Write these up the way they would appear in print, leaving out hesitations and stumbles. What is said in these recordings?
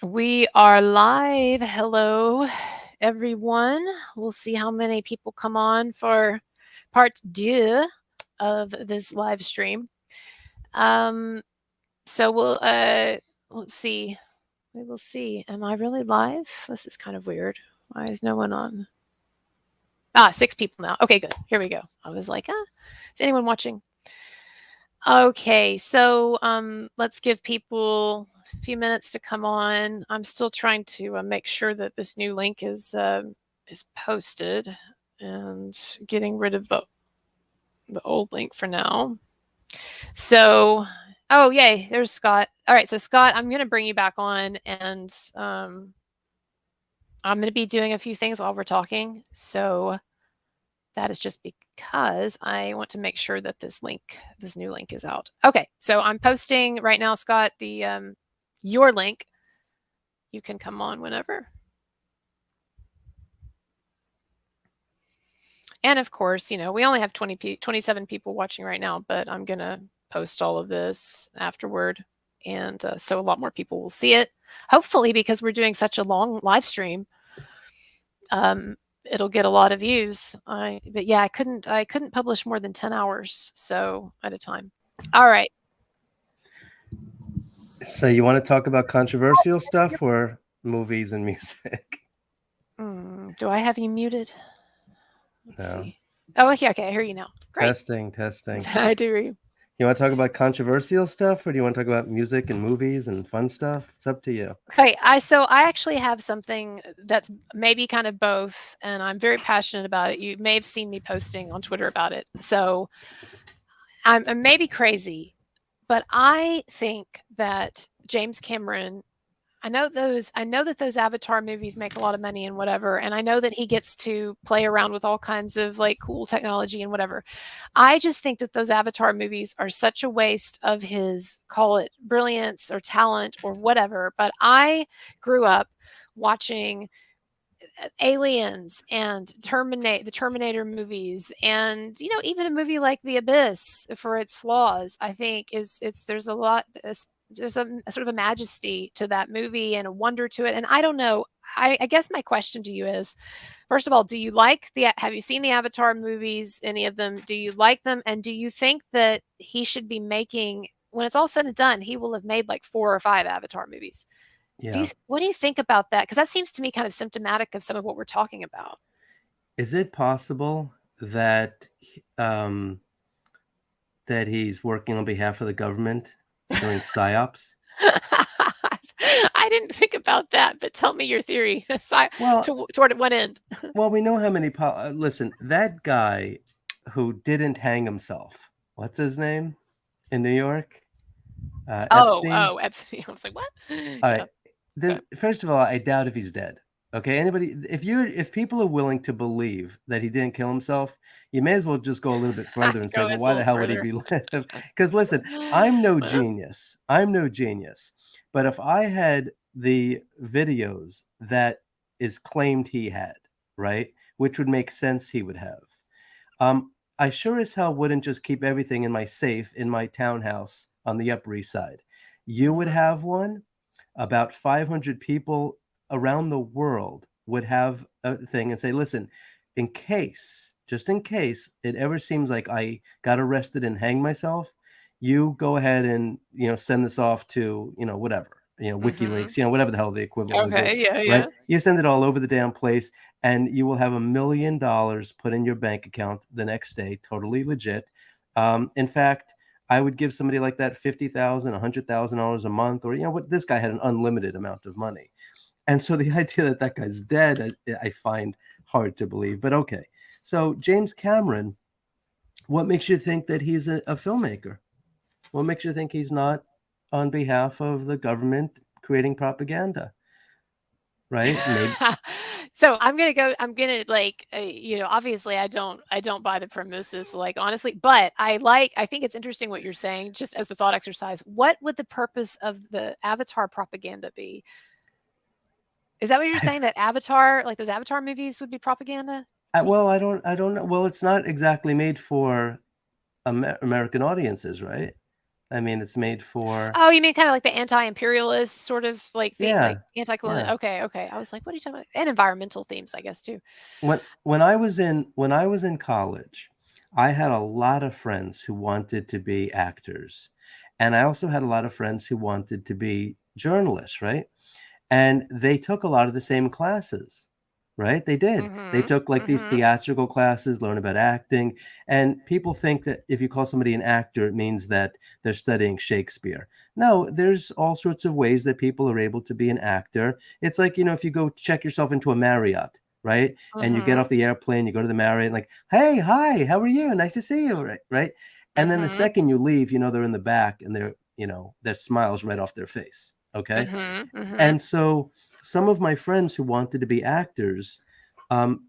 We are live. Hello, everyone. We'll see how many people come on for part deux of this live stream. So let's see. We will see. Am I really live? This is kind of weird. Why is no one on? 6 people now. Okay, good. Here we go. I was like, is anyone watching? Okay, so let's give people a few minutes to come on. I'm still trying to make sure that this new link is posted and getting rid of the old link for now. So, oh yay, there's Scott. All right, so Scott, I'm going to bring you back on, and I'm going to be doing a few things while we're talking. So that is just because I want to make sure that this new link is out. Okay, so I'm posting right now, Scott, the your link. You can come on whenever. And of course, we only have 27 people watching right now, but I'm going to post all of this afterward. And so a lot more people will see it. Hopefully, because we're doing such a long live stream, it'll get a lot of views. But yeah, I couldn't publish more than 10 hours at a time. All right. So you want to talk about controversial stuff or movies and music? Do I have you muted? Let's No. see. Oh, okay, I hear you now. Great. Testing. I do hear you. You want to talk about controversial stuff or do you want to talk about music and movies and fun stuff? It's up to you. Okay, I actually have something that's maybe kind of both, and I'm very passionate about it. You may have seen me posting on Twitter about it. So I'm maybe crazy, but I think that James Cameron, I know that those Avatar movies make a lot of money and whatever, and I know that he gets to play around with all kinds of like cool technology and whatever. I just think that those Avatar movies are such a waste of his, call it brilliance or talent or whatever. But I grew up watching Aliens and the Terminator movies, and even a movie like The Abyss, for its flaws, I think there's a lot. There's a sort of a majesty to that movie and a wonder to it. And I don't know. I guess my question to you is, first of all, have you seen the Avatar movies? Any of them? Do you like them? And do you think that he should be making, when it's all said and done, he will have made like 4 or 5 Avatar movies? Yeah. What do you think about that? Because that seems to me kind of symptomatic of some of what we're talking about. Is it possible that that he's working on behalf of the government doing psyops? I didn't think about that, but tell me your theory. Well, Toward what end? well, we know how many. Listen, that guy who didn't hang himself. What's his name in New York? Epstein. Epstein. I was like, what? All right. First of all, I doubt if he's dead. Okay. Anybody, if people are willing to believe that he didn't kill himself, you may as well just go a little bit further and say, well, why the hell would he be alive? Because listen, I'm no genius. But if I had the videos that is claimed he had, right, which would make sense he would have, I sure as hell wouldn't just keep everything in my safe in my townhouse on the Upper East Side. You would have one. About 500 people around the world would have a thing and say, listen, just in case it ever seems like I got arrested and hanged myself, you go ahead and, send this off to, whatever, WikiLeaks, whatever the hell the equivalent would be. Yeah, right? yeah. You send it all over the damn place and you will have $1 million put in your bank account the next day, totally legit. In fact, I would give somebody like that $50,000, $100,000 a month, or what this guy had an unlimited amount of money. And so the idea that that guy's dead, I find hard to believe. But okay, so James Cameron, what makes you think that he's a filmmaker? What makes you think he's not on behalf of the government creating propaganda? Right? Maybe. So I'm gonna like, obviously I don't buy the premises, like, honestly, but I think it's interesting what you're saying, just as the thought exercise. What would the purpose of the Avatar propaganda be? Is that what you're saying, that Avatar, like those Avatar movies, would be propaganda? Well, I don't know. Well, it's not exactly made for American audiences, right? I mean, it's made for. Oh, you mean kind of like the anti-imperialist sort of like theme, like Yeah, anti-colonial? yeah. Okay, okay. I was like, what are you talking about? And environmental themes, I guess too. When I was in college, I had a lot of friends who wanted to be actors, and I also had a lot of friends who wanted to be journalists, right? And they took a lot of the same classes, right? They did. They Mhm. took like these Mhm. theatrical classes, learn about acting, and people think that if you call somebody an actor, it means that they're studying Shakespeare. No, there's all sorts of ways that people are able to be an actor. It's like, if you go check yourself into a Marriott, right? And you get Mhm. off the airplane, you go to the Marriott, and like, hey, hi, how are you? Nice to see you, right? Right? And then the Mhm. second you leave, they're in the back and their smiles right off their face. Okay. Mhm. Mhm. And so some of my friends who wanted to be actors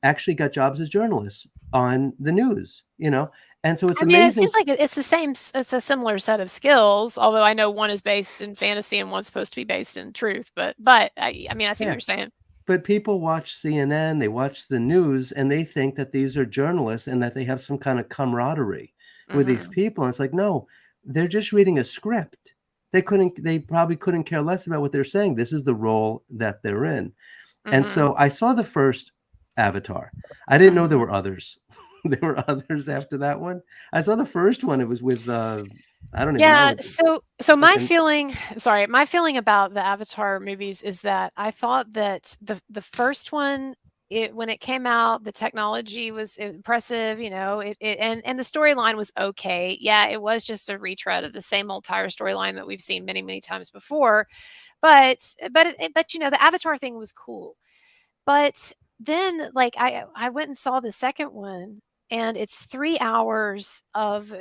actually got jobs as journalists on the news, and so it's I mean, it amazing. seems like it's the same it's a similar set of skills, although I know one is based in fantasy and one's supposed to be based in truth, but I mean, I see what Yeah. you're saying. But people watch CNN, they watch the news, and they think that these are journalists and that they have some kind of camaraderie with these Mhm. people. And it's like, no, they're just reading a script. They probably couldn't care less about what they're saying. This is the role that they're in. And Mhm. so I saw the first Avatar. I didn't know there Mhm. were others. There were others after that one. I saw the first one. It was with I don't even Yeah, know. so my Fucking feeling sorry, my feeling about the Avatar movies is that I thought that the first one, when it came out, the technology was impressive, and the storyline was okay. Yeah, it was just a retread of the same old tire storyline that we've seen many, many times before. But the Avatar thing was cool. But then, like, I went and saw the second one, and it's 3 hours of,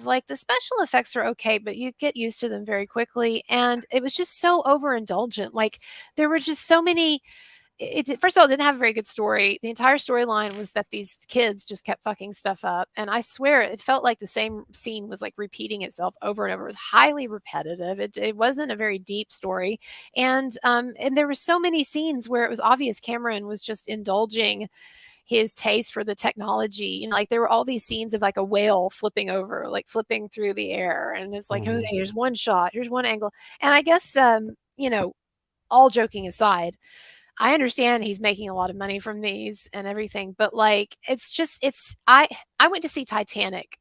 like, the special effects are okay, but you get used to them very quickly, and it was just so overindulgent, like, there were just so many first of all, it didn't have a very good story. The entire storyline was that these kids just kept fucking stuff up, and I swear it felt like the same scene was, like, repeating itself over and over. It was highly repetitive. It wasn't a very deep story, and there were so many scenes where it was obvious Cameron was just indulging his taste for the technology. Like, there were all these scenes of, like, a whale flipping over, like, flipping through the air, and it's like, "Okay, Mhm. here's one shot, here's one angle." And I guess, all joking aside, I understand he's making a lot of money from these and everything, but, like, it's just I went to see Titanic,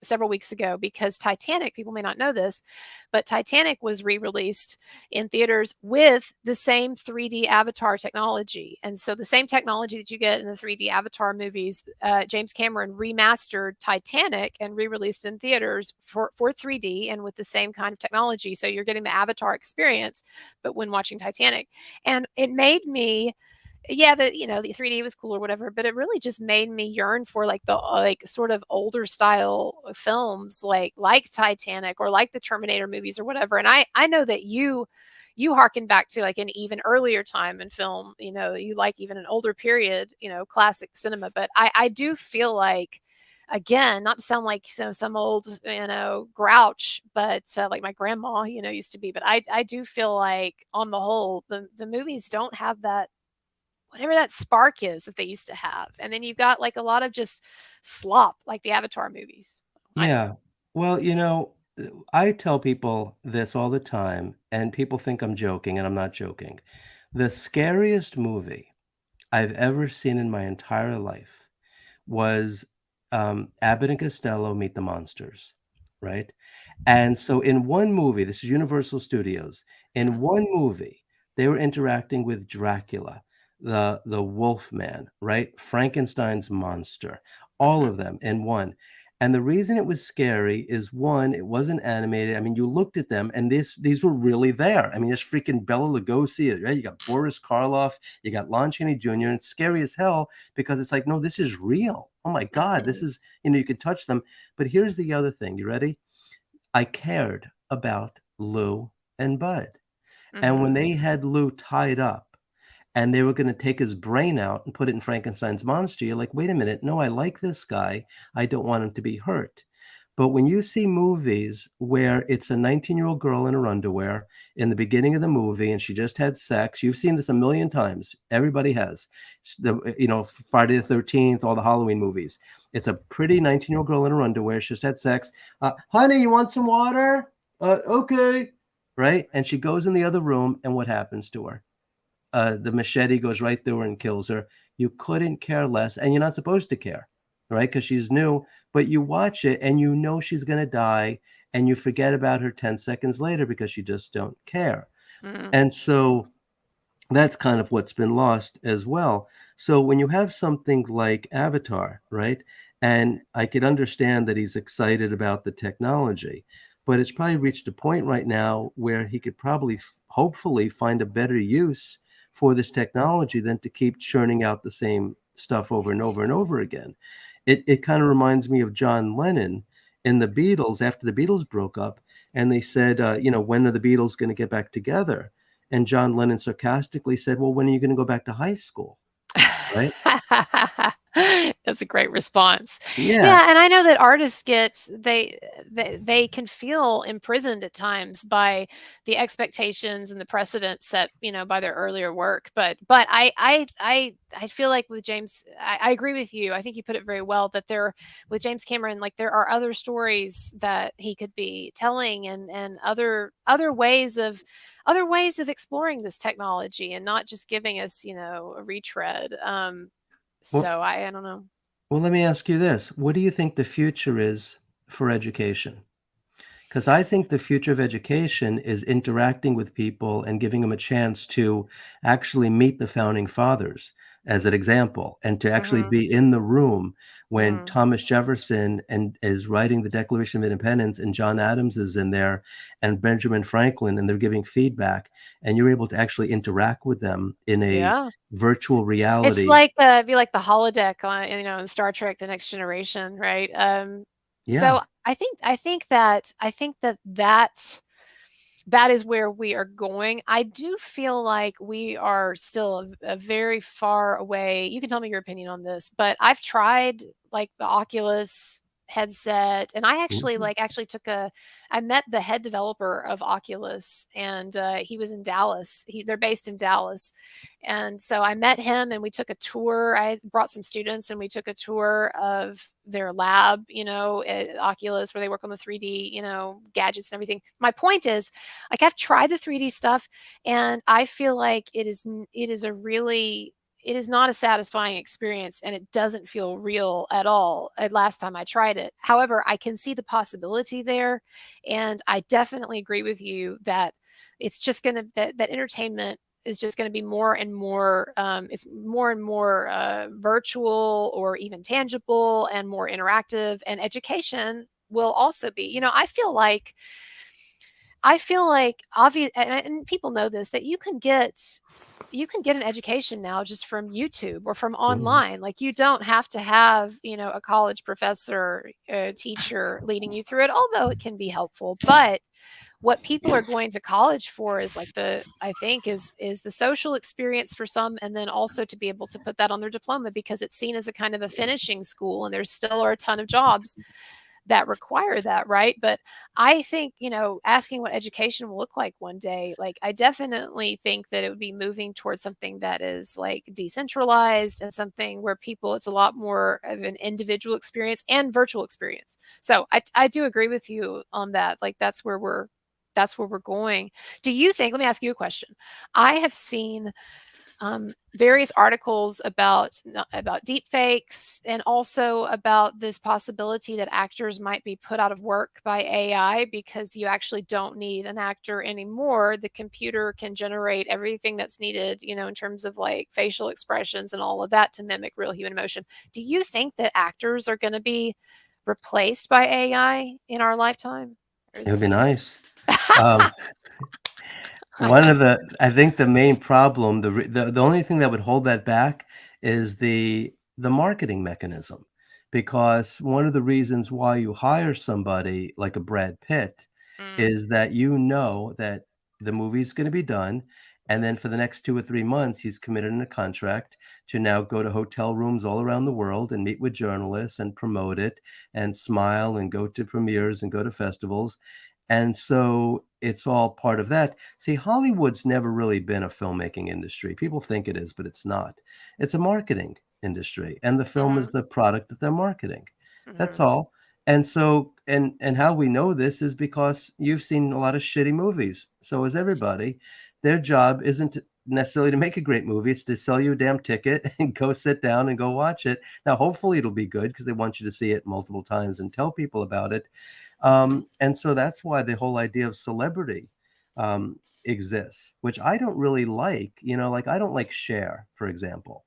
several weeks ago because Titanic, people may not know this, but Titanic was re-released in theaters with the same 3D Avatar technology, and so the same technology that you get in the 3D Avatar movies, James Cameron remastered Titanic and re-released in theaters for 3D and with the same kind of technology, so you're getting the Avatar experience, but when watching Titanic. And it made me, yeah, the 3D was cool or whatever, but it really just made me yearn for, like, the like sort of older style films, like Titanic or like the Terminator movies or whatever. And I know that you harken back to, like, an even earlier time in film. You like even an older period, classic cinema. But I do feel like, again, not to sound like some old grouch, but like my grandma used to be. But I do feel like, on the whole, the movies don't have that, whatever that spark is that they used to have. And then you've got, like, a lot of just slop, like the Avatar movies. I think. Yeah. Well, I tell people this all the time, and people think I'm joking, and I'm not joking. The scariest movie I've ever seen in my entire life was Abbott and Costello Meet the Monsters, right? And so in one movie, this is Universal Studios, in Mhm. one movie, they were interacting with Dracula, the Wolf Man, right? Frankenstein's monster, all Mhm. of them in one. And the reason it was scary is one, it wasn't animated. I mean, you looked at them and these were really there. I mean, there's freaking Bela Lugosi, right? You got Boris Karloff, you got Lon Chaney Jr. And it's scary as hell because it's like, no, this is real. Oh my God, this Mhm. is, you could touch them. But here's the other thing. You ready? I cared about Lou and Bud. And when Mhm. they had Lou tied up and they were going to take his brain out and put it in Frankenstein's monster, you're like, wait a minute. No, I like this guy. I don't want him to be hurt. But when you see movies where it's a 19-year-old girl in her underwear in the beginning of the movie and she just had sex, you've seen this a million times. Everybody has. Friday the 13th, all the Halloween movies. It's a pretty 19-year-old girl in her underwear. She just had sex. Honey, you want some water? Okay, right? And she goes in the other room, and what happens to her? The machete goes right through her and kills her. You couldn't care less, and you're not supposed to care, right? Because she's new, but you watch it and you know she's going to die, and you forget about her 10 seconds later because you just don't care. Mm. And so that's kind of what's been lost as well. So when you have something like Avatar, right? And I could understand that he's excited about the technology, but it's probably reached a point right now where he could probably, hopefully, find a better use for this technology than to keep churning out the same stuff over and over and over again. It kind of reminds me of John Lennon in the Beatles after the Beatles broke up, and they said, when are the Beatles going to get back together? And John Lennon sarcastically said, "Well, when are you going to go back to high school?" Right? That's a great response. Yeah. Yeah, and I know that artists they can feel imprisoned at times by the expectations and the precedents set, by their earlier work. But I feel like with James, I agree with you. I think you put it very well that with James Cameron, like there are other stories that he could be telling and other ways of exploring this technology and not just giving us, a retread. Well, So I don't know. well, let me ask you this. What do you think the future is for education? Because I think the future of education is interacting with people and giving them a chance to actually meet the founding fathers as an example, and to actually Mhm. be in the room when Mhm. Thomas Jefferson and is writing the Declaration of Independence, and John Adams is in there, and Benjamin Franklin, and they're giving feedback, and you're able to actually interact with them in a Yeah. virtual It's reality. like be like the holodeck on, in Star Trek: The Next Generation, right? Yeah. So I think that is where we are going. I do feel like we are still a very far away. You can tell me your opinion on this, but I've tried like the Oculus headset, and I actually Mhm. I met the head developer of Oculus, and he was in Dallas. They're based in Dallas, and so I met him, and we took a tour. I brought some students, and we took a tour of their lab, at Oculus, where they work on the 3D, gadgets and everything. My point is, like, I've tried the 3D stuff, and I feel like it is not a satisfying experience, and it doesn't feel real at all last time I tried it. However, I can see the possibility there, and I definitely agree with you that it's just gonna that entertainment is just going to be more and more it's more and more virtual or even tangible and more interactive, and education will also be, I feel like obvious, and people know this, that you can get an education now just from YouTube or from Mhm. online. Like, you don't have to have, a college professor, a teacher leading you through it, although it can be helpful. But what people are going to college for is like I think is the social experience for some, and then also to be able to put that on their diploma, because it's seen as a kind of a finishing school, and there still are a ton of jobs that require that, right? But I think, asking what education will look like one day, like, I definitely think that it would be moving towards something that is like decentralized, and something where it's a lot more of an individual experience and virtual experience. So I do agree with you on that. Like, that's where we're going. Do you think, let me ask you a question. I have seen various articles about deep fakes, and also about this possibility that actors might be put out of work by AI, because you actually don't need an actor anymore. The computer can generate everything that's needed, in terms of like facial expressions and all of that, to mimic real human emotion. Do you think that actors are going to be replaced by AI in our lifetime? Or It would is be nice. Um, I think the main problem, the only thing that would hold that back is the marketing mechanism, because one of the reasons why you hire somebody like a Brad Pitt Mm, is that you know that the movie's going to be done, and then for the next 2 or 3 months, he's committed in a contract to now go to hotel rooms all around the world and meet with journalists and promote it and smile and go to premieres and go to festivals. And so it's all part of that. See, Hollywood's never really been a filmmaking industry. People think it is, but it's not. It's a marketing industry, and the film is mhm, the product that they're marketing. That's mhm. all. And so, and how we know this is because you've seen a lot of shitty movies. So as everybody, their job isn't necessarily to make a great movie. It's to sell you a damn ticket and go sit down and go watch it. Now, hopefully it'll be good because they want you to see it multiple times and tell people about it. And so that's why the whole idea of celebrity exists, which I don't really like. Like I don't like Cher, for example.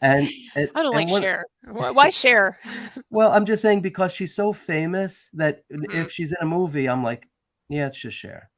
And I don't like one Cher. Why Cher? well, I'm just saying because she's so famous that Mhm. if she's in a movie, I'm like, yeah, it's just Cher.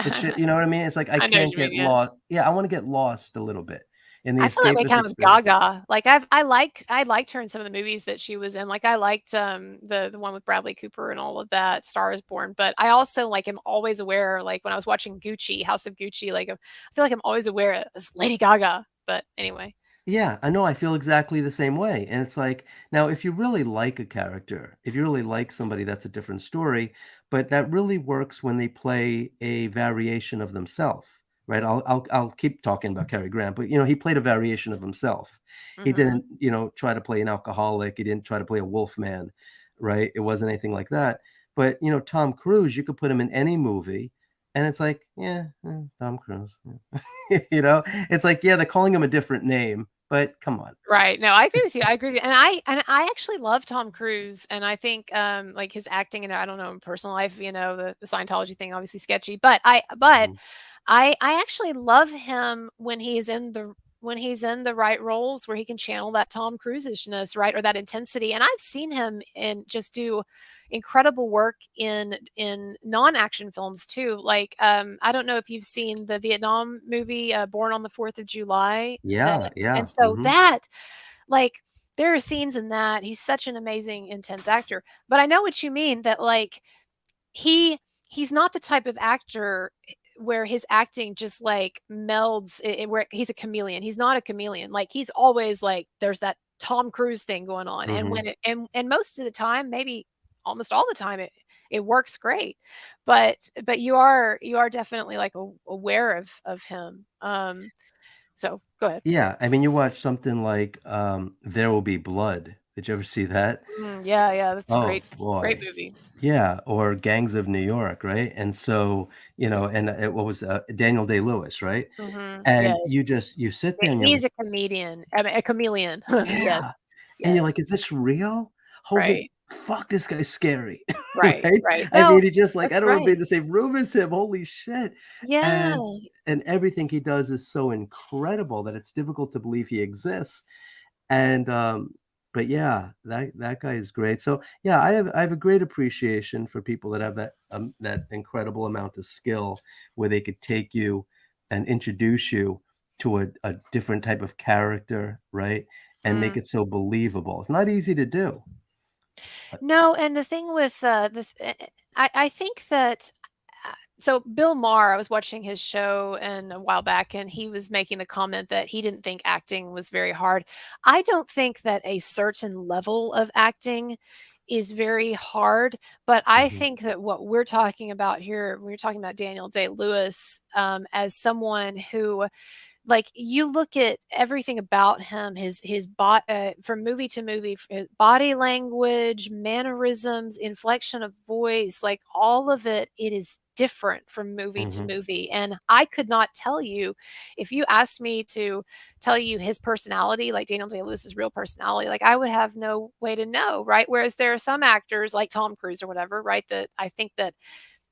It's just, you know what I mean? It's like I I know what can't you mean, get yeah. lost. Yeah, I want to get lost a little bit in the I feel that way escapist kind of with experience. Gaga. Like I liked her in some of the movies that she was in. Like I liked the one with Bradley Cooper and all of that, Star is Born. But I also like am always aware, like when I was watching Gucci, House of Gucci, like I feel like I'm always aware it's Lady Gaga. But anyway. Yeah, I know. I feel exactly the same way. And it's like, now, if you really like a character, if you really like somebody, that's a different story. But that really works when they play a variation of themselves, right? I'll keep talking about Cary Grant, but he played a variation of himself. He Mhm. didn't, try to play an alcoholic. He didn't try to play a wolf man, right? It wasn't anything like that. But Tom Cruise, you could put him in any movie, and it's like, yeah, Tom Cruise. It's like, yeah, they're calling him a different name, but come on. Right. No, I agree with you. I agree with you. And I actually love Tom Cruise, and I think like his acting, and I don't know, in personal life, the Scientology thing obviously sketchy, but Mhm. I actually love him when he's in the right roles where he can channel that Tom Cruise-ishness, right? Or that intensity. And I've seen him in just do incredible work in non-action films too. Like I don't know if you've seen the Vietnam movie Born on the 4th of July. Yeah, And yeah, so mhm. that like there are scenes in that. He's such an amazing intense actor. But I know what you mean that like he he's not the type of actor where his acting just like melds where he's a chameleon. He's not a chameleon. Like he's always like there's that Tom Cruise thing going on. And Mhm. when it and most of the time, maybe almost all the time it works great. But you are definitely like aware of him. So go ahead. Yeah, I mean, you watch something like, There Will Be Blood. Did you ever see that? Yeah, yeah, that's a Oh, great boy. movie. Yeah, or Gangs of New York, right? And so, and what was, Daniel Day-Lewis, right? Yes. And you sit there and you're He's like, a comedian. I mean, a chameleon. Yes. "Yeah." And you're Yes. like, "Is this real? Holy Right. fuck, this guy's scary." Right. Right? Right. I No, mean, he's just like, that's "I don't wanna be right. in the same room as him, holy shit." Yeah. And everything he does is so incredible that it's difficult to believe he exists. And, but yeah, that guy is great. So, yeah, I have a great appreciation for people that have that incredible amount of skill where they could take you and introduce you to a different type of character, right? And make Mm. it so believable. It's not easy to do. No, and the thing with, this I think that so Bill Maher, I was watching his show and a while back, and he was making the comment that he didn't think acting was very hard. I don't think that a certain level of acting is very hard, but I Mhm, think that what we're talking about here, we're talking about Daniel Day-Lewis, as someone who like you look at everything about him, from movie to movie, body language, mannerisms, inflection of voice, like all of it is different from movie to mhm, movie. And I could not tell you if you asked me to tell you his personality, like Daniel Day-Lewis's real personality, like I would have no way to know, right? Whereas there are some actors like Tom Cruise or whatever, right, that I think that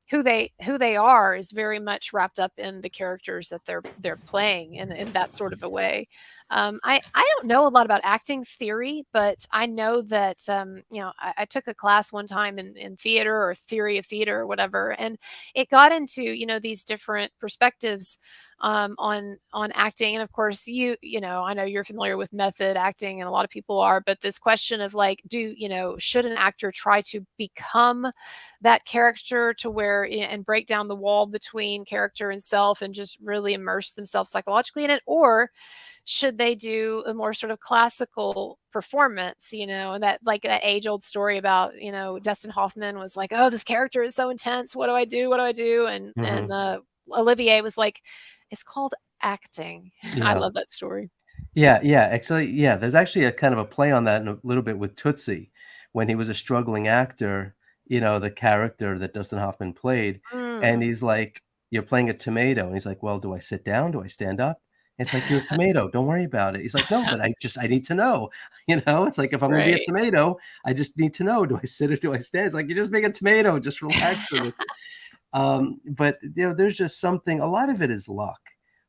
who they are is very much wrapped up in the characters that they're playing in that sort of a way. I don't know a lot about acting theory, but I know that I took a class one time in theater or theory of theater or whatever, and it got into these different perspectives on acting. And of course I know you're familiar with method acting and a lot of people are, but this question of like should an actor try to become that character to where and break down the wall between character and self and just really immerse themselves psychologically in it, or should they do a more sort of classical performance, and that like that age old story about Dustin Hoffman was like, oh, this character is so intense, what do I do, what do I do, and mhm. Olivier was like, it's called acting. I Yeah. love that story. Yeah, yeah, actually, yeah, there's actually a kind of a play on that in a little bit with Tootsie when he was a struggling actor. the character that Dustin Hoffman played, and he's like, "You're playing a tomato," and he's like, "Well, do I sit down? Do I stand up?" It's like, "You're a tomato. Don't worry about it." He's like, "No, but I need to know." It's like, if I'm gonna be a tomato, I just need to know, do I sit or do I stand? It's like, you're just being a tomato. Just relax with it. But there's just something. A lot of it is luck.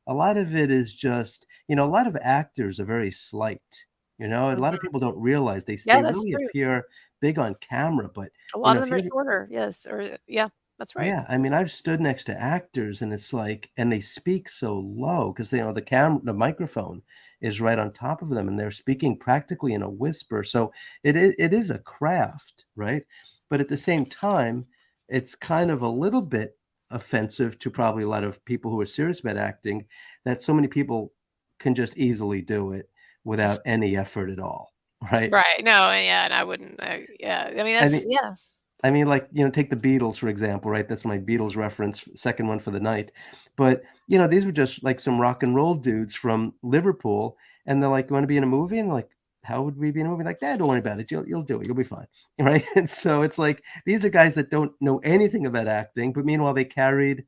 A lot of it is just, a lot of actors are very slight. A lot of people don't realize Yeah, they that's really true. appear big on camera, but A lot of if them are you shorter, yes, or yeah, that's right. yeah, I mean, I've stood next to actors and it's like, and they speak so low because the microphone is right on top of them and they're speaking practically in a whisper. So it is a craft, right? But at the same time, it's kind of a little bit offensive to probably a lot of people who are serious about acting that so many people can just easily do it without any effort at all, right? Right. No, yeah, and I wouldn't. Yeah, I mean I that's mean, yeah. like, take the Beatles, for example, right? That's my Beatles reference, second one for the night. But, these were just like some rock and roll dudes from Liverpool. And they're like, "You want to be in a movie?" And like, "How would we be in a movie?" Like, "Dad, don't worry about it. You'll do it. You'll be fine." Right. And so it's like, these are guys that don't know anything about acting. But meanwhile, they carried,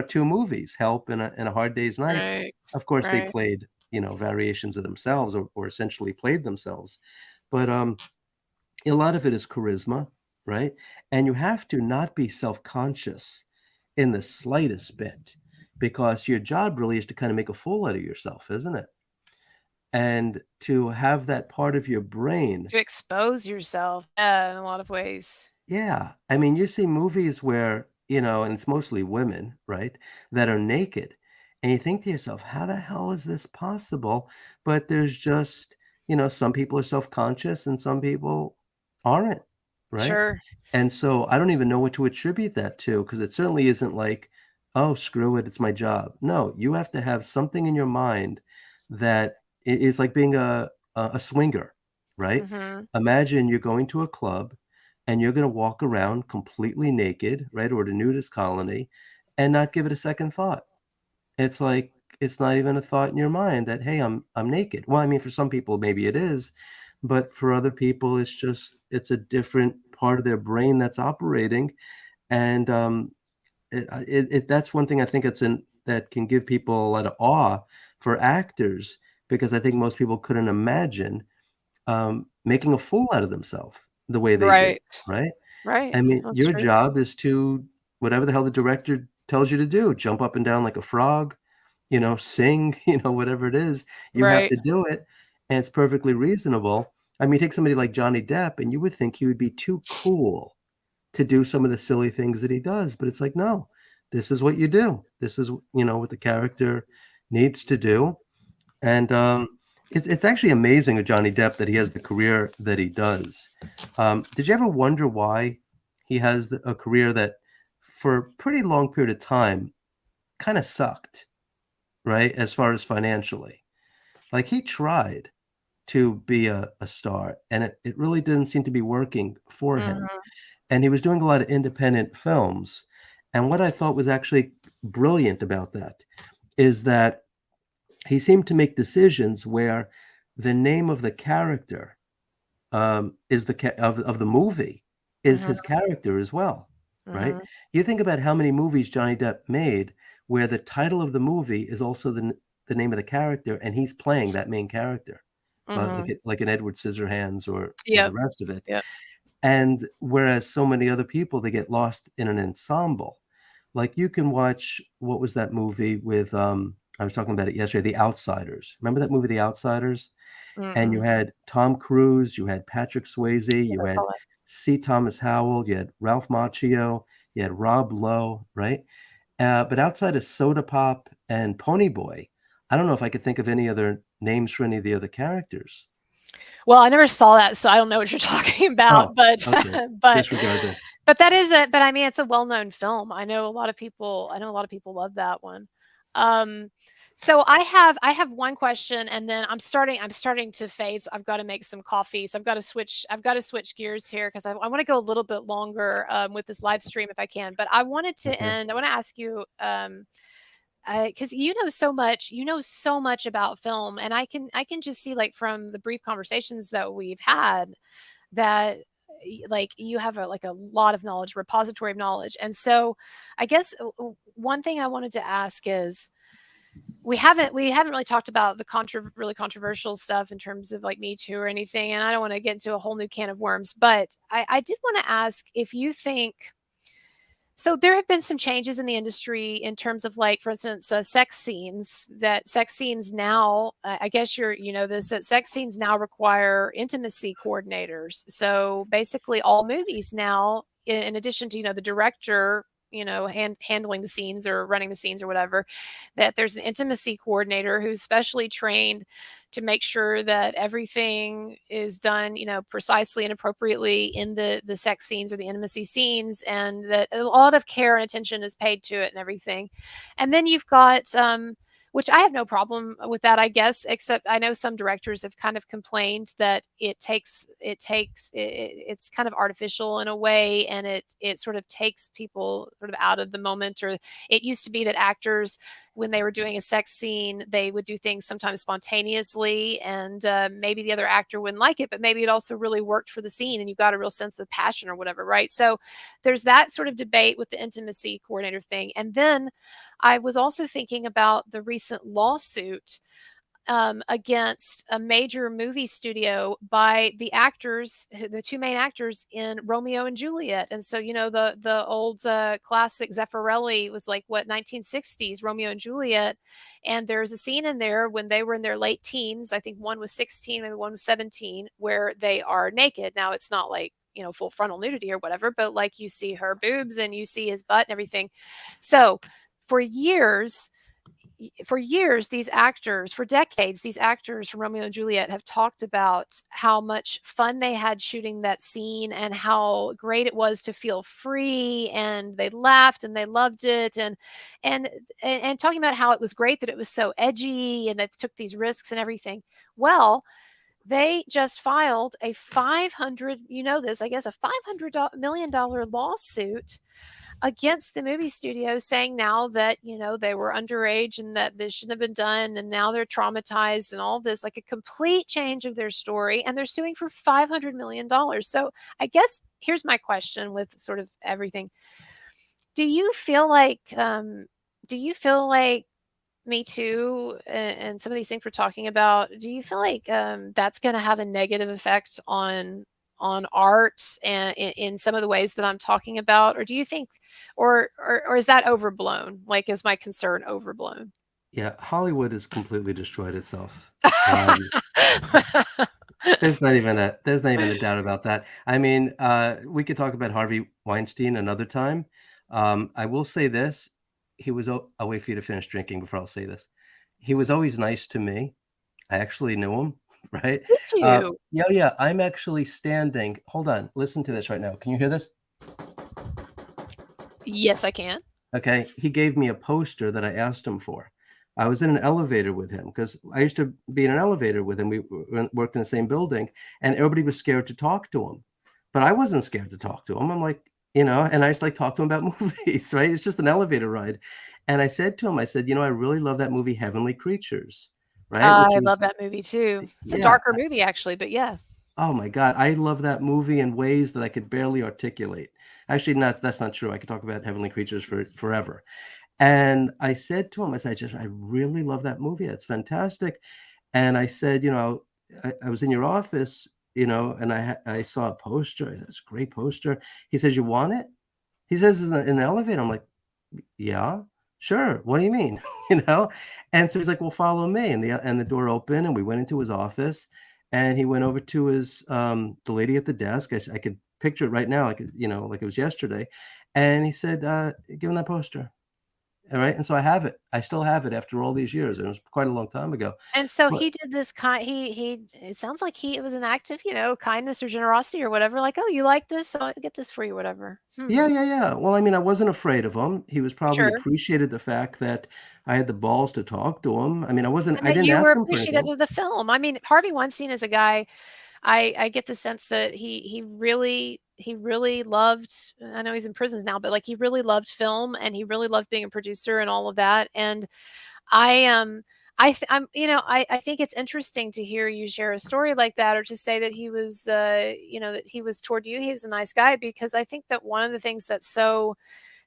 two movies, Help and a Hard Day's Night. Right. Of course, they Right. played, variations of themselves or essentially played themselves. But a lot of it is charisma, right? And you have to not be self-conscious in the slightest bit because your job really is to kind of make a fool out of yourself, isn't it? And to have that part of your brain. To expose yourself, yeah, in a lot of ways. Yeah. I mean, you see movies where, and it's mostly women, right, that are naked. And you think to yourself, how the hell is this possible? But there's just, some people are self-conscious and some people aren't, right? Sure. And so I don't even know what to attribute that to because it certainly isn't like, "Oh, screw it, it's my job." No, you have to have something in your mind that is like being a swinger, right? Mhm. Imagine you're going to a club and you're gonna walk around completely naked, right, or the nudist colony, and not give it a second thought. It's like it's not even a thought in your mind that, "Hey, I'm naked." Well, I mean, for some people, maybe it is, but for other people, it's a different part of their brain that's operating, and, that's one thing I think that can give people a lot of awe for actors, because I think most people couldn't imagine, making a fool out of themselves the way they do, Right. right? Right. I mean, That's your true. job is to whatever the hell the director tells you to do, jump up and down like a frog, sing, whatever it is, you have Right. to do it, and it's perfectly reasonable. I mean, take somebody like Johnny Depp, and you would think he would be too cool to do some of the silly things that he does, but it's like, no, this is what you do. This is, what the character needs to do, and, it's actually amazing with Johnny Depp that he has the career that he does. Did you ever wonder why he has a career that, for a pretty long period of time, kinda sucked, right, as far as financially? Like, he tried to be a star, and it really didn't seem to be working for him, Mhm. and he was doing a lot of independent films, and what I thought was actually brilliant about that is that he seemed to make decisions where the name of the character, is the of the movie is Mhm. his character as well, right? Mhm. You think about how many movies Johnny Depp made where the title of the movie is also the name of the character, and he's playing that main character, Mhm. like an Edward Scissorhands or the Yep. rest of it. Yep. And whereas so many other people, they get lost in an ensemble. Like, you can watch what was that movie with, I was talking about it yesterday, The Outsiders. Remember that movie, The Outsiders? And you Mm-mm. had Tom Cruise, you had Patrick Swayze, you Never had saw it. C. Thomas Howell, you had Ralph Macchio, you had Rob Lowe, right? But outside of Soda Pop and Ponyboy, I don't know if I could think of any other names for any of the other characters. Well, I never saw that, so I don't know what you're talking Oh, about, but okay. but Disregard that. that is a but I mean, it's a well-known film. I know a lot of people love that one. Um, so I have one question and then I'm starting to fade, so I've gotta make some coffee. So I've gotta switch gears here because I wanna go a little bit longer, with this live stream if I can. But Okay. I wanna ask you, because you know so much about film, and I can just see, like, from the brief conversations that we've had, that like you have like a lot of knowledge, repository of knowledge. And so I guess one thing I wanted to ask is, we haven't really talked about the really controversial stuff in terms of like Me Too or anything, and I don't want to get into a whole new can of worms, but I did want to ask if you think, so there have been some changes in the industry in terms of, like, for instance, sex scenes. That sex scenes now, I guess you know this, that sex scenes now require intimacy coordinators. So basically, all movies now, in addition to, the director, handling the scenes or running the scenes or whatever, that there's an intimacy coordinator who's specially trained to make sure that everything is done, precisely and appropriately in the sex scenes or the intimacy scenes, and that a lot of care and attention is paid to it and everything. And then you've got, which I have no problem with that, I guess, except I know some directors have kind of complained that it's kind of artificial in a way, and it sort of takes people sort of out of the moment. Or it used to be that actors, when they were doing a sex scene, they would do things sometimes spontaneously, and maybe the other actor wouldn't like it, but maybe it also really worked for the scene, and you got a real sense of passion or whatever, right? So there's that sort of debate with the intimacy coordinator thing. And then I was also thinking about the recent lawsuit against a major movie studio by the actors, the two main actors in Romeo and Juliet. And so, the old classic Zeffirelli was like, what, 1960s Romeo and Juliet. And there's a scene in there when they were in their late teens. I think one was 16, maybe one was 17, where they are naked. Now, it's not like, full frontal nudity or whatever, but like you see her boobs and you see his butt and everything. So for years, these actors, for decades, these actors from Romeo and Juliet have talked about how much fun they had shooting that scene and how great it was to feel free, and they laughed and they loved it, and and talking about how it was great that it was so edgy and that they took these risks and everything. Well, they just filed a 500, I guess, a $500 million lawsuit against the movie studio, saying now that, they were underage and that this shouldn't have been done, and now they're traumatized and all this, like a complete change of their story, and they're suing for $500 million. So I guess here's my question with sort of everything. Do you feel like Me Too and some of these things we're talking about, do you feel like that's going to have a negative effect on art and in some of the ways that I'm talking about? Or do you think, or is that overblown? Like, is my concern overblown? Yeah, Hollywood has completely destroyed itself. There's not even a doubt about that. I mean, we could talk about Harvey Weinstein another time. I will say this, he was I'll wait for you to finish drinking before I'll say this. He was always nice to me. I actually knew him, right? Did you? Yeah, yeah, I'm actually standing, hold on, listen to this right now. Can you hear this? Yes, I can. Okay, he gave me a poster that I asked him for. I was in an elevator with him because I used to be in an elevator with him. We worked in the same building, and everybody was scared to talk to him. But I wasn't scared to talk to him. I'm like, and I just like talk to him about movies, right? It's just an elevator ride. And I said to him, I said, I really love that movie, Heavenly Creatures, right? Which I love is, that movie too. It's a yeah. darker movie actually, but yeah. Oh my God, I love that movie in ways that I could barely articulate. Actually, that's not true. I could talk about Heavenly Creatures for forever. And I said to him, I said, I really love that movie. It's fantastic. And I said, I was in your office, and I saw a poster. It's a great poster. He says, you want it? He says in the elevator. I'm like, yeah, sure. What do you mean? you know? And so he's like, well, follow me. And the door opened and we went into his office and he went over to his the lady at the desk. I could picture it right now, like like it was yesterday. And he said, give him that poster. All right. And so I have it. I still have it after all these years. And it was quite a long time ago. And so But he did this it sounds like it was an act of, kindness or generosity or whatever, like, "Oh, you like this? I'll get this for you," whatever. yeah, yeah, yeah. Well, I mean, I wasn't afraid of him. He was probably Sure. appreciated the fact that I had the balls to talk to him. I mean, And I that didn't you were ask him for appreciative anything. of the film. I mean, Harvey Weinstein is a guy, I get the sense that he really loved, I know he's in prison now, but, like, he really loved film, and he really loved being a producer and all of that, and I, I think it's interesting to hear you share a story like that, or to say that he was, that he was toward you, he was a nice guy, because I think that one of the things that's so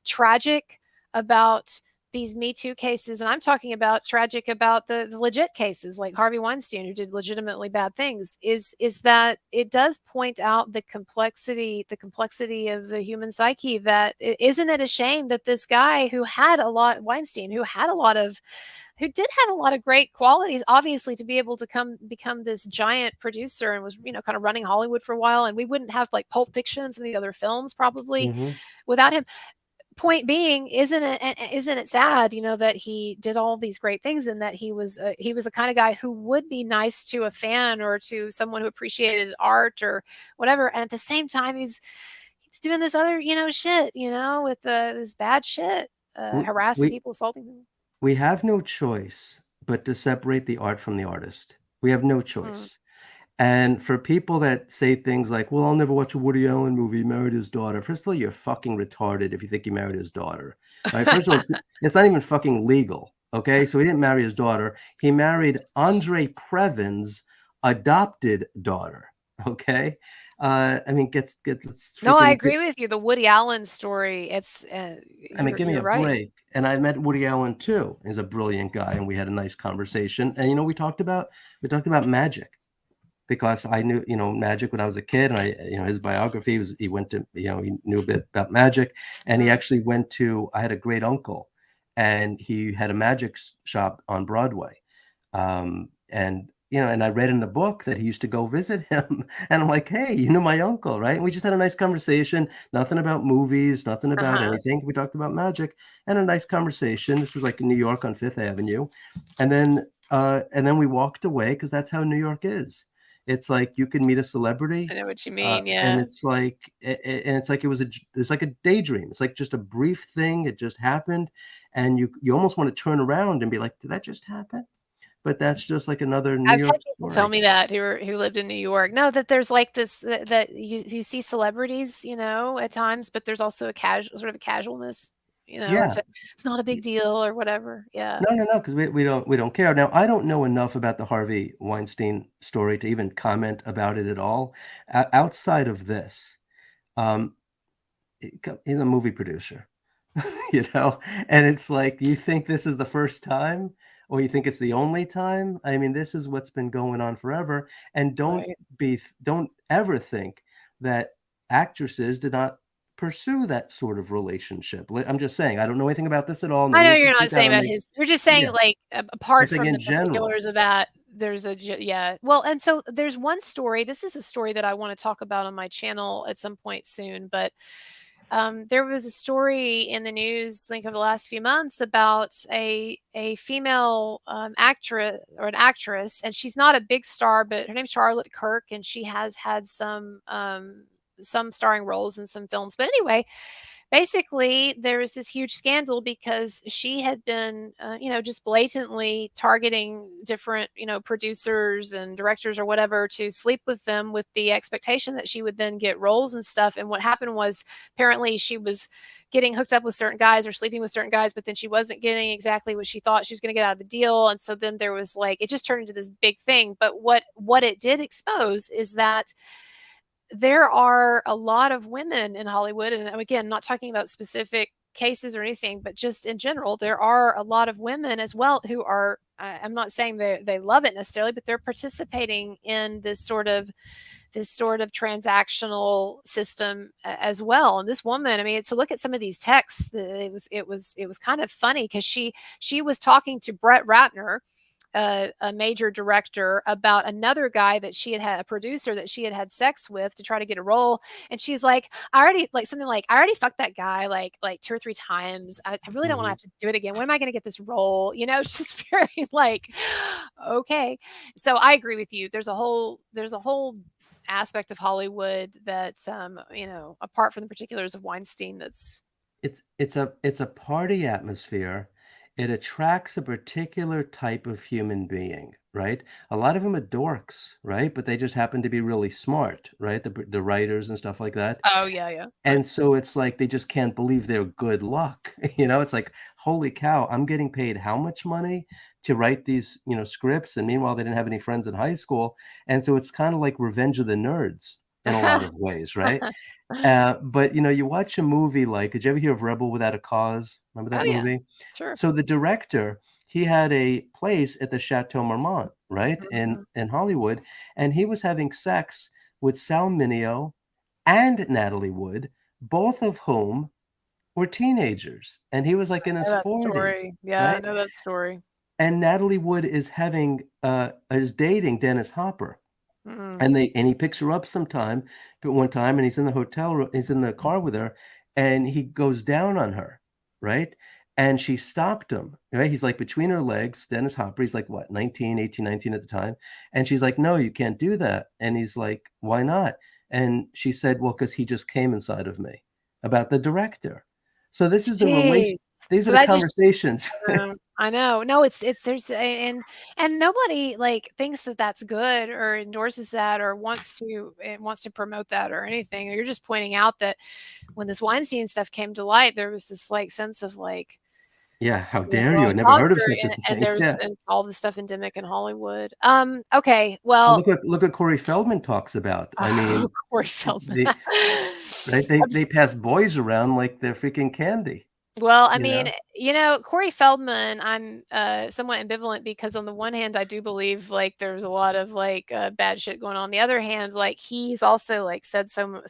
tragic about these Me Too cases, and I'm talking about tragic about the legit cases like Harvey Weinstein, who did legitimately bad things, is that it does point out the complexity of the human psyche. That isn't it a shame that this guy who had a lot, Weinstein, who did have a lot of great qualities, obviously, to be able to become this giant producer, and was, kind of running Hollywood for a while, and we wouldn't have like Pulp Fiction and some of the other films probably without him. Point being, isn't it sad, that he did all these great things, and that he was the kind of guy who would be nice to a fan or to someone who appreciated art or whatever, and at the same time he's doing this other, shit, with this bad shit, harassing we people, assaulting people. we have no choice but to separate the art from the artist. We have no Mm. choice. And for people that say things like, well, I'll never watch a Woody Allen movie, he married his daughter. First of all, you're fucking retarded if you think he married his daughter. All right. First of all, it's not even fucking legal. Okay. So he didn't marry his daughter. He married Andre Previn's adopted daughter. Okay. I mean, let's No, I freaking agree with you. The Woody Allen story, it's I mean, you're give me you're a right. break. And I met Woody Allen too. He's a brilliant guy, and we had a nice conversation. And we talked about magic, because I knew, magic when I was a kid, and his biography was, he went to, he knew a bit about magic, and he Mhm. actually went to, I had a great uncle, and he had a magic shop on Broadway. And I read in the book that he used to go visit him, and I'm like, hey, my uncle, right? And we just had a nice conversation, nothing about movies, nothing about Uh-huh. anything. We talked about magic and a nice conversation. This was like in New York on Fifth Avenue. And then we walked away, because that's how New York is. It's like you can meet a I celebrity, know what you uh, mean, and yeah. it's like it's like a daydream. It's like just a brief thing. It just happened, and you almost want to turn around and be like, did that just happen? But that's just like another New I've York had people tell story. me that who lived in New York. No, that there's like this, that you see celebrities, at times, but there's also a casualness, or Yeah. to it's not a big deal or whatever. Yeah. No, no, no, because we don't care. Now, I don't know enough about the Harvey Weinstein story to even comment about it at all. Outside of this, um, he's a movie producer, you know, and it's like, you think this is the first time, or you think it's the only time? I mean, this is what's been going on forever. And Right. don't ever think that actresses did not pursue that sort of relationship. I'm just saying, I don't know anything about this at all. No I know rules you're should not speak out saying on about me. his, you're just saying, Yeah, like, I'm apart saying from in the general. particulars of that, yeah. Well, and so there's one story, this is a story that I wanna talk about on my channel at some point soon, but there was a story in the news, like over the last few months, about a female actress, or an actress, and she's not a big star, but her name's Charlotte Kirk, and she has had some starring roles in some films. But anyway, basically there was this huge scandal because she had been, just blatantly targeting different, producers and directors or whatever, to sleep with them with the expectation that she would then get roles and stuff. And what happened was, apparently she was getting hooked up with certain guys or sleeping with certain guys, but then she wasn't getting exactly what she thought she was going to get out of the deal. And so then there was, like, it just turned into this big thing. But what it did expose is that there are a lot of women in Hollywood, and again, not talking about specific cases or anything, but just in general, there are a lot of women as well who are. I'm not saying they love it necessarily, but they're participating in this sort of transactional system as well. And this woman, I mean, to look at some of these texts, it was kind of funny, because she was talking to Brett Ratner, a major director, about another guy that she had a producer that she had had sex with to try to get a role. And she's like, I already, like, something like, I already fucked that guy like two or three times. I really don't want to Mhm. have to do it again. When am I going to get this role? It's just very like, okay. So I agree with you. There's a whole aspect of Hollywood that, apart from the particulars of Weinstein, that's It's a party atmosphere. It attracts a particular type of human being, right? A lot of them are dorks, right? But they just happen to be really smart, right? The writers and stuff like that. oh yeah, yeah, right. And so it's like they just can't believe their good luck. It's like, holy cow, I'm getting paid how much money to write these, scripts. And meanwhile, they didn't have any friends in high school. And so it's kind of like Revenge of the Nerds in a lot of ways, right? But you watch a movie like, did you ever hear of Rebel Without a Cause? Remember Oh that yeah, movie? sure. So the director, he had a place at the Chateau Marmont, right, in Mm-hmm. Hollywood, and he was having sex with Sal Mineo and Natalie Wood, both of whom were teenagers, and he was like in I his know that 40s, story. Yeah, I right? know that story. And Natalie Wood is dating Dennis Hopper. Mm. And he picks her up but one time, and he's in the hotel room, he's in the car with her, and he goes down on her, right? And she stopped him, right? He's like between her legs, Dennis Hopper, he's like what, 19, 18, 19 at the time. And she's like, no, you can't do that. And he's like, why not? And she said, well, because he just came inside of me, about the director. So this is the relation. Jeez. These are So the that just conversations. I know. No, it's there's and nobody like thinks that that's good or endorses that or wants to promote that or anything. You're just pointing out that when this Weinstein stuff came to light, there was this like sense of like Yeah, how the dare you? I wrong never heard of doctor such a and thing. there's Yeah. and all this stuff endemic in Hollywood. Okay, Well, well, look what Corey Feldman talks about. I oh, mean, Corey Feldman. they right? They pass boys around like they're freaking candy, Well, I you mean, know? Corey Feldman, I'm somewhat ambivalent because on the one hand, I do believe like there's a lot of like bad shit going on. On the other hand, like he's also like said so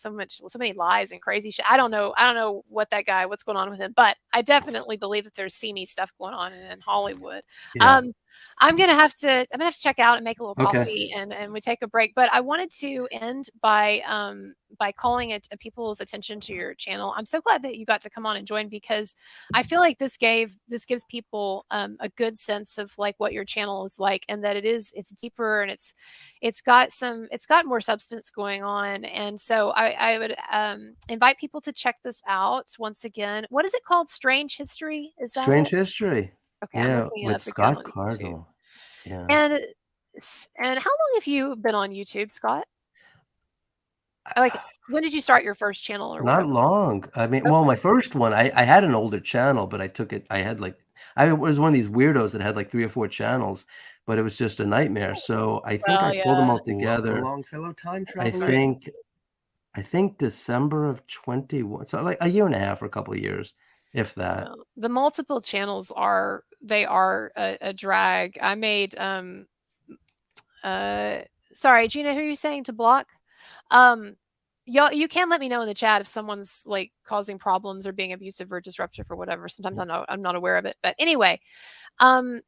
many lies and crazy shit. I don't know what's going on with him, but I definitely believe that there's seamy stuff going on in Hollywood. Yeah. Um, I'm gonna have to check out and make a little Okay. coffee and we take a break. But I wanted to end by calling it people's attention to your channel. I'm so glad that you got to come on and join because I feel like this gives people a good sense of like what your channel is like and that it's deeper and it's got more substance going on. And so I would invite people to check this out once again. What is it called? Strange History? Is that it? Strange History. Okay, I'm Yeah, looking it with up again Scott on YouTube. Cardle. Yeah. And and how long have you been on YouTube, Scott? Like, when did you start your first channel or Not whatever? long. I mean, well, Okay. my first one, I had an older channel, but I had like, I was one of these weirdos that had like 3 or 4 channels, but it was just a nightmare. So I think I Well, pulled them yeah. all together. Longfellow time I traveler. Right. think I think December of 21. So like a year and a half or a couple of years, if that. Well, the multiple channels are they are a drag. I made uh sorry, Gina, who are you saying to block? Um y'all you can let me know in the chat if someone's like causing problems or being abusive or disruptive or whatever. Sometimes I'm not aware of it. But anyway, um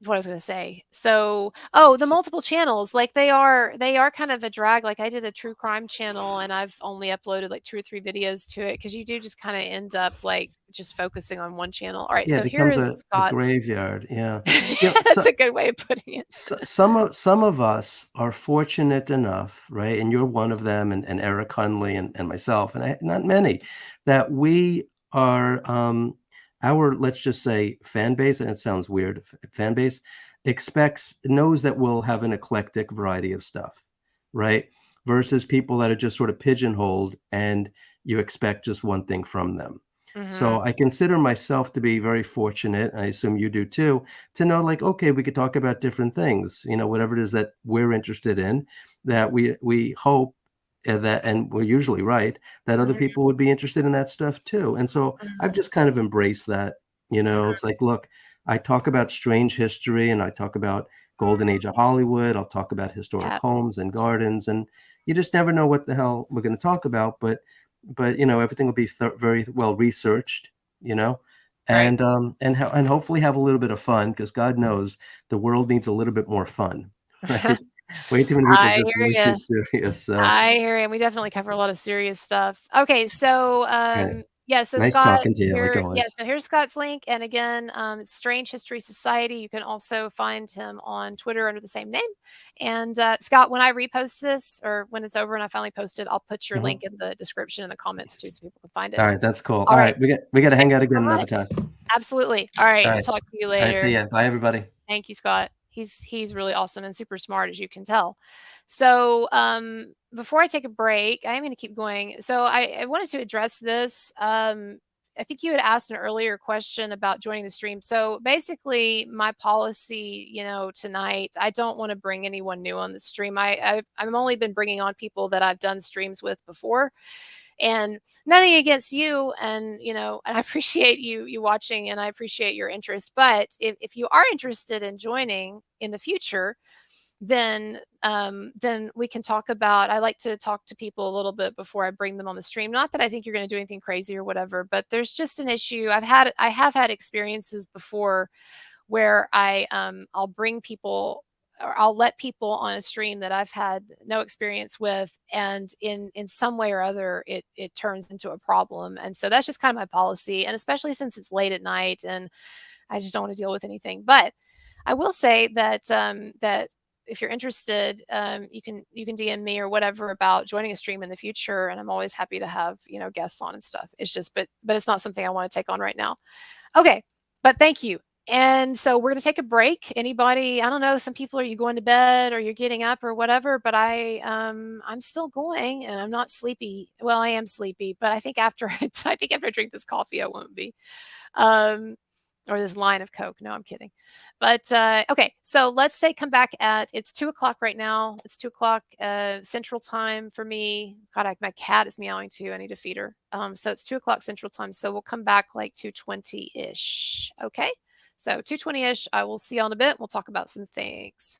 what I was gonna say. So, oh, the S multiple channels, like they are kind of a drag. Like I did a true crime channel and I've only uploaded like 2 or 3 videos to it because you do just kind of end up like just focusing on one channel. All right, Yeah, it so here becomes is a Scott's. graveyard. Yeah. That's a good way of putting it. Some of us are fortunate enough, right? And you're one of them, and Eric Hunley and myself, and not many, that we are our, let's just say, fan base, and it sounds weird, fan base knows that we'll have an eclectic variety of stuff, right? Versus people that are just sort of pigeonholed and you expect just one thing from them. So Mhm. I consider myself to be very fortunate, I assume you do too, to know like, okay, we could talk about different things, whatever it is that we're interested in, that we hope that, and we're usually right, that other Mhm. people would be interested in that stuff too. And so I've Mhm. just kind of embraced that. Mhm. It's like, look, I talk about strange history and I talk about golden age of Hollywood. I'll talk about historic Yeah. homes and gardens, and you just never know what the hell we're going to talk about. But everything will be very well researched, you know, Right. and hopefully have a little bit of fun because God knows the world needs a little bit more fun, right? Way too many people I just hear way too you. serious. So, I hear you. We definitely cover a lot of serious stuff. Okay, so okay. yeah, so Nice Scott talking to you, like here, yeah, always. so here's Scott's link, and again, it's Strange History Society. You can also find him on Twitter under the same name. And Scott, when I repost this or when it's over and I finally post it, I'll put your Mhm. link in the description in the comments too, so people can find it. All right, that's cool. All All right, right, we got to thank hang out you again so another much. time. Absolutely. All right, All we'll right, talk to you all right. See later. ya. Bye, everybody. Thank you, Scott. He's really awesome and super smart, as you can tell. So, before I take a break, I am going to keep going. So, I wanted to address this. I think you had asked an earlier question about joining the stream. So basically, my policy, tonight, I don't want to bring anyone new on the stream. I've only been bringing on people that I've done streams with before, and nothing against you, and and I appreciate you watching, and I appreciate your interest. But if you are interested in joining in the future, then we can talk about, I like to talk to people a little bit before I bring them on the stream. Not that I think you're going to do anything crazy or whatever, but there's just an issue. I have had experiences before where I'll bring people, or I'll let people on a stream that I've had no experience with, and in some way or other it turns into a problem. And so that's just kind of my policy, and especially since it's late at night and I just don't want to deal with anything. But I will say that that if you're interested, you can DM me or whatever about joining a stream in the future, and I'm always happy to have guests on and stuff. It's just, but it's not something I want to take on right now. Okay, but thank you. And so we're going to take a break. Anybody, I don't know, some people, are you going to bed or you're getting up or whatever, but I'm still going and I'm not sleepy. Well, I am sleepy, but I think after I think after I drink this coffee I won't be. Um or this line of Coke. No, I'm kidding. But okay, so let's say come back at, it's 2 o'clock right now. It's 2 o'clock Central Time for me. God, my cat is meowing too. I need to feed her. So it's 2 o'clock Central Time. So we'll come back like 2:20-ish. Okay. So 2:20-ish. I will see you in a bit. We'll talk about some things.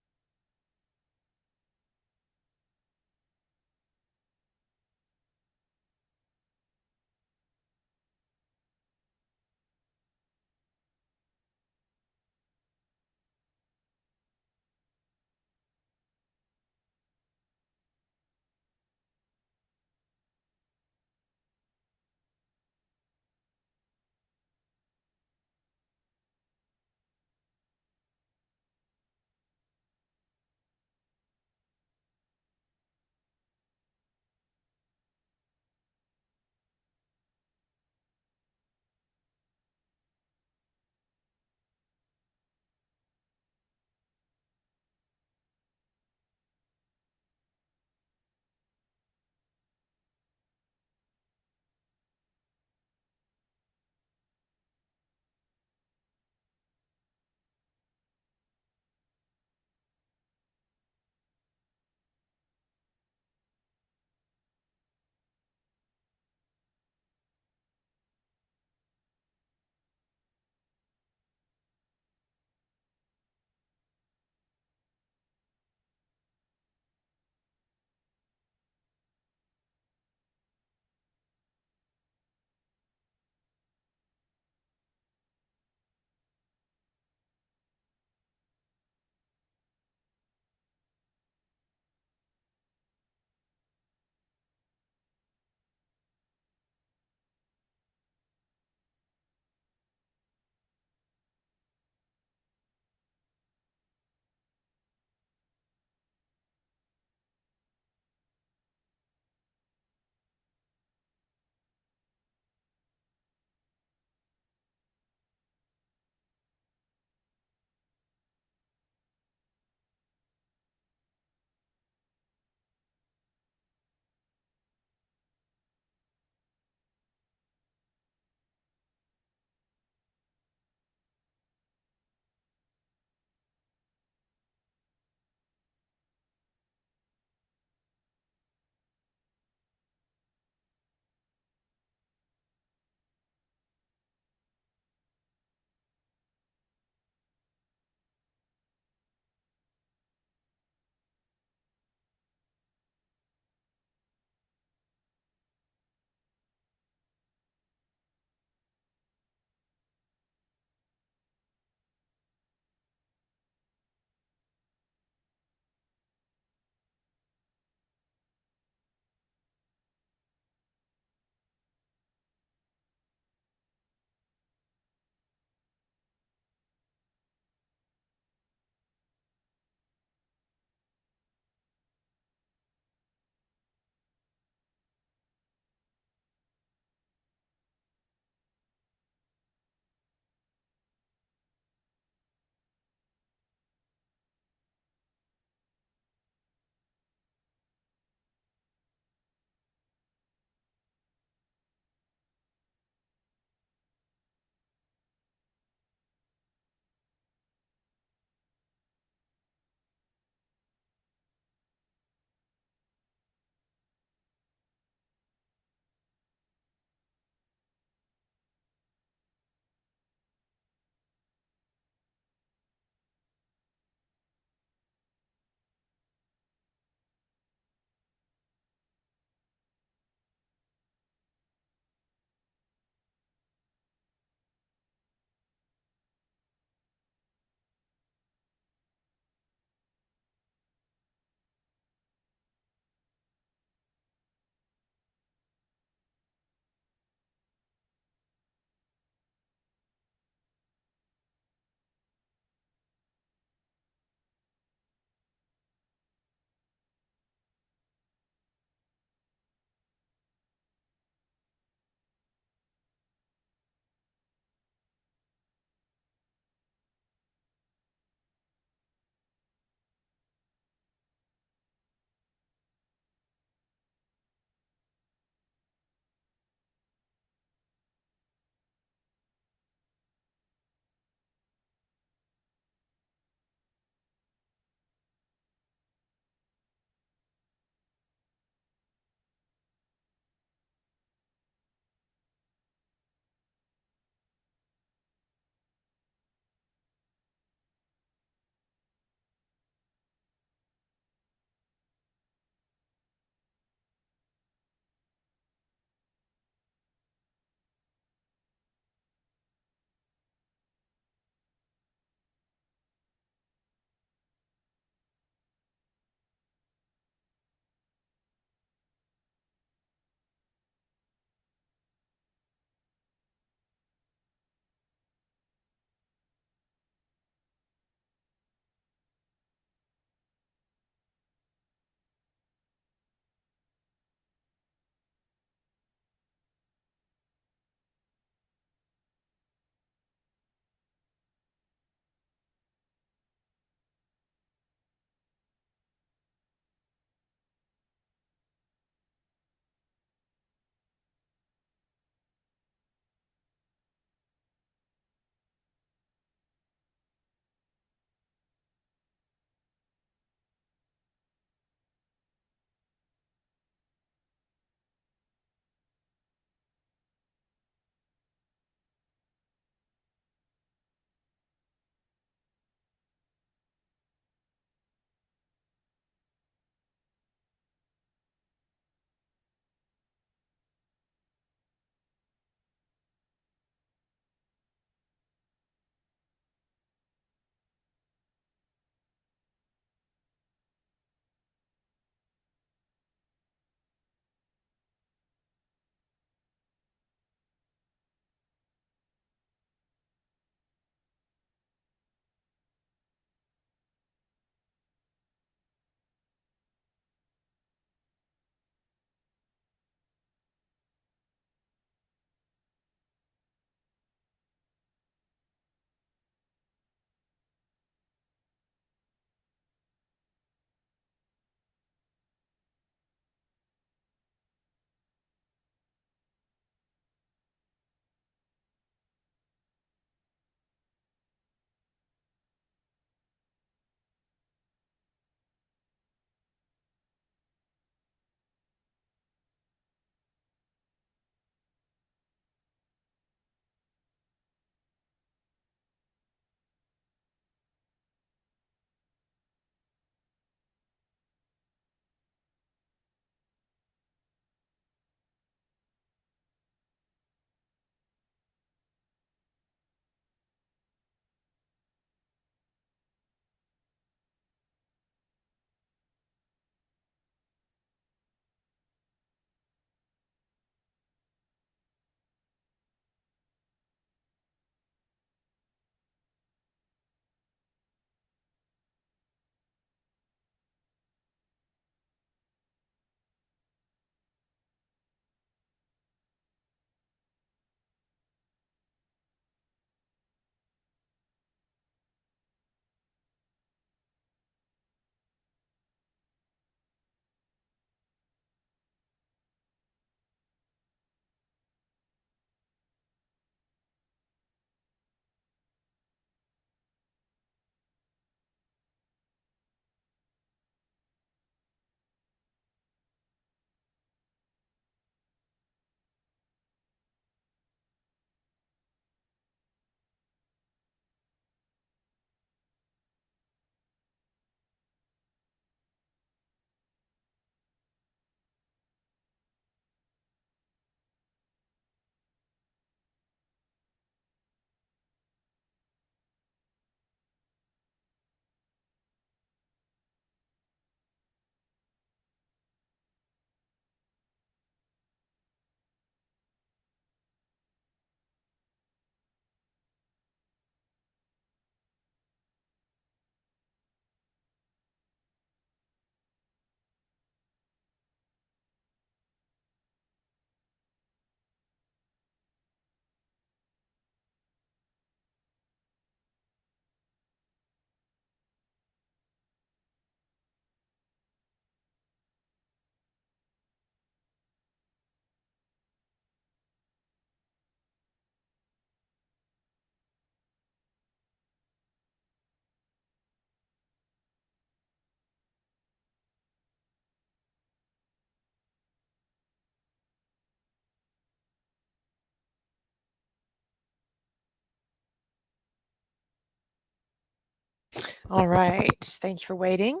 All right. Thank you for waiting.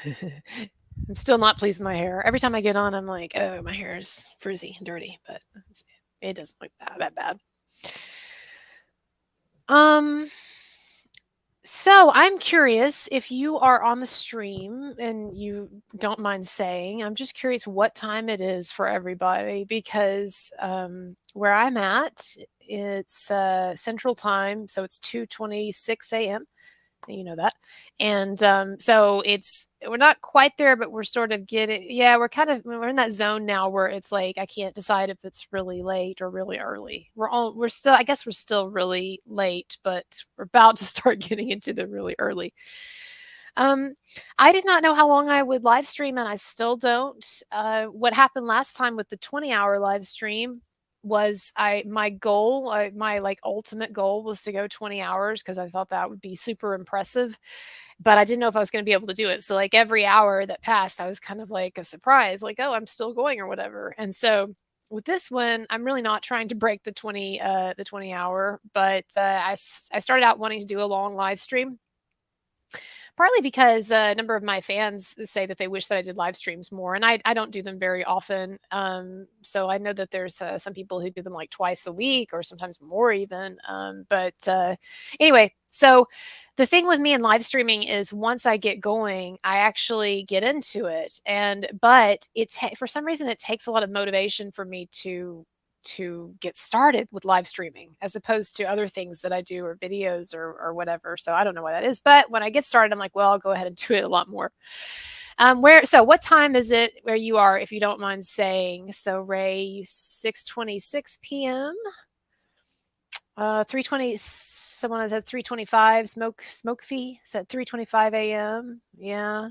I'm still not pleased with my hair. Every time I get on, I'm like, oh, my hair is frizzy and dirty, but it doesn't look that bad. So I'm curious if you are on the stream and you don't mind saying, I'm just curious what time it is for everybody because where I'm at, it's Central Time, so it's 2:26 a.m. You know that. And so we're not quite there, but we're sort of we're in that zone now where it's like I can't decide if it's really late or really early. We're still, I guess we're still really late, but we're about to start getting into the really early. I did not know how long I would live stream, and I still don't. What happened last time with the 20-hour live stream was my goal, my like ultimate goal was to go 20 hours because I thought that would be super impressive, but I didn't know if I was going to be able to do it. So like every hour that passed, I was kind of like a surprise, like, oh, I'm still going or whatever. And so with this one, I'm really not trying to break the 20 hour, but I started out wanting to do a long live stream. Partly because a number of my fans say that they wish that I did live streams more, and I don't do them very often. So I know that there's some people who do them like twice a week or sometimes more even. Anyway, so the thing with me in live streaming is once I get going, I actually get into it, but for some reason it takes a lot of motivation for me to get started with live streaming as opposed to other things that I do or videos or whatever. So I don't know why that is. But when I get started, I'm like, well, I'll go ahead and do it a lot more. So what time is it where you are, if you don't mind saying? So Ray, 6:26 p.m. 3:20. Someone has said 3:25. Smoke fee said 3:25 a.m. Yeah.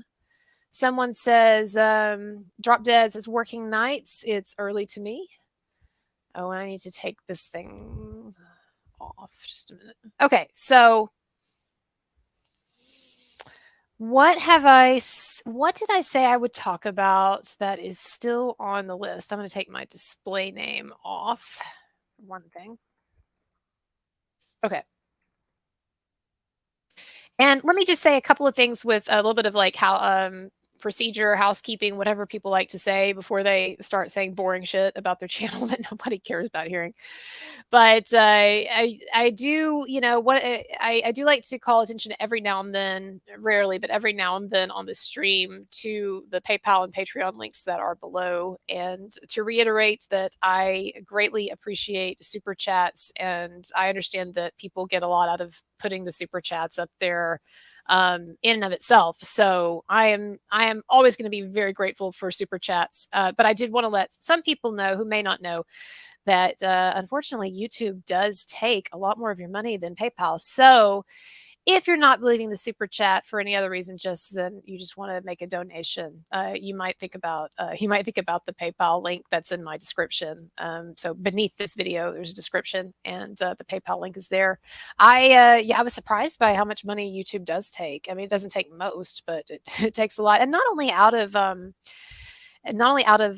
Someone says Drop Dead says working nights. It's early to me. Oh, I need to take this thing off. Just a minute. Okay, so what did I say I would talk about that is still on the list? I'm going to take my display name off. One thing. Okay. And let me just say a couple of things with a little bit of like how procedure, housekeeping, whatever people like to say before they start saying boring shit about their channel that nobody cares about hearing. But I do, I do like to call attention every now and then, rarely, but every now and then on the stream to the PayPal and Patreon links that are below, and to reiterate that I greatly appreciate super chats, and I understand that people get a lot out of putting the super chats up there in and of itself. So I am always going to be very grateful for super chats. But I did want to let some people know who may not know that unfortunately YouTube does take a lot more of your money than PayPal. So if you're not believing the super chat for any other reason, then you just want to make a donation, you might think about the PayPal link that's in my description. So beneath this video, there's a description, and the PayPal link is there. I was surprised by how much money YouTube does take. I mean, it doesn't take most, but it takes a lot, and not only out of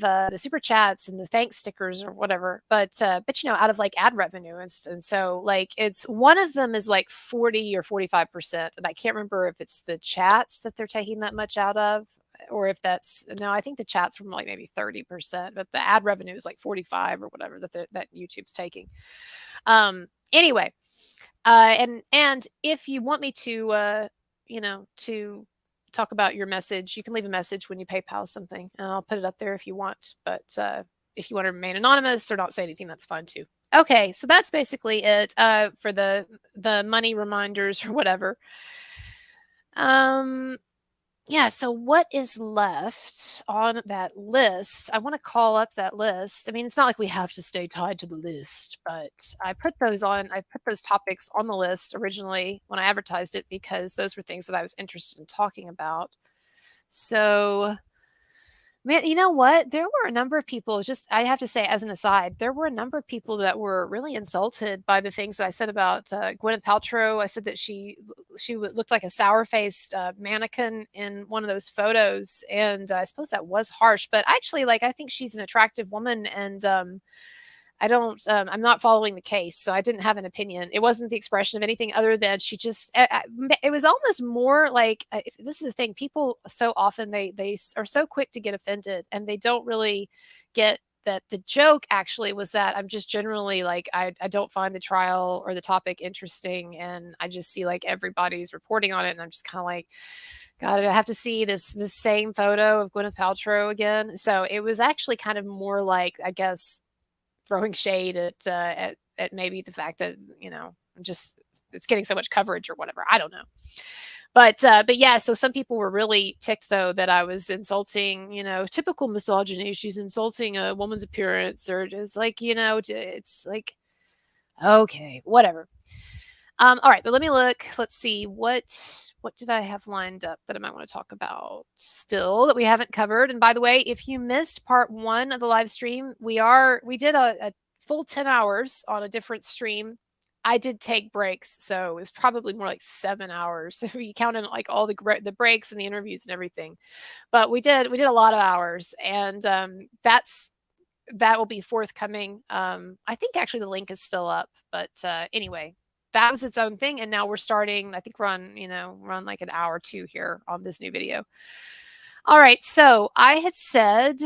the super chats and the thanks stickers or whatever, but out of like ad revenue and so like it's one of them is like 40 or 45%, and I can't remember if it's the chats that they're taking that much out of, or if that's no, I think the chats from like maybe 30%, but the ad revenue is like 45 or whatever that YouTube's taking. Anyway, and if you want me to to talk about your message, you can leave a message when you PayPal something, and I'll put it up there if you want. But if you want to remain anonymous or not say anything, that's fine too. Okay, so that's basically it for the money reminders or whatever. Yeah, so what is left on that list? I want to call up that list. I mean, it's not like we have to stay tied to the list, but I put those topics on the list originally when I advertised it because those were things that I was interested in talking about. So, man, you know what? There were a number of people, just I have to say, as an aside, there were a number of people that were really insulted by the things that I said about Gwyneth Paltrow. I said that she looked like a sour-faced mannequin in one of those photos, and I suppose that was harsh. But actually, like, I think she's an attractive woman, and I'm not following the case, so I didn't have an opinion. It wasn't the expression of anything other than she just, it was almost more like, this is the thing, people so often, they are so quick to get offended, and they don't really get that the joke actually was that I'm just generally like, I don't find the trial or the topic interesting, and I just see like everybody's reporting on it, and I'm just kind of like, God, I have to see this same photo of Gwyneth Paltrow again. So it was actually kind of more like, I guess, throwing shade at maybe the fact that, just it's getting so much coverage or whatever. I don't know. But yeah, so some people were really ticked though that I was insulting, typical misogyny. She's insulting a woman's appearance, or just like, it's like, okay, whatever. All right, but let me look. Let's see, what did I have lined up that I might want to talk about still that we haven't covered. And by the way, if you missed part 1 of the live stream, we did a full 10 hours on a different stream. I did take breaks, so it was probably more like 7 hours if you counted like all the breaks and the interviews and everything. But we did a lot of hours, and that will be forthcoming. I think actually the link is still up, but anyway, that was its own thing. And now we're starting, I think we're on like an hour or 2 here on this new video. All right. So I had said,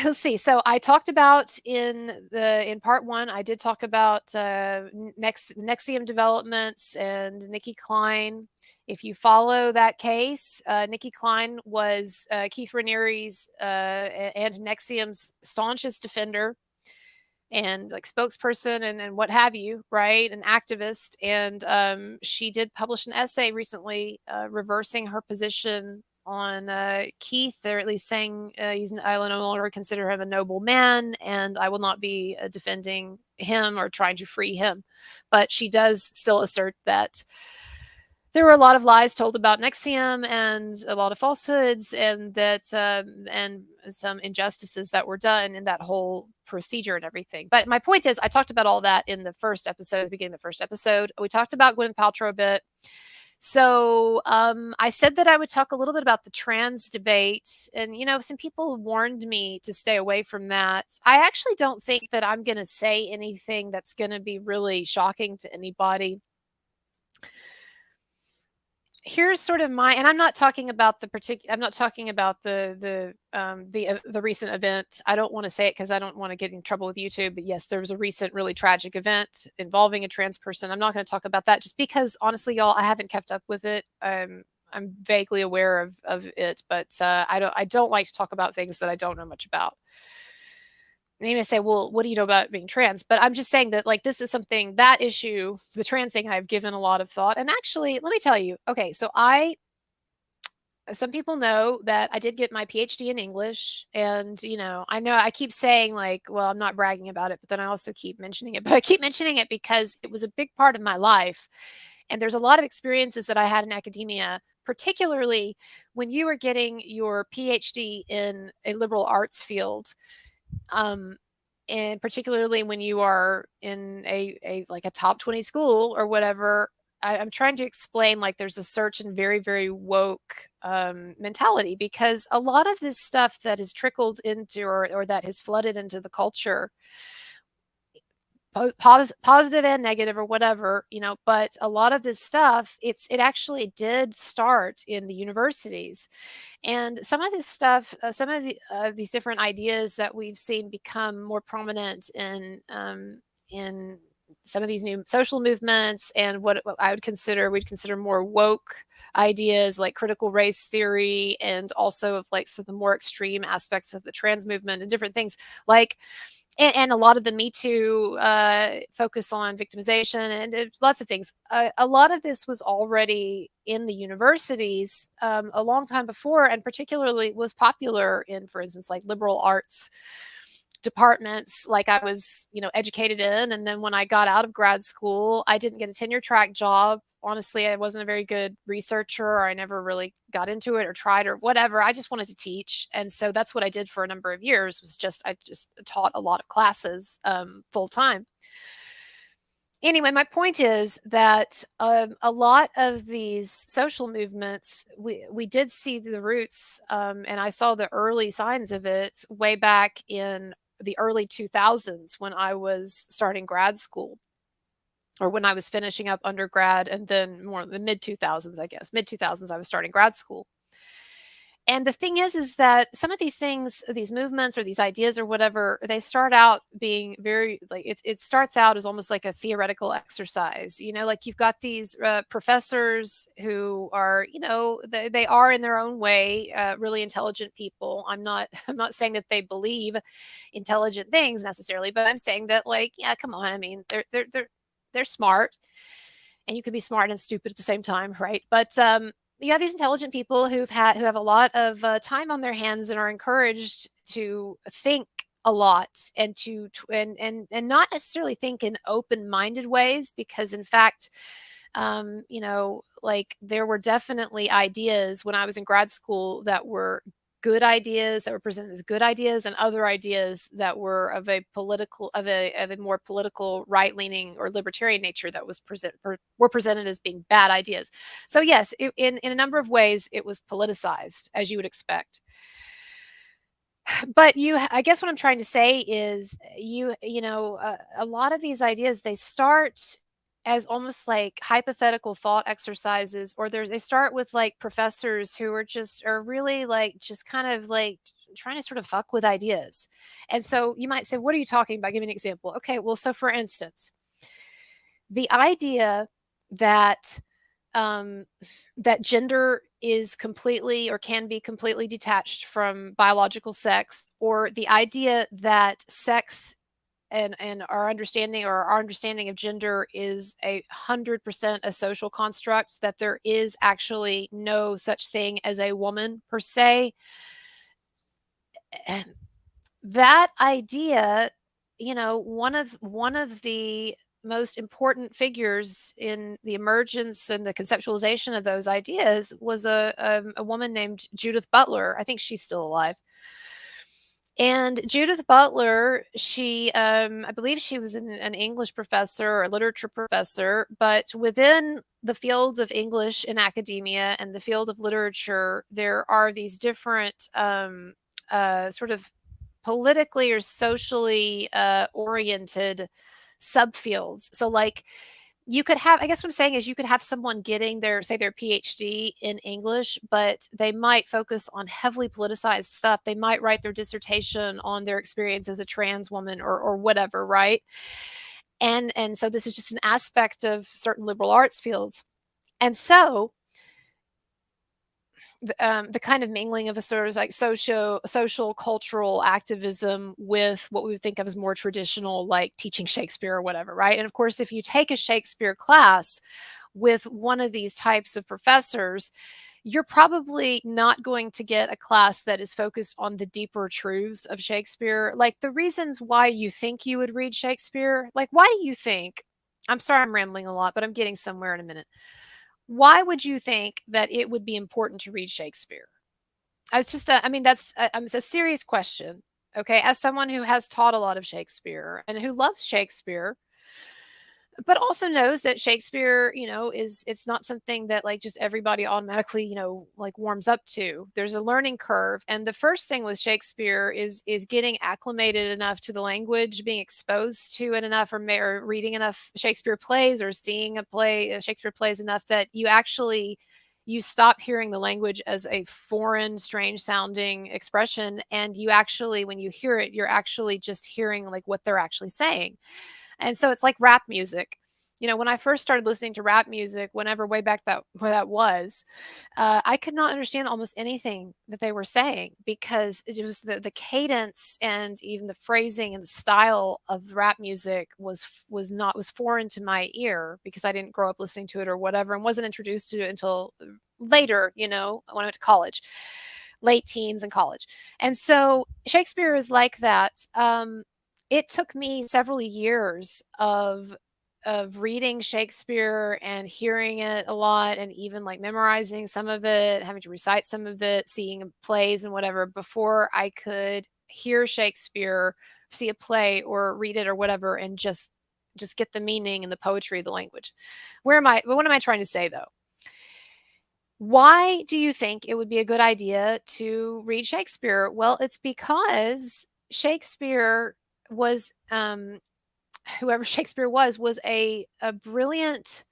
let's see. So I talked about in part 1, I did talk about NXIVM developments and Nikki Klein. If you follow that case, Nikki Klein was Keith Raniere's and NXIVM's staunchest defender, and like spokesperson and what have you, right? An activist. And she did publish an essay recently reversing her position on Keith, or at least saying I will no longer consider him a noble man, and I will not be defending him or trying to free him. But she does still assert that there were a lot of lies told about NXIVM and a lot of falsehoods, and that and some injustices that were done in that whole procedure and everything. But my point is, I talked about all that in the first episode, the beginning of the first episode. We talked about Gwyneth Paltrow a bit. So I said that I would talk a little bit about the trans debate. And, some people warned me to stay away from that. I actually don't think that I'm going to say anything that's going to be really shocking to anybody. Here's sort of and I'm not talking about I'm not talking about the recent event. I don't want to say it because I don't want to get in trouble with YouTube. But yes, there was a recent really tragic event involving a trans person. I'm not going to talk about that just because, honestly, y'all, I haven't kept up with it. I'm vaguely aware of it, but I don't like to talk about things that I don't know much about. And you may say, well, what do you know about being trans? But I'm just saying that, like, this is something, that issue, the trans thing, I've given a lot of thought. And actually, let me tell you, okay, so some people know that I did get my PhD in English. And, I know I keep saying, like, well, I'm not bragging about it, but then I also keep mentioning it. But I keep mentioning it because it was a big part of my life. And there's a lot of experiences that I had in academia, particularly when you were getting your PhD in a liberal arts field. And particularly when you are in a like a top 20 school or whatever, I'm trying to explain, like, there's a certain very, very woke mentality, because a lot of this stuff that has trickled into or that has flooded into the culture, positive and negative or whatever, but a lot of this stuff, it actually did start in the universities. And some of this stuff, some of these different ideas that we've seen become more prominent in some of these new social movements, and what we'd consider more woke ideas, like critical race theory, and also of like some of the more extreme aspects of the trans movement and different things, like. And a lot of the MeToo focus on victimization and lots of things. A lot of this was already in the universities a long time before, and particularly was popular in, for instance, like liberal arts departments, like I was, educated in. And then when I got out of grad school, I didn't get a tenure track job. Honestly, I wasn't a very good researcher, or I never really got into it or tried or whatever. I just wanted to teach. And so that's what I did for a number of years, I just taught a lot of classes full time. Anyway, my point is that a lot of these social movements, we did see the roots, and I saw the early signs of it way back in the early 2000s when I was starting grad school, or when I was finishing up undergrad, and then more the mid 2000s, I guess. Mid 2000s, I was starting grad school. And the thing is that some of these things, these movements or these ideas or whatever, they start out being very like it starts out as almost like a theoretical exercise. Like you've got these professors who are, they are in their own way really intelligent people. I'm not saying that they believe intelligent things necessarily, but I'm saying that, like, yeah, come on. I mean, they're smart, and you can be smart and stupid at the same time, right? But you have these intelligent people who have a lot of time on their hands and are encouraged to think a lot, and and not necessarily think in open-minded ways, because in fact, like, there were definitely ideas when I was in grad school that were good ideas, that were presented as good ideas, and other ideas that were of a more political, right-leaning or libertarian nature that were presented as being bad ideas. So yes, in a number of ways, it was politicized, as you would expect. But I guess what I'm trying to say is, a lot of these ideas, they start as almost like hypothetical thought exercises, or they start with like professors who are really like just kind of like trying to sort of fuck with ideas. And so you might say, what are you talking about? Give me an example. Okay, well, so for instance, the idea that um, that gender is completely, or can be completely, detached from biological sex, or the idea that sex and our understanding of gender is 100% a social construct, that there is actually no such thing as a woman per se. And that idea, one of the most important figures in the emergence and the conceptualization of those ideas was a woman named Judith Butler. I think she's still alive. And Judith Butler, I believe she was an English professor or a literature professor, but within the fields of English in academia and the field of literature, there are these different sort of politically or socially oriented subfields. So, like, you could have, I guess what I'm saying is, you could have someone getting their PhD in English, but they might focus on heavily politicized stuff. They might write their dissertation on their experience as a trans woman, or whatever, right? And so this is just an aspect of certain liberal arts fields. And so the kind of mingling of a sort of like social cultural activism with what we would think of as more traditional, like teaching Shakespeare or whatever, right? And of course, if you take a Shakespeare class with one of these types of professors, you're probably not going to get a class that is focused on the deeper truths of Shakespeare, like the reasons why you think you would read Shakespeare. Like, why do you think? I'm sorry, I'm rambling a lot, but I'm getting somewhere in a minute. Why would you think that it would be important to read Shakespeare? I mean, it's a serious question. Okay. As someone who has taught a lot of Shakespeare and who loves Shakespeare, but also knows that Shakespeare, it's not something that, like, just everybody automatically, like, warms up to. There's a learning curve. And the first thing with Shakespeare is getting acclimated enough to the language, being exposed to it enough, or reading enough Shakespeare plays, or seeing Shakespeare plays enough that you stop hearing the language as a foreign, strange sounding expression. And you actually, when you hear it, you're actually just hearing like what they're actually saying. And so it's like rap music. When I first started listening to rap music, whenever way back where that was, I could not understand almost anything that they were saying, because it was the cadence and even the phrasing and the style of rap music was foreign to my ear, because I didn't grow up listening to it or whatever, and wasn't introduced to it until later, when I went to college, late teens and college. And so Shakespeare is like that. It took me several years of reading Shakespeare and hearing it a lot, and even like memorizing some of it, having to recite some of it, seeing plays and whatever, before I could hear Shakespeare, see a play or read it or whatever, and just get the meaning and the poetry of the language. What am I trying to say, though? Why do you think it would be a good idea to read Shakespeare? Well, it's because Shakespeare was, whoever Shakespeare was a brilliant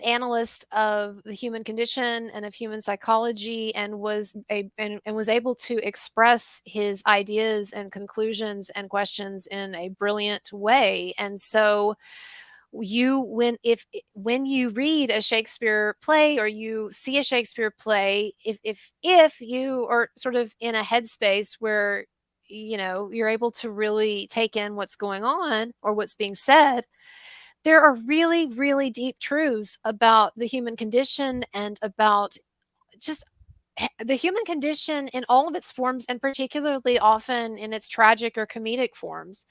analyst of the human condition and of human psychology, and was able to express his ideas and conclusions and questions in a brilliant way. And so when you read a Shakespeare play or you see a Shakespeare play, if you are sort of in a headspace where you're able to really take in what's going on or what's being said, there are really, really deep truths about the human condition and about just the human condition in all of its forms, and particularly often in its tragic or comedic forms,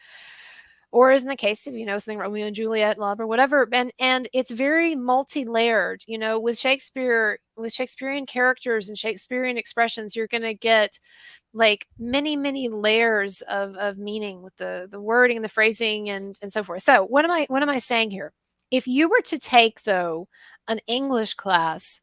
or as in the case of something Romeo and Juliet love or whatever. And it's very multi-layered. With Shakespearean characters and Shakespearean expressions, you're going to get like many, many layers of meaning with the wording, the phrasing, and so forth. So what am I saying here? If you were to take, though, an English class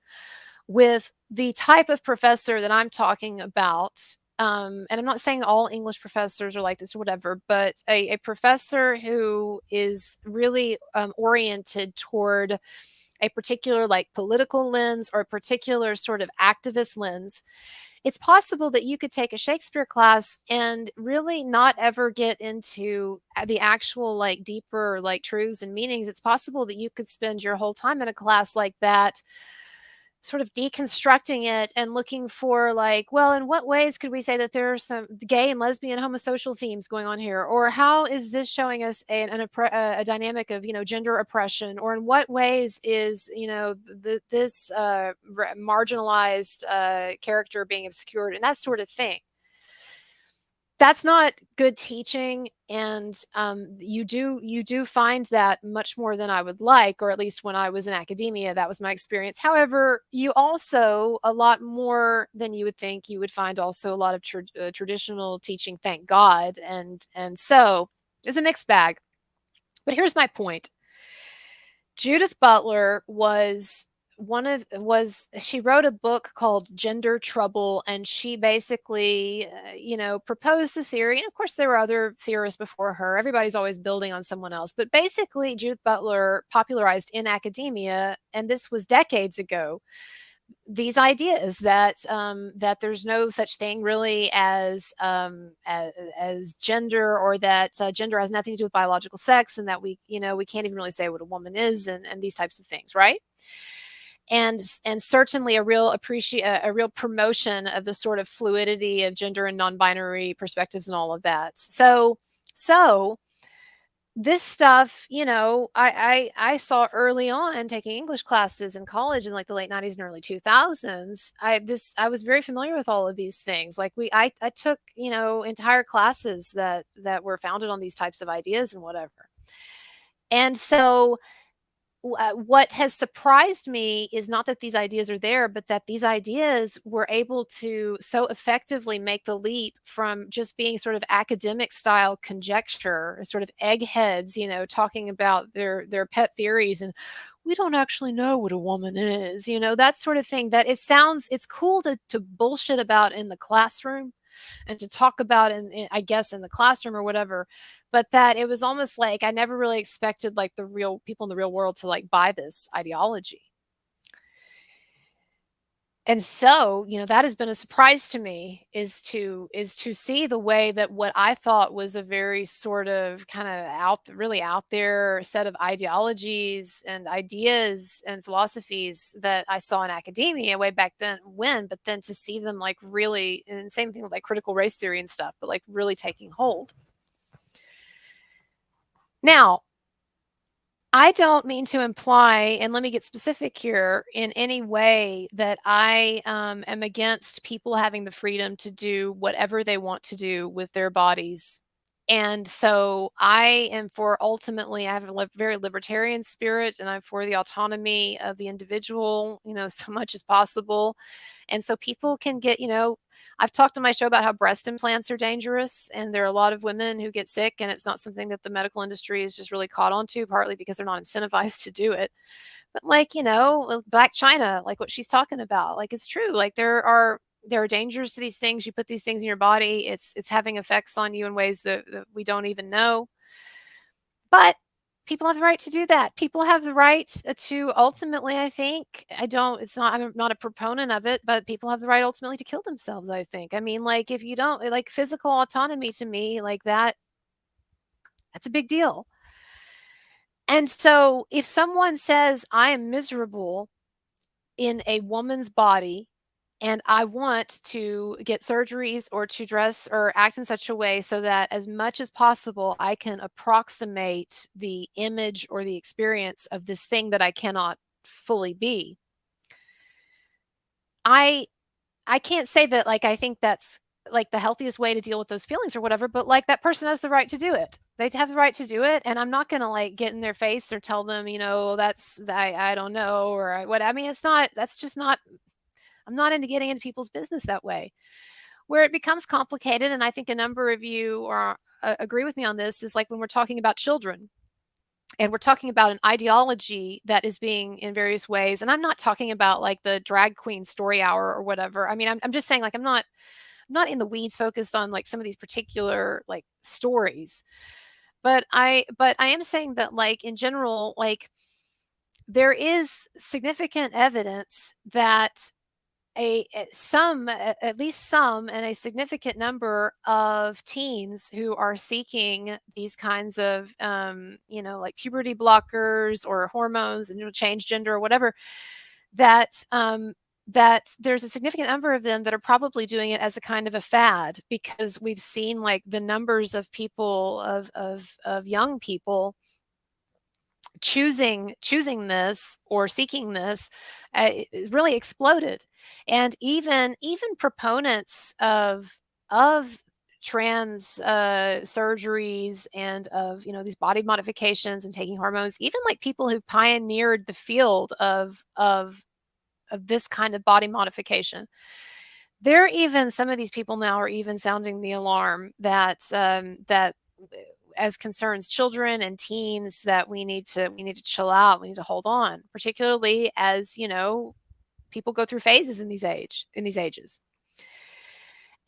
with the type of professor that I'm talking about, and I'm not saying all English professors are like this or whatever, but a professor who is really oriented toward a particular like political lens or a particular sort of activist lens, it's possible that you could take a Shakespeare class and really not ever get into the actual like deeper like truths and meanings. It's possible that you could spend your whole time in a class like that sort of deconstructing it and looking for like, well, in what ways could we say that there are some gay and lesbian homosocial themes going on here, or how is this showing us a dynamic of gender oppression, or in what ways is this marginalized character being obscured, and that sort of thing. That's not good teaching, and you do find that much more than I would like, or at least when I was in academia, that was my experience. However, you also, a lot more than you would think, you would find also a lot of traditional teaching, thank God, and so it's a mixed bag. But here's my point. Judith Butler she wrote a book called Gender Trouble, and she basically proposed the theory, and of course there were other theorists before her. Everybody's always building on someone else, but basically Judith Butler popularized in academia, and this was decades ago, these ideas that there's no such thing really as gender, or that gender has nothing to do with biological sex, and that we can't even really say what a woman is, and these types of things, right? And certainly a real promotion of the sort of fluidity of gender and non-binary perspectives and all of that. So this stuff, I saw early on taking English classes in college in like the late 90s and early 2000s. I was very familiar with all of these things. Like I took, entire classes that were founded on these types of ideas and whatever. And so what has surprised me is not that these ideas are there, but that these ideas were able to so effectively make the leap from just being sort of academic style conjecture, sort of eggheads, talking about their pet theories, and we don't actually know what a woman is, that sort of thing. That it's cool to bullshit about in the classroom and to talk about I guess in the classroom or whatever, but that it was almost like I never really expected like the real people in the real world to like buy this ideology. And so, that has been a surprise to me, is to see the way that what I thought was a very sort of kind of really out there set of ideologies and ideas and philosophies that I saw in academia way back then but then to see them like really, and same thing with like critical race theory and stuff, but like really taking hold. Now, I don't mean to imply, and let me get specific here, in any way that I am against people having the freedom to do whatever they want to do with their bodies. And so I am ultimately, I have a very libertarian spirit, and I'm for the autonomy of the individual, so much as possible. And so people can get, I've talked on my show about how breast implants are dangerous, and there are a lot of women who get sick, and it's not something that the medical industry is just really caught on to, partly because they're not incentivized to do it. But like, Black China, like what she's talking about, like it's true. Like there are there are dangers to these things. You put these things in your body, it's having effects on you in ways that we don't even know. But people have the right to do that. People have the right to ultimately, I think, I'm not a proponent of it, but people have the right ultimately to kill themselves, I think. I mean, like, if you don't, like, physical autonomy to me, like, that's a big deal. And so if someone says, I am miserable in a woman's body and I want to get surgeries or to dress or act in such a way so that as much as possible I can approximate the image or the experience of this thing that I cannot fully be. I can't say that, like, I think that's, like, the healthiest way to deal with those feelings or whatever, but, like, that person has the right to do it. They have the right to do it, and I'm not gonna, like, get in their face or tell them, "That's I don't know," or what. I mean, it's not that's just not I'm not into getting into people's business that way. Where it becomes complicated, and I think a number of you agree with me on this, is like when we're talking about children and we're talking about an ideology that is being in various ways. And I'm not talking about like the drag queen story hour or whatever. I mean, I'm just saying, like, I'm not in the weeds focused on like some of these particular like stories, but I am saying that, like, in general, like, there is significant evidence that at least some, and a significant number of teens who are seeking these kinds of, like puberty blockers or hormones and, change gender or whatever, that that there's a significant number of them that are probably doing it as a kind of a fad, because we've seen like the numbers of people of young people choosing this or seeking this really exploded. And even proponents of trans surgeries and of, these body modifications and taking hormones, even like people who pioneered the field of this kind of body modification, they're even some of these people now are even sounding the alarm that as concerns children and teens, that we need to chill out, we need to hold on, particularly as, people go through phases in these ages.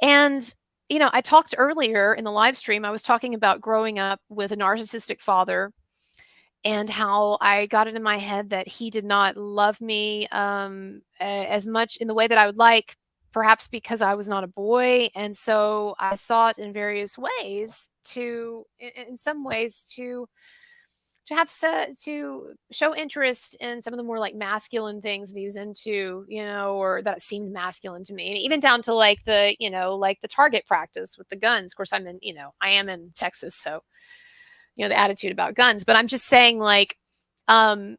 And I talked earlier in the live stream, I was talking about growing up with a narcissistic father and how I got it in my head that he did not love me as much in the way that I would like, perhaps because I was not a boy. And so I sought in various ways in some ways, to show interest in some of the more like masculine things that he was into, or that seemed masculine to me. And even down to like like the target practice with the guns. Of course, I am in Texas, so the attitude about guns. But I'm just saying, like, um,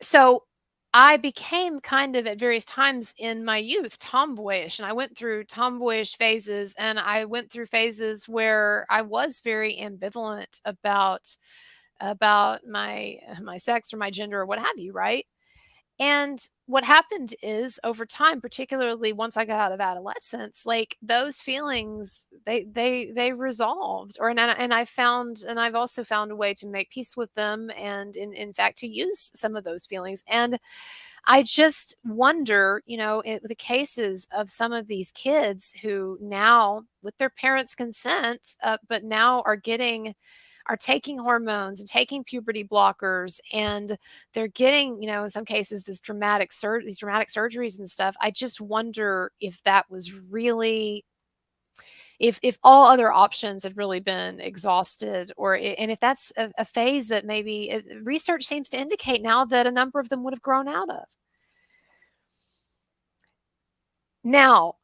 so I became kind of at various times in my youth tomboyish, and I went through tomboyish phases, and I went through phases where I was very ambivalent about my sex or my gender or what have you, right? And what happened is, over time, particularly once I got out of adolescence, like, those feelings, they resolved, and I've also found a way to make peace with them, and in fact to use some of those feelings. And I just wonder, in the cases of some of these kids who now, with their parents' consent, but now are taking hormones and taking puberty blockers, and they're getting, in some cases, these dramatic surgeries and stuff. I just wonder if that was really, if all other options had really been exhausted, and if that's a phase that maybe research seems to indicate now that a number of them would have grown out of. Now,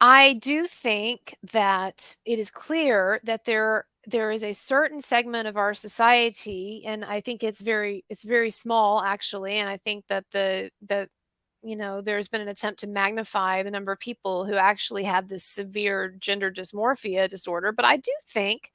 I do think that it is clear that there is a certain segment of our society, and I think it's very small, actually, and I think that there's been an attempt to magnify the number of people who actually have this severe gender dysmorphia disorder. But I do think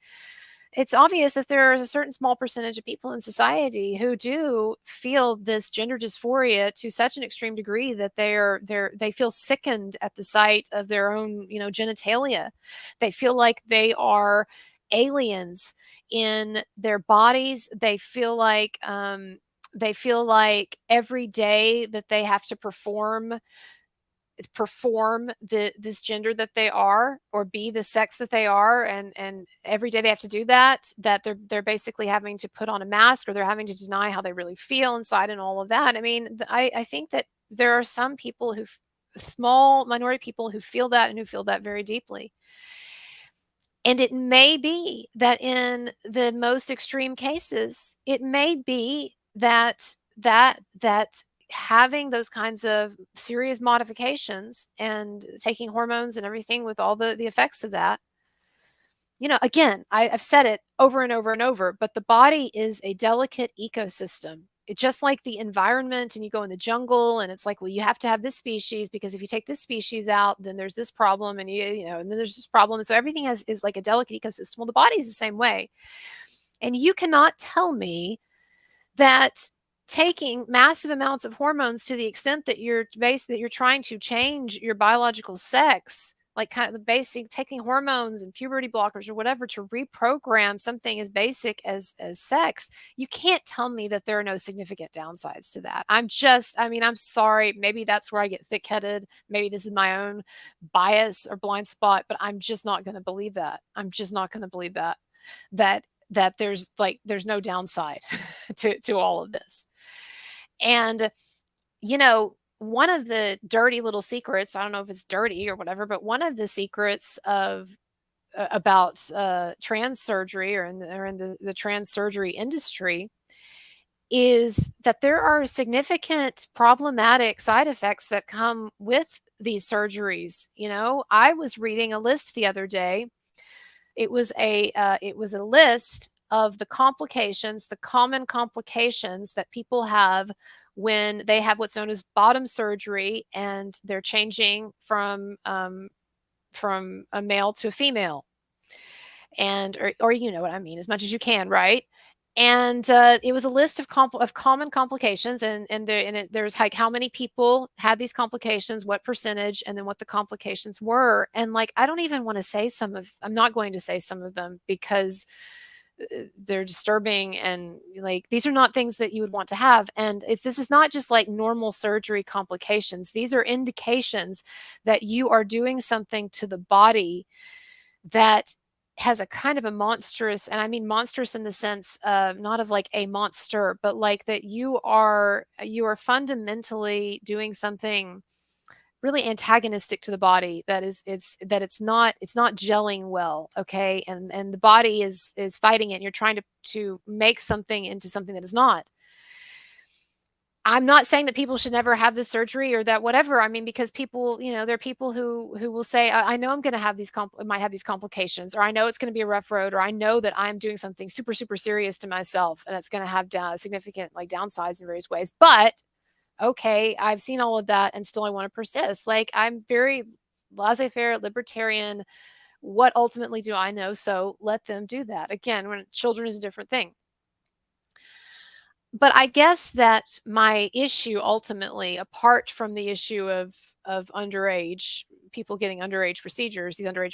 it's obvious that there is a certain small percentage of people in society who do feel this gender dysphoria to such an extreme degree that they feel sickened at the sight of their own, genitalia. They feel like they are aliens in their bodies. They feel like every day that they have to perform perform this gender that they are, or be the sex that they are, and every day they have to do that, they're basically having to put on a mask, or they're having to deny how they really feel inside and all of that. I mean, I think that there are some people who, small minority people, who feel that, and who feel that very deeply. And it may be that in the most extreme cases, it may be that having those kinds of serious modifications and taking hormones and everything with all the effects of that, again, I've said it over and over and over, but the body is a delicate ecosystem. It's just like the environment, and you go in the jungle, and it's like, well, you have to have this species, because if you take this species out, then there's this problem, and and then there's this problem. And so everything is like a delicate ecosystem. Well, the body is the same way. And you cannot tell me that taking massive amounts of hormones to the extent that you're trying to change your biological sex, like kind of the basic, taking hormones and puberty blockers or whatever to reprogram something as basic as sex, you can't tell me that there are no significant downsides to that. I'm sorry, maybe that's where I get thick-headed, maybe this is my own bias or blind spot, but I'm just not going to believe that. I'm just not going to believe that there's no downside to all of this. And one of the dirty little secrets, I don't know if it's dirty or whatever, but one of the secrets of about trans surgery, or in the trans surgery industry, is that there are significant problematic side effects that come with these surgeries. I was reading a list the other day. It was a list of the common complications that people have when they have what's known as bottom surgery, and they're changing from a male to a female, and or you know what I mean, as much as you can, right? And it was a list of common complications, and there's like how many people had these complications, what percentage, and then what the complications were. And like, I'm not going to say some of them, because they're disturbing, and like, these are not things that you would want to have. And if this is not just like normal surgery complications, these are indications that you are doing something to the body that has a kind of a monstrous, and I mean monstrous in the sense of not of like a monster, but like that you are fundamentally doing something really antagonistic to the body, that it's not gelling well, okay? And the body is fighting it, and you're trying to make something into something that is not. I'm not saying that people should never have this surgery, or that whatever. I mean, because people, there are people who will say, I know I'm going to have might have these complications, or I know it's going to be a rough road, or I know that I'm doing something super, super serious to myself, and it's going to have significant like downsides in various ways. But okay, I've seen all of that, and still I want to persist. Like, I'm very laissez-faire, libertarian. What ultimately do I know? So let them do that. Again, when children is a different thing. But I guess that my issue ultimately, apart from the issue of underage people getting these underage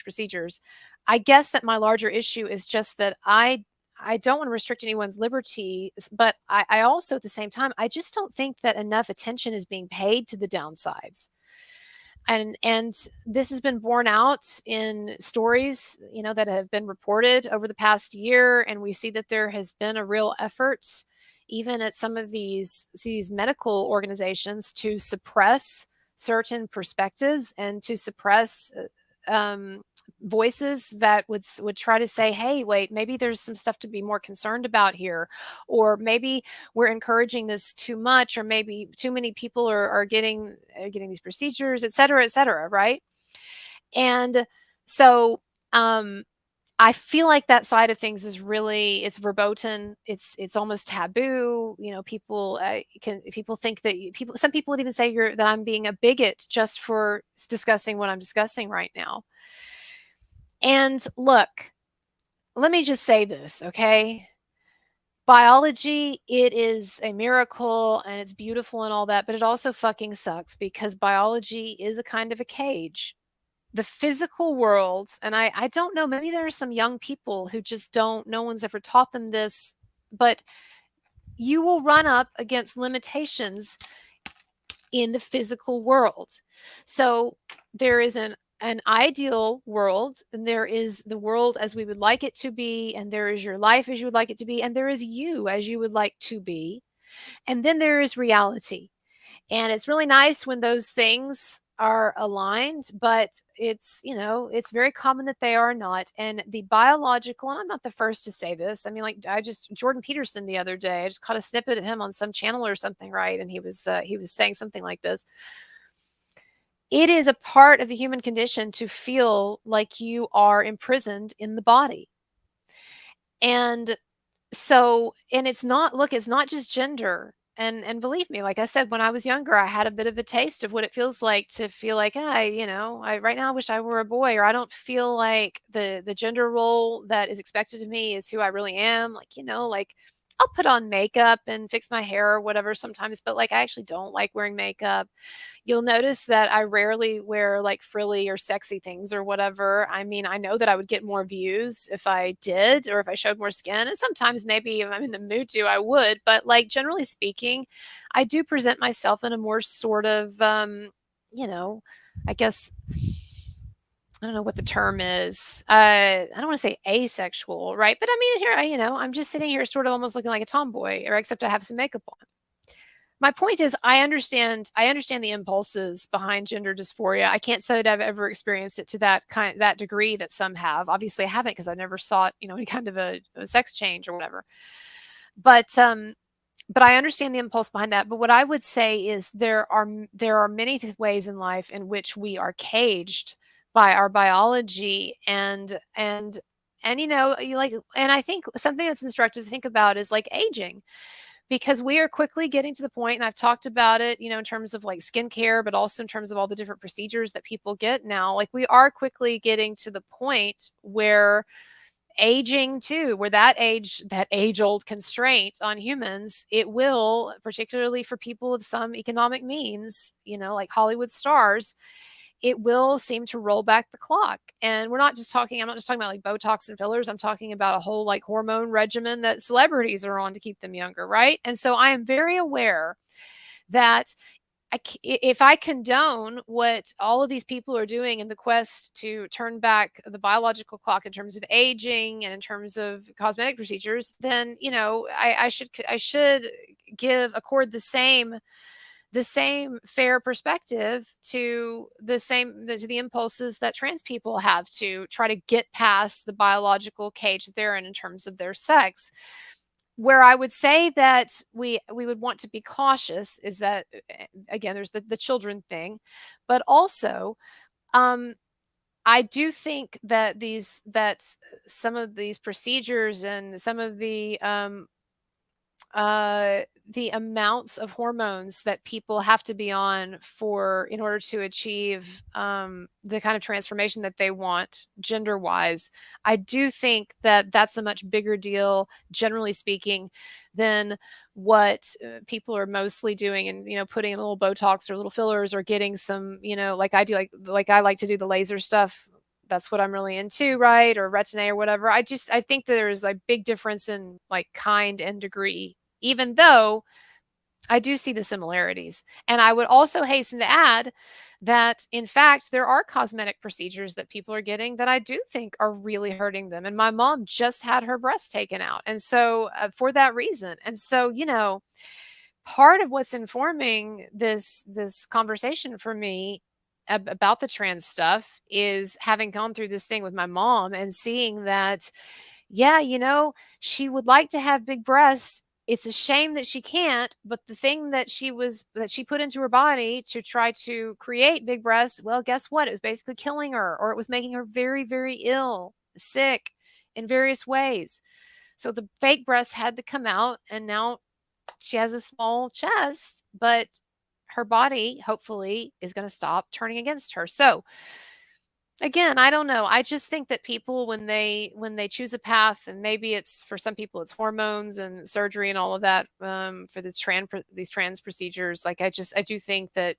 procedures, I guess that my larger issue is just that I don't want to restrict anyone's liberty, but I also, at the same time, I just don't think that enough attention is being paid to the downsides. And this has been borne out in stories, that have been reported over the past year, and we see that there has been a real effort, even at some of these medical organizations, to suppress certain perspectives, and to suppress voices that would try to say, hey, wait, maybe there's some stuff to be more concerned about here, or maybe we're encouraging this too much, or maybe too many people are getting these procedures, et cetera, right? And so I feel like that side of things is really, it's verboten. It's almost taboo. People think that some people would even say that I'm being a bigot just for discussing what I'm discussing right now. And look, let me just say this, okay? Biology, it is a miracle, and it's beautiful and all that, but it also fucking sucks, because biology is a kind of a cage. The physical world, and I don't know, maybe there are some young people who just no one's ever taught them this, but you will run up against limitations in the physical world. So there is an ideal world, and there is the world as we would like it to be, and there is your life as you would like it to be, and there is you as you would like to be, and then there is reality. And it's really nice when those things are aligned, but it's very common that they are not. And the biological, and I'm not the first to say this. I mean, like, Jordan Peterson the other day, I just caught a snippet of him on some channel or something, right? And he was saying something like this. It is a part of the human condition to feel like you are imprisoned in the body. And it's not just gender. And believe me, like I said, when I was younger, I had a bit of a taste of what it feels like to feel like, I right now wish I were a boy, or I don't feel like the gender role that is expected of me is who I really am. Like, like I'll put on makeup and fix my hair or whatever sometimes, but like I actually don't like wearing makeup. You'll notice that I rarely wear like frilly or sexy things or whatever. I mean, I know that I would get more views if I did, or if I showed more skin. And sometimes maybe if I'm in the mood to, I would. But like generally speaking, I do present myself in a more sort of, I guess, I don't know what the term is. I don't want to say asexual, right? But I mean, here, I'm just sitting here sort of almost looking like a tomboy, or except I have some makeup on. My point is, I understand the impulses behind gender dysphoria. I can't say that I've ever experienced it to that degree that some have. Obviously, I haven't, because I never sought, any kind of a sex change or whatever. But I understand the impulse behind that. But what I would say is there are many ways in life in which we are caged by our biology, and you like, and I think something that's instructive to think about is like aging, because we are quickly getting to the point, and I've talked about it, in terms of like skincare, but also in terms of all the different procedures that people get now. Like, we are quickly getting to the point where aging too, where that age old constraint on humans, it will, particularly for people of some economic means, like Hollywood stars, it will seem to roll back the clock. And I'm not just talking about like Botox and fillers. I'm talking about a whole like hormone regimen that celebrities are on to keep them younger, right? And so I am very aware that if I condone what all of these people are doing in the quest to turn back the biological clock in terms of aging and in terms of cosmetic procedures, then I should accord the same fair perspective to the impulses that trans people have to try to get past the biological cage that they're in terms of their sex. Where I would say that we would want to be cautious is that, again, there's the children thing, but also, um, I do think that some of these procedures and some of the amounts of hormones that people have to be on in order to achieve the kind of transformation that they want gender wise, I do think that that's a much bigger deal, generally speaking, than what people are mostly doing, and putting in a little Botox or little fillers, or getting some, like I do, like I like to do the laser stuff. That's what I'm really into, right? Or retin-A or whatever. I think there's a big difference in like kind and degree, even though I do see the similarities. And I would also hasten to add that, in fact, there are cosmetic procedures that people are getting that I do think are really hurting them. And my mom just had her breast taken out. And so, for that reason. And so, part of what's informing this conversation for me about the trans stuff is having gone through this thing with my mom and seeing that, yeah, she would like to have big breasts. It's a shame that she can't, but the thing that she put into her body to try to create big breasts, well, guess what? It was basically killing her, or it was making her very, very ill, sick in various ways. So the fake breasts had to come out, and now she has a small chest, but her body hopefully is going to stop turning against her. So again, I don't know. I just think that people, when they choose a path, and maybe it's, for some people it's hormones and surgery and all of that, for these trans procedures. Like, I do think that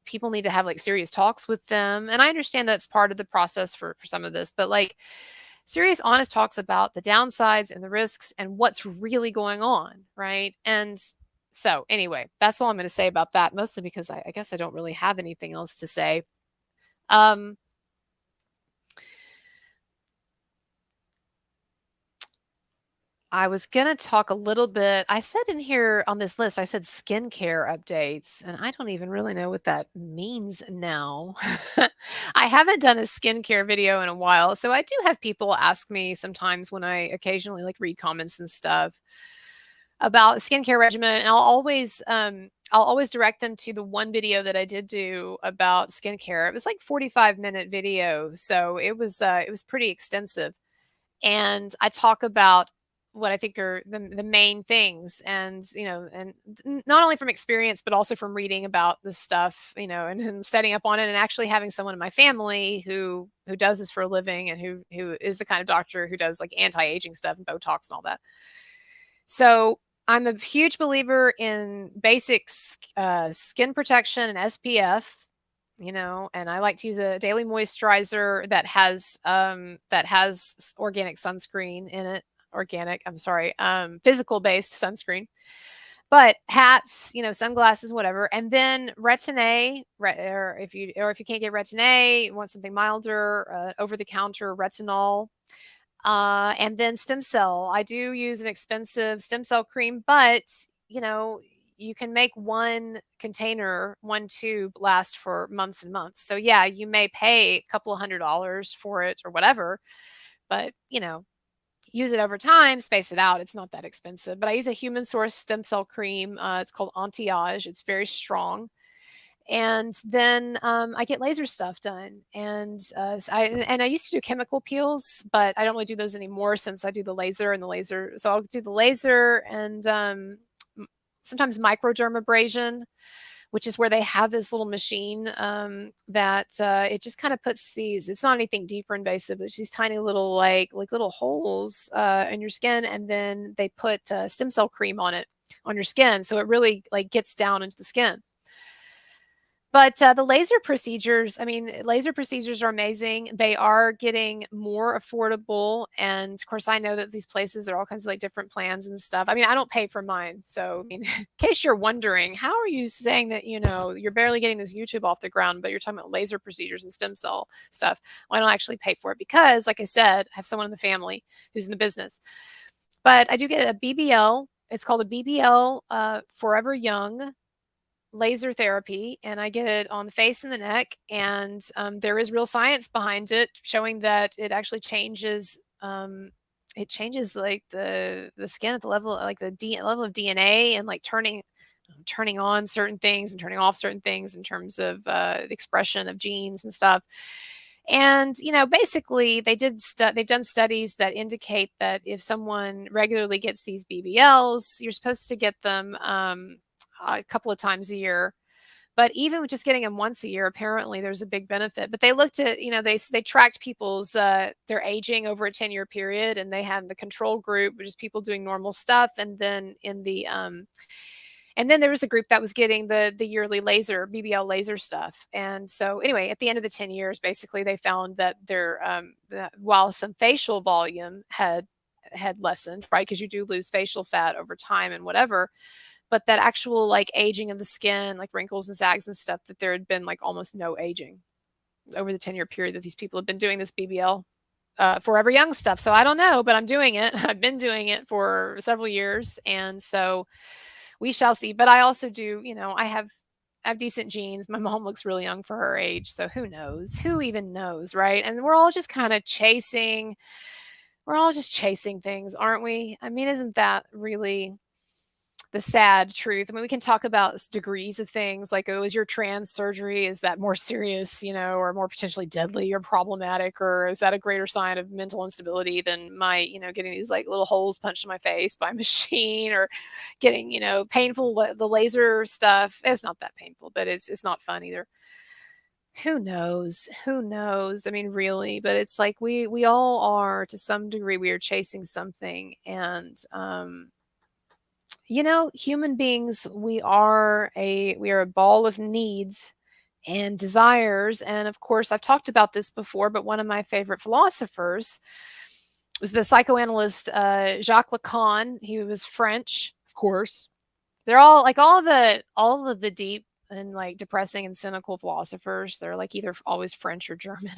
people need to have like serious talks with them, and I understand that's part of the process for some of this, but like serious, honest talks about the downsides and the risks and what's really going on, right? And So anyway, that's all I'm going to say about that, mostly because I guess I don't really have anything else to say. I was going to talk a little bit. I said in here on this list, I said skincare updates, and I don't even really know what that means now. I haven't done a skincare video in a while. So I do have people ask me sometimes when I occasionally like read comments and stuff about skincare regimen, and I'll always direct them to the one video that I did do about skincare. It was like 45-minute video, so it was pretty extensive. And I talk about what I think are the main things, and and not only from experience but also from reading about this stuff, and studying up on it, and actually having someone in my family who does this for a living, and who is the kind of doctor who does like anti-aging stuff and Botox and all that. So I'm a huge believer in basic skin protection and SPF, and I like to use a daily moisturizer that has organic sunscreen in it. Physical based sunscreen. But hats, sunglasses, whatever, and then Retin-A, or if you can't get Retin-A, you want something milder, over the counter retinol. And then stem cell. I do use an expensive stem cell cream, but you can make one container, one tube last for months and months. So yeah, you may pay a couple of $100 for it or whatever, but use it over time, space it out. It's not that expensive. But I use a human source stem cell cream. It's called Anti-Age. It's very strong. And then I get laser stuff done, and I used to do chemical peels, but I don't really do those anymore since I do the laser. So I'll do the laser, and sometimes microdermabrasion, which is where they have this little machine that it just kind of puts these. It's not anything deeper invasive, but it's these tiny little like little holes in your skin, and then they put stem cell cream on it on your skin, so it really like gets down into the skin. But the laser procedures, laser procedures are amazing. They are getting more affordable. And of course, I know that these places are all kinds of like different plans and stuff. I don't pay for mine. So, in case you're wondering, how are you saying that, you're barely getting this YouTube off the ground, but you're talking about laser procedures and stem cell stuff? Well, I don't actually pay for it because, like I said, I have someone in the family who's in the business. But I do get a BBL. It's called a BBL Forever Young laser therapy, and I get it on the face and the neck, and there is real science behind it showing that it actually changes like the skin at the level like level of DNA, and like turning on certain things and turning off certain things in terms of the expression of genes and stuff. And basically they've done studies that indicate that if someone regularly gets these BBLs, you're supposed to get them a couple of times a year. But even with just getting them once a year, apparently there's a big benefit. But they looked at, they tracked people's their aging over a 10-year period, and they had the control group, which is people doing normal stuff, and then there was a group that was getting the yearly laser BBL laser stuff. And so anyway, at the end of the 10 years, basically they found that while some facial volume had lessened, right, because you do lose facial fat over time and whatever, but that actual like aging of the skin, like wrinkles and sags and stuff, that there had been like almost no aging over the 10-year period that these people have been doing this BBL Forever Young stuff. So I don't know, but I'm doing it. I've been doing it for several years, and so we shall see. But I also do, I have decent genes. My mom looks really young for her age, so who knows? Who even knows, right? And we're all just kind of chasing things, aren't we? Isn't that really the sad truth? We can talk about degrees of things like, oh, is your trans surgery, is that more serious, or more potentially deadly or problematic, or is that a greater sign of mental instability than my, getting these like little holes punched in my face by a machine, or getting, painful, the laser stuff? It's not that painful, but it's not fun either. Who knows? Really, but it's like we all are, to some degree, we are chasing something. And human beings, we are a ball of needs and desires. And of course, I've talked about this before, but one of my favorite philosophers was the psychoanalyst Jacques Lacan. He was French, of course. They're all like all of the deep and like depressing and cynical philosophers. They're like either always French or German.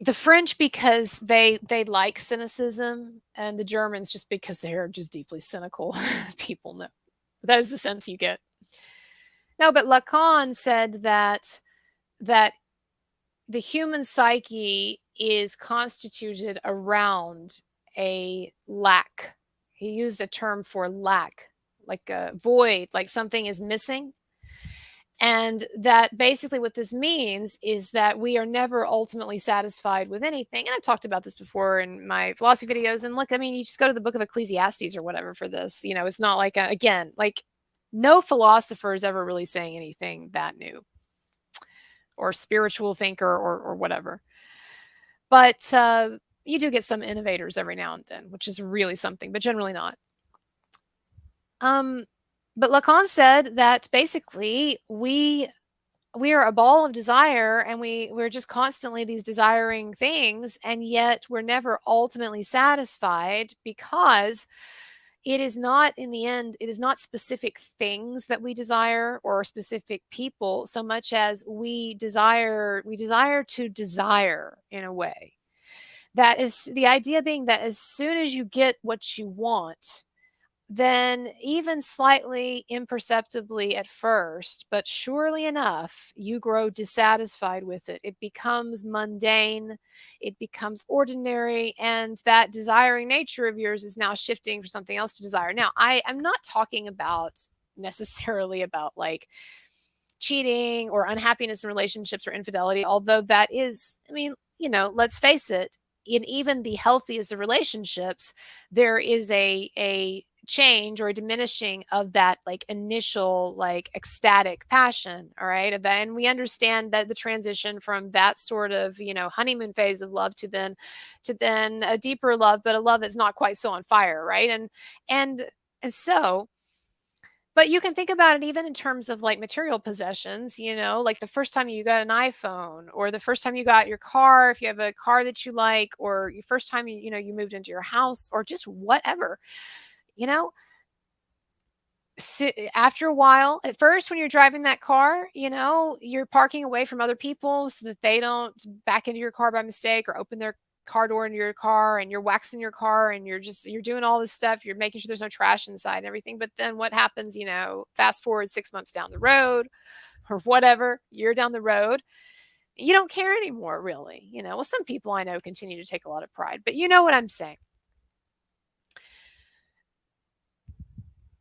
The French because they like cynicism, and the Germans just because they're just deeply cynical people. No, that is the sense you get. No, but Lacan said that the human psyche is constituted around a lack. He used a term for lack, like a void, like something is missing. And that basically what this means is that we are never ultimately satisfied with anything. And I've talked about this before in my philosophy videos. And look, I mean, you just go to the book of Ecclesiastes or whatever for this. You know, it's not like, again, like no philosopher is ever really saying anything that new or spiritual thinker or whatever. But you do get some innovators every now and then, which is really something, but generally not. But Lacan said that basically we are a ball of desire, and we're just constantly these desiring things, and yet we're never ultimately satisfied, because it is not, in the end, it is not specific things that we desire or specific people so much as we desire to desire in a way. That is the idea, being that as soon as you get what you want, then even slightly imperceptibly at first, but surely enough, you grow dissatisfied with it. It becomes mundane, it becomes ordinary, and that desiring nature of yours is now shifting for something else to desire. Now, I'm not talking about necessarily about like cheating or unhappiness in relationships or infidelity, although that is, I mean, you know, let's face it, in even the healthiest of relationships, there is a change or a diminishing of that like initial like ecstatic passion. All right, and we understand that the transition from that sort of, you know, honeymoon phase of love to then a deeper love, but a love that's not quite so on fire, right? And so, but you can think about it even in terms of like material possessions, you know, like the first time you got an iPhone, or the first time you got your car, if you have a car that you like, or your first time you know, you moved into your house, or just whatever, you know. So after a while, at first when you're driving that car, you know, you're parking away from other people so that they don't back into your car by mistake or open their car door into your car, and you're waxing your car, and you're doing all this stuff, you're making sure there's no trash inside and everything. But then what happens, you know, fast forward 6 months down the road, or whatever, you're down the road, you don't care anymore, really. You know, well, some people I know continue to take a lot of pride, but you know what I'm saying.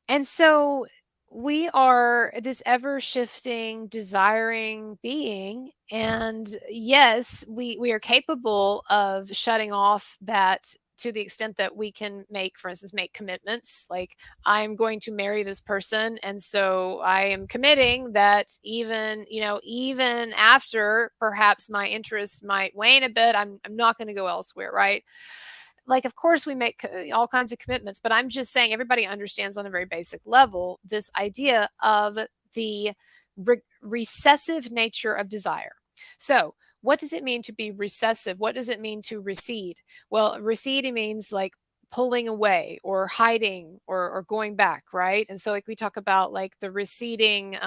And so we are this ever shifting, desiring being. And yes, we are capable of shutting off that to the extent that we can make, for instance, make commitments. Like, I'm going to marry this person. And so I am committing that even, you know, even after perhaps my interest might wane a bit, I'm not going to go elsewhere, right? Like, of course we make all kinds of commitments, but I'm just saying everybody understands on a very basic level this idea of the recessive nature of desire. So what does it mean to be recessive? What does it mean to recede? Well, receding means like pulling away or hiding or going back, right? And so like we talk about like the receding,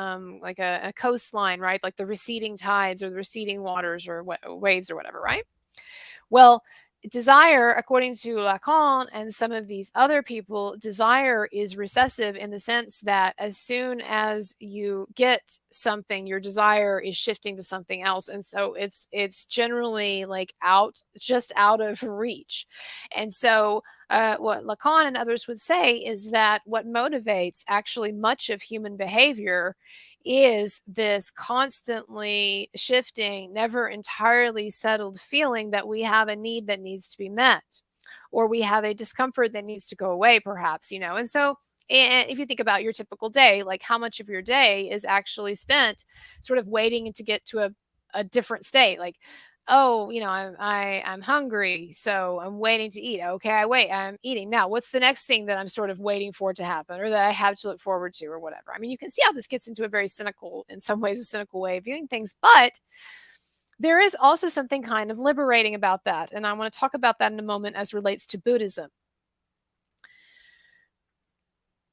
like a coastline, right? Like the receding tides or the receding waters or waves or whatever, right? Well, desire, according to Lacan and some of these other people, desire is recessive in the sense that as soon as you get something, your desire is shifting to something else. And so it's generally like just out of reach. And so what Lacan and others would say is that what motivates actually much of human behavior is this constantly shifting, never entirely settled feeling that we have a need that needs to be met, or we have a discomfort that needs to go away, perhaps, you know. And so, and if you think about your typical day, like how much of your day is actually spent sort of waiting to get to a different state, like, oh, you know, I'm hungry, so I'm waiting to eat. Okay, I'm eating. Now, what's the next thing that I'm sort of waiting for to happen, or that I have to look forward to, or whatever? I mean, you can see how this gets into a very cynical, in some ways, a cynical way of viewing things, but there is also something kind of liberating about that. And I want to talk about that in a moment as relates to Buddhism.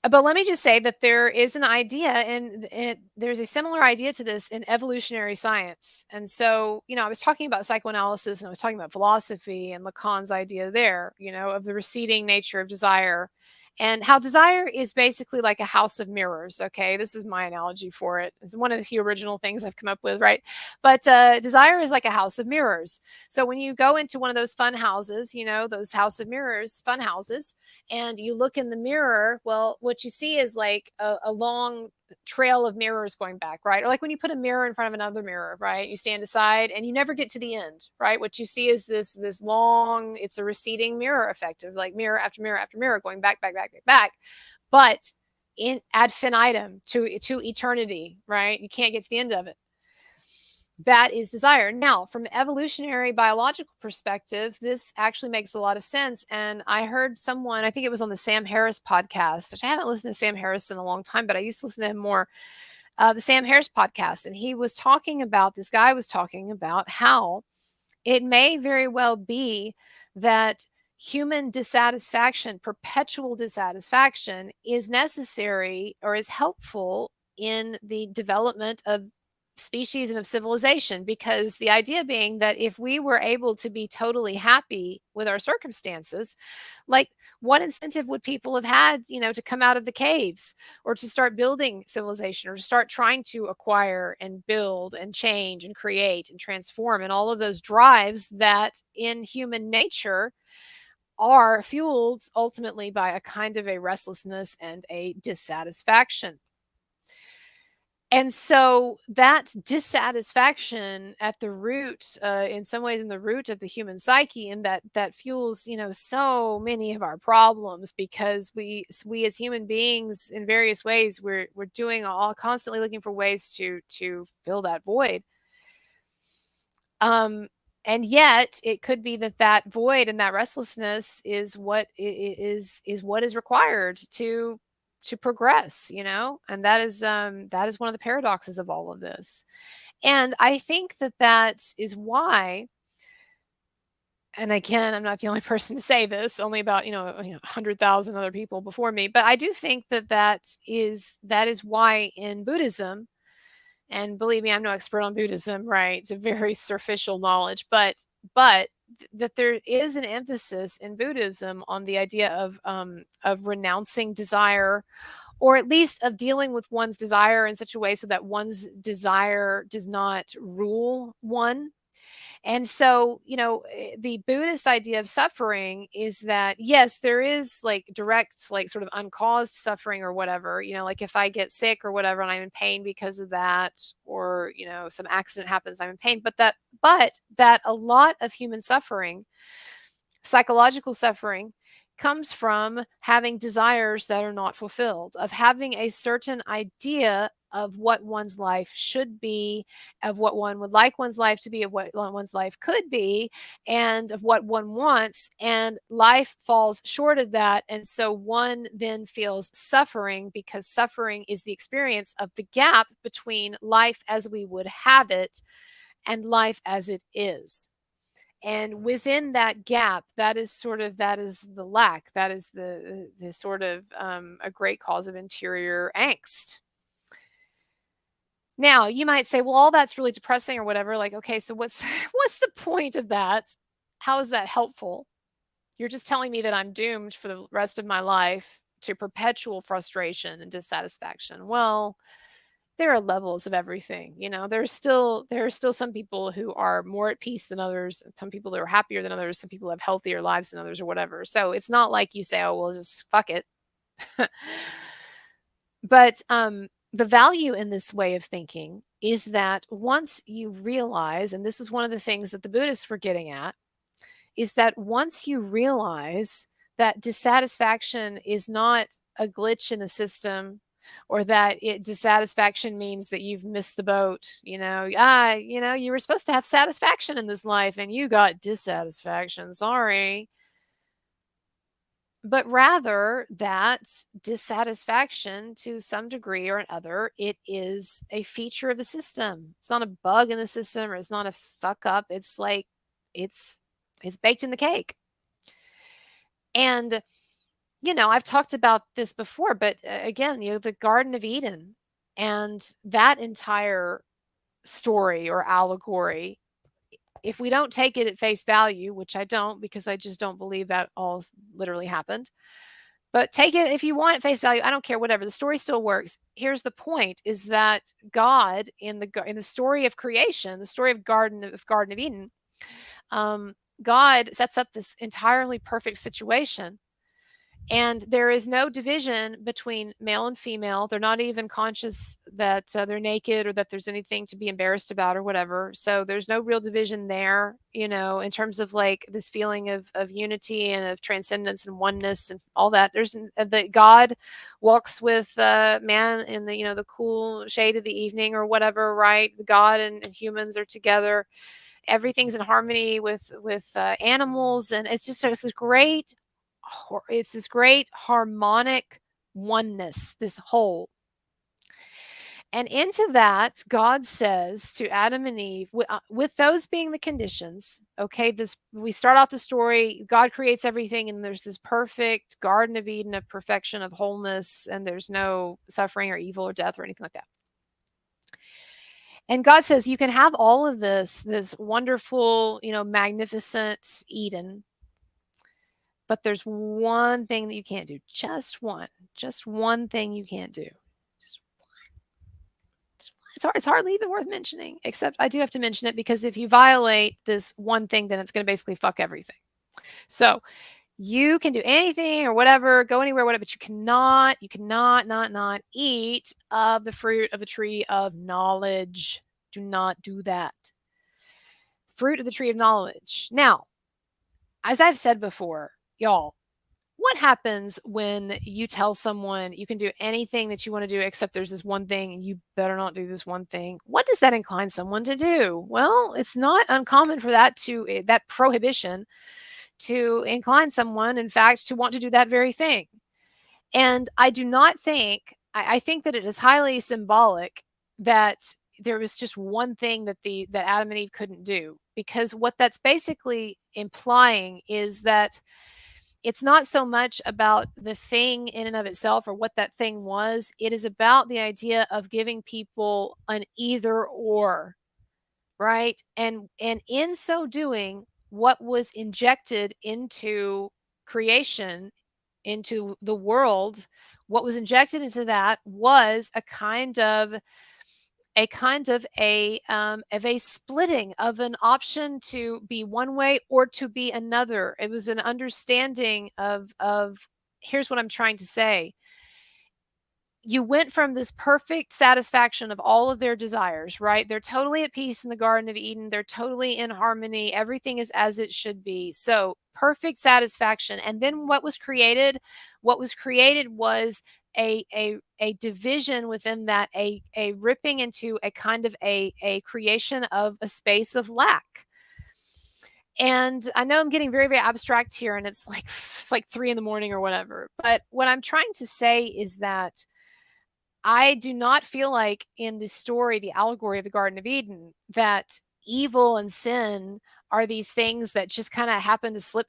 But let me just say that there is an idea, and there's a similar idea to this in evolutionary science. And so, I was talking about psychoanalysis and I was talking about philosophy and Lacan's idea there, of the receding nature of desire and how desire is basically like a house of mirrors. Okay. This is my analogy for it. It's one of the few original things I've come up with, right? But desire is like a house of mirrors. So when you go into one of those fun houses, those house of mirrors, fun houses, and you look in the mirror, well, what you see is like a long trail of mirrors going back, right? Or like when you put a mirror in front of another mirror, right? You stand aside and you never get to the end, right? What you see is this long, it's a receding mirror effect of like mirror after mirror after mirror going back, back, back, back, back. But in ad infinitum to eternity, right? You can't get to the end of it. That is desire. Now, from an evolutionary biological perspective, this actually makes a lot of sense. And I heard someone, I think it was on the Sam Harris podcast, which I haven't listened to Sam Harris in a long time, but I used to listen to him more, the Sam Harris podcast. And he was talking about, this guy was talking about how it may very well be that human dissatisfaction, perpetual dissatisfaction, is necessary or is helpful in the development of species and of civilization, because the idea being that if we were able to be totally happy with our circumstances, like what incentive would people have had, to come out of the caves or to start building civilization or to start trying to acquire and build and change and create and transform, and all of those drives that in human nature are fueled ultimately by a kind of a restlessness and a dissatisfaction. And so that dissatisfaction at the root, in some ways, in the root of the human psyche, and that fuels, so many of our problems, because we as human beings, in various ways, we're doing all constantly looking for ways to fill that void. And yet, it could be that void and that restlessness is what what is required to progress, and that is one of the paradoxes of all of this. And I think that is why, and again, I'm not the only person to say this, only about 100,000 other people before me, but I do think that is why in Buddhism, and believe me, I'm no expert on Buddhism, right? It's a very superficial knowledge, but that there is an emphasis in Buddhism on the idea of renouncing desire, or at least of dealing with one's desire in such a way so that one's desire does not rule one. And so, the Buddhist idea of suffering is that, yes, there is like direct, like sort of uncaused suffering or whatever, like if I get sick or whatever and I'm in pain because of that, or, some accident happens, I'm in pain, but that a lot of human suffering, psychological suffering, comes from having desires that are not fulfilled, of having a certain idea of what one's life should be, of what one would like one's life to be, of what one's life could be, and of what one wants. And life falls short of that. And so one then feels suffering, because suffering is the experience of the gap between life as we would have it and life as it is. And within that gap, that is the lack, that is the sort of a great cause of interior angst. Now, you might say, well, all that's really depressing or whatever. Like, okay, so what's the point of that? How is that helpful? You're just telling me that I'm doomed for the rest of my life to perpetual frustration and dissatisfaction. Well, there are levels of everything. There are still some people who are more at peace than others, some people that are happier than others, some people have healthier lives than others or whatever. So it's not like you say, oh, well, just fuck it. But the value in this way of thinking is that once you realize, and this is one of the things that the Buddhists were getting at, is that once you realize that dissatisfaction is not a glitch in the system, or that dissatisfaction means that you've missed the boat, you were supposed to have satisfaction in this life and you got dissatisfaction, sorry. But rather that dissatisfaction, to some degree or another, it is a feature of the system. It's not a bug in the system, or it's not a fuck up. It's like it's baked in the cake. And I've talked about this before, but again, the Garden of Eden and that entire story or allegory, if we don't take it at face value, which I don't, because I just don't believe that all literally happened, but take it if you want at face value. I don't care, whatever. The story still works. Here's the point: is that God in the story of creation, the story of Garden of Eden, God sets up this entirely perfect situation. And there is no division between male and female. They're not even conscious that they're naked or that there's anything to be embarrassed about or whatever. So there's no real division there, in terms of like this feeling of unity and of transcendence and oneness and all that. There's that God walks with man in the cool shade of the evening or whatever, right? God and humans are together. Everything's in harmony with animals, and it's this great harmonic oneness, this whole. And into that, God says to Adam and Eve, with those being the conditions, okay, we start out the story, God creates everything, and there's this perfect Garden of Eden of perfection, of wholeness, and there's no suffering or evil or death or anything like that. And God says, you can have all of this wonderful, magnificent Eden, but there's one thing that you can't do. Just one thing you can't do. Just one. It's hardly even worth mentioning, except I do have to mention it because if you violate this one thing, then it's going to basically fuck everything. So you can do anything or whatever, go anywhere, whatever, but you cannot not eat of the fruit of the tree of knowledge. Do not do that. Fruit of the tree of knowledge. Now, as I've said before, y'all, what happens when you tell someone you can do anything that you want to do except there's this one thing and you better not do this one thing? What does that incline someone to do? Well, it's not uncommon for that prohibition to incline someone, in fact, to want to do that very thing. And I do not think, I think that it is highly symbolic that there was just one thing that Adam and Eve couldn't do, because what that's basically implying is that it's not so much about the thing in and of itself or what that thing was. It is about the idea of giving people an either or, right? And in so doing, what was injected into creation, into the world, what was injected into that was a kind of a splitting of an option to be one way or to be another. It was an understanding of here's what I'm trying to say. You went from this perfect satisfaction of all of their desires, right? They're totally at peace in the Garden of Eden. They're totally in harmony. Everything is as it should be. So perfect satisfaction. And then what was created? What was created was a division within that, a ripping into a kind of a creation of a space of lack. And I know I'm getting very, very abstract here, and it's like 3 a.m. or whatever. But what I'm trying to say is that I do not feel like in the story, the allegory of the Garden of Eden, that evil and sin are these things that just kind of happen to slip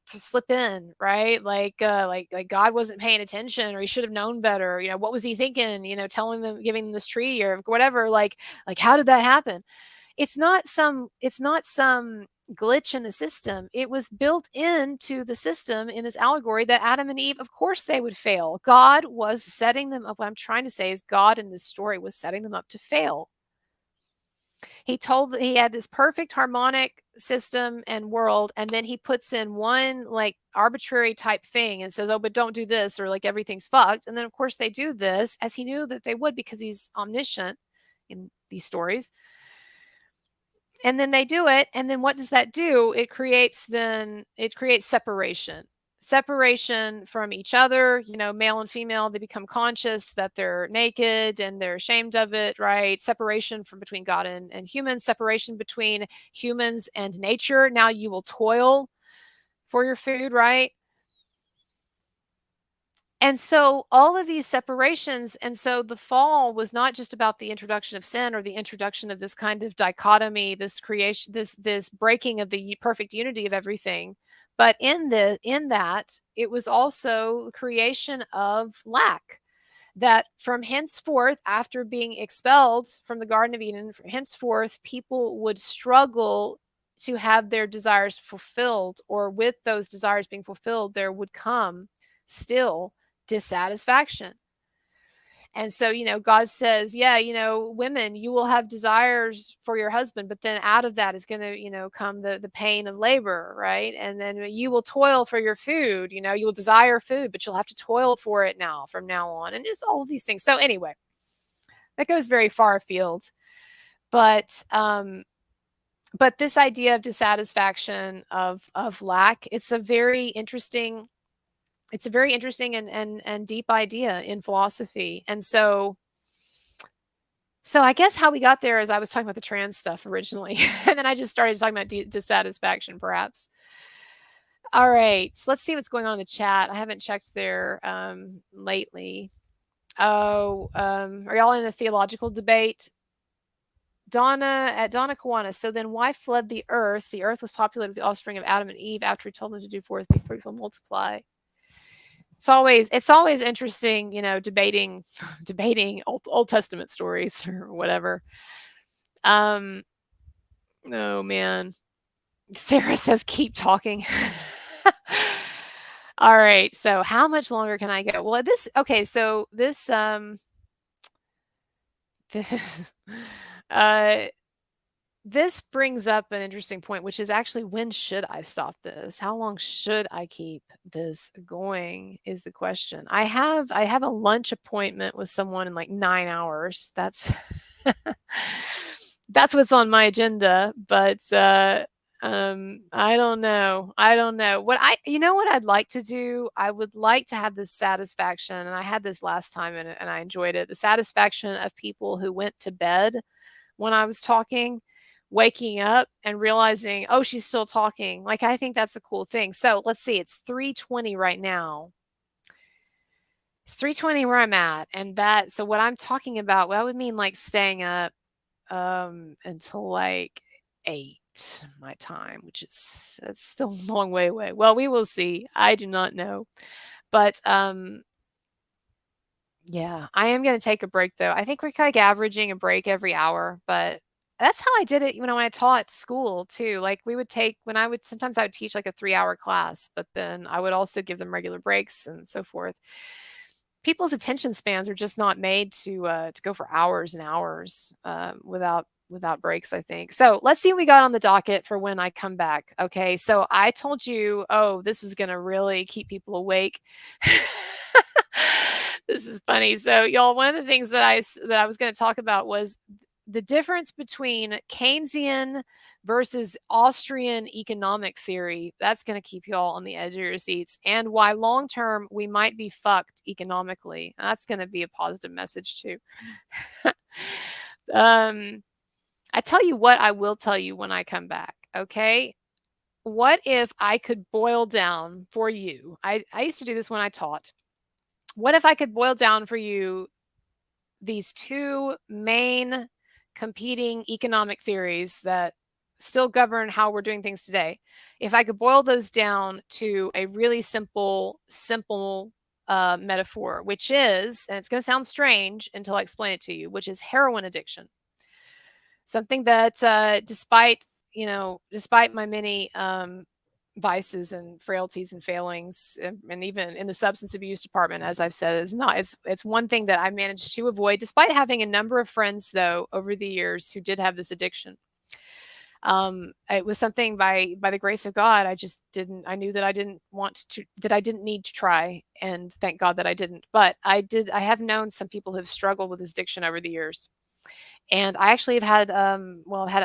in, right? Like God wasn't paying attention, or he should have known better. What was he thinking? Telling them, giving them this tree or whatever. Like how did that happen? It's not some glitch in the system. It was built into the system in this allegory that Adam and Eve, of course they would fail. God was setting them up. What I'm trying to say is God in this story was setting them up to fail. He had this perfect harmonic system and world, and then he puts in one like arbitrary type thing and says, oh, but don't do this, or like everything's fucked. And then of course they do this, as he knew that they would, because he's omniscient in these stories. And then they do it. And then what does that do? It creates separation from each other, male and female. They become conscious that they're naked and they're ashamed of it, right? Separation from between God and humans, separation between humans and nature. Now you will toil for your food, right? And so all of these separations, and so the fall was not just about the introduction of sin or the introduction of this kind of dichotomy, this creation, this breaking of the perfect unity of everything, But in that, it was also creation of lack. That from henceforth, after being expelled from the Garden of Eden, henceforth, people would struggle to have their desires fulfilled, or with those desires being fulfilled, there would come still dissatisfaction. And so, God says, yeah, women, you will have desires for your husband, but then out of that is going to, come the pain of labor, right? And then you will toil for your food, you will desire food, but you'll have to toil for it now from now on, and just all of these things. So anyway, that goes very far afield. But this idea of dissatisfaction, of lack, it's a very interesting and deep idea in philosophy. And so I guess how we got there is I was talking about the trans stuff originally, and then I just started talking about dissatisfaction, perhaps. All right, so let's see what's going on in the chat. I haven't checked there lately. Oh, are y'all in a theological debate? Donna Kawana. So then why fled the earth? The earth was populated with the offspring of Adam and Eve after he told them to do forth, be fruitful, multiply. It's always interesting, debating Old Testament stories or whatever. Oh man. Sarah says keep talking. All right. So how much longer can I go? Well, so this this brings up an interesting point, which is actually, when should I stop this? How long should I keep this going is the question. I have a lunch appointment with someone in like 9 hours. That's that's what's on my agenda, but I don't know. What I'd like to do? I would like to have this satisfaction, and I had this last time and I enjoyed it. The satisfaction of people who went to bed when I was talking, waking up and realizing, oh, she's still talking. Like, I think that's a cool thing. So let's see, it's 3:20 right now. It's 3:20 where I'm at. And so what I'm talking about, well, that would mean like staying up until like 8 my time, which is, that's still a long way away. Well, we will see. I do not know. But yeah, I am going to take a break though. I think we're like averaging a break every hour, but that's how I did it, when I taught school too. Like, sometimes I would teach like a 3-hour class, but then I would also give them regular breaks and so forth. People's attention spans are just not made to go for hours and hours without breaks, I think. So let's see what we got on the docket for when I come back. Okay, so I told you, oh, this is going to really keep people awake. This is funny. So y'all, one of the things that I was going to talk about was the difference between Keynesian versus Austrian economic theory. That's going to keep you all on the edge of your seats, and why long term we might be fucked economically. That's going to be a positive message too. I tell you what, I will tell you when I come back. Okay, what if I could boil down for you? I used to do this when I taught. What if I could boil down for you these two main competing economic theories that still govern how we're doing things today? If I could boil those down to a really simple metaphor, which is, and it's going to sound strange until I explain it to you, which is heroin addiction. Something that, despite my many vices and frailties and failings, and even in the substance abuse department, as I've said, it's one thing that I managed to avoid, despite having a number of friends though over the years who did have this addiction. It was something by the grace of God, I knew that I didn't need to try, and thank God that I didn't. But I have known some people who have struggled with this addiction over the years. And I actually have had, I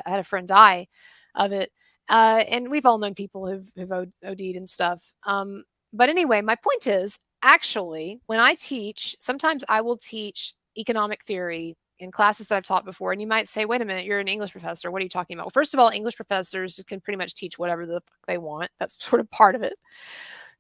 had a friend die of it. And we've all known people who've OD'd and stuff. But anyway, my point is, actually, when I teach, sometimes I will teach economic theory in classes that I've taught before. And you might say, wait a minute, you're an English professor. What are you talking about? Well, first of all, English professors can pretty much teach whatever the fuck they want. That's sort of part of it,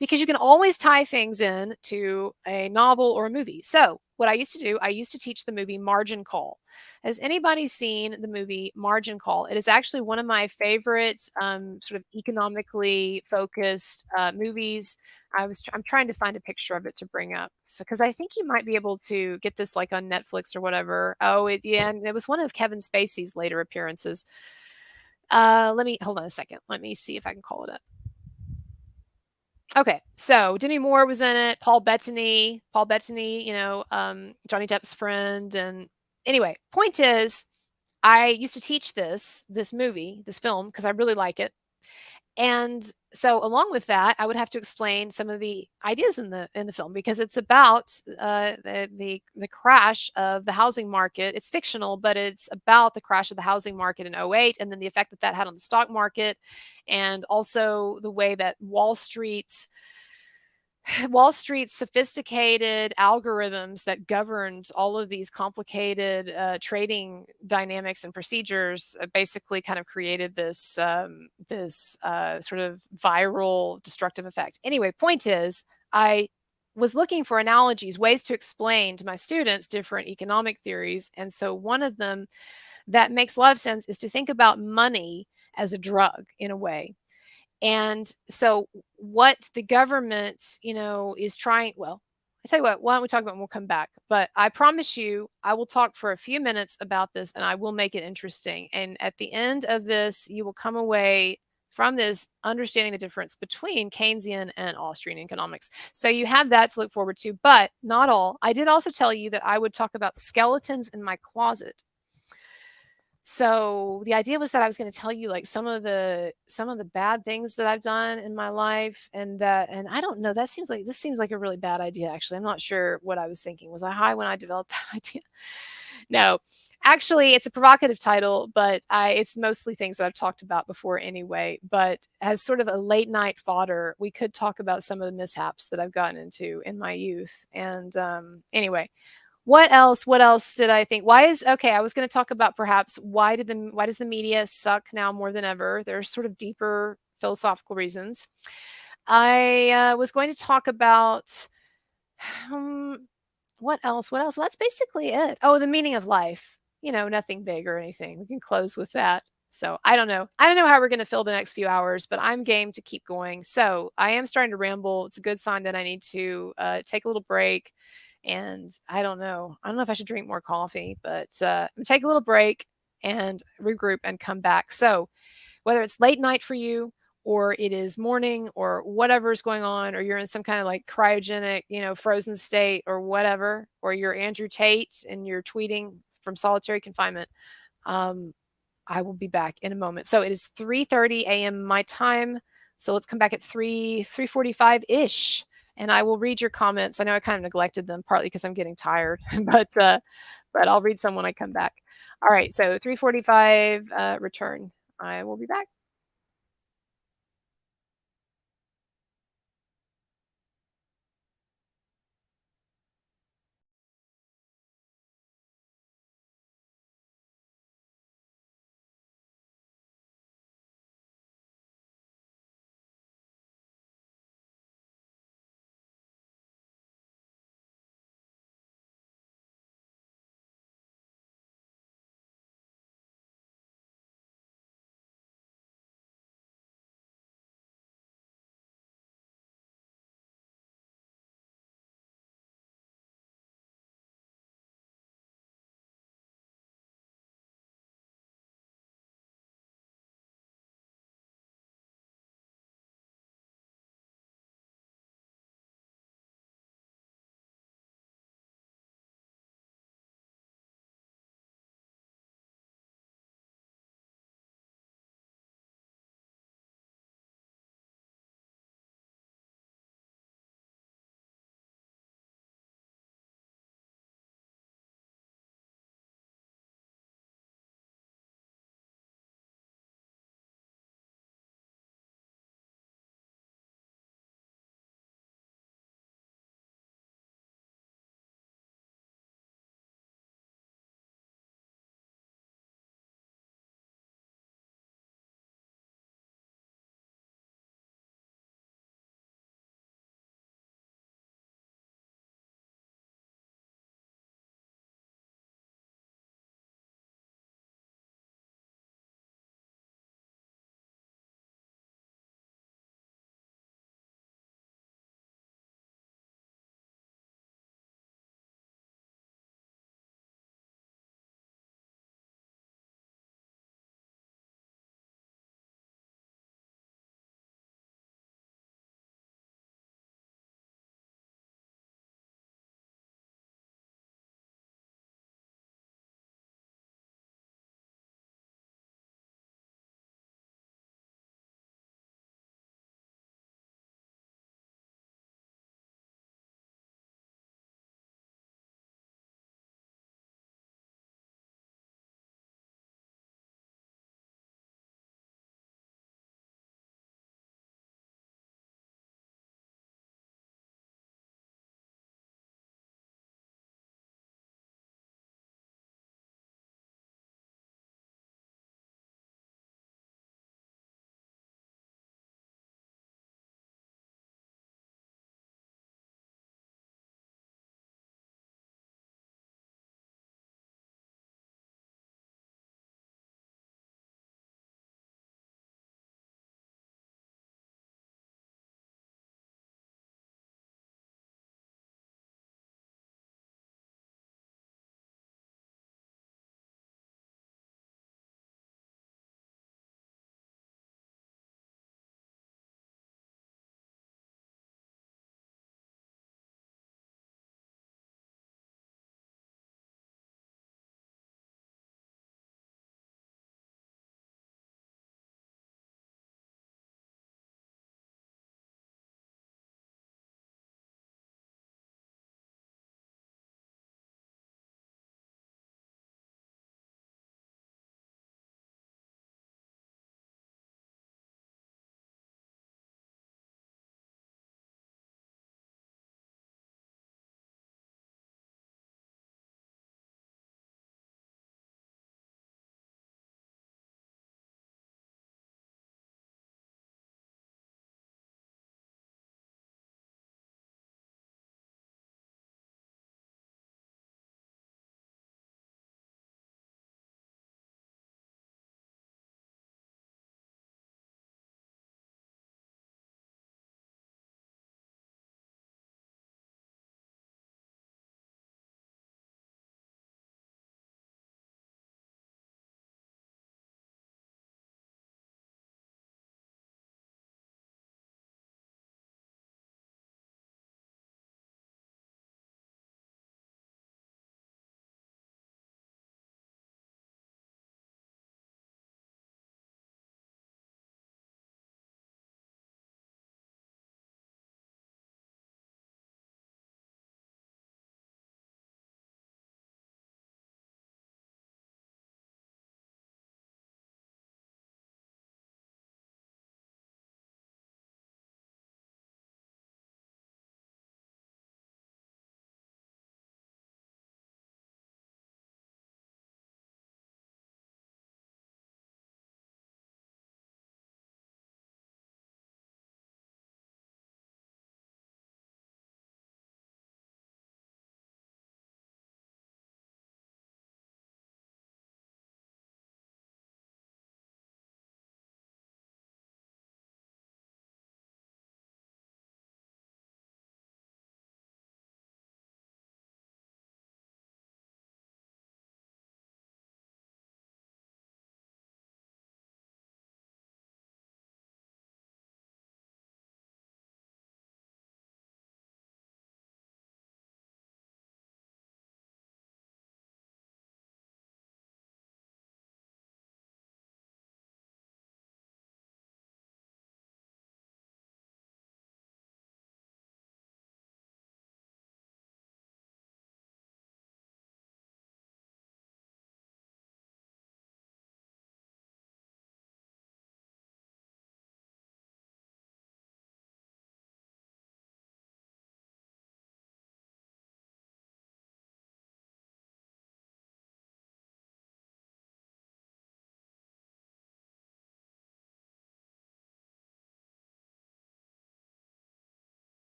because you can always tie things in to a novel or a movie. So what I used to do, I used to teach the movie Margin Call. Has anybody seen the movie Margin Call? It is actually one of my favorite, sort of economically focused, movies. I'm trying to find a picture of it to bring up. So, because I think you might be able to get this, like, on Netflix or whatever. Oh, yeah, and it was one of Kevin Spacey's later appearances. Let me hold on a second. Let me see if I can call it up. Okay, so Demi Moore was in it, Paul Bettany, Johnny Depp's friend, and anyway, point is, I used to teach this film, because I really like it, and so along with that, I would have to explain some of the ideas in the film, because it's about, the crash of the housing market. It's fictional, but it's about the crash of the housing market in '08, and then the effect that that had on the stock market, and also the way that Wall Street's sophisticated algorithms that governed all of these complicated trading dynamics and procedures basically kind of created this sort of viral destructive effect. Anyway, point is, I was looking for analogies, ways to explain to my students different economic theories, and so one of them that makes a lot of sense is to think about money as a drug in a way. And so what the government, is trying, well, I tell you what, why don't we talk about it and we'll come back. But I promise you, I will talk for a few minutes about this and I will make it interesting. And at the end of this, you will come away from this understanding the difference between Keynesian and Austrian economics. So you have that to look forward to, but not all. I did also tell you that I would talk about skeletons in my closet. So the idea was that I was going to tell you, like, some of the bad things that I've done in my life, and I don't know, this seems like a really bad idea, actually. I'm not sure what I was thinking. Was I high when I developed that idea? No. Actually, it's a provocative title, but it's mostly things that I've talked about before anyway. But as sort of a late night fodder, we could talk about some of the mishaps that I've gotten into in my youth. And anyway, what else did I think? I was gonna talk about, perhaps, why does the media suck now more than ever? There's sort of deeper philosophical reasons. I, was going to talk about, um, what else? Well, that's basically it. Oh, the meaning of life. Nothing big or anything. We can close with that. So, I don't know. I don't know how we're gonna fill the next few hours, but I'm game to keep going. So, I am starting to ramble. It's a good sign that I need to, take a little break, and I don't know. I don't know if I should drink more coffee, but, take a little break and regroup and come back. So, whether it's late night for you, or it is morning, or whatever's going on, or you're in some kind of, like, cryogenic, frozen state or whatever, or you're Andrew Tate and you're tweeting from solitary confinement, um, I will be back in a moment. So it is 3:30 a.m. my time. So let's come back at 3:45 ish, and I will read your comments. I know I kind of neglected them, partly because I'm getting tired, but I'll read some when I come back. All right, so 3:45 return. I will be back.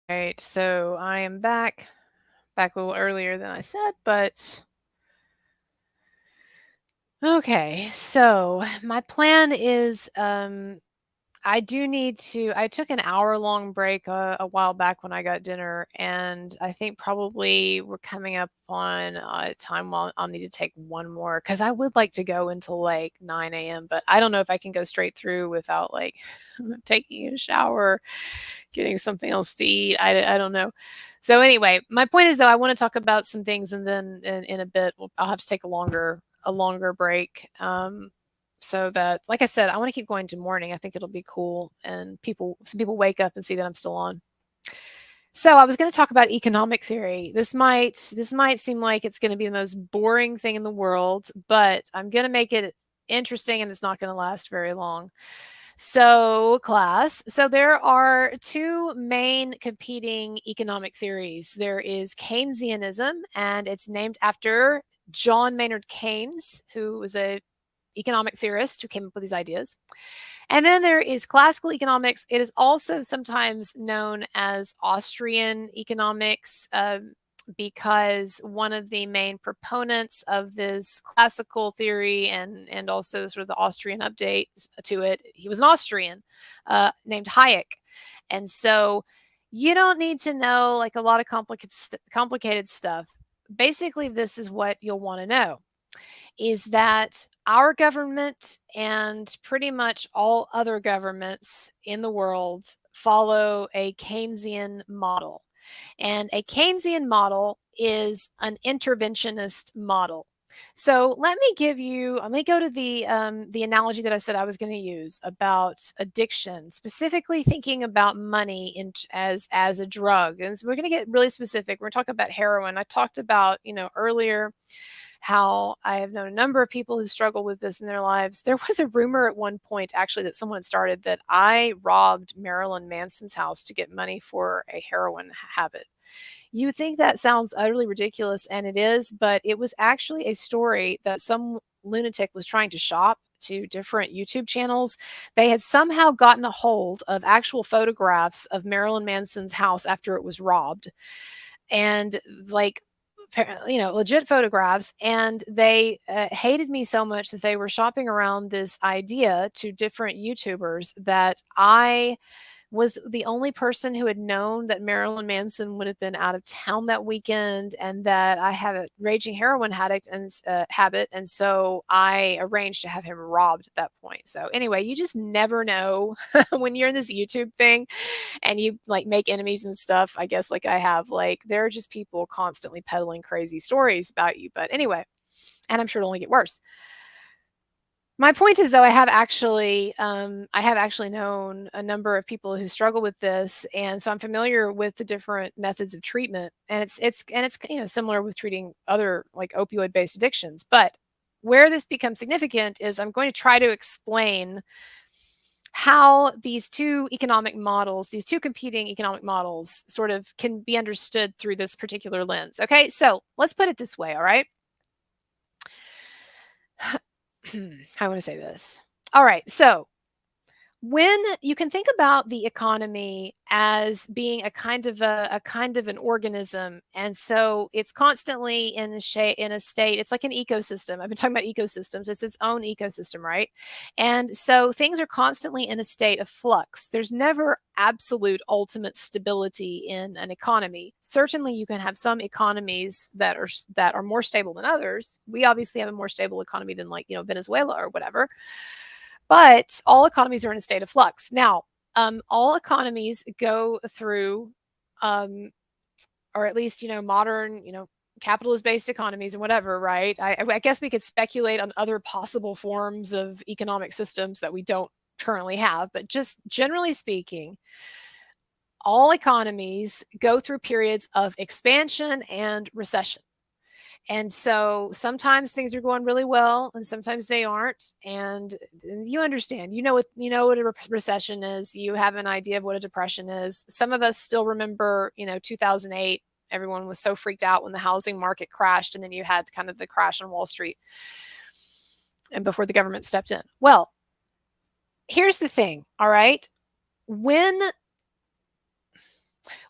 Right, so I am back a little earlier than I said, but okay. So my plan is I do need to. I took an hour-long break a while back when I got dinner, and I think probably we're coming up on a time while I'll need to take one more because I would like to go until like 9 a.m., but I don't know if I can go straight through without like taking a shower, getting something else to eat. I don't know. So anyway, my point is though I want to talk about some things, and then in a bit I'll have to take a longer break. So that, like I said, I want to keep going to morning. I think it'll be cool, and some people wake up and see that I'm still on. So I was going to talk about economic theory. This might seem like it's going to be the most boring thing in the world, but I'm going to make it interesting, and it's not going to last very long. So, class, so there are two main competing economic theories. There is Keynesianism, and it's named after John Maynard Keynes, who was a economic theorist who came up with these ideas. And then there is classical economics. It is also sometimes known as Austrian economics, because one of the main proponents of this classical theory and also sort of the Austrian update to it, he was an Austrian named Hayek. And so you don't need to know like a lot of complicated stuff. Basically, this is what you'll want to know is that our government and pretty much all other governments in the world follow a Keynesian model. And a Keynesian model is an interventionist model. So let me go to the analogy that I said I was going to use about addiction, specifically thinking about money as a drug. And so we're going to get really specific. We're talking about heroin. I talked about earlier how I have known a number of people who struggle with this in their lives. There was a rumor at one point, actually, that someone had started that I robbed Marilyn Manson's house to get money for a heroin habit. You think that sounds utterly ridiculous, and it is, but it was actually a story that some lunatic was trying to shop to different YouTube channels. They had somehow gotten a hold of actual photographs of Marilyn Manson's house after it was robbed. And like legit photographs, and they hated me so much that they were shopping around this idea to different YouTubers that I was the only person who had known that Marilyn Manson would have been out of town that weekend, and that I have a raging heroin addict and habit, and so I arranged to have him robbed at that point. So anyway, you just never know when you're in this YouTube thing and you like make enemies and stuff. I guess like I have, like there are just people constantly peddling crazy stories about you. But anyway, and I'm sure it'll only get worse. My point is, though, I have actually known a number of people who struggle with this, and so I'm familiar with the different methods of treatment, and it's similar with treating other like opioid-based addictions. But where this becomes significant is I'm going to try to explain how these two competing economic models, sort of can be understood through this particular lens. Okay, so let's put it this way. All right. I want to say this. All right. So when you can think about the economy as being a kind of an organism, and so it's constantly in a state. It's like an ecosystem. I've been talking about ecosystems. It's its own ecosystem, right? And so things are constantly in a state of flux. There's never absolute ultimate stability in an economy. Certainly you can have some economies that are more stable than others. We obviously have a more stable economy than like Venezuela or whatever, but all economies are in a state of flux. Now, all economies go through, or at least, modern, capitalist-based economies and whatever, right? I guess we could speculate on other possible forms of economic systems that we don't currently have, but just generally speaking, all economies go through periods of expansion and recession. And so sometimes things are going really well and sometimes they aren't. And you understand, what a recession is. You have an idea of what a depression is. Some of us still remember, 2008. Everyone was so freaked out when the housing market crashed, and then you had kind of the crash on Wall Street and before the government stepped in. Well, here's the thing, all right? When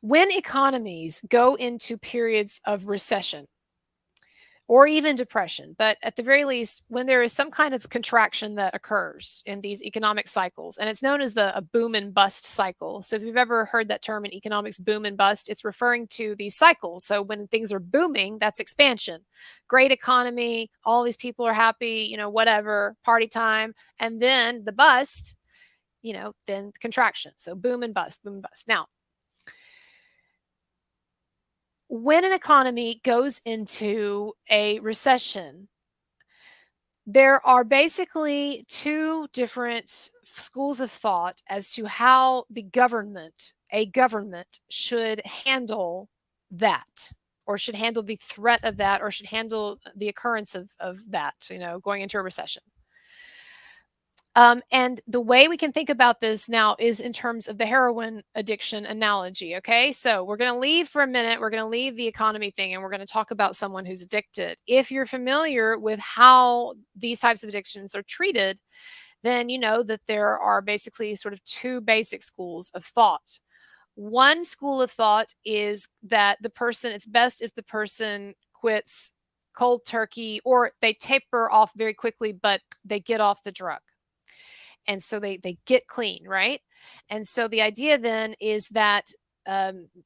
When economies go into periods of recession, or even depression, but at the very least, when there is some kind of contraction that occurs in these economic cycles, and it's known as a boom and bust cycle. So if you've ever heard that term in economics, boom and bust, it's referring to these cycles. So when things are booming, that's expansion, great economy, all these people are happy, whatever, party time. And then the bust, then contraction. So boom and bust, boom and bust. Now, when an economy goes into a recession, there are basically two different schools of thought as to how a government should handle that, or should handle the threat of that, or should handle the occurrence of that, going into a recession. And the way we can think about this now is in terms of the heroin addiction analogy. Okay. So we're going to leave for a minute. We're going to leave the economy thing and we're going to talk about someone who's addicted. If you're familiar with how these types of addictions are treated, then you know that there are basically sort of two basic schools of thought. One school of thought is that it's best if the person quits cold turkey, or they taper off very quickly, but they get off the drug. And so they get clean, right? And so the idea then is that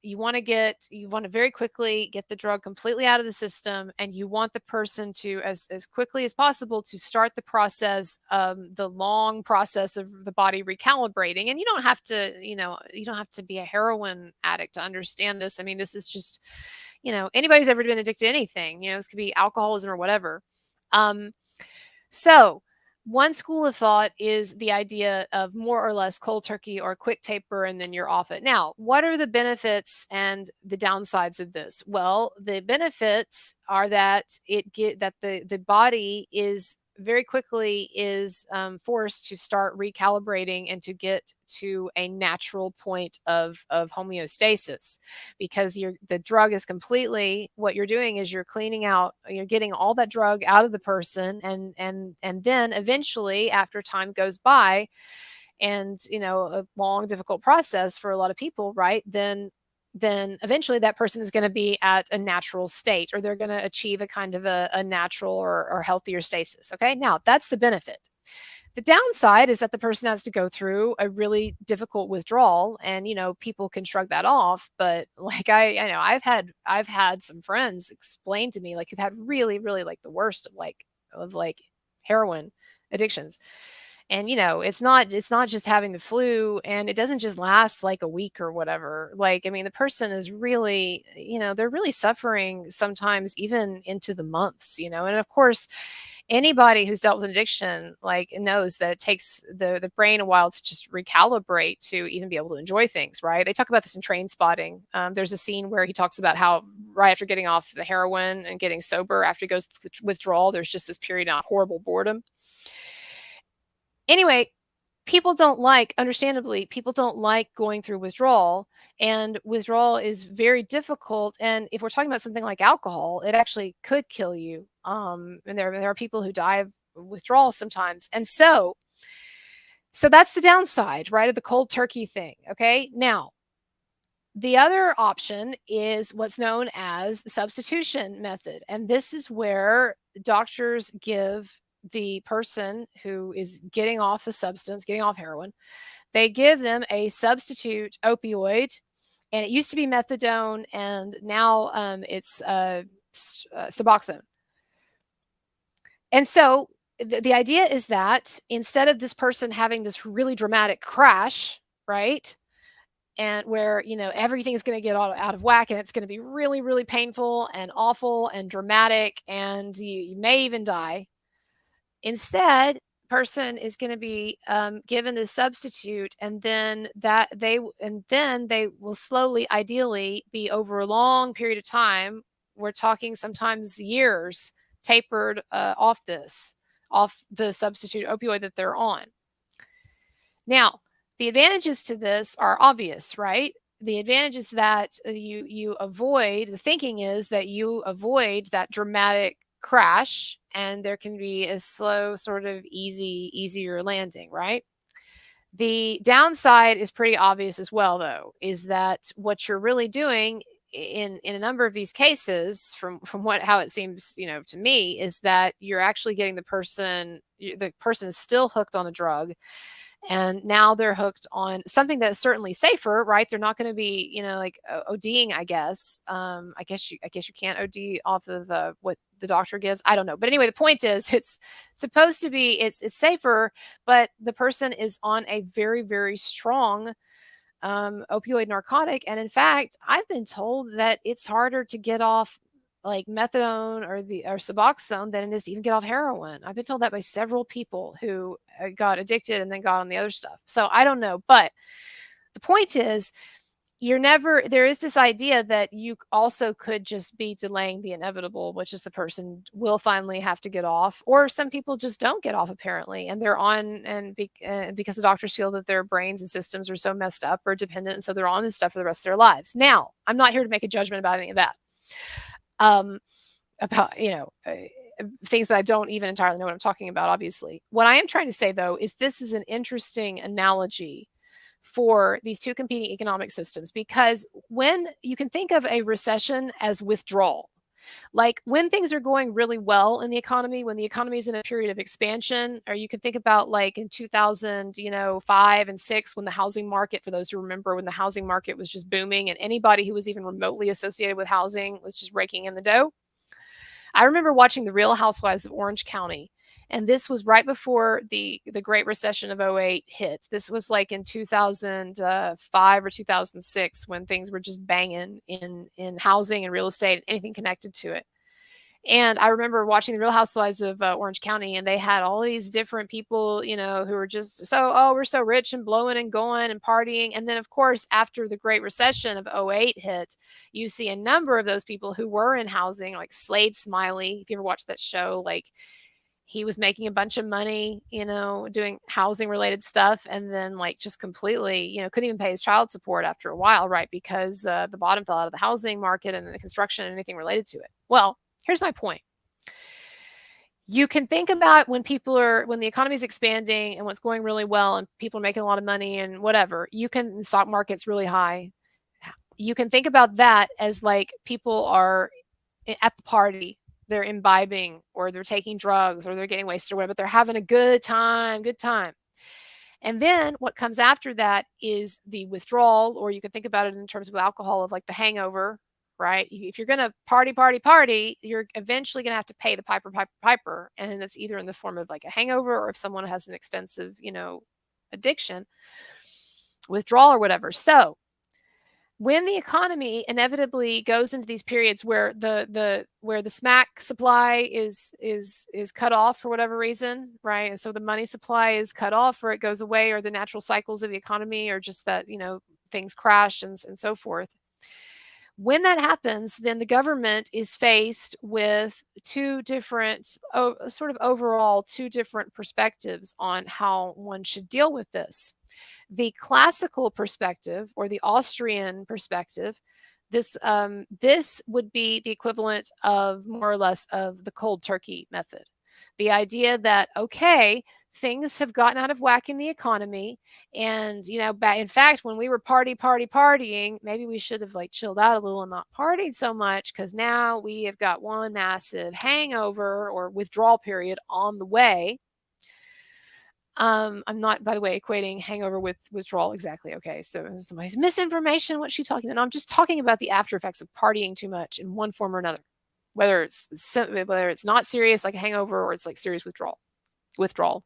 you want to very quickly get the drug completely out of the system, and you want the person to, as quickly as possible, to start the process, the long process of the body recalibrating. And you don't have to, you don't have to be a heroin addict to understand this. I mean, this is just, anybody who's ever been addicted to anything, this could be alcoholism or whatever. So one school of thought is the idea of more or less cold turkey or quick taper, and then you're off it. Now, what are the benefits and the downsides of this? Well, the benefits are that the body is very quickly forced to start recalibrating and to get to a natural point of homeostasis, because the drug is completely, what you're doing is you're getting all that drug out of the person, and then eventually, after time goes by, and a long difficult process for a lot of people, right, then eventually that person is going to be at a natural state, or they're going to achieve a kind of a natural or healthier stasis. Okay, now that's the benefit. The downside is that the person has to go through a really difficult withdrawal, and people can shrug that off, but like I know I've had some friends explain to me, like, who've had really, really, like, the worst of heroin addictions. And it's not just having the flu, and it doesn't just last like a week or whatever. Like, I mean, the person is really, they're really suffering sometimes even into the months, and of course, anybody who's dealt with an addiction, like, knows that it takes the brain a while to just recalibrate to even be able to enjoy things, right? They talk about this in Train Spotting. There's a scene where he talks about how right after getting off the heroin and getting sober, after he goes through withdrawal, there's just this period of horrible boredom. Anyway, understandably, people don't like going through withdrawal, and withdrawal is very difficult. And if we're talking about something like alcohol, it actually could kill you. And there are people who die of withdrawal sometimes. And so that's the downside, right, of the cold turkey thing. Okay. Now, the other option is what's known as the substitution method. And this is where doctors give the person who is getting off a substance, getting off heroin, they give them a substitute opioid. And it used to be methadone, and now it's Suboxone. And so the idea is that instead of this person having this really dramatic crash, right, and where everything's going to get out of whack, and it's going to be really, really painful and awful and dramatic, and you may even die. Instead, person is going to be given this substitute, and then they will slowly, ideally, be over a long period of time, we're talking sometimes years, tapered off the substitute opioid that they're on. Now, the advantages to this are obvious, right? The advantage is that you avoid, the thinking is that you avoid that dramatic crash, and there can be a slow, sort of easier landing, right? The downside is pretty obvious as well, though, is that what you're really doing in a number of these cases, from what how it seems, to me, is that you're actually getting the person is still hooked on a drug, and now they're hooked on something that's certainly safer, right? They're not going to be, like ODing, I guess. I guess you can't OD off of what the doctor gives. I don't know, but anyway, the point is, it's supposed to be it's safer, but the person is on a very very strong opioid narcotic, and in fact, I've been told that it's harder to get off like methadone or Suboxone than it is to even get off heroin. I've been told that by several people who got addicted and then got on the other stuff. So I don't know, but the point is, there is this idea that you also could just be delaying the inevitable, which is the person will finally have to get off, or some people just don't get off apparently, and they're on, because the doctors feel that their brains and systems are so messed up or dependent, and so they're on this stuff for the rest of their lives. Now, I'm not here to make a judgment about any of that. Um, about things that I don't even entirely know what I'm talking about, obviously. What I am trying to say, though, is this is an interesting analogy for these two competing economic systems, because when you can think of a recession as withdrawal, like when things are going really well in the economy, when the economy is in a period of expansion, or you can think about like in 2005 and 6, when the housing market, for those who remember, when the housing market was just booming and anybody who was even remotely associated with housing was just raking in the dough. I remember watching The Real Housewives of Orange County, and this was right before the Great Recession of '08 hit. This was like in 2005 or 2006, when things were just banging in housing and real estate and anything connected to it. And I remember watching The Real Housewives of Orange County, and they had all these different people, who were just so, oh, we're so rich and blowing and going and partying. And then, of course, after the Great Recession of '08 hit, you see a number of those people who were in housing, like Slade Smiley. If you ever watched that show, like he was making a bunch of money, doing housing related stuff. And then, like, just completely, couldn't even pay his child support after a while, right? Because the bottom fell out of the housing market and the construction and anything related to it. Well, here's my point. You can think about when the economy is expanding and what's going really well and people are making a lot of money and whatever, the stock market's really high. You can think about that as like people are at the party, they're imbibing or they're taking drugs or they're getting wasted or whatever, but they're having a good time. And then what comes after that is the withdrawal, or you can think about it in terms of alcohol, of like the hangover, right? If you're going to party, you're eventually going to have to pay the piper. And that's either in the form of like a hangover, or if someone has an extensive, addiction, withdrawal or whatever. So when the economy inevitably goes into these periods where the smack supply is cut off for whatever reason, right? And so the money supply is cut off, or it goes away, or the natural cycles of the economy, or just that, things crash and so forth. When that happens, then the government is faced with two different, overall, two different perspectives on how one should deal with this. The classical perspective, or the Austrian perspective, this would be the equivalent of, more or less, of the cold turkey method. The idea that, okay, things have gotten out of whack in the economy, and in fact, when we were partying, maybe we should have like chilled out a little and not partied so much, because now we have got one massive hangover or withdrawal period on the way. I'm not, by the way, equating hangover with withdrawal exactly. Okay, so somebody's misinformation. What's she talking about? No, I'm just talking about the after effects of partying too much in one form or another, whether it's not serious like a hangover, or it's like serious withdrawal.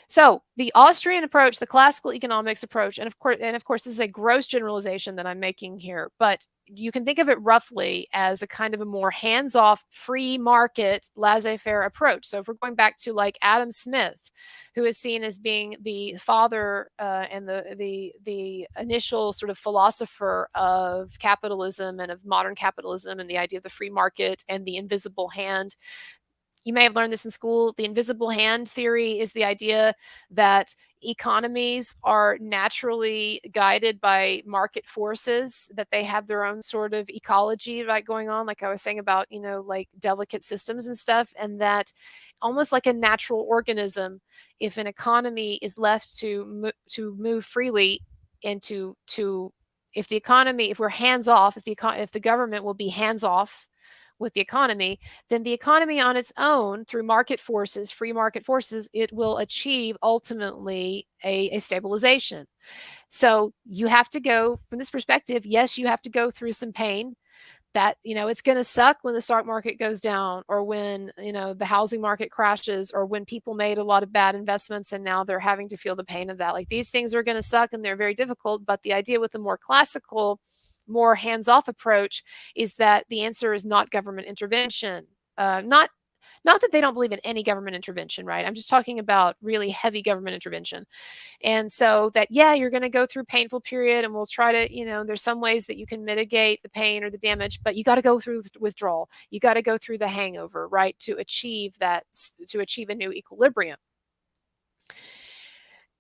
So the Austrian approach, the classical economics approach, and of course, this is a gross generalization that I'm making here, but you can think of it roughly as a kind of a more hands-off, free market, laissez-faire approach. So if we're going back to like Adam Smith, who is seen as being the father and the initial sort of philosopher of capitalism and of modern capitalism, and the idea of the free market and the invisible hand. You may have learned this in school. The invisible hand theory is the idea that economies are naturally guided by market forces, that they have their own sort of ecology, right, going on, like I was saying about, like delicate systems and stuff, and that almost like a natural organism, if an economy is left to move freely and if we're hands off, if the government will be hands off with the economy, then the economy on its own, through market forces, free market forces, it will achieve ultimately a stabilization. So you have to go from this perspective. Yes, you have to go through some pain. That, it's going to suck when the stock market goes down, or when, the housing market crashes, or when people made a lot of bad investments and now they're having to feel the pain of that. Like, these things are going to suck and they're very difficult. But the idea with the more classical, more hands-off approach is that the answer is not government intervention. Not that they don't believe in any government intervention, right? I'm just talking about really heavy government intervention. And so that, yeah, you're going to go through a painful period, and we'll try to, there's some ways that you can mitigate the pain or the damage, but you got to go through withdrawal. You got to go through the hangover, right? To achieve a new equilibrium.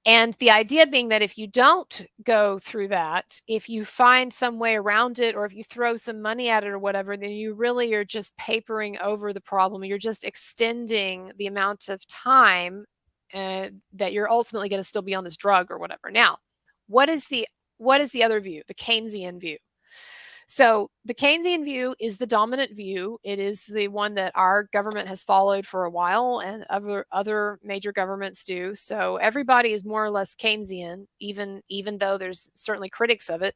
And the idea being that if you don't go through that, if you find some way around it, or if you throw some money at it or whatever, then you really are just papering over the problem. You're just extending the amount of time that you're ultimately going to still be on this drug or whatever. Now, what is the other view? The Keynesian view. So the Keynesian view is the dominant view. It is the one that our government has followed for a while, and other major governments do. So everybody is more or less Keynesian, even though there's certainly critics of it.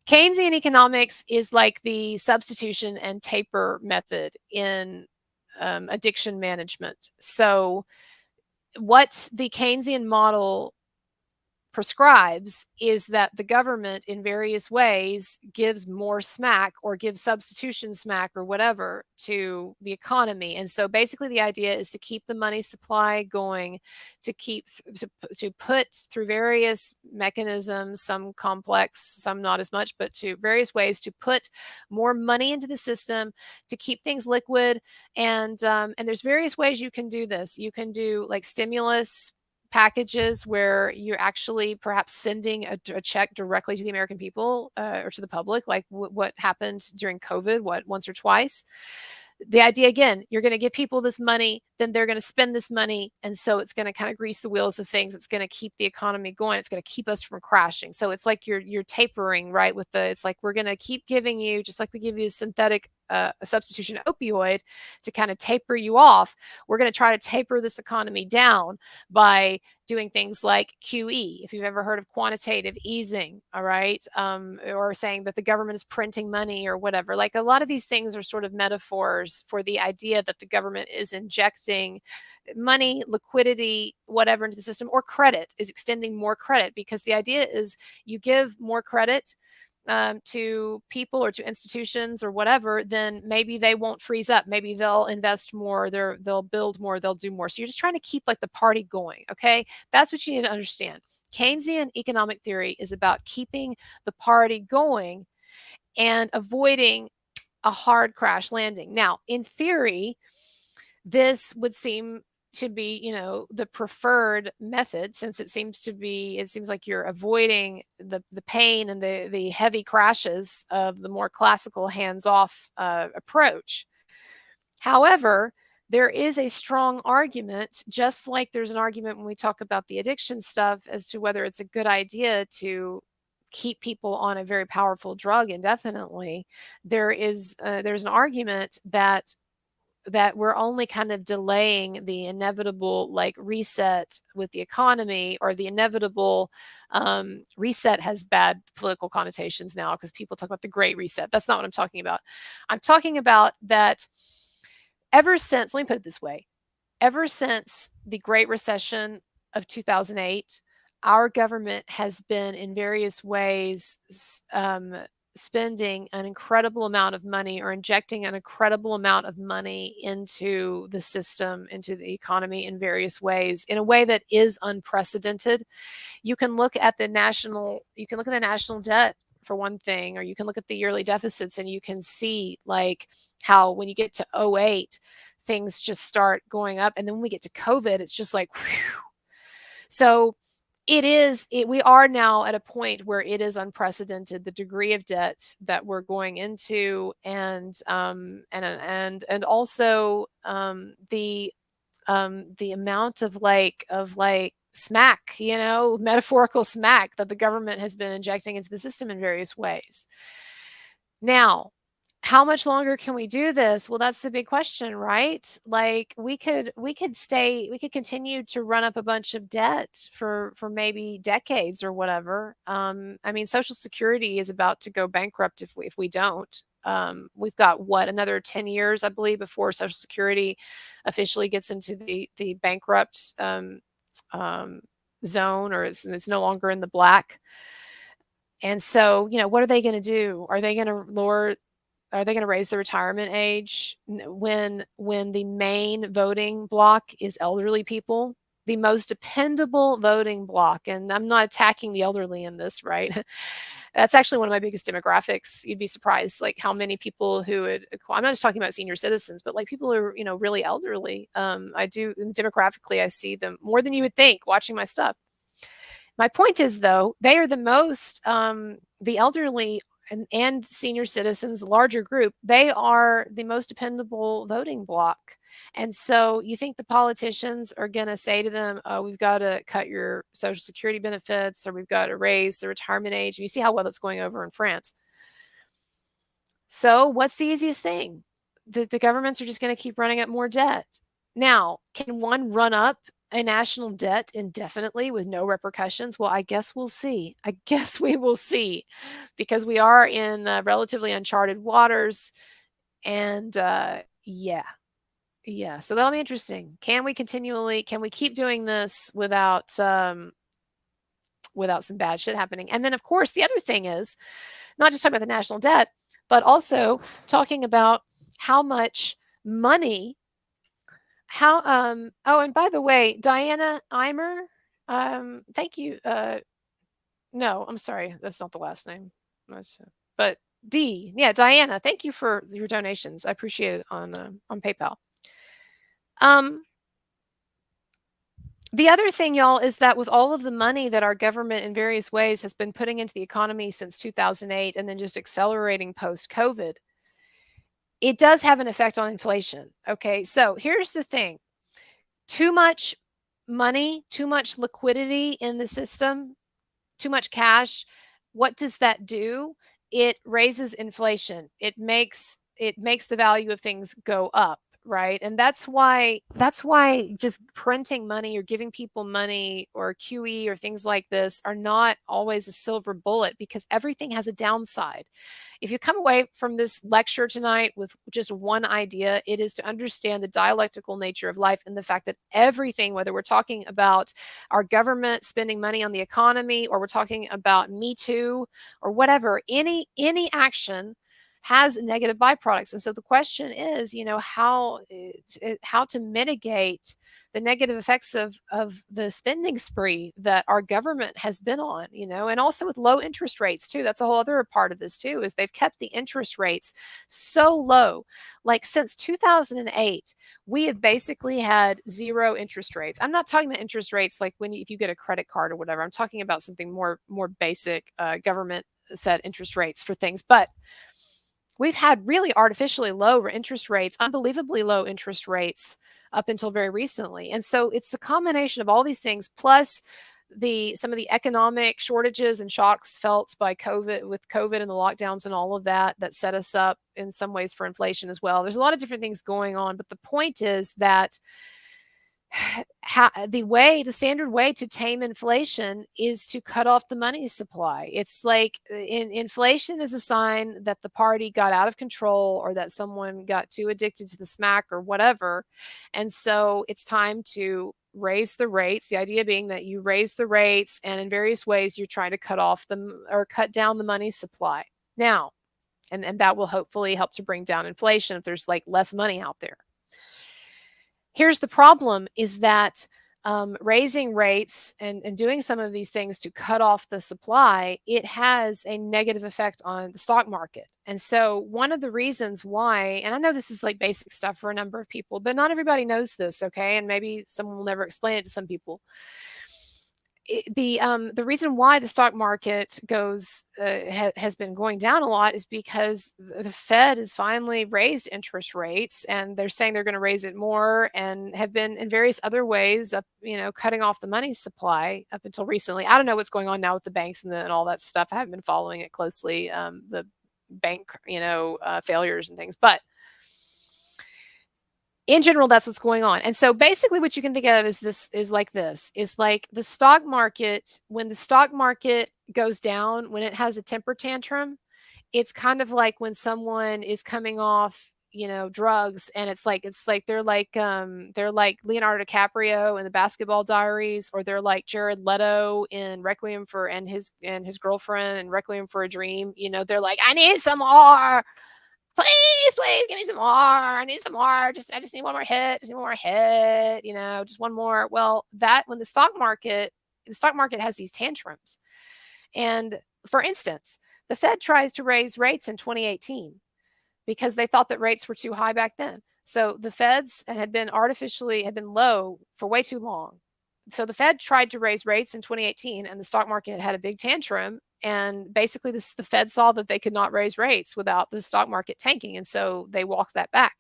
Keynesian economics is like the substitution and taper method in addiction management. So what the Keynesian model prescribes is that the government in various ways gives more smack, or gives substitution smack or whatever, to the economy. And so basically the idea is to keep the money supply going, to put through various mechanisms, some complex, some not as much, but to various ways to put more money into the system to keep things liquid. And there's various ways you can do this. You can do like stimulus packages, where you're actually perhaps sending a check directly to the American people, or to the public, like what happened during COVID, once or twice. The idea, again, you're going to give people this money, then they're going to spend this money, and so it's going to kind of grease the wheels of things. It's going to keep the economy going. It's going to keep us from crashing. So it's like you're tapering, right? It's like, we're going to keep giving you, just like we give you a synthetic a substitution opioid to kind of taper you off. We're going to try to taper this economy down by doing things like QE, if you've ever heard of quantitative easing, all right, or saying that the government is printing money or whatever. Like, a lot of these things are sort of metaphors for the idea that the government is injecting money, liquidity, whatever, into the system, or credit, is extending more credit, because the idea is you give more credit to people or to institutions or whatever, then maybe they won't freeze up. Maybe they'll invest more, they'll build more, they'll do more. So you're just trying to keep like the party going. Okay. That's what you need to understand. Keynesian economic theory is about keeping the party going and avoiding a hard crash landing. Now, in theory, this would seem to be, the preferred method, since it seems like you're avoiding the pain and the heavy crashes of the more classical hands-off approach. However, there is a strong argument, just like there's an argument when we talk about the addiction stuff, as to whether it's a good idea to keep people on a very powerful drug indefinitely. There's an argument that we're only kind of delaying the inevitable like reset with the economy, or the inevitable reset has bad political connotations now, because people talk about the Great Reset. That's not what I'm talking about. I'm talking about that ever since, let me put it this way, ever since the Great Recession of 2008, our government has been in various ways spending an incredible amount of money, or injecting an incredible amount of money into the system, into the economy, in various ways, in a way that is unprecedented. You can look at the national debt, for one thing, or you can look at the yearly deficits, and you can see like how when you get to 2008, things just start going up, and then when we get to COVID, it's just like, whew. So we are now at a point where it is unprecedented, the degree of debt that we're going into, and also the the amount of smack, metaphorical smack that the government has been injecting into the system in various ways. Now, how much longer can we do this? Well, that's the big question, right? Like we could continue to run up a bunch of debt for maybe decades or whatever. I mean, Social Security is about to go bankrupt if we don't. We've got another 10 years, I believe, before Social Security officially gets into the bankrupt zone, or it's no longer in the black. And so, what are they going to do? Are they going to raise the retirement age when the main voting block is elderly people, the most dependable voting block? And I'm not attacking the elderly in this, right? That's actually one of my biggest demographics. You'd be surprised, like how many people I'm not just talking about senior citizens, but like people who are, really elderly. Demographically, I see them more than you would think watching my stuff. My point is, though, they are the most, the elderly and senior citizens, larger group, they are the most dependable voting bloc. And so you think the politicians are going to say to them, oh, we've got to cut your Social Security benefits, or we've got to raise the retirement age. And you see how well it's going over in France. So what's the easiest thing? The governments are just going to keep running up more debt. Now, can one run up a national debt indefinitely with no repercussions? Well, I guess we'll see. I guess we will see, because we are in relatively uncharted waters. And yeah. So that'll be interesting. Can we keep doing this without some bad shit happening? And then, of course, the other thing is not just talking about the national debt, but also talking about how much money. And by the way, Diana Eimer, thank you. No, I'm sorry, that's not the last name. But D, yeah, Diana, thank you for your donations. I appreciate it on PayPal. The other thing, y'all, is that with all of the money that our government in various ways has been putting into the economy since 2008 and then just accelerating post-COVID, it does have an effect on inflation. Okay, so here's the thing. Too much money, too much liquidity in the system, too much cash, what does that do? It raises inflation. It makes the value of things go up, right? And that's why just printing money or giving people money or QE or things like this are not always a silver bullet, because everything has a downside. If you come away from this lecture tonight with just one idea, it is to understand the dialectical nature of life and the fact that everything, whether we're talking about our government spending money on the economy, or we're talking about MeToo or whatever, any action has negative byproducts. And so the question is, how to mitigate the negative effects of the spending spree that our government has been on, and also with low interest rates too. That's a whole other part of this too, is they've kept the interest rates so low. Like since 2008, we have basically had zero interest rates. I'm not talking about interest rates like if you get a credit card or whatever. I'm talking about something more basic, government set interest rates for things. But we've had really artificially low interest rates, unbelievably low interest rates up until very recently. And so it's the combination of all these things, plus some of the economic shortages and shocks felt by COVID and the lockdowns and all of that set us up in some ways for inflation as well. There's a lot of different things going on, but the point is that the standard way to tame inflation is to cut off the money supply. It's like inflation is a sign that the party got out of control, or that someone got too addicted to the smack or whatever. And so it's time to raise the rates. The idea being that you raise the rates, and in various ways you're trying to cut off them or cut down the money supply. Now, and that will hopefully help to bring down inflation if there's like less money out there. Here's the problem, is that raising rates and doing some of these things to cut off the supply, it has a negative effect on the stock market. And so one of the reasons why, and I know this is like basic stuff for a number of people, but not everybody knows this, okay? And maybe someone will never explain it to some people. the reason why the stock market has been going down a lot is because the Fed has finally raised interest rates, and they're saying they're going to raise it more, and have been in various other ways cutting off the money supply up until recently. I don't know what's going on now with the banks and all that stuff. I haven't been following it closely, the bank failures and things, but in general, that's what's going on. And so basically what you can think of is like the stock market. When the stock market goes down, when it has a temper tantrum, it's kind of like when someone is coming off drugs, and it's like they're like Leonardo DiCaprio in the Basketball Diaries, or they're like Jared Leto in Requiem for and his girlfriend in Requiem for a Dream. They're like, I need some more. Please give me some more. I need some more. I just need one more hit. Just need one more hit. Just one more. Well, that when the stock market has these tantrums. And for instance, the Fed tries to raise rates in 2018 because they thought that rates were too high back then. So the Feds had been low for way too long. So the Fed tried to raise rates in 2018, and the stock market had a big tantrum. And basically, the Fed saw that they could not raise rates without the stock market tanking, and so they walked that back.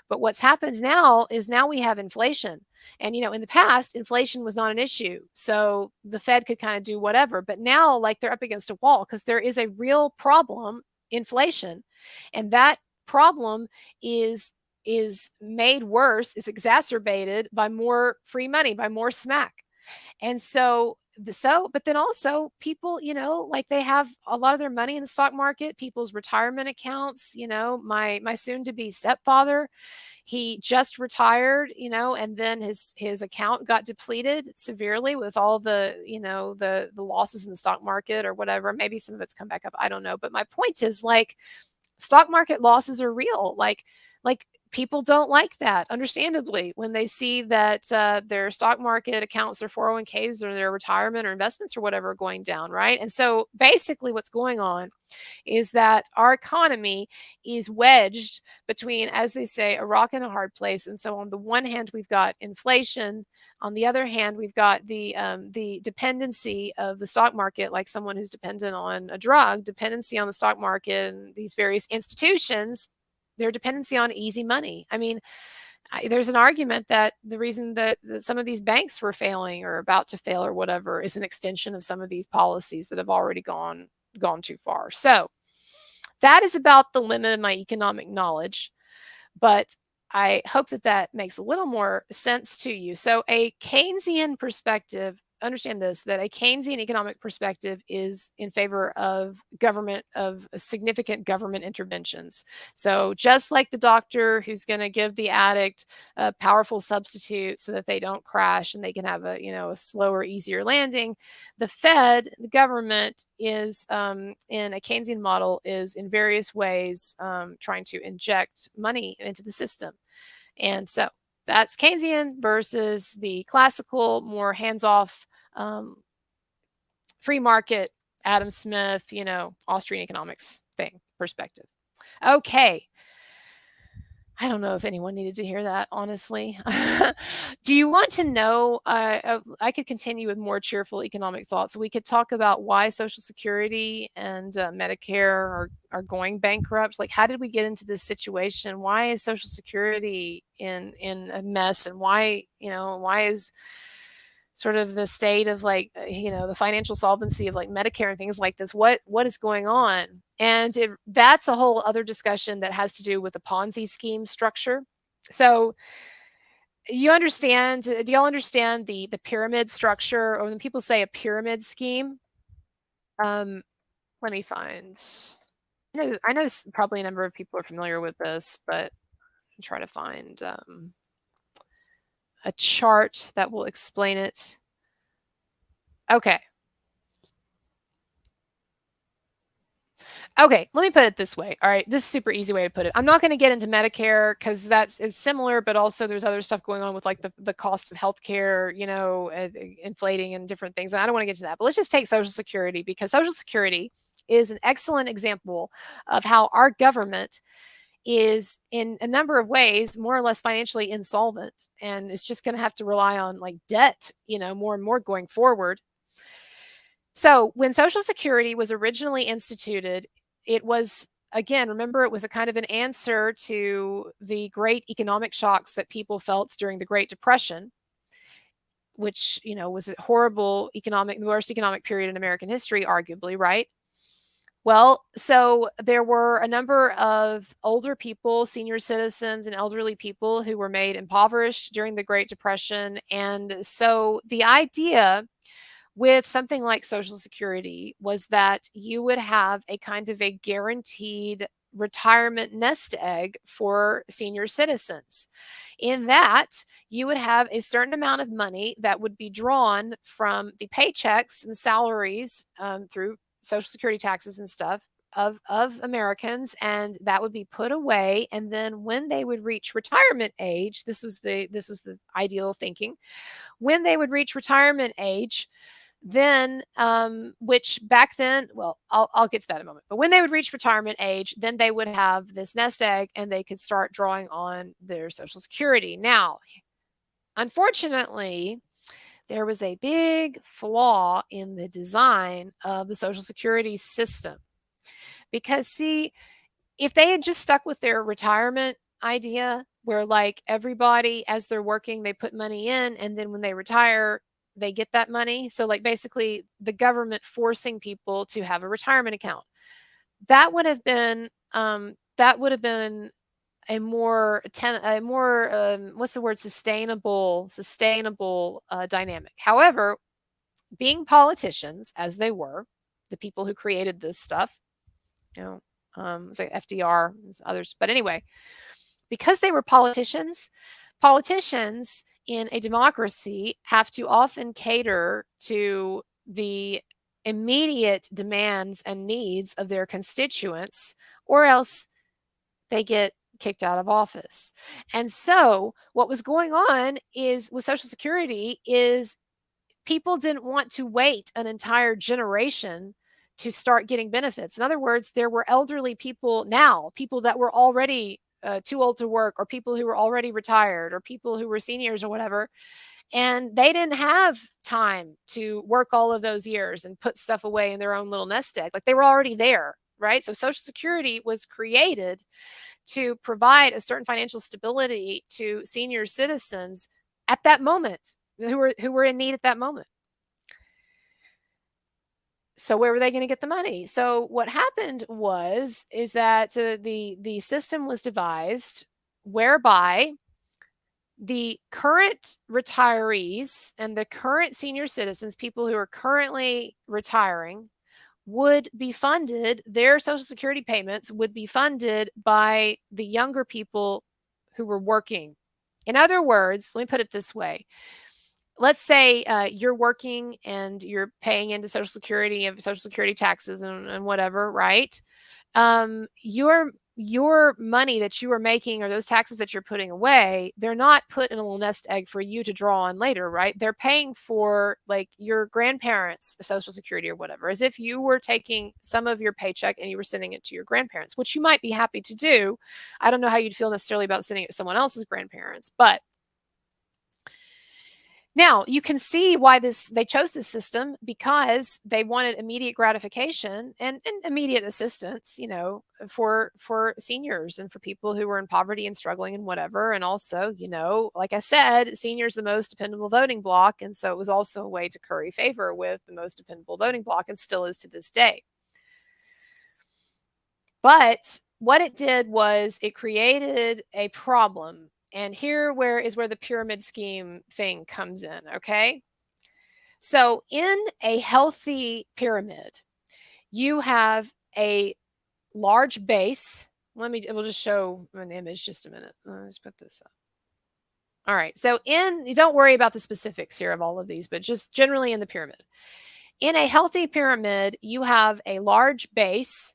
But what's happened now is we have inflation. And, in the past, inflation was not an issue. So the Fed could kind of do whatever. But now, like, they're up against a wall because there is a real problem, inflation. And that problem is made worse, is exacerbated by more free money, by more smack. And but then also people, like they have a lot of their money in the stock market, people's retirement accounts. My soon to be stepfather, he just retired, and then his account got depleted severely with all the losses in the stock market or whatever. Maybe some of it's come back up, I don't know. But my point is, like, stock market losses are real. Like people don't like that, understandably, when they see that their stock market accounts, their 401ks or their retirement or investments or whatever are going down, right? And so basically what's going on is that our economy is wedged between, as they say, a rock and a hard place. And so on the one hand, we've got inflation. On the other hand, we've got the dependency of the stock market, like someone who's dependent on a drug, dependency on the stock market and these various institutions, their dependency on easy money. I mean, there's an argument that the reason that some of these banks were failing or about to fail or whatever is an extension of some of these policies that have already gone too far. So that is about the limit of my economic knowledge, but I hope that makes a little more sense to you. So a Keynesian perspective, understand this, that a Keynesian economic perspective is in favor of significant government interventions. So just like the doctor who's going to give the addict a powerful substitute so that they don't crash and they can have a slower, easier landing, the Fed, the government, is in a Keynesian model, is in various ways trying to inject money into the system. And so that's Keynesian versus the classical, more hands-off, free market, Adam Smith, Austrian economics perspective. Okay. I don't know if anyone needed to hear that, honestly. Do you want to know? I could continue with more cheerful economic thoughts. We could talk about why Social Security and Medicare are going bankrupt. Like, how did we get into this situation? Why is Social Security in a mess? And why is sort of the state of the financial solvency of Medicare and things like this? What is going on? And that's a whole other discussion that has to do with the Ponzi scheme structure. So do y'all understand the pyramid structure, or when people say a pyramid scheme? Let me find. I know probably a number of people are familiar with this, but I'll try to find a chart that will explain it. Okay. Okay, let me put it this way. All right, this is a super easy way to put it. I'm not going to get into Medicare because it's similar, but also there's other stuff going on with the cost of healthcare, inflating and different things. And I don't want to get to that, but let's just take Social Security, because Social Security is an excellent example of how our government is in a number of ways more or less financially insolvent, and is just going to have to rely on debt, more and more going forward. So when Social Security was originally instituted, it was, again, remember, it was a kind of an answer to the great economic shocks that people felt during the Great Depression, which, was a horrible the worst economic period in American history, arguably, right? Well, so there were a number of older people, senior citizens, and elderly people who were made impoverished during the Great Depression. And so the idea with something like Social Security was that you would have a kind of a guaranteed retirement nest egg for senior citizens. In that, you would have a certain amount of money that would be drawn from the paychecks and salaries through Social Security taxes and stuff of Americans, and that would be put away. And then when they would reach retirement age, this was the ideal thinking. When they would reach retirement age, then which back then, well, I'll get to that in a moment, but when they would reach retirement age, then they would have this nest egg and they could start drawing on their Social Security. Now, unfortunately, there was a big flaw in the design of the Social Security system, because see, if they had just stuck with their retirement idea, where like everybody, as they're working, they put money in, and then when they retire, they get that money. So like basically the government forcing people to have a retirement account. That would have been a more what's the word, sustainable dynamic. However, being politicians as they were, the people who created this stuff, it's like FDR and others, but anyway, because they were politicians in a democracy have to often cater to the immediate demands and needs of their constituents, or else they get kicked out of office. And so what was going on is with Social Security is people didn't want to wait an entire generation to start getting benefits. In other words, there were elderly people now, people that were already too old to work, or people who were already retired, or people who were seniors or whatever. And they didn't have time to work all of those years and put stuff away in their own little nest egg. Like they were already there, right? So Social Security was created to provide a certain financial stability to senior citizens at that moment, who were in need at that moment. So where were they going to get the money? So what happened is that the system was devised whereby the current retirees and the current senior citizens, people who are currently retiring, would be funded, their Social Security payments would be funded by the younger people who were working. In other words, let me put it this way. Let's say you're working and you're paying into Social Security and Social Security taxes and whatever, right? Your money that you are making, or those taxes that you're putting away, they're not put in a little nest egg for you to draw on later, right? They're paying for like your grandparents' Social Security or whatever, as if you were taking some of your paycheck and you were sending it to your grandparents, which you might be happy to do. I don't know how you'd feel necessarily about sending it to someone else's grandparents, but now you can see why they chose this system, because they wanted immediate gratification and immediate assistance, for seniors and for people who were in poverty and struggling and whatever. And also, like I said, seniors the most dependable voting bloc, and so it was also a way to curry favor with the most dependable voting bloc, and still is to this day. But what it did was it created a problem. And here where the pyramid scheme thing comes in, okay? So in a healthy pyramid, you have a large base. We'll just show an image just a minute. Let's put this up. All right. So you don't worry about the specifics here of all of these, but just generally in the pyramid. In a healthy pyramid, you have a large base,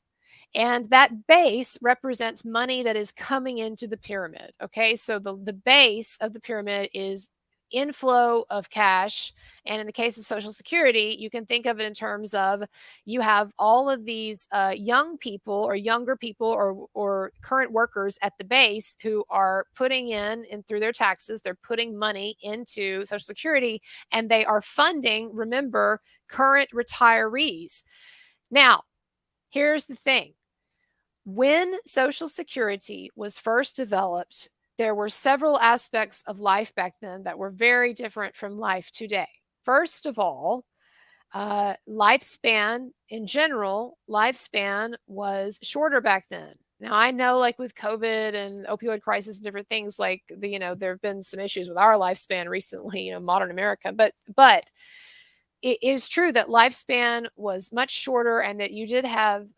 and that base represents money that is coming into the pyramid. Okay, so the base of the pyramid is inflow of cash. And in the case of Social Security, you can think of it in terms of you have all of these young people or younger people or current workers at the base who are putting in and through their taxes, they're putting money into Social Security, and they are funding, remember, current retirees. Now, here's the thing. When Social Security was first developed, there were several aspects of life back then that were very different from life today. First of all, lifespan in general, lifespan was shorter back then. Now, I know, like with COVID and opioid crisis and different things, like there have been some issues with our lifespan recently, modern America, but it is true that lifespan was much shorter, and that you did have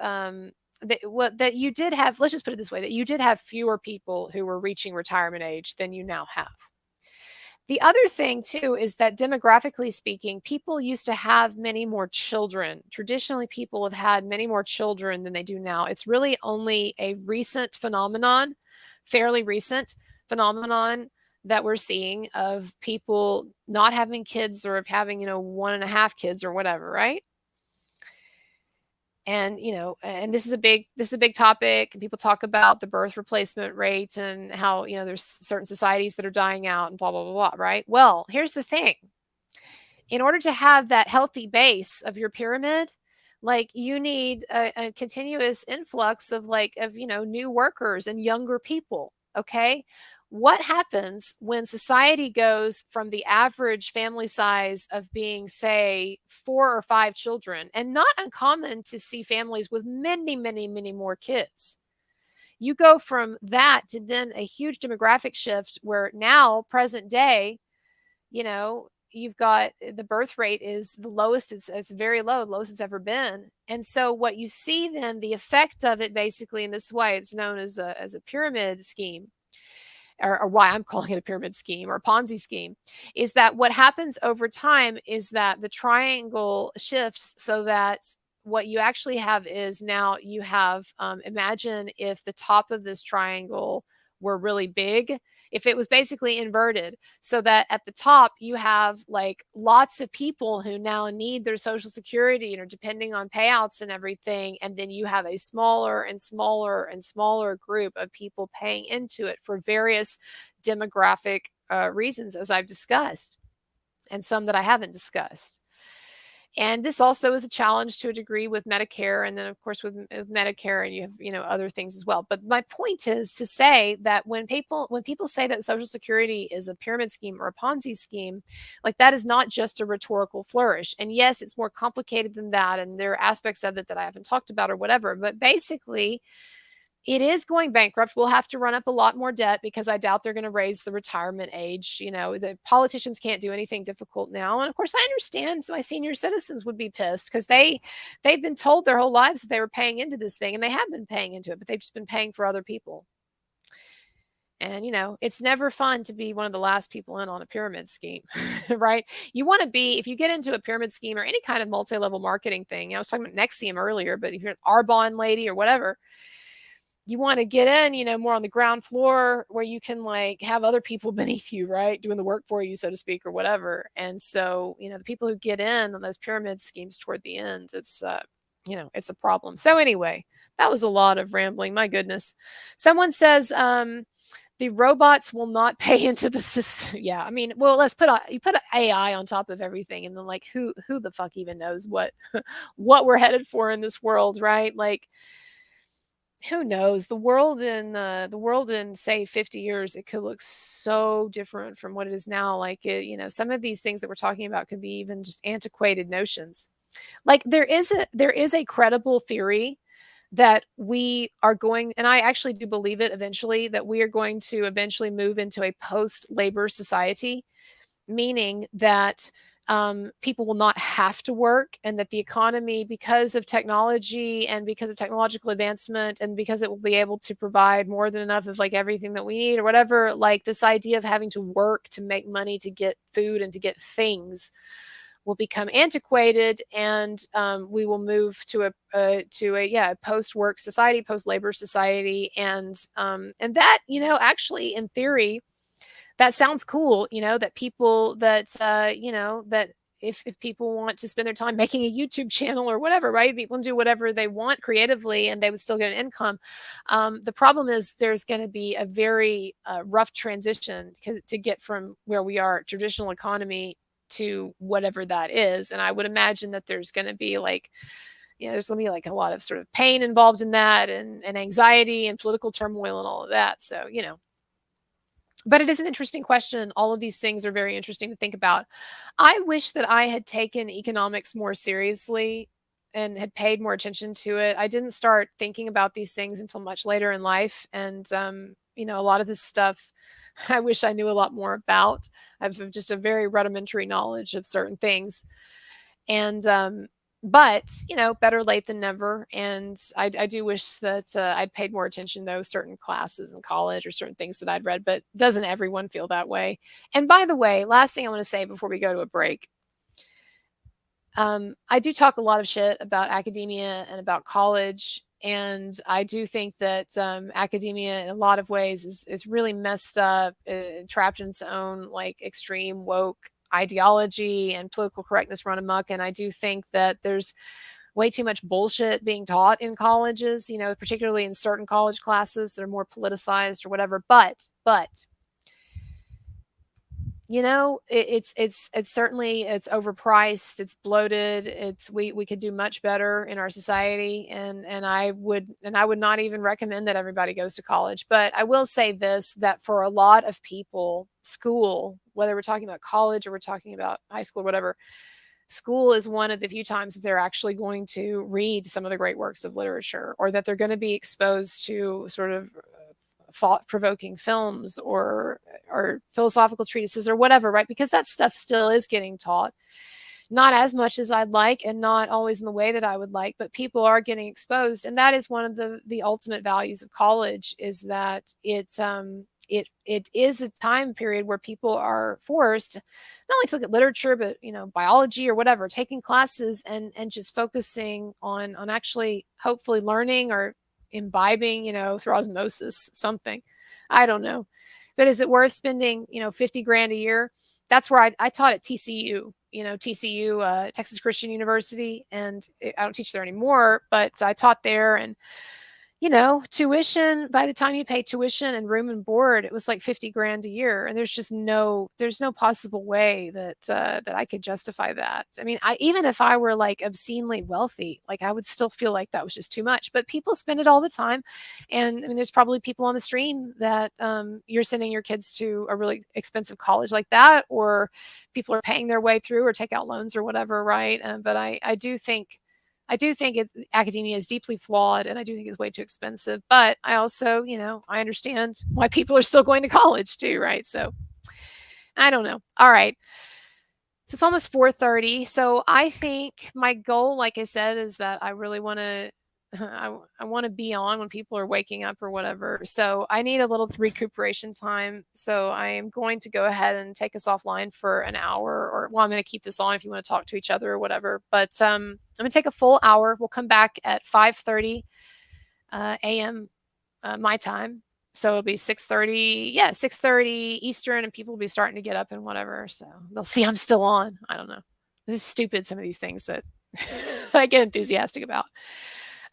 let's just put it this way, that you did have fewer people who were reaching retirement age than you now have. The other thing too is that demographically speaking, people used to have many more children. Traditionally, people have had many more children than they do now. It's really only a recent phenomenon, fairly recent phenomenon, that we're seeing of people not having kids, or of having, 1.5 kids or whatever, right? And and this is a big topic, and people talk about the birth replacement rate and how there's certain societies that are dying out and blah blah blah blah, right? Well, here's the thing. In order to have that healthy base of your pyramid, like, you need a continuous influx of new workers and younger people. Okay, what happens when society goes from the average family size of being, say, 4 or 5 children, and not uncommon to see families with many, many, many more kids? You go from that to then a huge demographic shift where now, present day, you've got the birth rate is the lowest. It's very low, the lowest it's ever been. And so what you see then, the effect of it, basically, and this is why it's known as a pyramid scheme, or why I'm calling it a pyramid scheme or a Ponzi scheme, is that what happens over time is that the triangle shifts, so that what you actually have is, now you have, imagine if the top of this triangle were really big, if it was basically inverted, so that at the top you have like lots of people who now need their Social Security and are depending on payouts and everything, and then you have a smaller and smaller and smaller group of people paying into it for various demographic reasons, as I've discussed, and some that I haven't discussed. And this also is a challenge to a degree with Medicare, and then of course with Medicare, and you have other things as well. But my point is to say that when people say that Social Security is a pyramid scheme or a Ponzi scheme, like, that is not just a rhetorical flourish. And yes, it's more complicated than that, and there are aspects of it that I haven't talked about or whatever. But basically, it is going bankrupt. We'll have to run up a lot more debt, because I doubt they're going to raise the retirement age. The politicians can't do anything difficult now. And of course, I understand my senior citizens would be pissed, because they've been told their whole lives that they were paying into this thing, and they have been paying into it, but they've just been paying for other people. And it's never fun to be one of the last people in on a pyramid scheme, right? You want to be, if you get into a pyramid scheme or any kind of multi-level marketing thing, I was talking about Nexium earlier, but if you're an Arbonne lady or whatever, you want to get in, more on the ground floor, where you can have other people beneath you, right, doing the work for you, so to speak, or whatever. And so, the people who get in on those pyramid schemes toward the end, it's it's a problem. So anyway, that was a lot of rambling. My goodness. Someone says, the robots will not pay into the system. Yeah, I mean, well, you put AI on top of everything, and then who the fuck even knows what what we're headed for in this world, right? Who knows? The world in say 50 years, it could look so different from what it is now. Some of these things that we're talking about could be even just antiquated notions. There is a credible theory that we are going, and I actually do believe it eventually, that we are going to eventually move into a post-labor society, meaning that people will not have to work, and that the economy, because of technology and because of technological advancement, and because it will be able to provide more than enough of everything that we need or whatever, this idea of having to work to make money, to get food and to get things, will become antiquated, and we will move to a post-work society, post-labor society, and that actually, in theory, that sounds cool, that people that, that if people want to spend their time making a YouTube channel or whatever, right? People can do whatever they want creatively and they would still get an income. The problem is there's going to be a very rough transition to get from where we are, traditional economy, to whatever that is. And I would imagine that there's going to be like, there's going to be like a lot of sort of pain involved in that, and anxiety and political turmoil and all of that. So, but it is an interesting question. All of these things are very interesting to think about. I wish that I had taken economics more seriously and had paid more attention to it. I didn't start thinking about these things until much later in life. And, a lot of this stuff I wish I knew a lot more about. I have just a very rudimentary knowledge of certain things. And, but better late than never. And I do wish that I'd paid more attention to those certain classes in college or certain things that I'd read. But doesn't everyone feel that way? And by the way, last thing I want to say before we go to a break, I do talk a lot of shit about academia and about college. And I do think that academia, in a lot of ways, is really messed up, trapped in its own like extreme woke ideology and political correctness run amok. And I do think that there's way too much bullshit being taught in colleges, particularly in certain college classes that are more politicized or whatever. But it's certainly, it's overpriced, it's bloated, we could do much better in our society, and I would not even recommend that everybody goes to college. But I will say this, that for a lot of people, school, whether we're talking about college or we're talking about high school or whatever, school is one of the few times that they're actually going to read some of the great works of literature, or that they're going to be exposed to sort of thought-provoking films or philosophical treatises or whatever, right? Because that stuff still is getting taught, not as much as I'd like and not always in the way that I would like, but people are getting exposed. And that is one of the ultimate values of college, is that it is a time period where people are forced not only to look at literature, but biology or whatever, taking classes and just focusing on actually hopefully learning or imbibing, through osmosis, something. I don't know. But is it worth spending, 50 grand a year? That's where I taught at TCU, TCU, Texas Christian University. And I don't teach there anymore, but I taught there. And tuition, by the time you pay tuition and room and board, it was like 50 grand a year. And there's no possible way that I could justify that. I mean, even if I were like obscenely wealthy, like I would still feel like that was just too much, but people spend it all the time. And I mean, there's probably people on the stream that you're sending your kids to a really expensive college like that, or people are paying their way through or take out loans or whatever. Right. But I do think academia is deeply flawed, and I do think it's way too expensive. But I also, I understand why people are still going to college too, right? So I don't know. All right. So it's almost 4:30. So I think my goal, like I said, is that I really want to I want to be on when people are waking up or whatever. So I need a little recuperation time. So I am going to go ahead and take us offline for an hour, or well, I'm going to keep this on if you want to talk to each other or whatever. But I'm going to take a full hour. We'll come back at 5:30 a.m. My time. So it'll be 6:30, 6:30 Eastern, and people will be starting to get up and whatever. So they'll see I'm still on. I don't know. This is stupid, some of these things that I get enthusiastic about.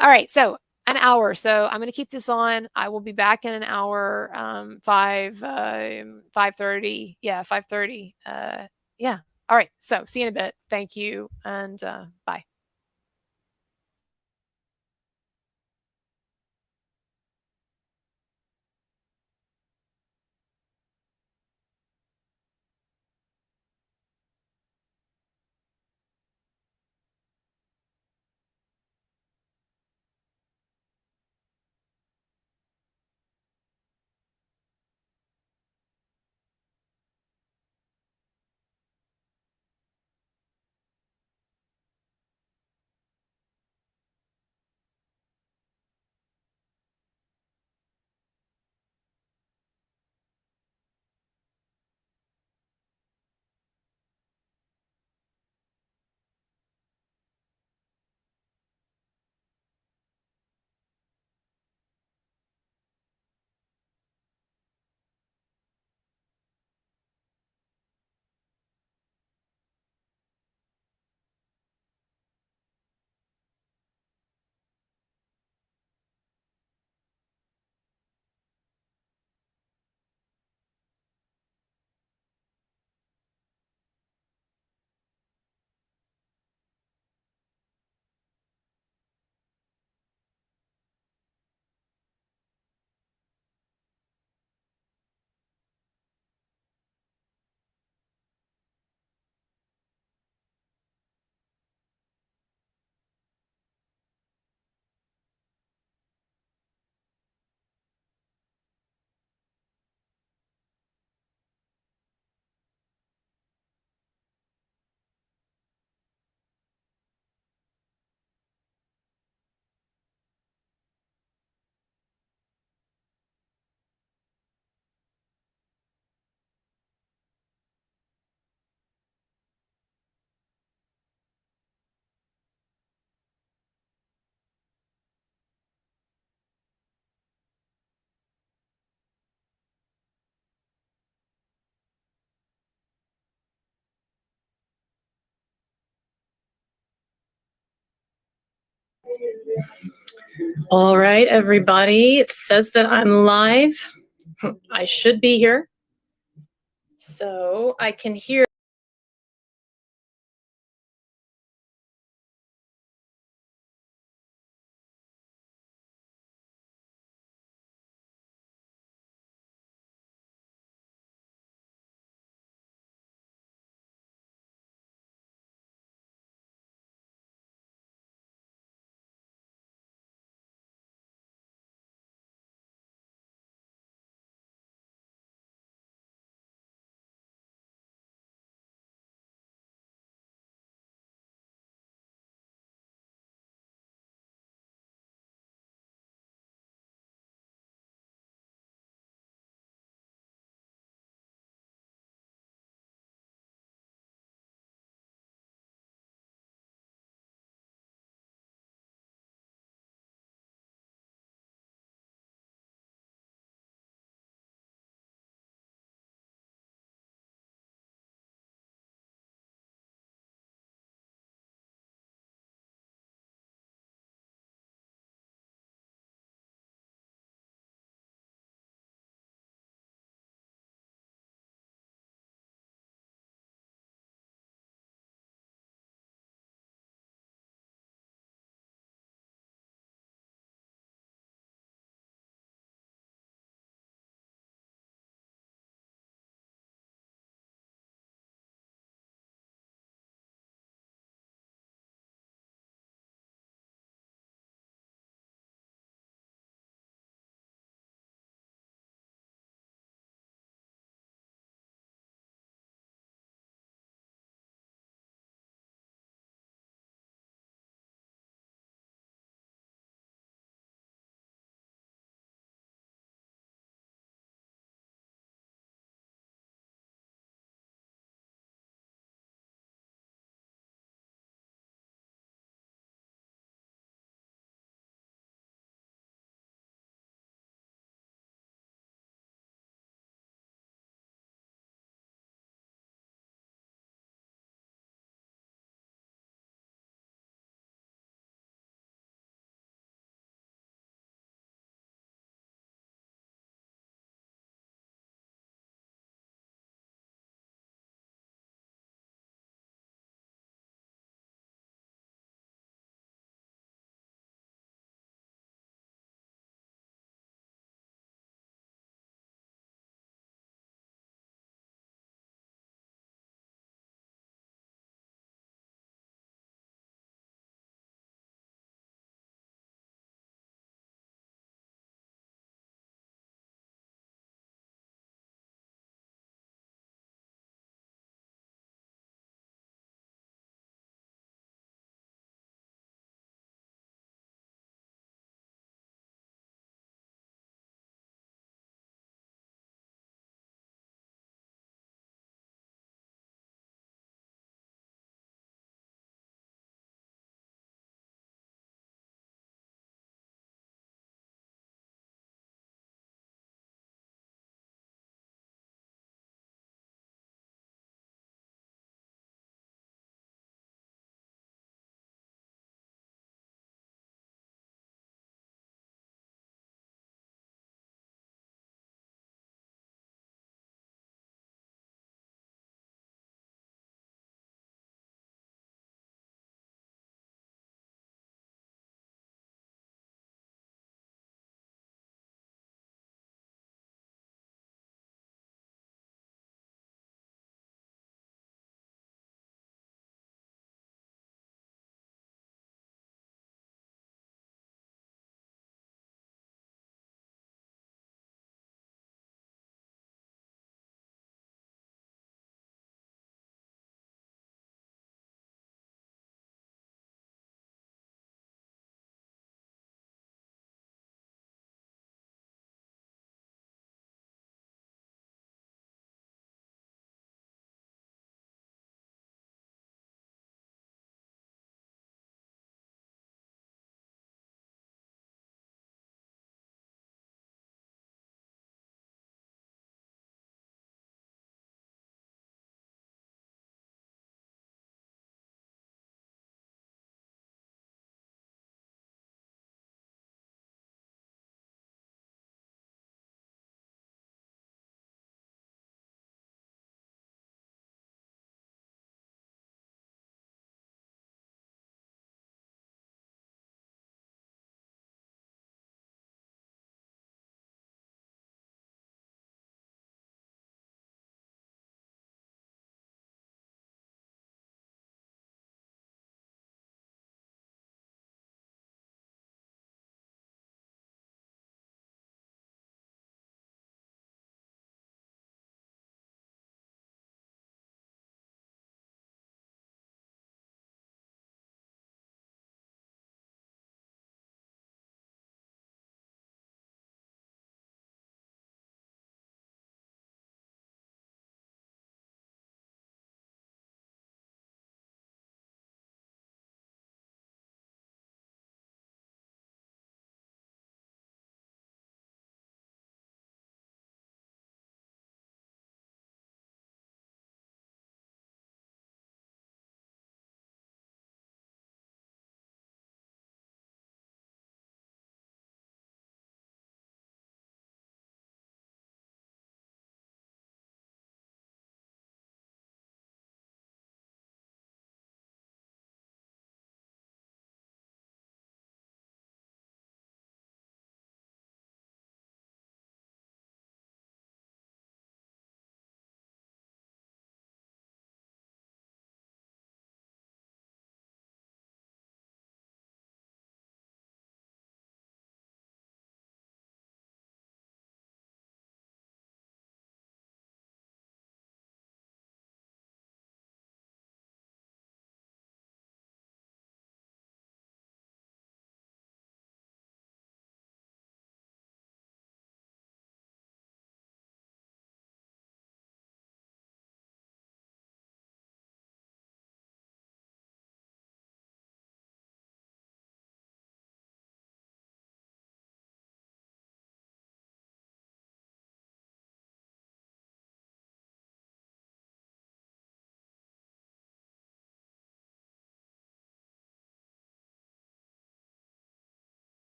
All right, so an hour. So I'm going to keep this on. I will be back in an hour. 5:30. Yeah, 5:30. Yeah. All right. So see you in a bit. Thank you, and bye. All right, everybody. It says that I'm live. I should be here. So I can hear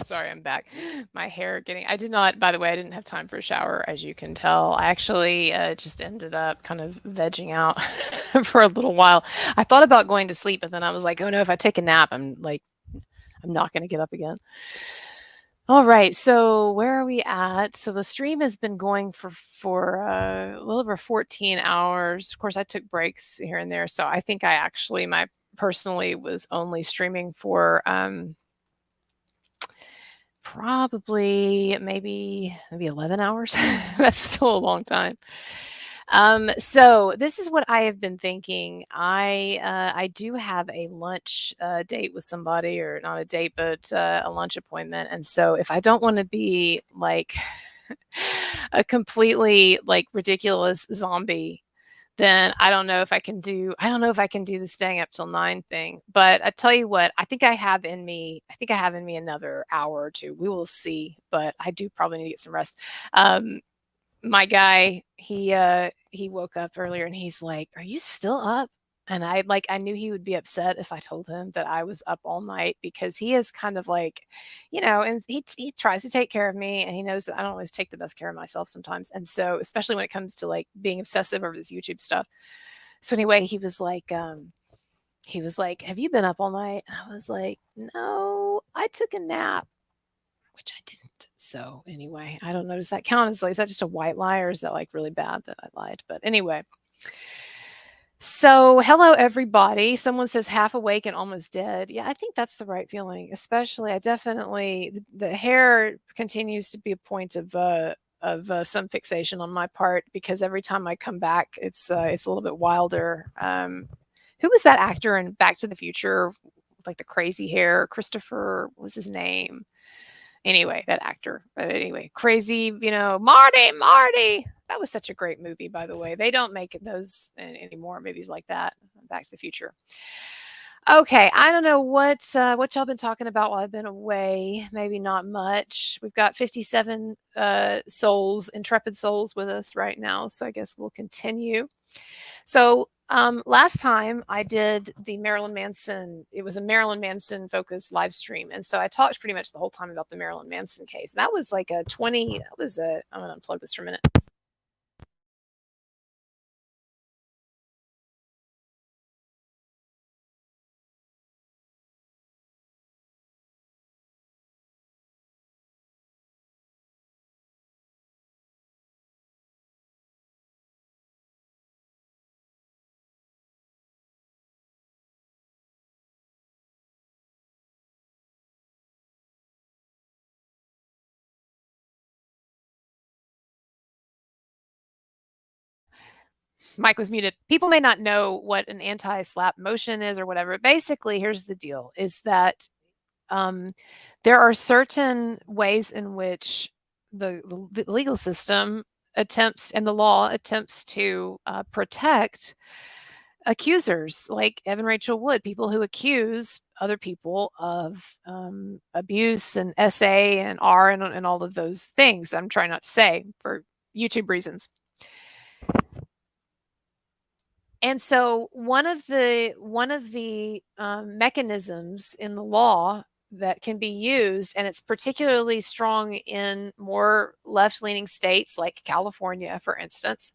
Sorry, I'm back. My hair getting, I did not, by the way, I didn't have time for a shower, as you can tell. I actually just ended up kind of vegging out for a little while. I thought about going to sleep, but then I was like, oh no, if I take a nap, I'm not going to get up again. All right, so where are we at? So the stream has been going for a little over 14 hours. Of course, I took breaks here and there, so I think I actually personally was only streaming for probably maybe 11 hours. That's still a long time. So this is what I have been thinking. I do have a lunch date with somebody, or not a date, but a lunch appointment. And so if I don't want to be like a completely like ridiculous zombie, then I don't know if I can do the staying up till 9 thing. But I tell you what, I think I have in me another hour or two. We will see, but I do probably need to get some rest. My guy, he woke up earlier and he's like, "Are you still up?" And I knew he would be upset if I told him that I was up all night, because he is kind of like, and he tries to take care of me, and he knows that I don't always take the best care of myself sometimes. And so, especially when it comes to like being obsessive over this YouTube stuff. So anyway, he was like, "Have you been up all night?" And I was like, "No, I took a nap," which I didn't. So anyway, I don't know. Does that count as, like, is that just a white lie, or is that like really bad that I lied? But anyway. So, hello everybody. Someone says half awake and almost dead. Yeah, I think that's the right feeling. Especially, I definitely the hair continues to be a point of some fixation on my part, because every time I come back, it's a little bit wilder. Who was that actor in Back to the Future, with like the crazy hair? Christopher, what was his name? Anyway, that actor. Anyway, crazy, Marty. That was such a great movie, by the way. They don't make those anymore, movies like that. Back to the Future. Okay, I don't know what y'all been talking about while I've been away. Maybe not much. We've got 57 intrepid souls with us right now, so I guess we'll continue. So last time I did the Marilyn Manson, it was a Marilyn Manson focused live stream. And so I talked pretty much the whole time about the Marilyn Manson case. That was like I'm going to unplug this for a minute. Mike was muted. People may not know what an anti-slap motion is or whatever. Basically, here's the deal, is that there are certain ways in which the legal system attempts, and the law attempts to protect accusers like Evan Rachel Wood, people who accuse other people of abuse and SA and R and all of those things. I'm trying not to say for YouTube reasons. And so one of the mechanisms in the law that can be used, and it's particularly strong in more left-leaning states like California, for instance.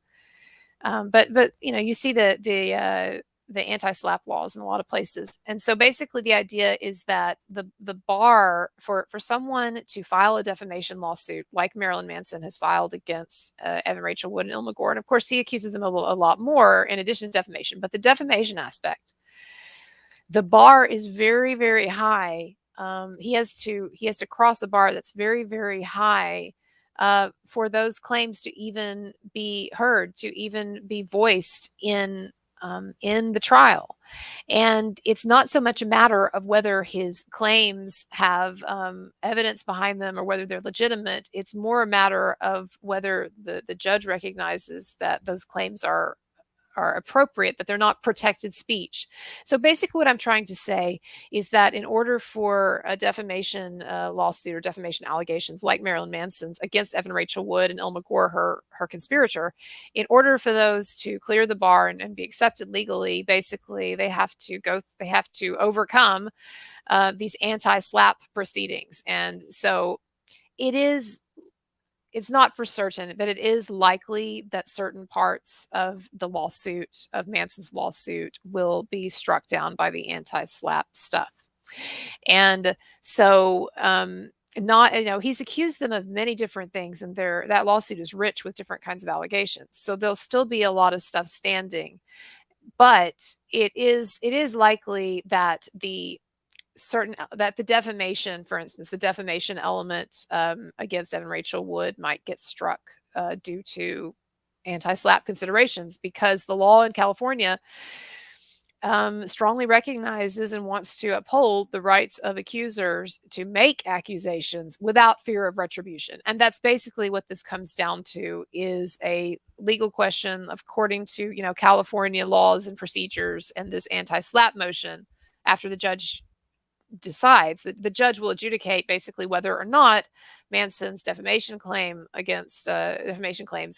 But you see the anti-slap laws in a lot of places. And so basically the idea is that the bar for someone to file a defamation lawsuit like Marilyn Manson has filed against Evan Rachel Wood and Ilma Gore, and of course he accuses them of a lot more in addition to defamation, but the defamation aspect, the bar is very, very high. He has to cross a bar that's very, very high for those claims to even be heard, to even be voiced in the trial. And it's not so much a matter of whether his claims have evidence behind them or whether they're legitimate. It's more a matter of whether the judge recognizes that those claims are are appropriate, that they're not protected speech. So basically what I'm trying to say is that in order for a defamation lawsuit or defamation allegations like Marilyn Manson's against Evan Rachel Wood and Ilma Gore, her conspirator, in order for those to clear the bar and be accepted legally, basically they have to overcome these anti-SLAPP proceedings. And so it's not for certain, but it is likely that certain parts of the lawsuit, of Manson's lawsuit, will be struck down by the anti-SLAPP stuff. And so, he's accused them of many different things, and that lawsuit is rich with different kinds of allegations. So there'll still be a lot of stuff standing, but it is likely that the defamation, for instance, the defamation element against Evan Rachel Wood might get struck due to anti-SLAPP considerations, because the law in California strongly recognizes and wants to uphold the rights of accusers to make accusations without fear of retribution. And that's basically what this comes down to, is a legal question according to, California laws and procedures. And this anti-SLAPP motion, after the judge decides, that the judge will adjudicate basically whether or not Manson's defamation claims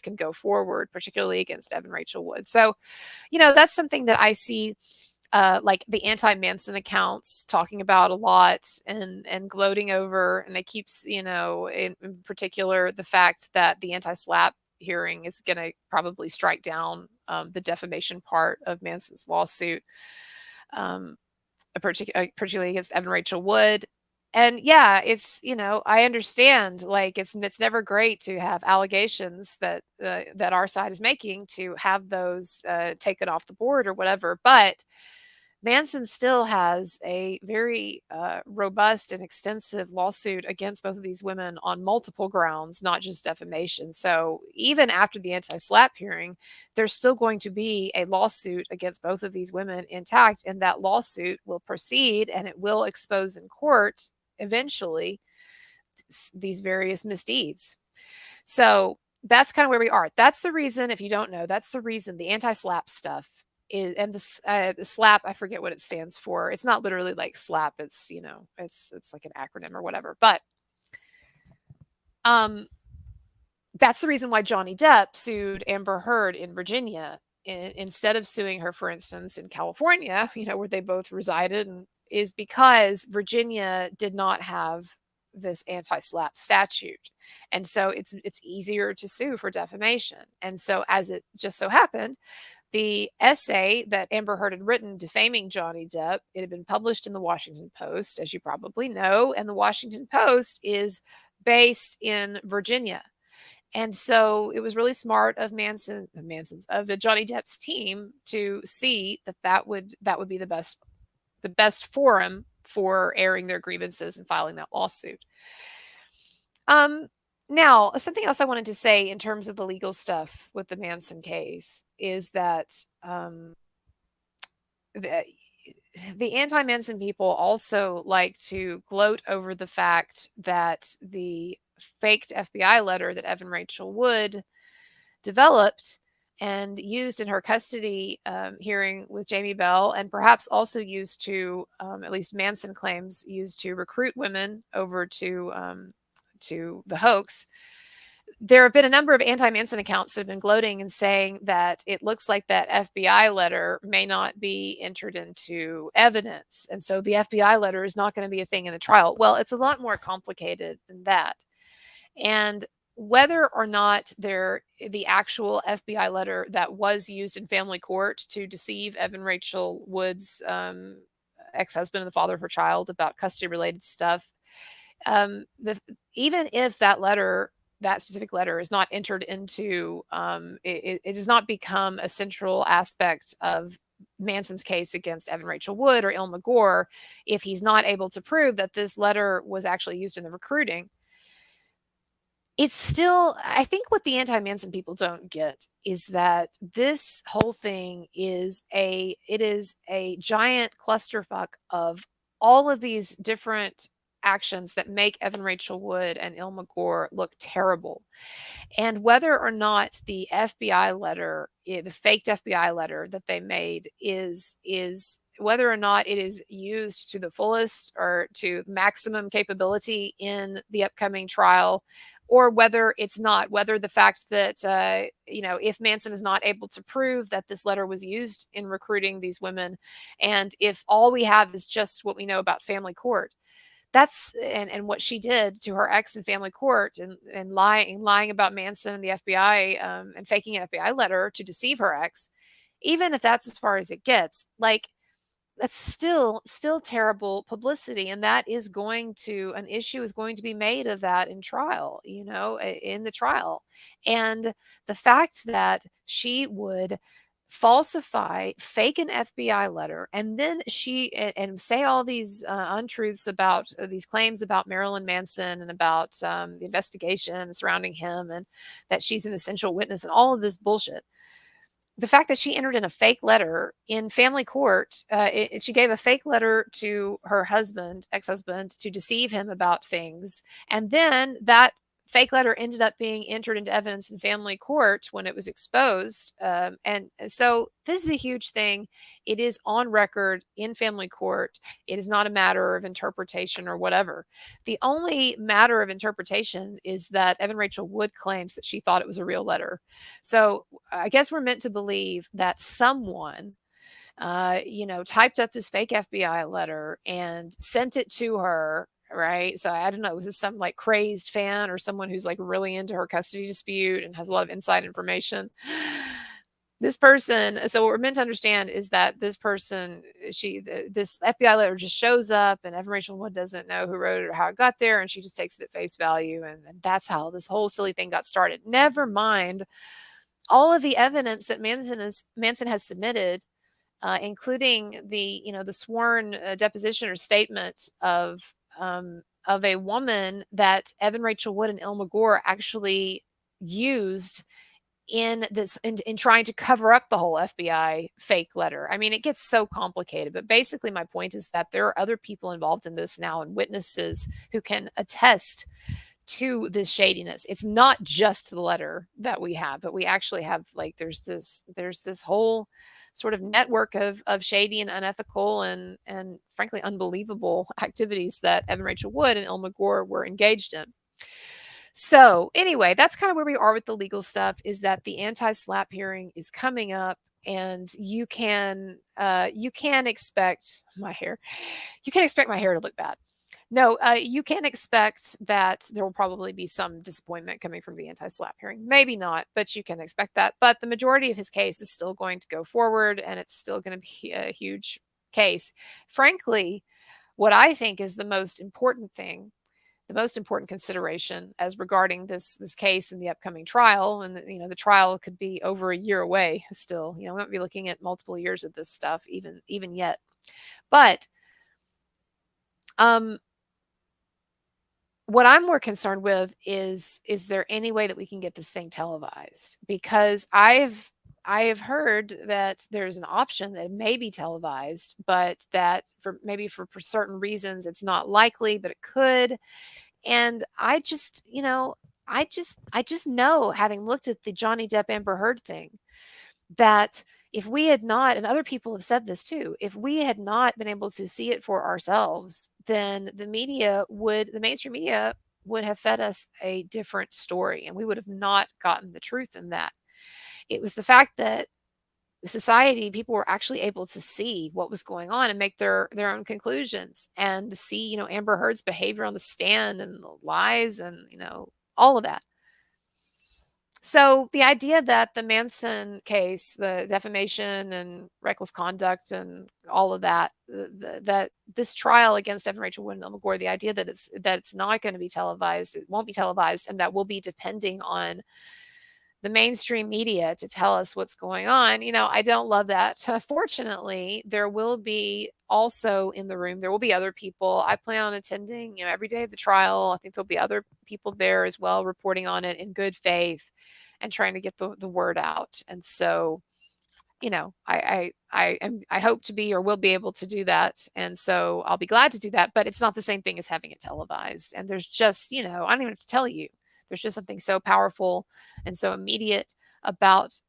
can go forward, particularly against Evan Rachel Wood. So, that's something that I see like the anti-Manson accounts talking about a lot and gloating over, and they keep, in particular, the fact that the anti-SLAPP hearing is going to probably strike down the defamation part of Manson's lawsuit. Particularly against Evan Rachel Wood. And yeah, it's, I understand, like, it's never great to have allegations that our side is making, to have those taken off the board or whatever. But Manson still has a very robust and extensive lawsuit against both of these women on multiple grounds, not just defamation. So even after the anti-SLAPP hearing, there's still going to be a lawsuit against both of these women intact, and that lawsuit will proceed, and it will expose in court eventually these various misdeeds. So that's kind of where we are. That's the reason, if you don't know, that's the reason the anti-SLAPP stuff is, and the SLAPP, I forget what it stands for. It's not literally like SLAPP. It's, it's like an acronym or whatever. But that's the reason why Johnny Depp sued Amber Heard in Virginia instead of suing her, for instance, in California, where they both resided, and is because Virginia did not have this anti-SLAPP statute. And so it's easier to sue for defamation. And so, as it just so happened, the essay that Amber Heard had written defaming Johnny Depp, it had been published in the Washington Post, as you probably know, and the Washington Post is based in Virginia. And so it was really smart of Johnny Depp's team to see that would be the best forum for airing their grievances and filing that lawsuit. Now, something else I wanted to say in terms of the legal stuff with the Manson case is that the anti-Manson people also like to gloat over the fact that the faked FBI letter that Evan Rachel Wood developed and used in her custody hearing with Jamie Bell, and perhaps also used to, at least Manson claims, used to recruit women over to the hoax. There have been a number of anti-Manson accounts that have been gloating and saying that it looks like that FBI letter may not be entered into evidence. And so the FBI letter is not going to be a thing in the trial. Well, it's a lot more complicated than that. And whether or not the actual FBI letter that was used in family court to deceive Evan Rachel Wood's ex-husband and the father of her child about custody-related stuff, even if that specific letter is not entered into, it does not become a central aspect of Manson's case against Evan Rachel Wood or Ilma Gore if he's not able to prove that this letter was actually used in the recruiting. It's still, I think what the anti-Manson people don't get is that this whole thing is a giant clusterfuck of all of these different actions that make Evan Rachel Wood and Ilma Gore look terrible. And whether or not the FBI letter, the faked FBI letter that they made is whether or not it is used to the fullest or to maximum capability in the upcoming trial, or whether it's not, whether the fact that, if Manson is not able to prove that this letter was used in recruiting these women, and if all we have is just what we know about family court, that's and what she did to her ex in family court, and lying about Manson and the FBI, and faking an FBI letter to deceive her ex, even if that's as far as it gets, like, that's still terrible publicity, and that is going to an issue is going to be made of that in trial, in the trial. And the fact that she would falsify, fake an FBI letter, and then and say all these untruths about these claims about Marilyn Manson and about the investigation surrounding him, and that she's an essential witness and all of this bullshit. The fact that she entered in a fake letter in family court, she gave a fake letter to her husband, ex-husband, to deceive him about things. And then that fake letter ended up being entered into evidence in family court when it was exposed. And so this is a huge thing. It is on record in family court. It is not a matter of interpretation or whatever. The only matter of interpretation is that Evan Rachel Wood claims that she thought it was a real letter. So I guess we're meant to believe that someone typed up this fake FBI letter and sent it to her, right? So I don't know, was this some like crazed fan or someone who's like really into her custody dispute and has a lot of inside information? This person, so what we're meant to understand is that this person, this FBI letter just shows up, and Evan Rachel Wood doesn't know who wrote it or how it got there, and she just takes it at face value, and that's how this whole silly thing got started. Never mind all of the evidence that Manson has submitted, including the sworn deposition or statement of a woman that Evan Rachel Wood and Ilma Gore actually used in trying to cover up the whole FBI fake letter. I mean, it gets so complicated, but basically my point is that there are other people involved in this now, and witnesses who can attest to this shadiness. It's not just the letter that we have, but we actually have, like, there's this whole sort of network of shady and unethical and frankly unbelievable activities that Evan Rachel Wood and Ilma Gore were engaged in. So anyway, that's kind of where we are with the legal stuff, is that the anti-SLAPP hearing is coming up, and you can expect my hair to look bad. No, you can expect that there will probably be some disappointment coming from the anti-SLAPP hearing. Maybe not, but you can expect that. But the majority of his case is still going to go forward, and it's still going to be a huge case. Frankly, what I think is the most important thing, the most important consideration as regarding this case and the upcoming trial, and the trial could be over a year away still. We might be looking at multiple years of this stuff even yet. But what I'm more concerned with is there any way that we can get this thing televised? Because I have heard that there's an option that it may be televised, but that for certain reasons it's not likely, but it could. And I just know, having looked at the Johnny Depp Amber Heard thing, that if we had not, and other people have said this too, if we had not been able to see it for ourselves, then the mainstream media would have fed us a different story, and we would have not gotten the truth in that. It was the fact that the society, people were actually able to see what was going on and make their own conclusions, and to see, Amber Heard's behavior on the stand and the lies and, all of that. So the idea that the Manson case, the defamation and reckless conduct and all of that, that this trial against Evan Rachel Wood and Ilma Gore, the idea that it's not going to be televised, it won't be televised, and that we'll be depending on the mainstream media to tell us what's going on, I don't love that. Fortunately, there will be also in the room, there will be other people. I plan on attending, every day of the trial. I think there'll be other people there as well, reporting on it in good faith and trying to get the word out. And so I hope to be or will be able to do that. And so I'll be glad to do that, but it's not the same thing as having it televised. And there's just, I don't even have to tell you, there's just something so powerful and so immediate about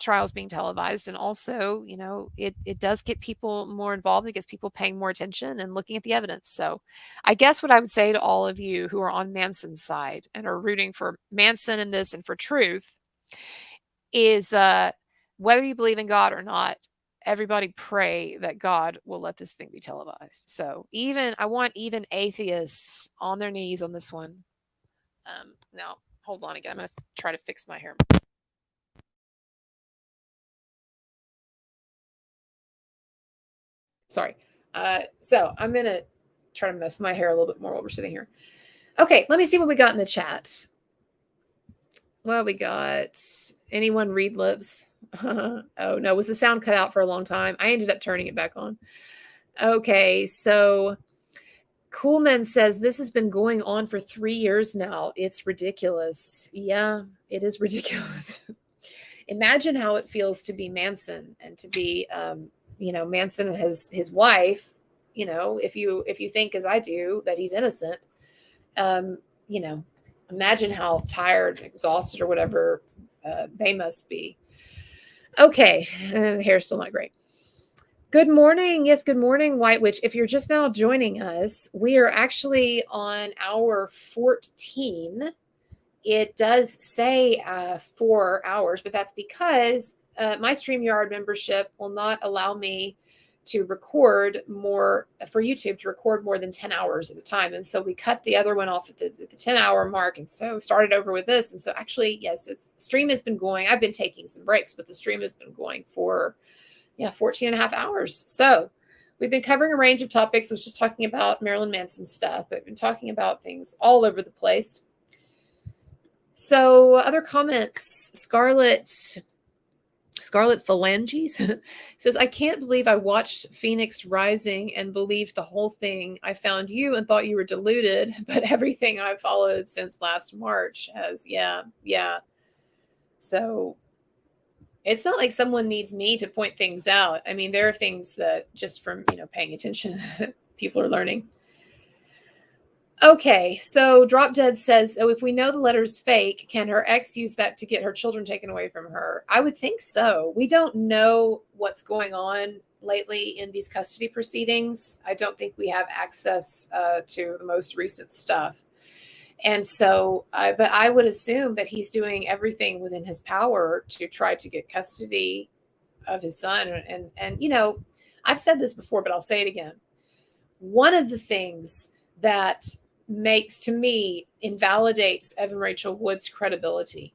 trials being televised. And also, it does get people more involved. It gets people paying more attention and looking at the evidence. So I guess what I would say to all of you who are on Manson's side and are rooting for Manson in this and for truth is, whether you believe in God or not, everybody pray that God will let this thing be televised. So I want even atheists on their knees on this one. Now, hold on again. I'm going to try to fix my hair. Sorry. So I'm going to try to mess my hair a little bit more while we're sitting here. Okay, let me see what we got in the chat. Well, we got anyone read lips? Oh, no. Was the sound cut out for a long time? I ended up turning it back on. Okay, so Coolman says this has been going on for 3 years now. It's ridiculous. Yeah, it is ridiculous. Imagine how it feels to be Manson and to be, Manson and his wife. If you think as I do that he's innocent, imagine how tired, exhausted, or whatever they must be. Okay, the hair's still not great. Good morning. Yes, good morning, White Witch. If you're just now joining us, we are actually on hour 14. It does say 4 hours, but that's because my StreamYard membership will not allow me to record more for YouTube, to record more than 10 hours at a time. And so we cut the other one off at the 10-hour mark. And so started over with this. And so actually, yes, the stream has been going. I've been taking some breaks, but the stream has been going for 14 and a half hours. So we've been covering a range of topics. I was just talking about Marilyn Manson stuff, but we've been talking about things all over the place. So other comments, Scarlet Phalanges says, I can't believe I watched Phoenix Rising and believed the whole thing. I found you and thought you were deluded, but everything I've followed since last March has, yeah. So it's not like someone needs me to point things out. I mean, there are things that just from, paying attention, people are learning. Okay, so Drop Dead says, if we know the letter's fake, can her ex use that to get her children taken away from her? I would think so. We don't know what's going on lately in these custody proceedings. I don't think we have access to the most recent stuff. And so, but I would assume that he's doing everything within his power to try to get custody of his son. And I've said this before, but I'll say it again. One of the things that invalidates Evan Rachel Wood's credibility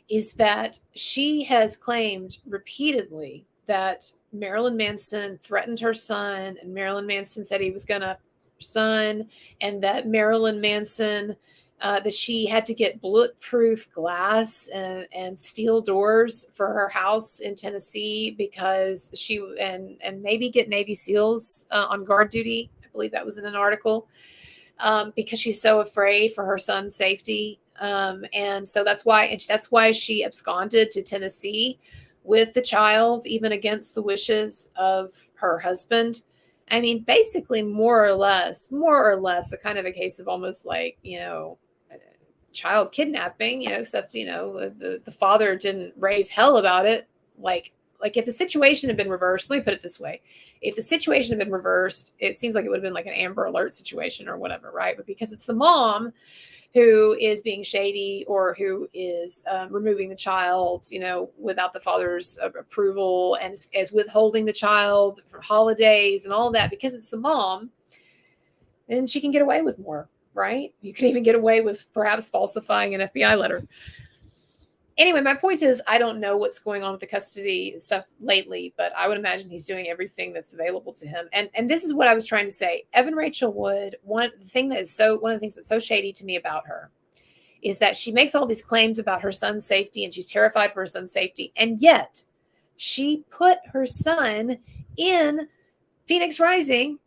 is that she has claimed repeatedly that Marilyn Manson threatened her son, and Marilyn Manson said he was going to son, and that Marilyn Manson, that she had to get bulletproof glass and steel doors for her house in Tennessee because and maybe get Navy SEALs on guard duty. I believe that was in an article. Because she's so afraid for her son's safety. And so that's why she absconded to Tennessee with the child, even against the wishes of her husband. I mean, basically more or less a kind of a case of almost like, child kidnapping, except, the father didn't raise hell about it. Like if the situation had been reversed, let me put it this way. If the situation had been reversed, it seems like it would have been like an Amber Alert situation or whatever, right? But because it's the mom who is being shady or who is removing the child, without the father's approval, and is withholding the child from holidays and all that, because it's the mom, then she can get away with more, right? You can even get away with perhaps falsifying an FBI letter. Anyway, my point is, I don't know what's going on with the custody stuff lately, but I would imagine he's doing everything that's available to him. And this is what I was trying to say. Evan Rachel Wood, one of the things that's so shady to me about her is that she makes all these claims about her son's safety, and she's terrified for her son's safety. And yet she put her son in Phoenix Rising,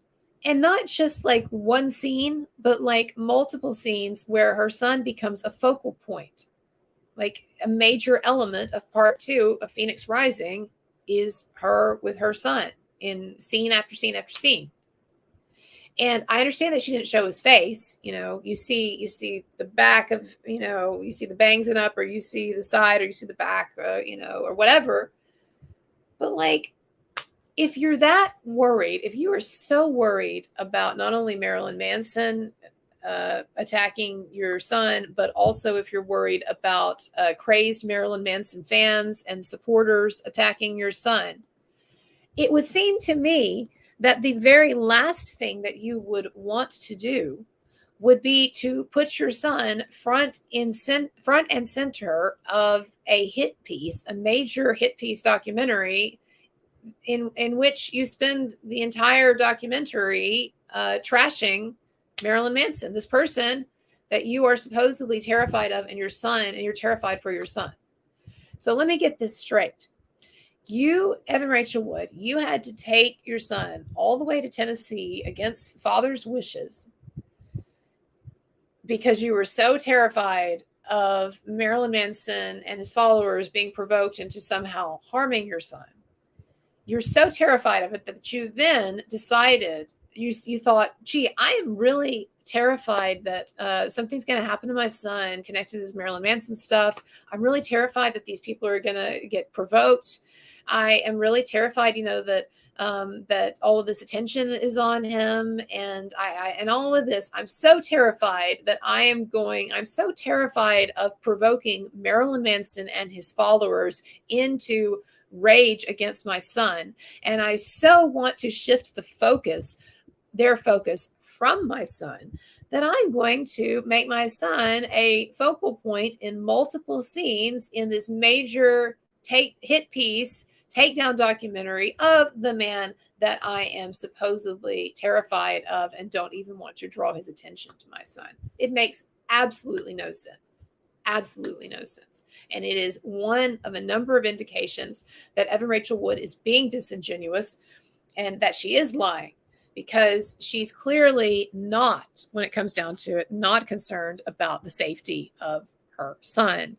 and not just like one scene, but like multiple scenes where her son becomes a focal point. like a major element of part 2 of Phoenix Rising is her with her son in scene after scene after scene. And I understand that she didn't show his face. You see the back of, you see the bangs and up, or you see the side, or you see the back, or whatever. But like, if you're that worried, if you are so worried about not only Marilyn Manson attacking your son, but also if you're worried about crazed Marilyn Manson fans and supporters attacking your son, it would seem to me that the very last thing that you would want to do would be to put your son front and center of a hit piece, a major hit piece documentary in which you spend the entire documentary trashing Marilyn Manson, this person that you are supposedly terrified of, and your son, and you're terrified for your son. So let me get this straight. You, Evan Rachel Wood, you had to take your son all the way to Tennessee against the father's wishes because you were so terrified of Marilyn Manson and his followers being provoked into somehow harming your son. You're so terrified of it that you then decided, you thought, gee, I am really terrified that something's going to happen to my son connected to this Marilyn Manson stuff. I'm really terrified that these people are going to get provoked. I am really terrified, that that all of this attention is on him, and and all of this. I'm so terrified that I'm so terrified of provoking Marilyn Manson and his followers into rage against my son, and I so want to shift their focus from my son, that I'm going to make my son a focal point in multiple scenes in this major hit piece takedown documentary of the man that I am supposedly terrified of and don't even want to draw his attention to my son. It makes absolutely no sense. Absolutely no sense. And it is one of a number of indications that Evan Rachel Wood is being disingenuous and that she is lying, because she's clearly not, when it comes down to it, not concerned about the safety of her son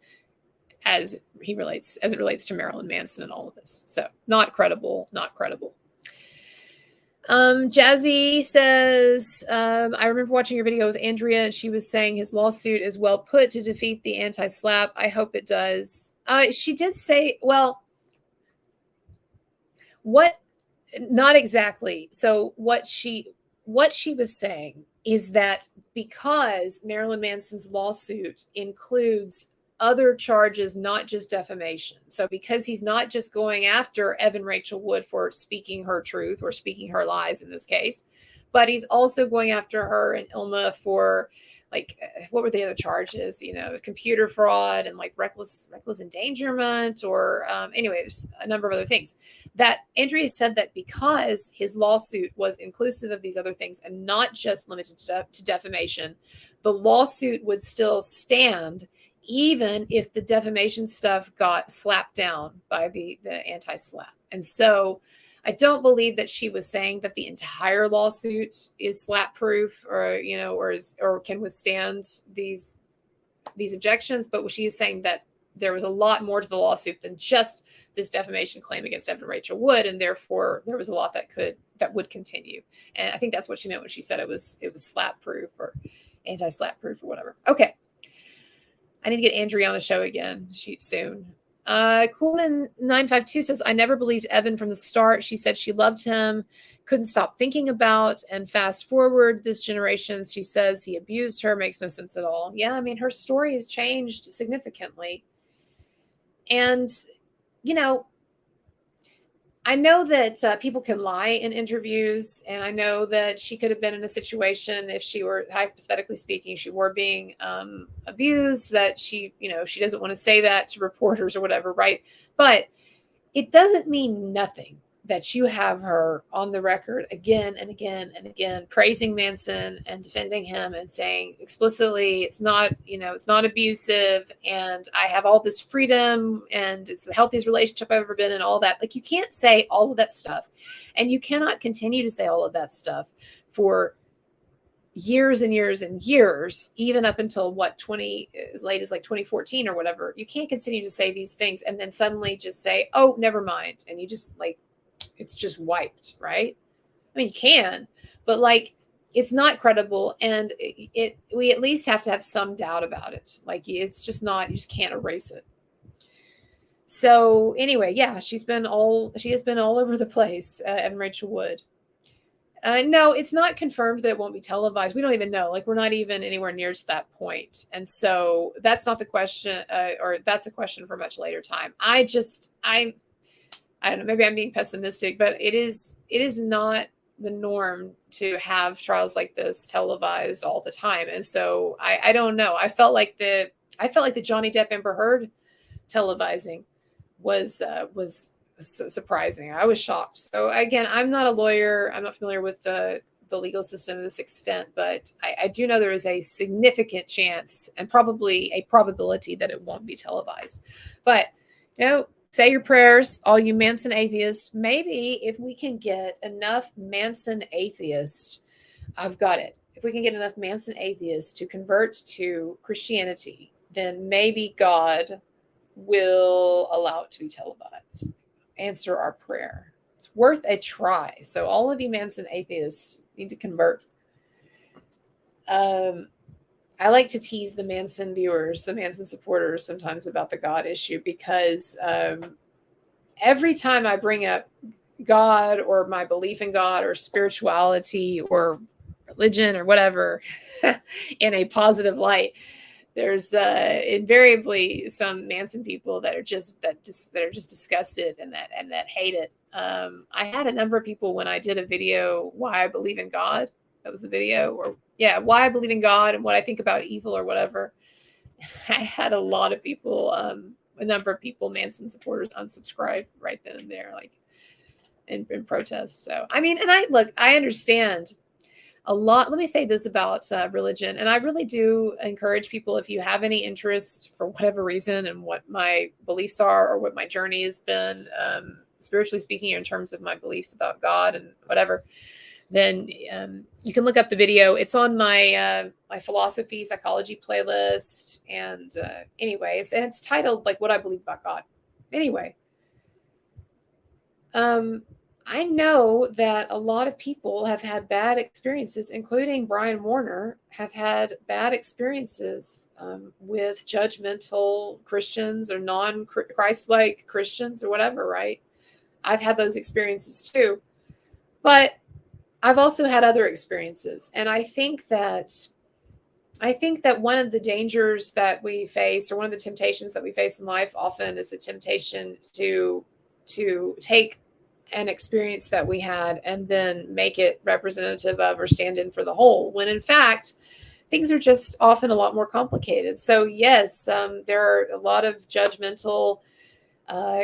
as it relates to Marilyn Manson and all of this. So not credible. Jazzy says, I remember watching your video with Andrea, and she was saying his lawsuit is well put to defeat the anti-SLAPP. I hope it does. She did say, well, not exactly. So what she was saying is that because Marilyn Manson's lawsuit includes other charges, not just defamation. So because he's not just going after Evan Rachel Wood for speaking her truth or speaking her lies in this case, but he's also going after her and Ilma for, like, what were the other charges? Computer fraud and like reckless endangerment, or anyway, there's a number of other things. That Andrea said that because his lawsuit was inclusive of these other things and not just limited to defamation, the lawsuit would still stand even if the defamation stuff got slapped down by the anti-SLAPP. And so I don't believe that she was saying that the entire lawsuit is SLAPP proof or can withstand these objections. But she is saying that there was a lot more to the lawsuit than just this defamation claim against Evan Rachel Wood. And therefore there was a lot that would continue. And I think that's what she meant when she said it was SLAPP proof or anti-SLAPP proof or whatever. Okay. I need to get Andrea on the show again soon. Coolman952 says, I never believed Evan from the start. She said she loved him, couldn't stop thinking about, and fast forward this generation, she says he abused her. Makes no sense at all. Yeah, I mean, her story has changed significantly. And, I know that people can lie in interviews, and I know that she could have been in a situation, if she were, hypothetically speaking, she were being abused, that she doesn't want to say that to reporters or whatever, right? But it doesn't mean nothing that you have her on the record again and again and again praising Manson and defending him and saying explicitly it's not abusive, and I have all this freedom and it's the healthiest relationship I've ever been in, all that. Like, you can't say all of that stuff, and you cannot continue to say all of that stuff for years and years and years, even up until as late as like 2014 or whatever. You can't continue to say these things and then suddenly just say, oh, never mind. And you just like, it's just wiped, right? I mean, you can, but like, it's not credible. And we at least have to have some doubt about it. Like, it's just not, you just can't erase it. So anyway, yeah, she has been all over the place, Evan Rachel Wood. No, it's not confirmed that it won't be televised. We don't even know. Like, we're not even anywhere near to that point. And so that's not the question, or that's a question for a much later time. I don't know, maybe I'm being pessimistic, but it is not the norm to have trials like this televised all the time. And so I don't know. I felt like the Johnny Depp Amber Heard televising was surprising. I was shocked. So again, I'm not a lawyer. I'm not familiar with the legal system to this extent, but I do know there is a significant chance and probably a probability that it won't be televised. But, say your prayers, all you Manson atheists. Maybe if we can get enough Manson atheists, I've got it. If we can get enough Manson atheists to convert to Christianity, then maybe God will allow it to be televised. Answer our prayer. It's worth a try. So all of you Manson atheists need to convert. I like to tease the Manson viewers, the Manson supporters sometimes about the God issue, because every time I bring up God or my belief in God or spirituality or religion or whatever in a positive light, there's invariably some Manson people that are just disgusted and that hate it. I had a number of people when I did a video, Why I Believe in God. That was the video, or Why I Believe in God and what I think about evil or whatever. I had a lot of people, a number of people, Manson supporters, unsubscribe right then and there, like in protest. So, I mean, and I understand a lot. Let me say this about religion. And I really do encourage people, if you have any interest for whatever reason and what my beliefs are or what my journey has been, spiritually speaking, in terms of my beliefs about God and whatever, then you can look up the video. It's on my my philosophy psychology playlist. And anyway, it's titled like What I Believe About God. Anyway, I know that a lot of people have had bad experiences, including Brian Warner, have had bad experiences with judgmental Christians or non-Christ-like Christians or whatever, right? I've had those experiences too. But I've also had other experiences. And I think that one of the dangers that we face, or one of the temptations that we face in life often, is the temptation to take an experience that we had and then make it representative of or stand in for the whole, when in fact things are just often a lot more complicated. So yes, there are a lot of judgmental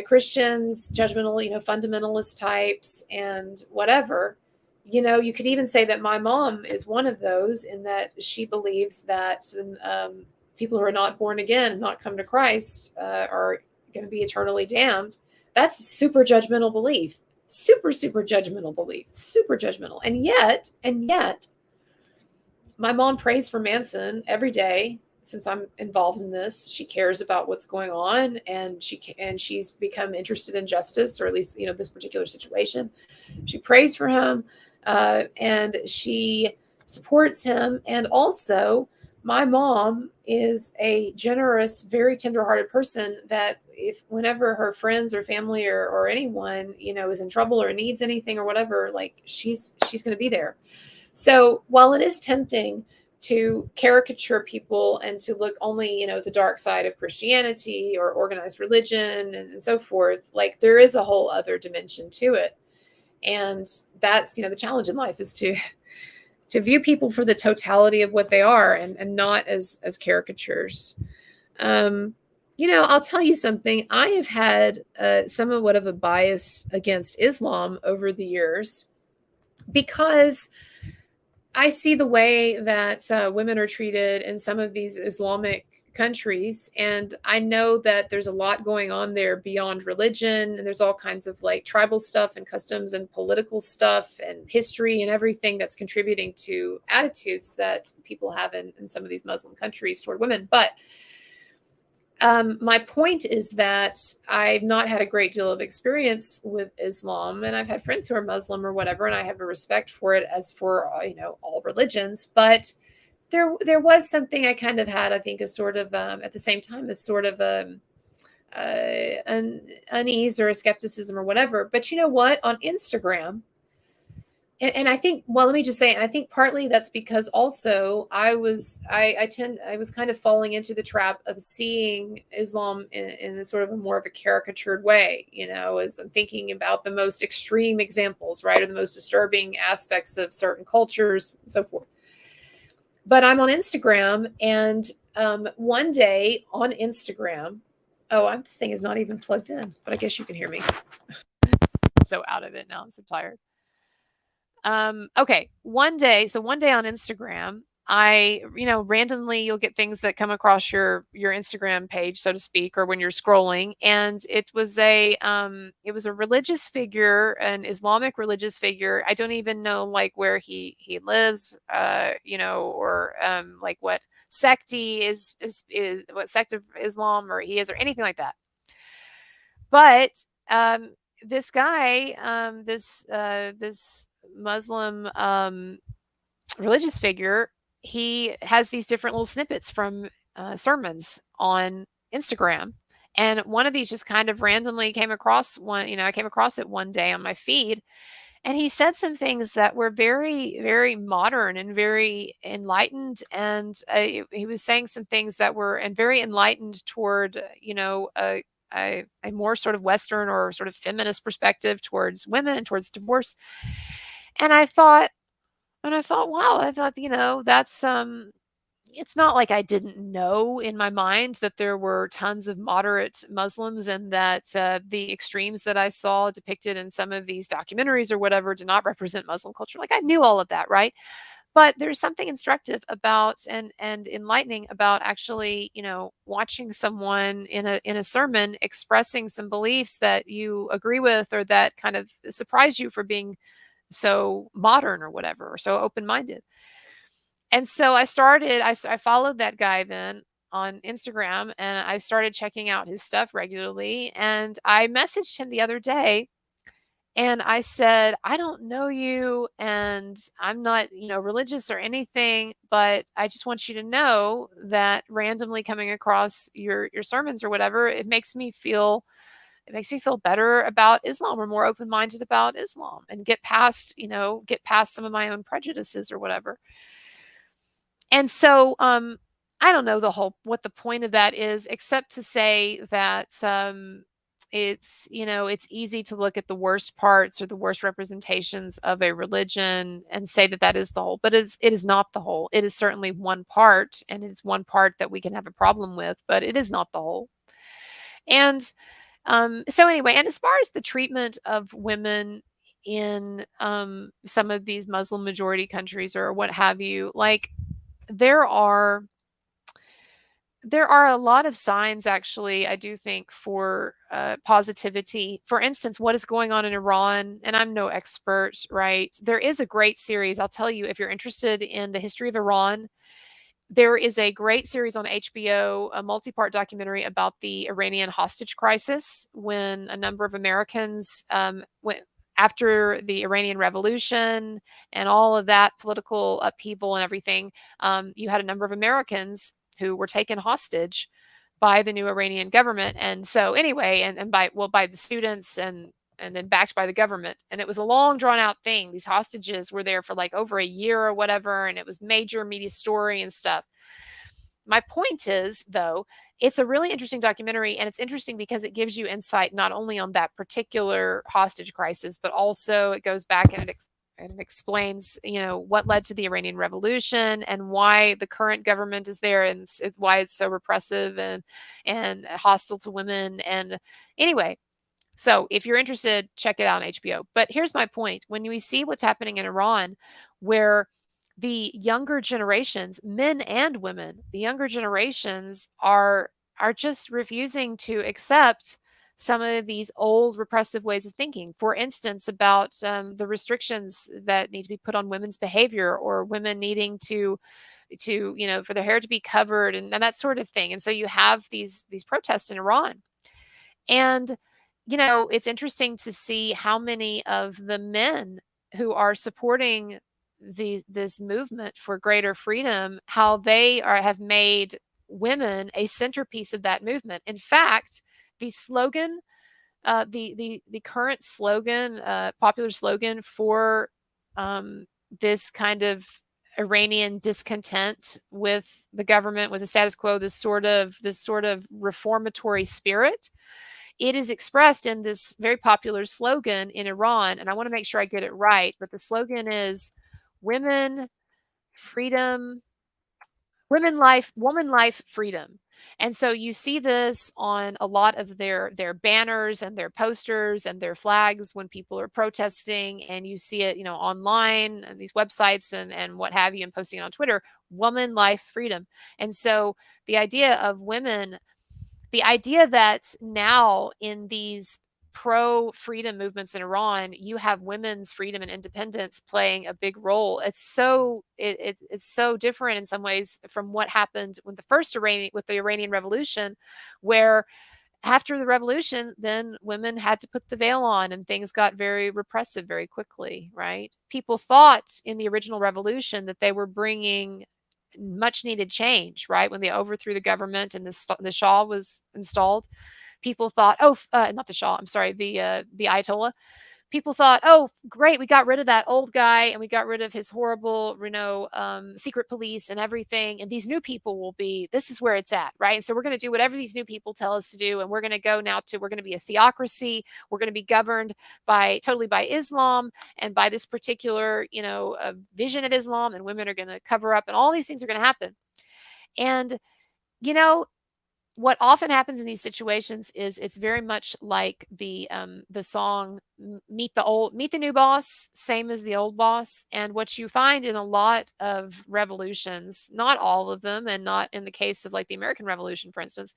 Christians, judgmental, fundamentalist types and whatever. You could even say that my mom is one of those, in that she believes that people who are not born again, not come to Christ, are going to be eternally damned. That's a super judgmental belief. Super judgmental belief. Super judgmental. And yet, my mom prays for Manson every day since I'm involved in this. She cares about what's going on, and she's become interested in justice, or at least, this particular situation. She prays for him, and she supports him. And also, my mom is a generous, very tenderhearted person that whenever her friends or family or anyone, is in trouble or needs anything or whatever, like she's going to be there. So while it is tempting to caricature people and to look only, the dark side of Christianity or organized religion and so forth, like there is a whole other dimension to it. And that's, the challenge in life is to view people for the totality of what they are, and not as caricatures. I'll tell you something. I have had somewhat of a bias against Islam over the years, because I see the way that women are treated in some of these Islamic countries, and I know that there's a lot going on there beyond religion, and there's all kinds of like tribal stuff and customs and political stuff and history and everything that's contributing to attitudes that people have in some of these Muslim countries toward women. But my point is that I've not had a great deal of experience with Islam, and I've had friends who are Muslim or whatever, and I have a respect for it as for, all religions. But there was something I kind of had, I think, as sort of at the same time as sort of an unease or a skepticism or whatever. But you know what? On Instagram, and I think, well, let me just say, and I think partly that's because also I was kind of falling into the trap of seeing Islam in a sort of a more of a caricatured way, as I'm thinking about the most extreme examples, right, or the most disturbing aspects of certain cultures and so forth. But I'm on Instagram, and one day on Instagram, this thing is not even plugged in, but I guess you can hear me. I'm so out of it now. I'm so tired. Okay. One day on Instagram, randomly you'll get things that come across your Instagram page, so to speak, or when you're scrolling. And it was a religious figure, an Islamic religious figure. I don't even know like where he lives, or like what sect he is what sect of Islam or he is or anything like that. But this guy, this Muslim religious figure, he has these different little snippets from sermons on Instagram. And one of these just kind of randomly came across I came across it one day on my feed. And he said some things that were very, very modern and very enlightened. And he was saying some things that were and very enlightened toward, a more sort of Western or sort of feminist perspective towards women and towards divorce. And I thought, wow, that's it's not like I didn't know in my mind that there were tons of moderate Muslims and that the extremes that I saw depicted in some of these documentaries or whatever did not represent Muslim culture. Like I knew all of that, right? But there's something instructive about and enlightening about actually, watching someone in a sermon expressing some beliefs that you agree with or that kind of surprise you for being so modern or whatever, or so open-minded. And so I followed that guy then on Instagram, and I started checking out his stuff regularly. And I messaged him the other day and I said, I don't know you and I'm not, religious or anything, but I just want you to know that randomly coming across your sermons or whatever, it makes me feel better about Islam or more open-minded about Islam and get past some of my own prejudices or whatever. And so, I don't know what the point of that is, except to say that, it's easy to look at the worst parts or the worst representations of a religion and say that that is the whole, but it is not the whole. It is certainly one part, and it's one part that we can have a problem with, but it is not the whole. And so anyway, and as far as the treatment of women in some of these Muslim majority countries or what have you, like there are a lot of signs, actually, I do think, for positivity. For instance, what is going on in Iran, and I'm no expert, right? There is a great series, I'll tell you, if you're interested in the history of Iran, there is a great series on HBO, a multi-part documentary about the Iranian hostage crisis when a number of Americans went after the Iranian Revolution and all of that political upheaval and everything. You had a number of Americans who were taken hostage by the new Iranian government. And so anyway, and by the students and then backed by the government. And it was a long drawn out thing. These hostages were there for like over a year or whatever. And it was major media story and stuff. My point is, though, it's a really interesting documentary, and it's interesting because it gives you insight not only on that particular hostage crisis, but also it goes back and it explains, what led to the Iranian Revolution and why the current government is there and why it's so repressive and hostile to women. And anyway, so if you're interested, check it out on HBO. But here's my point. When we see what's happening in Iran, where the younger generations, men and women, the younger generations are just refusing to accept some of these old repressive ways of thinking. For instance, about the restrictions that need to be put on women's behavior, or women needing to for their hair to be covered, and that sort of thing. And so you have these protests in Iran. And it's interesting to see how many of the men who are supporting this movement for greater freedom, how they have made women a centerpiece of that movement. In fact, the slogan, the current slogan, popular slogan for this kind of Iranian discontent with the government, with the status quo, this sort of reformatory spirit, it is expressed in this very popular slogan in Iran. And I want to make sure I get it right, but the slogan is women, freedom, women life, woman life, freedom. And so you see this on a lot of their banners and their posters and their flags when people are protesting, and you see it, online, and these websites and what have you, and posting it on Twitter, woman life, freedom. And so the idea of women, the idea that now in these pro-freedom movements in Iran, you have women's freedom and independence playing a big role. It's so different in some ways from what happened with the Iranian Revolution, where after the revolution, then women had to put the veil on and things got very repressive very quickly, right? People thought in the original revolution that they were bringing much needed change, right? When they overthrew the government and the Shah was installed, people thought, not the Shah, I'm sorry, the Ayatollah. People thought, oh, great, we got rid of that old guy and we got rid of his horrible, secret police and everything. And these new people this is where it's at, right? And so we're going to do whatever these new people tell us to do. And we're going to be a theocracy. We're going to be governed totally by Islam and by this particular, vision of Islam. And women are going to cover up and all these things are going to happen. And, what often happens in these situations is it's very much like the song meet the new boss, same as the old boss. And what you find in a lot of revolutions, not all of them, and not in the case of like the American Revolution, for instance,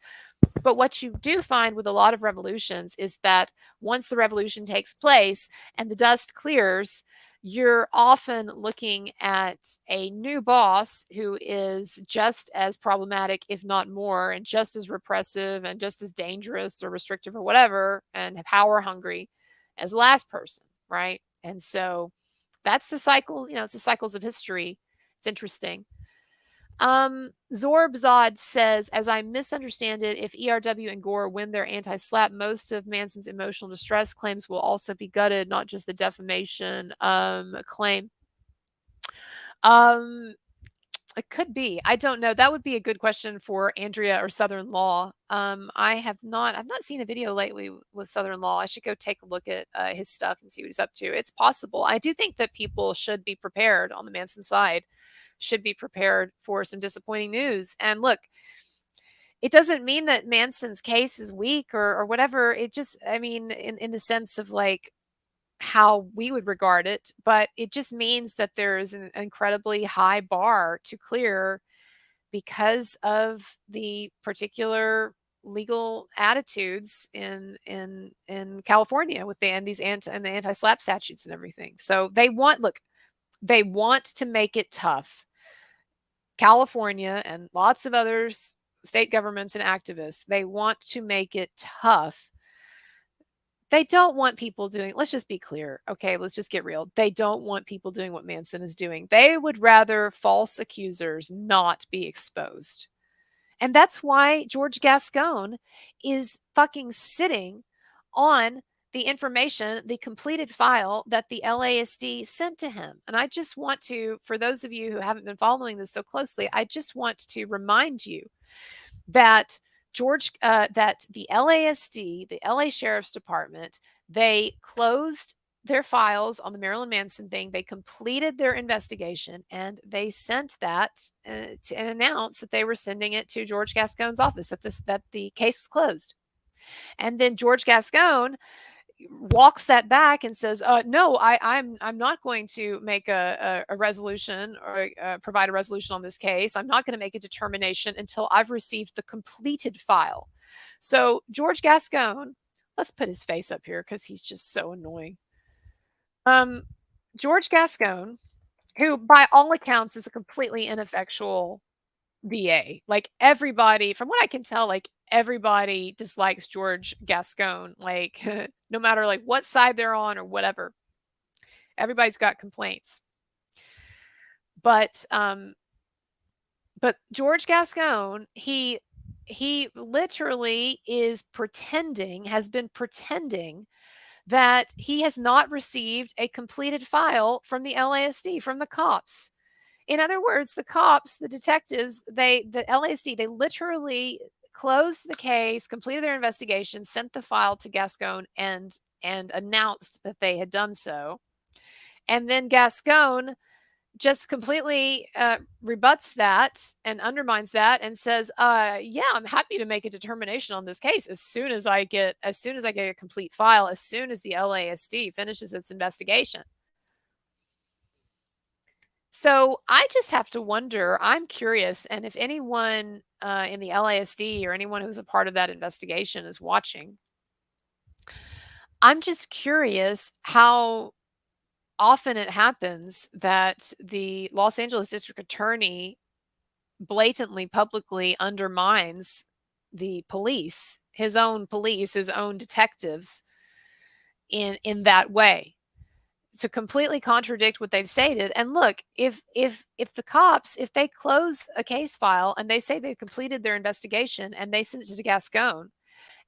but what you do find with a lot of revolutions is that once the revolution takes place and the dust clears, you're often looking at a new boss who is just as problematic, if not more, and just as repressive and just as dangerous or restrictive or whatever, and power hungry as the last person, right? And so that's the cycle, it's the cycles of history. It's interesting. Zorbzod says, as I misunderstand it, if ERW and Gore win their anti-slap, most of Manson's emotional distress claims will also be gutted, not just the defamation claim. It could be. I don't know. That would be a good question for Andrea or Southern Law. I've not seen a video lately with Southern Law. I should go take a look at his stuff and see what he's up to. It's possible. I do think that people should be prepared on the Manson side, should be prepared for some disappointing news. And look, it doesn't mean that Manson's case is weak or whatever. It just, in the sense of like how we would regard it, but it just means that there is an incredibly high bar to clear because of the particular legal attitudes in California with the anti-slap statutes and everything. So they want to make it tough. California and lots of other state governments and activists, they want to make it tough. They don't want people doing, let's just be clear, okay, let's just get real. They don't want people doing what Manson is doing. They would rather false accusers not be exposed. And that's why George Gascon is fucking sitting on the information, the completed file that the LASD sent to him. And I just want to, for those of you who haven't been following this so closely, I just want to remind you that that the LASD, the LA Sheriff's Department, they closed their files on the Marilyn Manson thing. They completed their investigation and they sent that and announced that they were sending it to George Gascon's office, that the case was closed. And then George Gascon walks that back and says, no, I'm not going to make a resolution or provide a resolution on this case. I'm not going to make a determination until I've received the completed file. So George Gascon, let's put his face up here because he's just so annoying. George Gascon, who by all accounts is a completely ineffectual DA. Like everybody, from what I can tell, like everybody dislikes George Gascon. Like no matter like what side they're on or whatever, everybody's got complaints. But George Gascon, he literally is pretending, has been pretending that he has not received a completed file from the LASD, from the cops. In other words, the cops, the detectives, the LASD, they literally closed the case, completed their investigation, sent the file to Gascon, and announced that they had done so. And then Gascon just completely rebuts that and undermines that and says, yeah, I'm happy to make a determination on this case as soon as I get a complete file, as soon as the LASD finishes its investigation. So I just have to wonder, I'm curious, and if anyone in the LASD or anyone who's a part of that investigation is watching, I'm just curious how often it happens that the Los Angeles District Attorney blatantly, publicly undermines the police, his own detectives in that way, to completely contradict what they've stated. And look, if the cops, if they close a case file and they say they've completed their investigation and they send it to Gascon,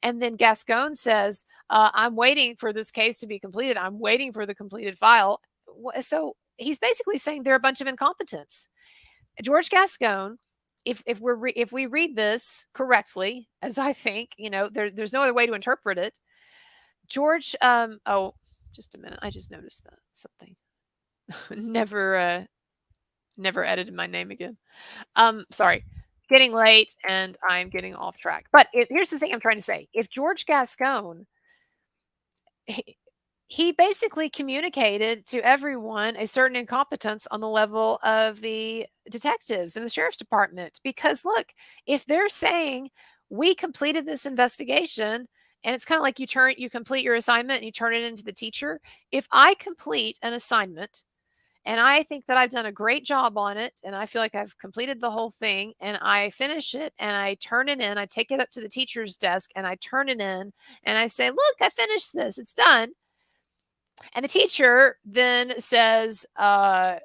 and then Gascon says, I'm waiting for this case to be completed, I'm waiting for the completed file. So he's basically saying they're a bunch of incompetents. George Gascon, if we read this correctly, as I think, there's no other way to interpret it. George, oh, just a minute. I just noticed that something. never edited my name again. Sorry. Getting late and I'm getting off track. But here's the thing I'm trying to say. If George Gascon, he basically communicated to everyone a certain incompetence on the level of the detectives in the sheriff's department. Because look, if they're saying we completed this investigation, and it's kind of like you complete your assignment and you turn it into the teacher. If I complete an assignment and I think that I've done a great job on it and I feel like I've completed the whole thing and I finish it and I turn it in, I take it up to the teacher's desk and I turn it in and I say, look, I finished this, it's done. And the teacher then says, no,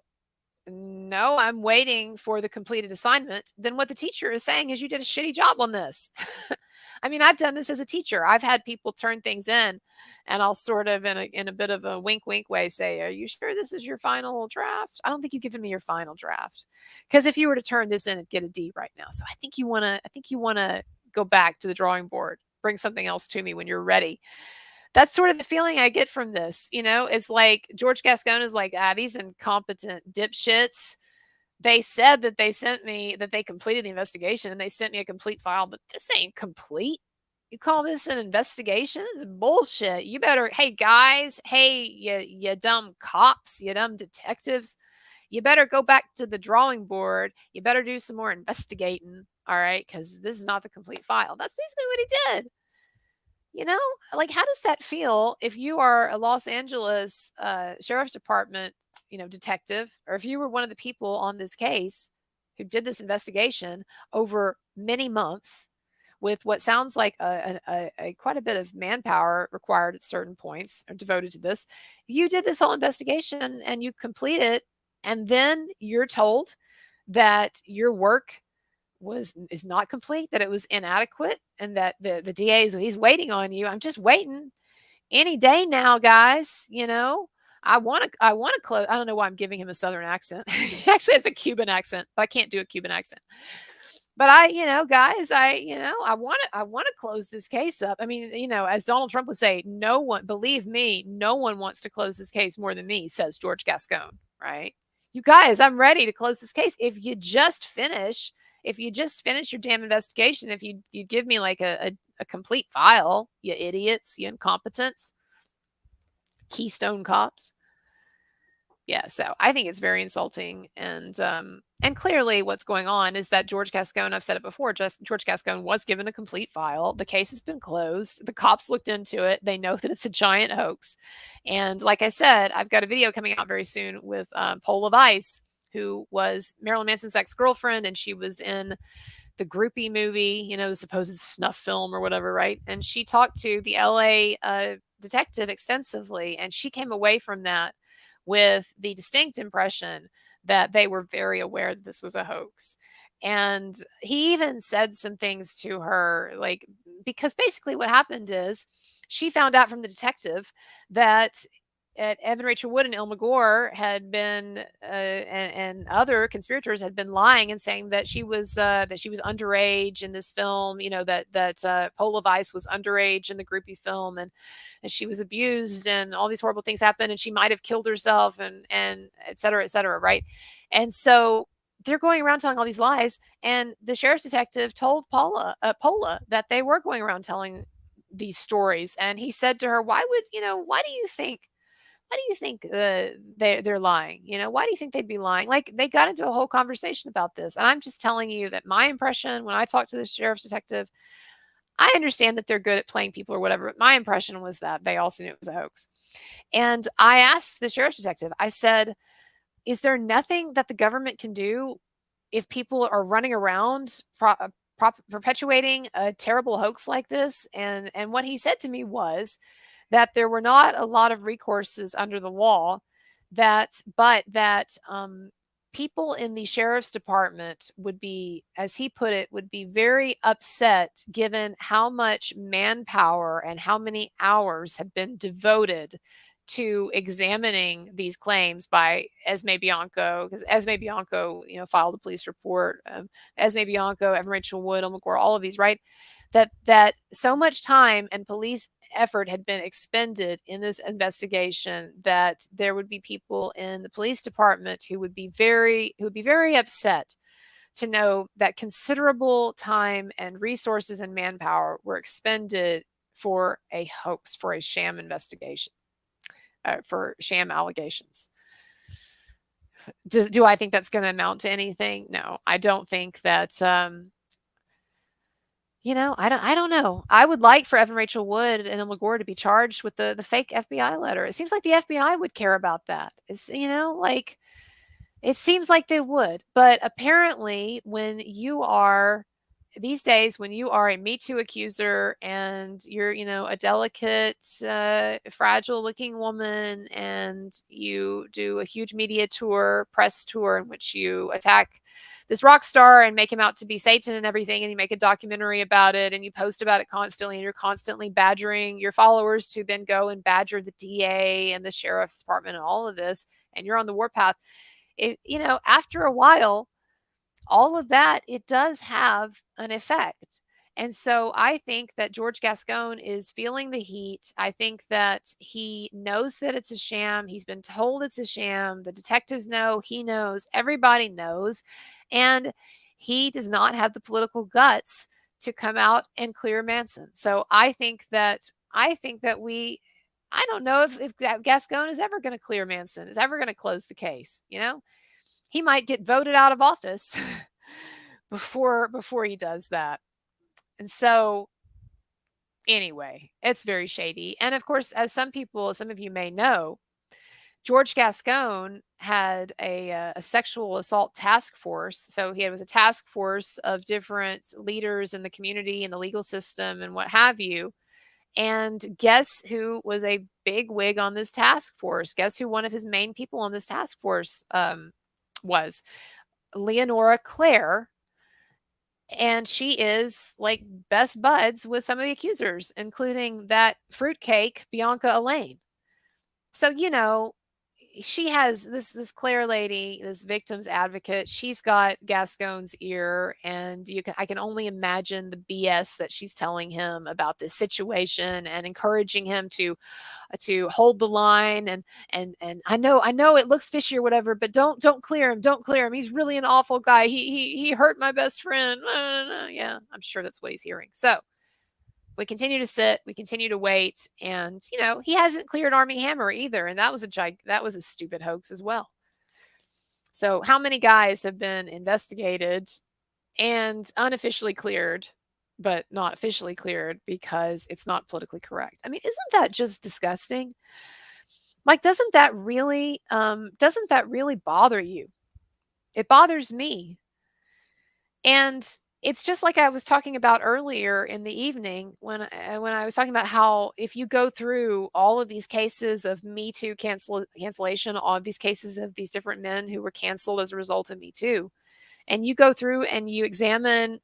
I'm waiting for the completed assignment. Then what the teacher is saying is you did a shitty job on this. I mean, I've done this as a teacher. I've had people turn things in and I'll sort of in a bit of a wink way say, are you sure this is your final draft? I don't think you've given me your final draft. Because if you were to turn this in and get a D right now. So I think you want to go back to the drawing board, bring something else to me when you're ready. That's sort of the feeling I get from this, is like George Gascon is like, these incompetent dipshits. They said that they completed the investigation and they sent me a complete file, but this ain't complete. You call this an investigation? This is bullshit. You better, hey guys, hey, you dumb cops, you dumb detectives, you better go back to the drawing board. You better do some more investigating. All right. Because this is not the complete file. That's basically what he did. Like, how does that feel if you are a Los Angeles Sheriff's Department, detective, or if you were one of the people on this case who did this investigation over many months with what sounds like a quite a bit of manpower required at certain points or devoted to this. You did this whole investigation and you complete it, and then you're told that your work is not complete, that it was inadequate, and that the DA he's waiting on you. I'm just waiting any day now, guys. I want to close. I don't know why I'm giving him a Southern accent. Actually, it's a Cuban accent, but I can't do a Cuban accent. But guys, I want to close this case up. I mean, as Donald Trump would say, believe me, no one wants to close this case more than me, says George Gascon, right? You guys, I'm ready to close this case. If you just finish your damn investigation, if you give me like a complete file, you idiots, you incompetents. Keystone Cops. Yeah, so I think it's very insulting, and clearly what's going on is that George Gascon, I've said it before, George Gascon was given a complete file. The case has been closed. The cops looked into it. They know that it's a giant hoax. And like I said, I've got a video coming out very soon with Paula Weiss, who was Marilyn Manson's ex-girlfriend, and she was in the Groupie movie, you know, the supposed snuff film or whatever, right? And she talked to the LA detective extensively, and she came away from that with the distinct impression that they were very aware that this was a hoax. And he even said some things to her, like, because basically what happened is she found out from the detective that Evan Rachel Wood and Ilma Gore had been, and other conspirators had been lying and saying that she was underage in this film. You know, that Paula Weiss was underage in the Groupie film, and she was abused, and all these horrible things happened, and she might have killed herself, and et cetera, right? And so they're going around telling all these lies, and the sheriff's detective told Paula that they were going around telling these stories, and he said to her, why do you think they're lying? You know, why do you think they'd be lying? Like, they got into a whole conversation about this. And I'm just telling you that my impression when I talked to the sheriff's detective, I understand that they're good at playing people or whatever, but my impression was that they also knew it was a hoax. And I asked the sheriff's detective, I said, is there nothing that the government can do if people are running around perpetuating a terrible hoax like this? And what he said to me was that there were not a lot of recourses under the law, but that people in the sheriff's department would be, as he put it, would be very upset given how much manpower and how many hours had been devoted to examining these claims by Esme Bianco, because Esme Bianco, you know, filed a police report. Esme Bianco, Evan Rachel Wood, Ilma Gore, all of these, right? That so much time and police effort had been expended in this investigation that there would be people in the police department who would be very upset to know that considerable time and resources and manpower were expended for a hoax, for a sham investigation, for sham allegations. Do I think that's going to amount to anything? No, I don't think that. You know, I don't know. I would like for Evan Rachel Wood and Ilma Gore to be charged with the fake FBI letter. It seems like the FBI would care about that. It's, you know, like, it seems like they would. But apparently when you are these days, when you are a Me Too accuser and you're, you know, a delicate, fragile looking woman, and you do a huge media tour, press tour, in which you attack this rock star and make him out to be Satan and everything, and you make a documentary about it, and you post about it constantly, and you're constantly badgering your followers to then go and badger the DA and the sheriff's department and all of this, and you're on the warpath. You know, after a while, all of that, it does have an effect. And so I think that George Gascon is feeling the heat. I think that he knows that it's a sham. He's been told it's a sham. The detectives know, he knows, everybody knows. And he does not have the political guts to come out and clear Manson. So I think that I don't know if Gascon is ever going to clear Manson, is ever going to close the case. You know, he might get voted out of office before he does that. And so anyway, it's very shady. And of course, as some of you may know, George Gascon had a sexual assault task force. So was a task force of different leaders in the community and the legal system and what have you. And guess who was a big wig on this task force? Guess who one of his main people on this task force was? Leonora Claire. And she is like best buds with some of the accusers, including that fruitcake, Bianca Elaine. So, you know, she has this Claire lady, this victim's advocate. She's got Gascon's ear, and I can only imagine the BS that she's telling him about this situation and encouraging him to hold the line. And I know it looks fishy or whatever, but don't clear him. He's really an awful guy. He hurt my best friend. Yeah, I'm sure that's what he's hearing. So we continue to sit, we continue to wait, and he hasn't cleared Armie Hammer either, and that was a stupid hoax as well. So how many guys have been investigated and unofficially cleared, but not officially cleared because it's not politically correct? I mean, isn't that just disgusting? Like, doesn't that really bother you? It bothers me. And it's just like I was talking about earlier in the evening when I was talking about how if you go through all of these cases of MeToo cancellation, all of these cases of these different men who were canceled as a result of MeToo, and you go through and you examine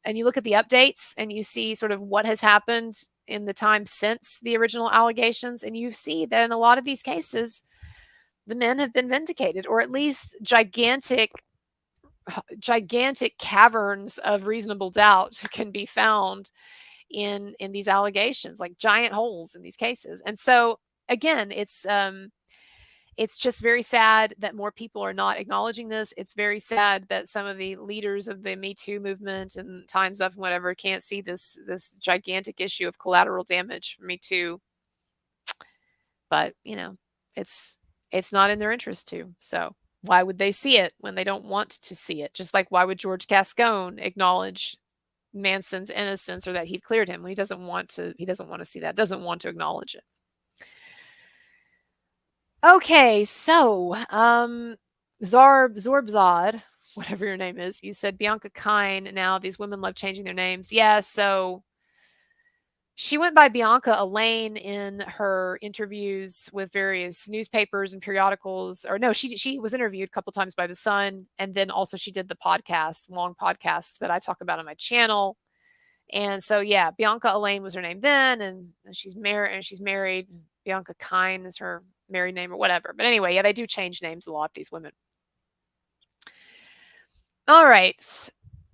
and you look at the updates and you see sort of what has happened in the time since the original allegations, and you see that in a lot of these cases, the men have been vindicated, or at least gigantic caverns of reasonable doubt can be found in these allegations, like giant holes in these cases. And so again, it's just very sad that more people are not acknowledging this. It's very sad that some of the leaders of the Me Too movement and Time's Up and whatever can't see this gigantic issue of collateral damage from Me Too. But it's not in their interest to. So why would they see it when they don't want to see it? Just like why would George Gascon acknowledge Manson's innocence or that he'd cleared him when he doesn't want to see that, doesn't want to acknowledge it. Okay, so Zorbzod, whatever your name is, you said Bianca Kine. Now these women love changing their names. Yeah, so she went by Bianca Elaine in her interviews with various newspapers and periodicals. Or no, she was interviewed a couple times by The Sun, and then also she did the podcast, long podcast that I talk about on my channel. And so yeah, Bianca Elaine was her name then, and she's married. Bianca Kine is her married name or whatever. But anyway, yeah, they do change names a lot, these women. All right.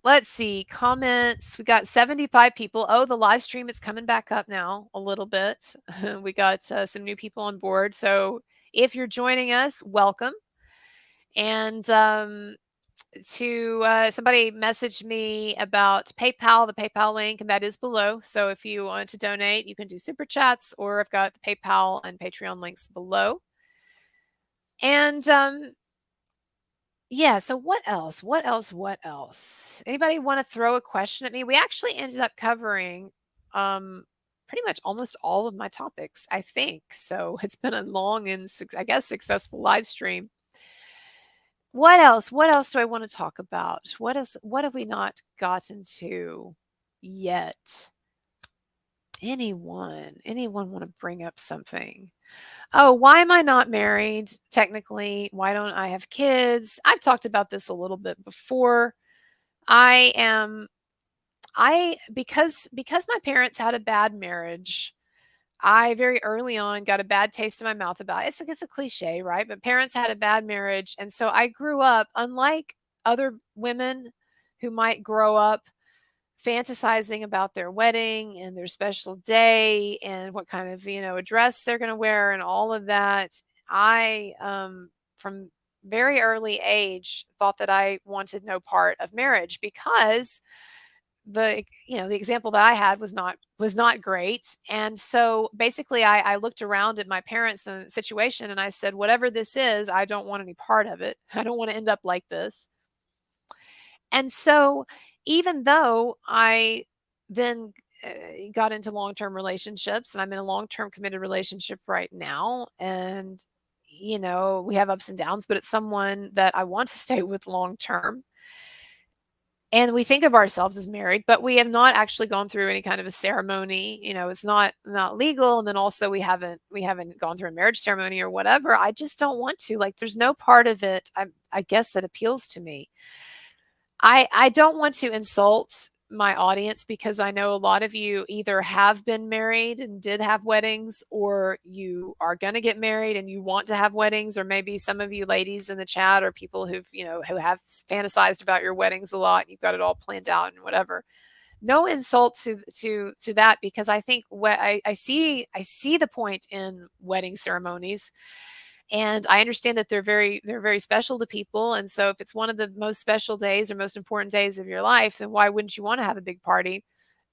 Let's see. Comments. We got 75 people. Oh, the live stream is coming back up now a little bit. We got some new people on board. So if you're joining us, welcome. And somebody messaged me about PayPal, the PayPal link, and that is below. So if you want to donate, you can do super chats, or I've got the PayPal and Patreon links below. And yeah, so what else? Anybody want to throw a question at me? We actually ended up covering pretty much almost all of my topics, I think. So it's been a long and I guess successful live stream. What else? What else do I want to talk about? What have we not gotten to yet? Anyone want to bring up something? Oh, why am I not married technically? Why don't I have kids? I've talked about this a little bit before. Because my parents had a bad marriage, I very early on got a bad taste in my mouth about it. It's a cliche, right? But parents had a bad marriage, and so I grew up, unlike other women who might grow up fantasizing about their wedding and their special day and what kind of, a dress they're going to wear and all of that. I, from very early age, thought that I wanted no part of marriage because the example that I had was not great. And so basically I looked around at my parents' situation and I said, whatever this is, I don't want any part of it. I don't want to end up like this. And so even though I then got into long-term relationships, and I'm in a long-term committed relationship right now, and we have ups and downs, but it's someone that I want to stay with long-term. And we think of ourselves as married, but we have not actually gone through any kind of a ceremony. It's not legal, and then also we haven't gone through a marriage ceremony or whatever. I just don't want to. Like, there's no part of it, I guess, that appeals to me. I don't want to insult my audience because I know a lot of you either have been married and did have weddings, or you are going to get married and you want to have weddings, or maybe some of you ladies in the chat are people who have fantasized about your weddings a lot and you've got it all planned out and whatever. No insult to that, because I think I see the point in wedding ceremonies. And I understand that they're very special to people. And so if it's one of the most special days or most important days of your life, then why wouldn't you want to have a big party?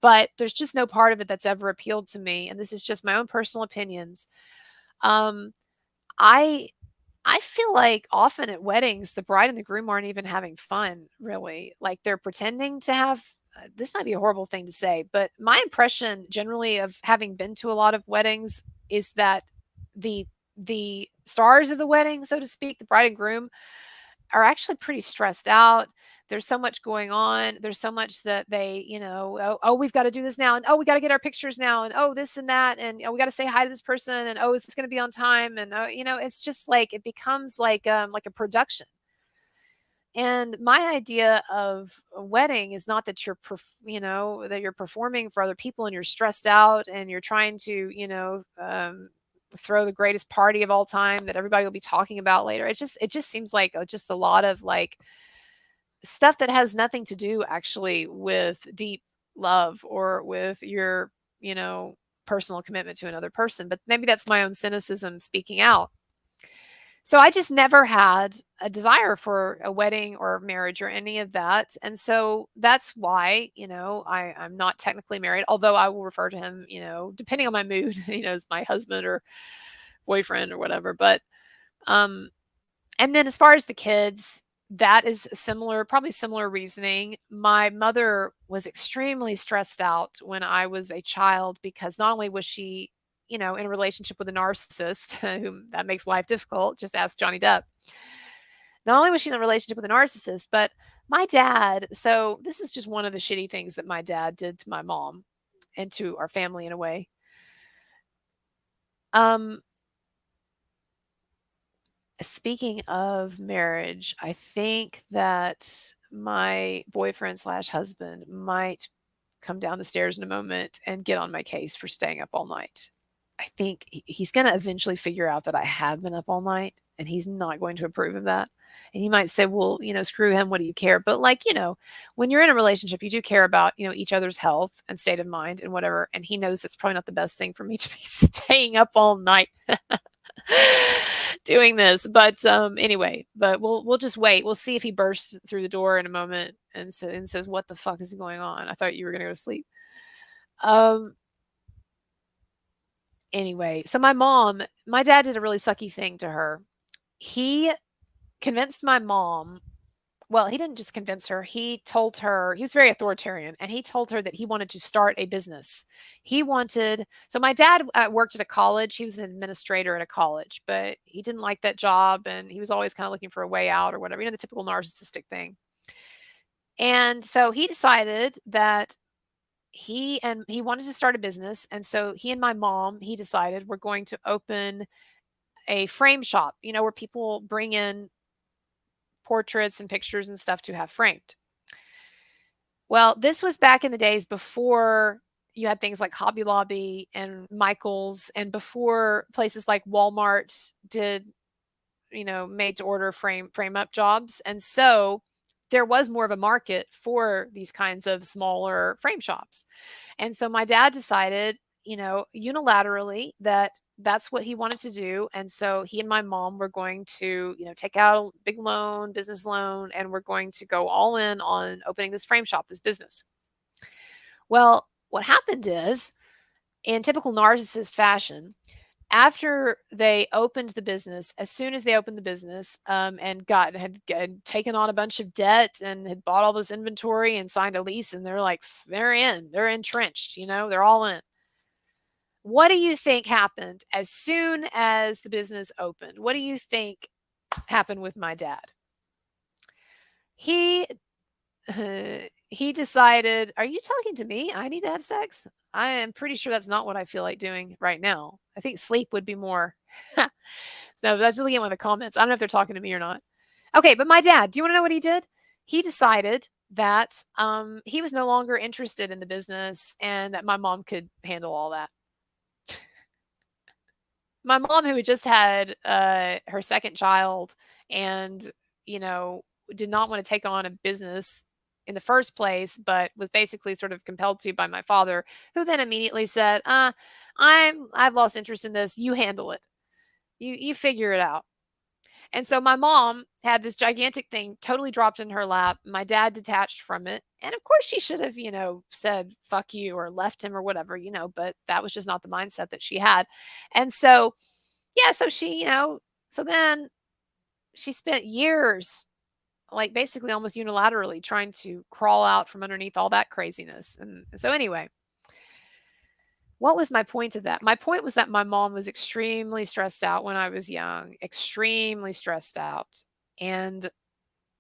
but there's just no part of it that's ever appealed to me. And this is just my own personal opinions. Um, I I feel like often at weddings, the bride and the groom aren't even having fun, really. Like they're pretending to have. This might be a horrible thing to say, but my impression generally of having been to a lot of weddings is that the the stars of the wedding, so to speak, the bride and groom, are actually pretty stressed out. There's so much going on. There's so much that they, oh, we've got to do this now. And oh, we got to get our pictures now. And oh, this and that. And oh, we got to say hi to this person. And oh, is this going to be on time? And oh, it's just like it becomes like a production. And my idea of a wedding is not that that you're performing for other people and you're stressed out and you're trying to, throw the greatest party of all time that everybody will be talking about later. It just seems like just a lot of like stuff that has nothing to do actually with deep love or with your, personal commitment to another person. But maybe that's my own cynicism speaking out. So I just never had a desire for a wedding or marriage or any of that. And so that's why, I'm not technically married, although I will refer to him, depending on my mood, as my husband or boyfriend or whatever. But, and then as far as the kids, that is probably similar reasoning. My mother was extremely stressed out when I was a child because not only was she in a relationship with a narcissist, whom that makes life difficult. Just ask Johnny Depp. Not only was she in a relationship with a narcissist, but my dad. So this is just one of the shitty things that my dad did to my mom and to our family in a way. Speaking of marriage, I think that my boyfriend slash husband might come down the stairs in a moment and get on my case for staying up all night. I think he's going to eventually figure out that I have been up all night and he's not going to approve of that. And he might say, well, screw him. What do you care? But like, when you're in a relationship, you do care about, each other's health and state of mind and whatever. And he knows that's probably not the best thing for me to be staying up all night doing this. But anyway, but we'll just wait. We'll see if he bursts through the door in a moment and says, what the fuck is going on? I thought you were going to go to sleep. Anyway, so my dad did a really sucky thing to her. He convinced my mom. Well, he didn't just convince her. He told her, he was very authoritarian, and he told her that he wanted to start a business. So my dad worked at a college. He was an administrator at a college, but he didn't like that job, and he was always kind of looking for a way out or whatever, the typical narcissistic thing. And so he decided that he wanted to start a business. And so he and my mom, he decided we're going to open a frame shop, where people bring in portraits and pictures and stuff to have framed. Well, this was back in the days before you had things like Hobby Lobby and Michael's, and before places like Walmart did, made to order frame up jobs. And so there was more of a market for these kinds of smaller frame shops. And so my dad decided, unilaterally that that's what he wanted to do. And so he and my mom were going to, take out a big loan, business loan, and we're going to go all in on opening this frame shop, this business. Well, what happened is, in typical narcissist fashion, after they opened the business, as soon as they opened the business, and had taken on a bunch of debt and had bought all this inventory and signed a lease, and they're entrenched, they're all in. What do you think happened as soon as the business opened? What do you think happened with my dad? He decided, are you talking to me? I need to have sex. I am pretty sure that's not what I feel like doing right now. I think sleep would be more. So that's just looking at one of the comments. I don't know if they're talking to me or not. Okay, but my dad, do you want to know what he did? He decided that he was no longer interested in the business and that my mom could handle all that. My mom, who had just had her second child and, did not want to take on a business in the first place, but was basically sort of compelled to by my father, who then immediately said, I've lost interest in this. You handle it. You figure it out. And so my mom had this gigantic thing totally dropped in her lap. My dad detached from it. And of course, she should have, said, fuck you or left him or whatever, but that was just not the mindset that she had. And so, yeah, so she, so then she spent years, like basically almost unilaterally, trying to crawl out from underneath all that craziness. And so, anyway, what was my point of that? My point was that my mom was extremely stressed out when I was young, extremely stressed out. And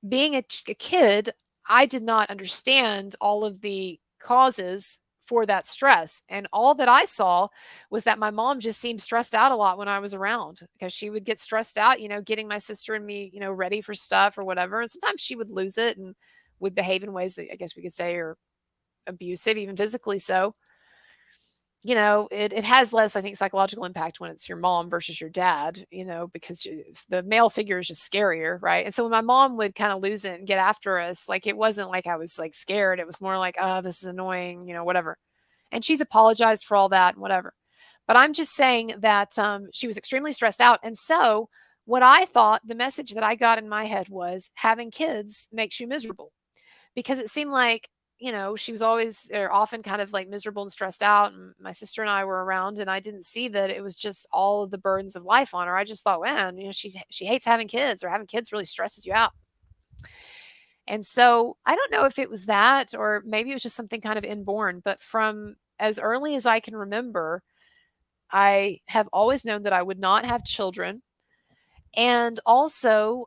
being a kid, I did not understand all of the causes for that stress. And all that I saw was that my mom just seemed stressed out a lot when I was around, because she would get stressed out, getting my sister and me, ready for stuff or whatever. And sometimes she would lose it and would behave in ways that I guess we could say are abusive, even physically so. It has less, I think, psychological impact when it's your mom versus your dad, because the male figure is just scarier, right? And so when my mom would kind of lose it and get after us, like, it wasn't like I was like scared. It was more like, oh, this is annoying, whatever. And she's apologized for all that and whatever. But I'm just saying that she was extremely stressed out. And so what I thought, the message that I got in my head was, having kids makes you miserable, because it seemed like, she was always or often kind of like miserable and stressed out. And my sister and I were around, and I didn't see that it was just all of the burdens of life on her. I just thought, man, she hates having kids, or having kids really stresses you out. And so I don't know if it was that, or maybe it was just something kind of inborn, but from as early as I can remember, I have always known that I would not have children. And also,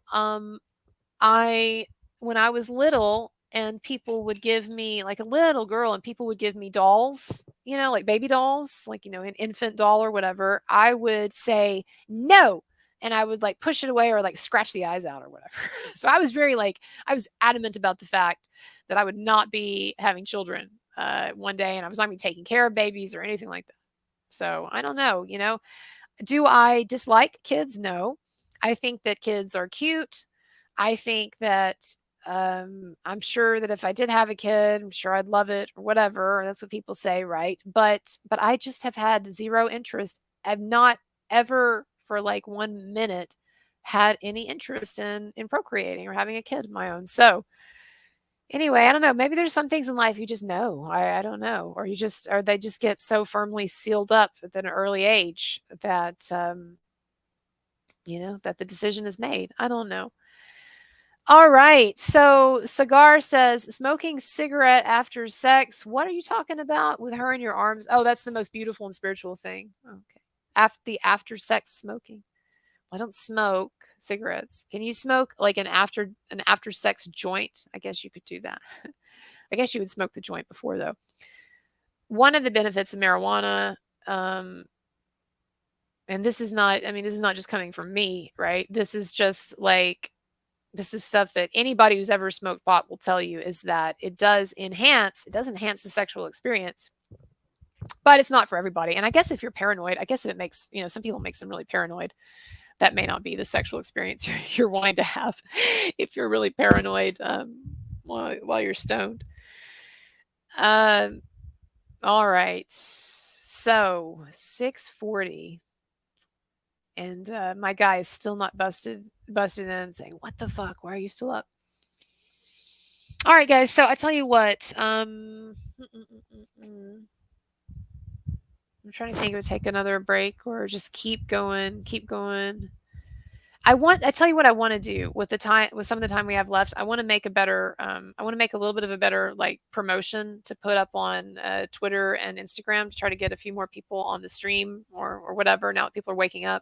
I when I was little and people would give me, like, a little girl, and people would give me dolls, like baby dolls, like, an infant doll or whatever, I would say no. And I would like push it away or like scratch the eyes out or whatever. So I was very like, I was adamant about the fact that I would not be having children one day, and I was not going to be taking care of babies or anything like that. So I don't know, do I dislike kids? No. I think that kids are cute. I think that I'm sure that if I did have a kid, I'm sure I'd love it or whatever. That's what people say, right? But I just have had zero interest. I've not ever for like 1 minute had any interest in procreating or having a kid of my own. So anyway, I don't know. Maybe there's some things in life you just know. I don't know, or they just get so firmly sealed up at an early age that that the decision is made. I don't know. All right. So Cigar says, smoking cigarette after sex. What are you talking about with her in your arms? Oh, that's the most beautiful and spiritual thing. Okay. After sex smoking. I don't smoke cigarettes. Can you smoke like an after sex joint? I guess you could do that. I guess you would smoke the joint before, though. One of the benefits of marijuana, and this is not just coming from me, right? This is stuff that anybody who's ever smoked pot will tell you, is that it does enhance the sexual experience, but it's not for everybody. And I guess if you're paranoid, I guess if it makes, some people makes them really paranoid, that may not be the sexual experience you're wanting to have if you're really paranoid while you're stoned. All right. So 6:40. And my guy is still not busted in and saying, what the fuck? Why are you still up? All right, guys. So I tell you what, I'm trying to think if it would take another break or just keep going. I tell you what I want to do with some of the time we have left. I want to make a little bit of a better like promotion to put up on Twitter and Instagram to try to get a few more people on the stream or whatever, now that people are waking up.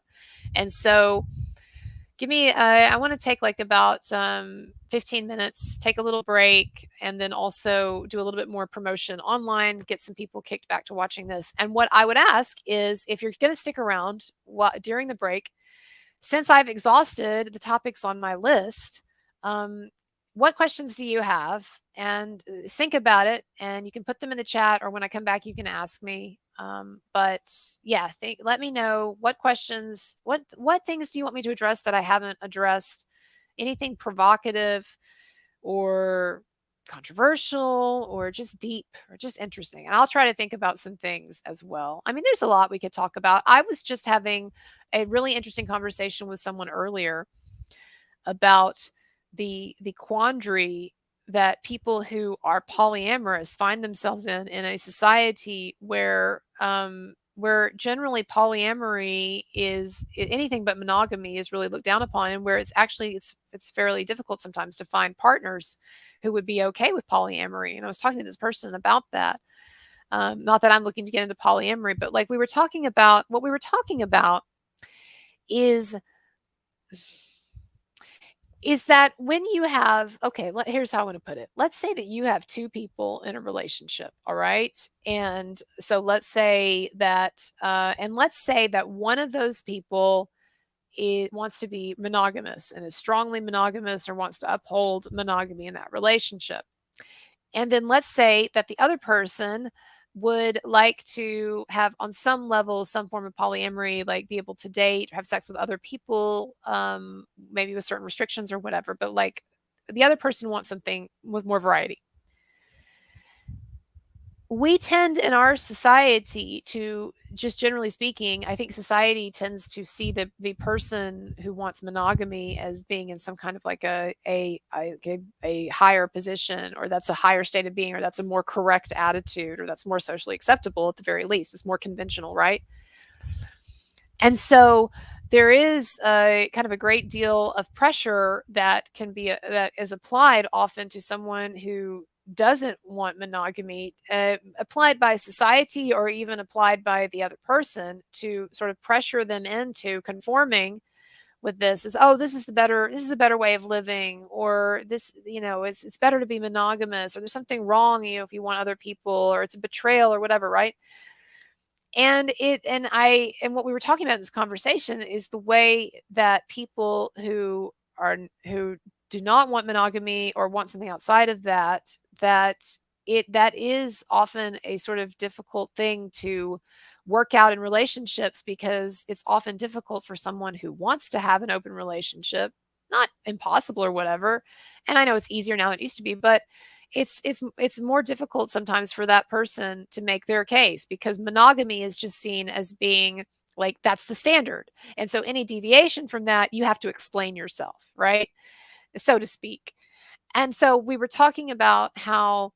And so I want to take like about 15 minutes, take a little break, and then also do a little bit more promotion online, get some people kicked back to watching this. And what I would ask is, if you're going to stick around during the break, since I've exhausted the topics on my list, what questions do you have? And think about it, and you can put them in the chat, or when I come back, you can ask me. But yeah, let me know what questions, what things do you want me to address that I haven't addressed? Anything provocative or controversial or just deep or just interesting. And I'll try to think about some things as well. I mean, there's a lot we could talk about. I was just having a really interesting conversation with someone earlier about the quandary that people who are polyamorous find themselves in a society where generally polyamory is anything but monogamy is really looked down upon, and where it's fairly difficult sometimes to find partners who would be okay with polyamory. And I was talking to this person about that. Not that I'm looking to get into polyamory, but like what we were talking about is that when you have, here's how I want to put it. Let's say that you have two people in a relationship, all right? And so let's say that one of those people wants to be monogamous and is strongly monogamous or wants to uphold monogamy in that relationship. And then let's say that the other person would like to have on some level some form of polyamory, like be able to date or have sex with other people, maybe with certain restrictions or whatever, but like the other person wants something with more variety. We tend in our society to, just generally speaking, I think society tends to see the person who wants monogamy as being in some kind of like a higher position, or that's a higher state of being, or that's a more correct attitude, or that's more socially acceptable at the very least. It's more conventional, right? And so there is a kind of a great deal of pressure that is applied often to someone who doesn't want monogamy, applied by society or even applied by the other person to sort of pressure them into conforming with this. This is a better way of living, or this, it's better to be monogamous, or there's something wrong, if you want other people, or it's a betrayal or whatever, right? And what we were talking about in this conversation is the way that people who do not want monogamy or want something outside of that is often a sort of difficult thing to work out in relationships, because it's often difficult for someone who wants to have an open relationship, not impossible or whatever. And I know it's easier now than it used to be, but it's more difficult sometimes for that person to make their case, because monogamy is just seen as being like that's the standard. And so any deviation from that, you have to explain yourself, right? So to speak. And so we were talking about how,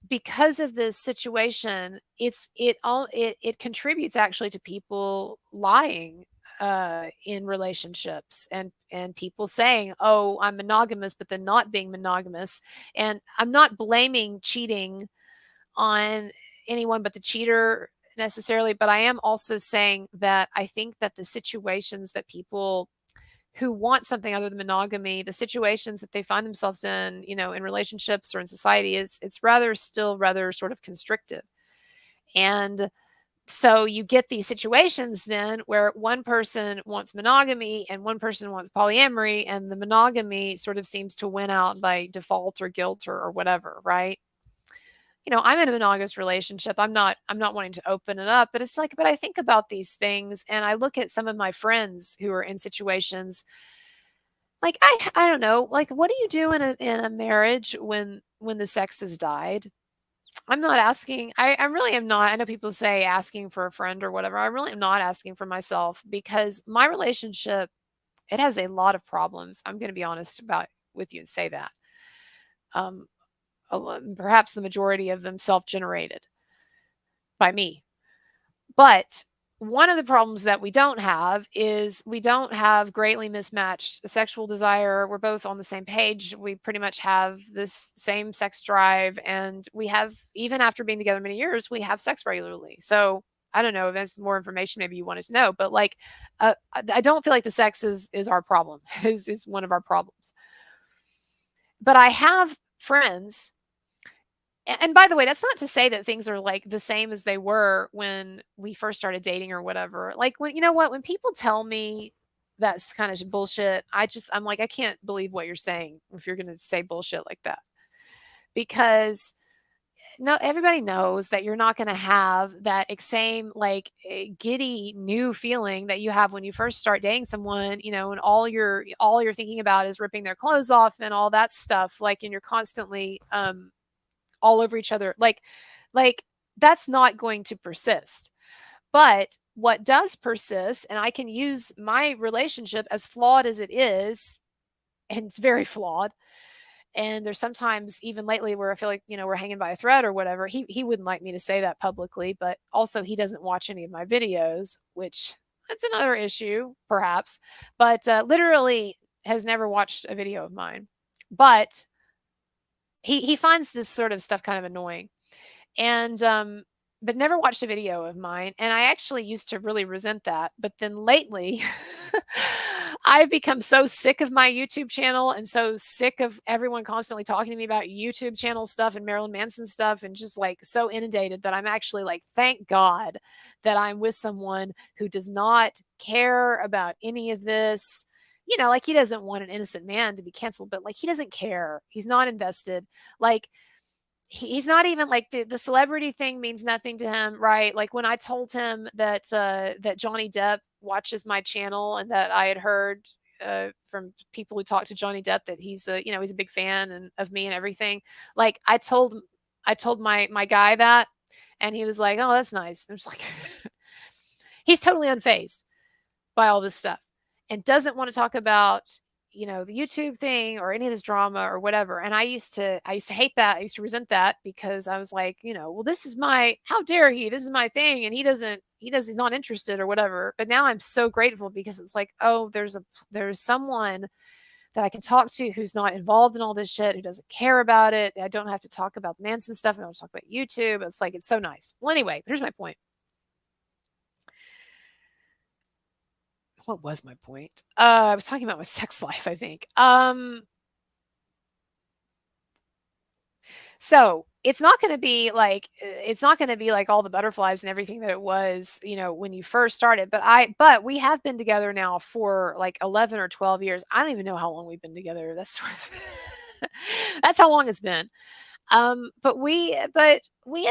because of this situation, it contributes actually to people lying in relationships, and people saying, "Oh, I'm monogamous," but then not being monogamous. And I'm not blaming cheating on anyone but the cheater necessarily, but I am also saying that I think that the situations that people who want something other than monogamy, the situations that they find themselves in, in relationships or in society, it's rather sort of constrictive. And so you get these situations then where one person wants monogamy and one person wants polyamory, and the monogamy sort of seems to win out by default or guilt or whatever, right? I'm in a monogamous relationship. I'm not wanting to open it up, but it's like, but I think about these things and I look at some of my friends who are in situations like, I don't know, like, what do you do in a marriage when the sex has died? I'm not asking. I really am not. I know people say asking for a friend or whatever. I really am not asking for myself, because my relationship, it has a lot of problems. I'm going to be honest about with you and say that. Um, Perhaps the majority of them self-generated by me. But one of the problems that we don't have is we don't have greatly mismatched sexual desire. We're both on the same page. We pretty much have this same sex drive, and we have, even after being together many years, we have sex regularly. So I don't know if there's more information maybe you wanted to know, but like, I don't feel like the sex is our problem, is one of our problems. But I have friends. And by the way, that's not to say that things are like the same as they were when we first started dating or whatever. Like, when people tell me that's kind of bullshit, I'm like, I can't believe what you're saying if you're going to say bullshit like that. Because no, everybody knows that you're not going to have that same like giddy new feeling that you have when you first start dating someone, and all you're thinking about is ripping their clothes off and all that stuff. Like, and you're constantly all over each other. Like that's not going to persist. But what does persist, and I can use my relationship, as flawed as it is, and it's very flawed. And there's sometimes, even lately, where I feel like, we're hanging by a thread or whatever. He wouldn't like me to say that publicly, but also he doesn't watch any of my videos, which that's another issue, perhaps. But literally has never watched a video of mine. But he finds this sort of stuff kind of annoying. And but never watched a video of mine, and I actually used to really resent that. But then lately I've become so sick of my YouTube channel and so sick of everyone constantly talking to me about YouTube channel stuff and Marilyn Manson stuff, and just like so inundated, that I'm actually like, thank God that I'm with someone who does not care about any of this. Like, he doesn't want an innocent man to be canceled, but like, he doesn't care. He's not invested. Like, he's not even like, the celebrity thing means nothing to him, right? Like, when I told him that that Johnny Depp watches my channel, and that I had heard from people who talk to Johnny Depp that he's he's a big fan of me and everything. Like, I told my guy that, and he was like, "Oh, that's nice." And I'm just like, he's totally unfazed by all this stuff, and doesn't want to talk about the YouTube thing or any of this drama or whatever. And I used to hate that. I used to resent that, because I was like, well, this is how dare he? This is my thing, and he's not interested or whatever. But now I'm so grateful, because it's like, oh, there's someone that I can talk to who's not involved in all this shit, who doesn't care about it. I don't have to talk about Manson stuff. I don't talk about YouTube. It's like, it's so nice. Well, anyway, here's my point. What was my point? I was talking about my sex life, I think. So it's not going to be like all the butterflies and everything that it was, when you first started. But we have been together now for like 11 or 12 years. I don't even know how long we've been together. That's sort of that's how long it's been. But we have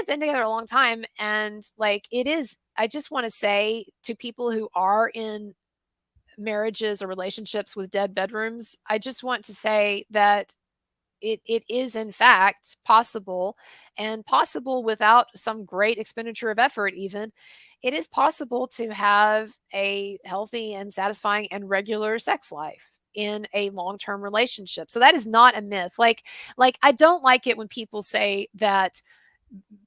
been together a long time, and like, it is. I just want to say to people who are in marriages or relationships with dead bedrooms, I just want to say that it is in fact possible, and possible without some great expenditure of effort. Even, it is possible to have a healthy and satisfying and regular sex life in a long-term relationship. So that is not a myth. Like, I don't like it when people say that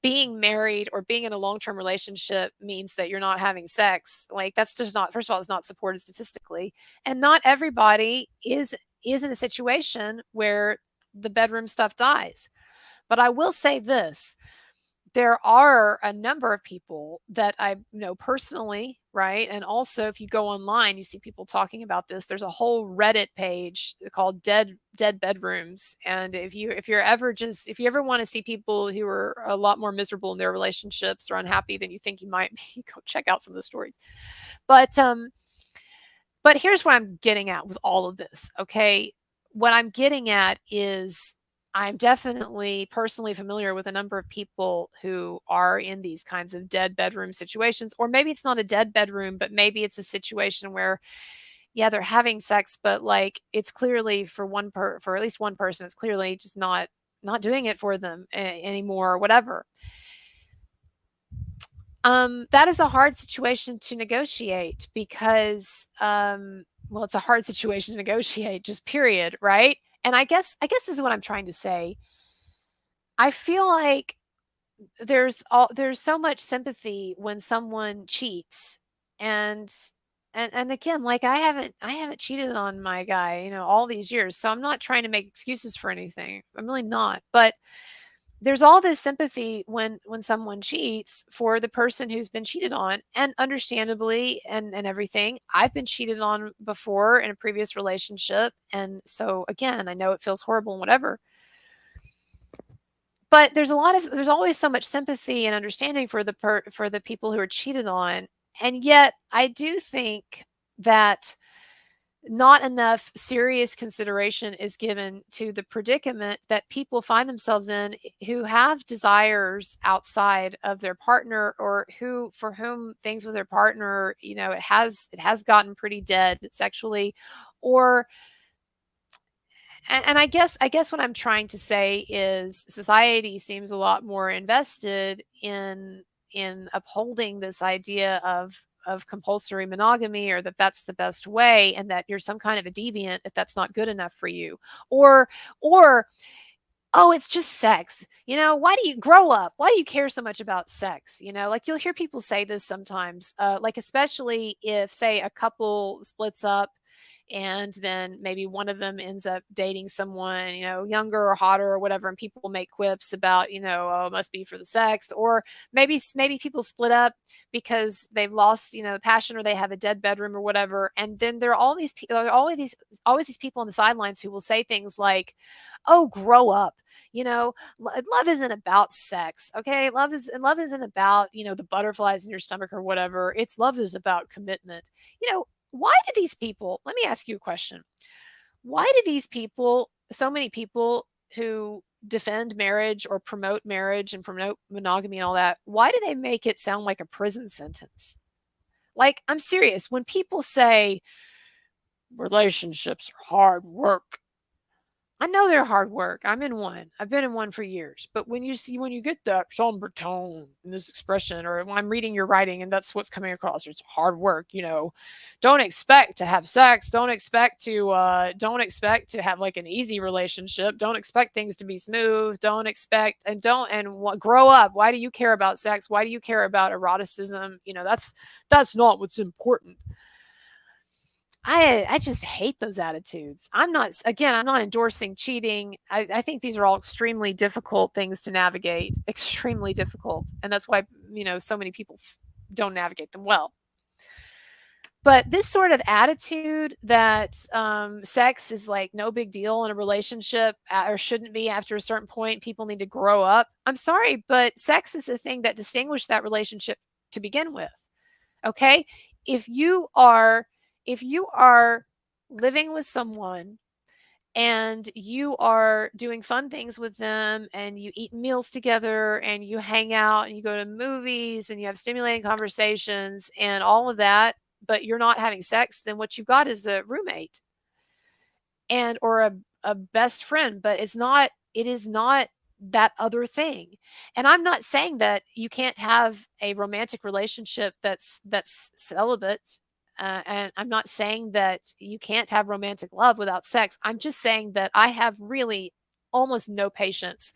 being married or being in a long-term relationship means that you're not having sex. Like, that's just not, first of all, it's not supported statistically. And not everybody is in a situation where the bedroom stuff dies. But I will say this: there are a number of people that I know personally, right? And also, if you go online, you see people talking about this. There's a whole Reddit page called Dead Bedrooms. And if you ever want to see people who are a lot more miserable in their relationships or unhappy than you think you might be, go check out some of the stories. But here's what I'm getting at with all of this, okay? What I'm getting at is, I'm definitely personally familiar with a number of people who are in these kinds of dead bedroom situations. Or maybe it's not a dead bedroom, but maybe it's a situation where, yeah, they're having sex, but like, it's clearly for at least one person, it's clearly just not doing it for them anymore, or whatever. That is a hard situation to negotiate, because well, it's a hard situation to negotiate, just period, right? And I guess this is what I'm trying to say. I feel like there's so much sympathy when someone cheats. And again, like, I haven't cheated on my guy, all these years. So I'm not trying to make excuses for anything. I'm really not. But there's all this sympathy when someone cheats for the person who's been cheated on, and understandably, and everything. I've been cheated on before in a previous relationship, and so again, I know it feels horrible and whatever. But there's always so much sympathy and understanding for the people who are cheated on, and yet I do think that not enough serious consideration is given to the predicament that people find themselves in, who have desires outside of their partner, or for whom things with their partner, it has gotten pretty dead sexually. Or and I guess what I'm trying to say is, society seems a lot more invested in upholding this idea of of compulsory monogamy, or that that's the best way, and that you're some kind of a deviant if that's not good enough for you. Or oh, it's just sex. Why do you grow up? Why do you care so much about sex? Like you'll hear people say this sometimes, like especially if, say, a couple splits up and then maybe one of them ends up dating someone, younger or hotter or whatever, and people make quips about, oh, it must be for the sex. Or maybe people split up because they've lost, the passion, or they have a dead bedroom or whatever. And then there are always these people on the sidelines who will say things like, oh, grow up. Love isn't about sex. Okay. Love isn't about, the butterflies in your stomach or whatever. Love is about commitment. Why do these people, let me ask you a question. Why do these people, so many people who defend marriage or promote marriage and promote monogamy and all that, why do they make it sound like a prison sentence? Like, I'm serious. When people say relationships are hard work, I know they're hard work. I'm in one. I've been in one for years. But when you get that somber tone in this expression, or when I'm reading your writing and that's what's coming across, it's hard work. Don't expect to have sex. Don't expect to have like an easy relationship. Don't expect things to be smooth. Don't expect grow up. Why do you care about sex? Why do you care about eroticism? That's not what's important. I just hate those attitudes. I'm not endorsing cheating. I think these are all extremely difficult things to navigate, extremely difficult. And that's why, so many people don't navigate them well. But this sort of attitude that sex is like no big deal in a relationship, or shouldn't be after a certain point, people need to grow up. I'm sorry, but sex is the thing that distinguished that relationship to begin with. Okay? If you are living with someone and you are doing fun things with them and you eat meals together and you hang out and you go to movies and you have stimulating conversations and all of that, but you're not having sex, then what you've got is a roommate or a best friend, but it is not that other thing. And I'm not saying that you can't have a romantic relationship that's celibate. And I'm not saying that you can't have romantic love without sex. I'm just saying that I have really almost no patience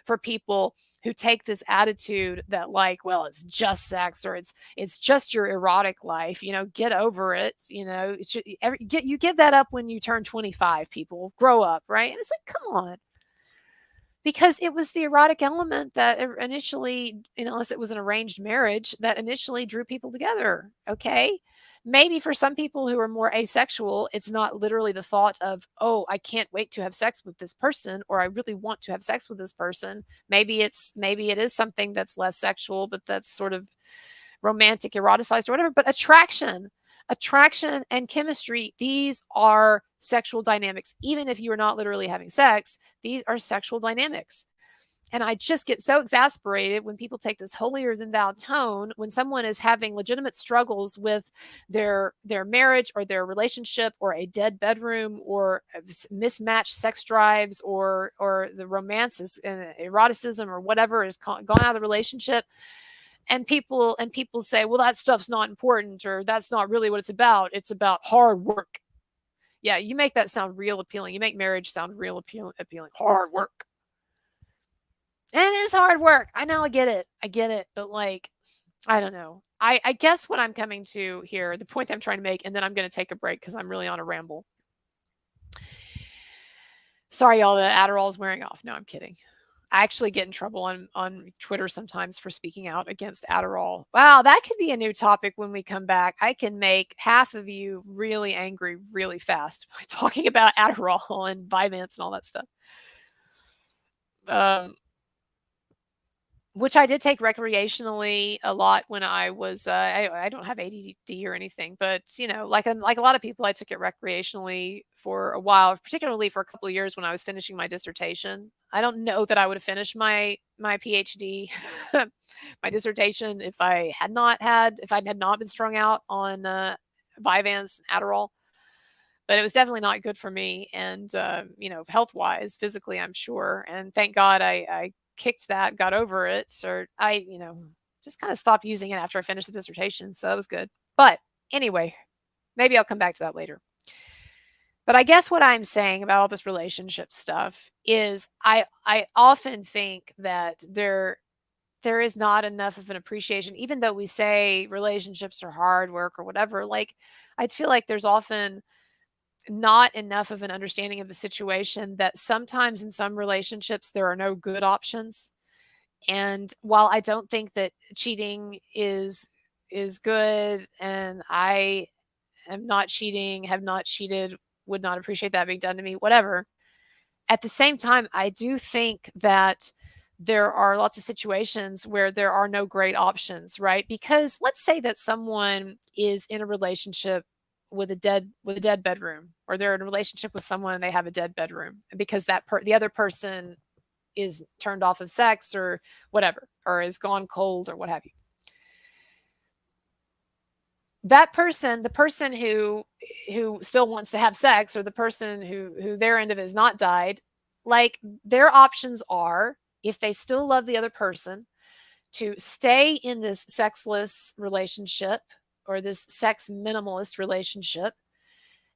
for people who take this attitude that, like, well, it's just sex, or it's just your erotic life, get over it. You give that up when you turn 25, people grow up, right? And it's like, come on. Because it was the erotic element that initially, unless it was an arranged marriage, that initially drew people together. Okay. Maybe for some people who are more asexual, it's not literally the thought of, oh, I can't wait to have sex with this person, or I really want to have sex with this person. Maybe it is something that's less sexual, but that's sort of romantic, eroticized, or whatever. But attraction and chemistry, these are sexual dynamics. Even if you are not literally having sex, these are sexual dynamics. And I just get so exasperated when people take this holier than thou tone when someone is having legitimate struggles with their marriage or their relationship, or a dead bedroom, or mismatched sex drives, or the romances and eroticism or whatever is gone out of the relationship. And people say, well, that stuff's not important, or that's not really what it's about. It's about hard work. Yeah, you make that sound real appealing. You make marriage sound real appealing. Hard work. And it is hard work. I know, I get it. But like, I don't know. I guess what I'm coming to here, the point I'm trying to make, and then I'm going to take a break because I'm really on a ramble. Sorry, y'all, the Adderall is wearing off. No, I'm kidding. I actually get in trouble on Twitter sometimes for speaking out against Adderall. Wow, that could be a new topic when we come back. I can make half of you really angry really fast by talking about Adderall and Vyvanse and all that stuff. Which I did take recreationally a lot when I was, I don't have ADD or anything, but, like a lot of people, I took it recreationally for a while, particularly for a couple of years when I was finishing my dissertation. I don't know that I would have finished my PhD, my dissertation, if I had not been strung out on Vyvanse and Adderall. But it was definitely not good for me, and health-wise, physically, I'm sure. And thank God I kicked that, got over it, or I just kind of stopped using it after I finished the dissertation. So that was good. But anyway, maybe I'll come back to that later. But I guess what I'm saying about all this relationship stuff is I often think that there is not enough of an appreciation, even though we say relationships are hard work or whatever. Like, I feel like there's often not enough of an understanding of the situation that sometimes in some relationships there are no good options. And while I don't think that cheating is good, and I am not cheating, have not cheated, would not appreciate that being done to me, whatever. At the same time, I do think that there are lots of situations where there are no great options, right? Because let's say that someone is in a relationship with a dead bedroom, or they're in a relationship with someone and they have a dead bedroom, because the other person is turned off of sex or whatever, or is gone cold or what have you. That person, the person who still wants to have sex, or the person who their end of it has not died, like, their options are, if they still love the other person, to stay in this sexless relationship or this sex minimalist relationship,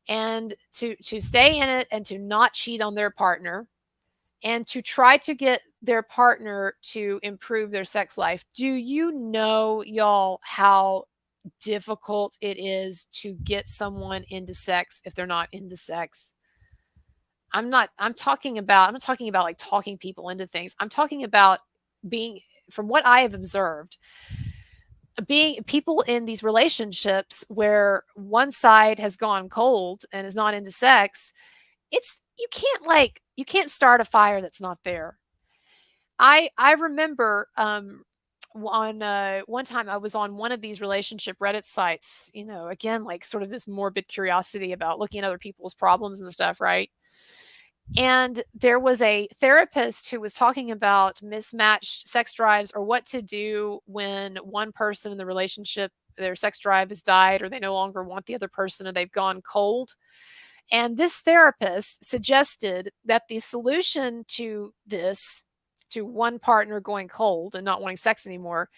and to stay in it and to not cheat on their partner, and to try to get their partner to improve their sex life. Do you know, y'all, how difficult it is to get someone into sex if they're not into sex? I'm not talking about like talking people into things. I'm talking about being, from what I have observed, being people in these relationships where one side has gone cold and is not into sex. You can't start a fire that's not there. I remember one time I was on one of these relationship Reddit sites, again, like sort of this morbid curiosity about looking at other people's problems and stuff, right? And there was a therapist who was talking about mismatched sex drives, or what to do when one person in the relationship, their sex drive has died, or they no longer want the other person, or they've gone cold. And this therapist suggested that the solution to this, to one partner going cold and not wanting sex anymore,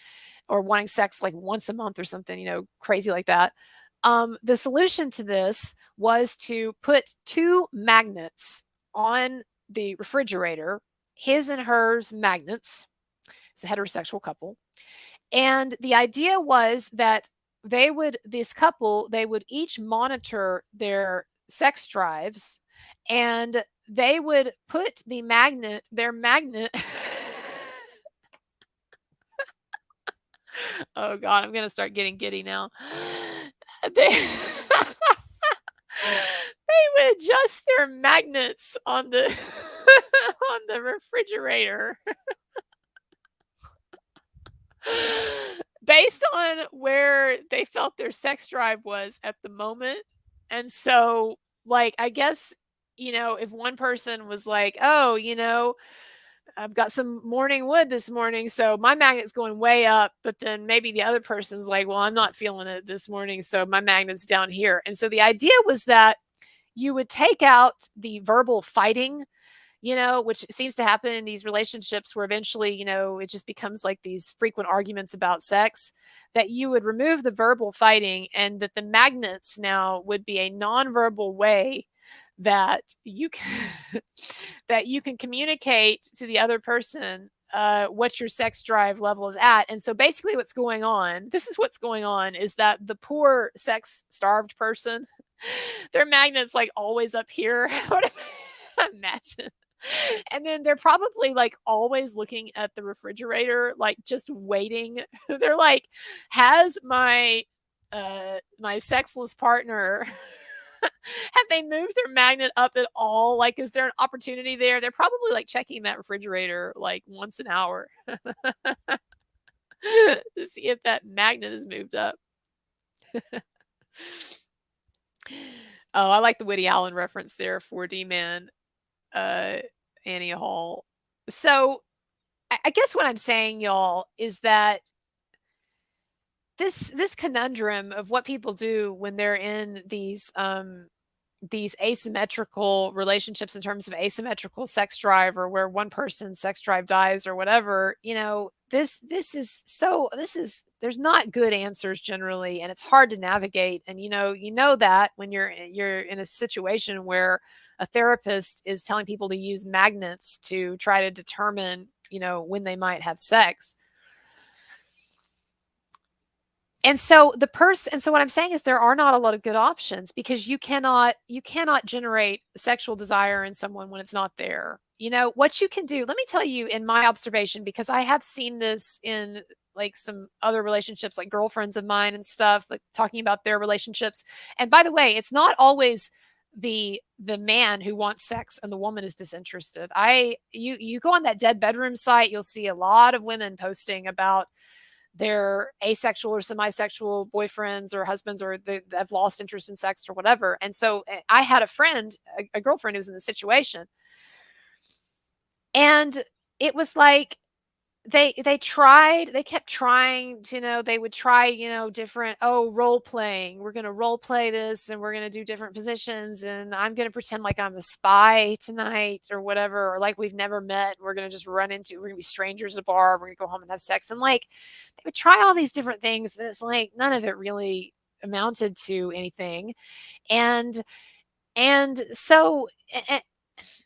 or wanting sex like once a month or something, crazy like that. The solution to this was to put two magnets on the refrigerator, his and hers magnets. It's a heterosexual couple. And the idea was that they would each monitor their sex drives, and they would put their magnet oh god, I'm gonna start getting giddy now. They they would adjust their magnets on the on the refrigerator based on where they felt their sex drive was at the moment. And so, like, I guess, if one person was like, oh, I've got some morning wood this morning, so my magnet's going way up. But then maybe the other person's like, well, I'm not feeling it this morning, so my magnet's down here. And so the idea was that you would take out the verbal fighting, which seems to happen in these relationships where eventually, it just becomes like these frequent arguments about sex, that you would remove the verbal fighting, and that the magnets now would be a nonverbal way that you can that you can communicate to the other person what your sex drive level is at. And so basically what's going on is that the poor sex starved person, their magnet's like always up here. What imagine. And then they're probably like always looking at the refrigerator, like just waiting. They're like, has my sexless partner have they moved their magnet up at all? Like, is there an opportunity there? They're probably like checking that refrigerator like once an hour to see if that magnet is moved up. Oh, I like the Woody Allen reference there, 4D Man, Annie Hall. So I guess what I'm saying, y'all, is that this conundrum of what people do when they're in these these asymmetrical relationships in terms of asymmetrical sex drive, or where one person's sex drive dies or whatever, this is there's not good answers generally, and it's hard to navigate. And that when you're in a situation where a therapist is telling people to use magnets to try to determine, when they might have sex. And so what I'm saying is there are not a lot of good options, because you cannot generate sexual desire in someone when it's not there. What you can do, let me tell you in my observation, because I have seen this in like some other relationships, like girlfriends of mine and stuff, like talking about their relationships. And by the way, it's not always the man who wants sex and the woman is disinterested. You go on that dead bedroom site, you'll see a lot of women posting about their asexual or semi-sexual boyfriends or husbands, or they've lost interest in sex or whatever. And so I had a friend, a girlfriend, who was in the situation, and it was like they kept trying to, they would try, different, role playing. We're going to role play this, and we're going to do different positions, and I'm going to pretend like I'm a spy tonight or whatever, or like we've never met. We're going to just we're going to be strangers at a bar. We're going to go home and have sex. And like, they would try all these different things, but it's like none of it really amounted to anything. And so,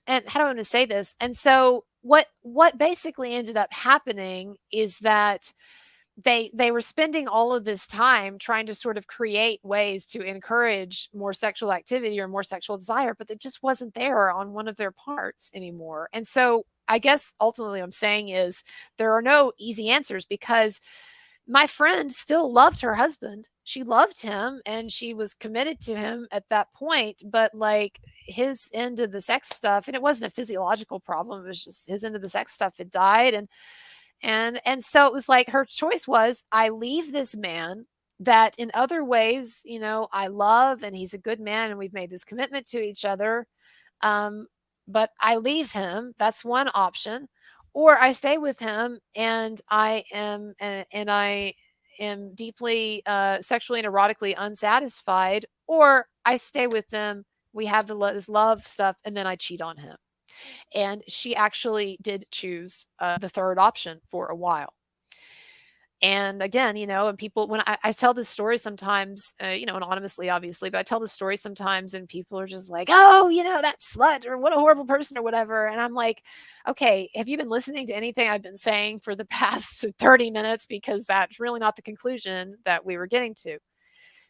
and how do I want to say this? And so what basically ended up happening is that they were spending all of this time trying to sort of create ways to encourage more sexual activity or more sexual desire, but it just wasn't there on one of their parts anymore. And so I guess ultimately what I'm saying is there are no easy answers, because my friend still loved her husband. She loved him and she was committed to him at that point. But like his end of the sex stuff, and it wasn't a physiological problem, it was just his end of the sex stuff had died. And so it was like her choice was, I leave this man that in other ways, I love, and he's a good man, and we've made this commitment to each other. But I leave him. That's one option. Or I stay with him, and I am deeply sexually and erotically unsatisfied, or I stay with him. We have this love stuff, and then I cheat on him. And she actually did choose the third option for a while. And again, and people, when I tell this story sometimes, anonymously, obviously, but I tell the story sometimes and people are just like, oh, that slut, or what a horrible person, or whatever. And I'm like, okay, have you been listening to anything I've been saying for the past 30 minutes? Because that's really not the conclusion that we were getting to.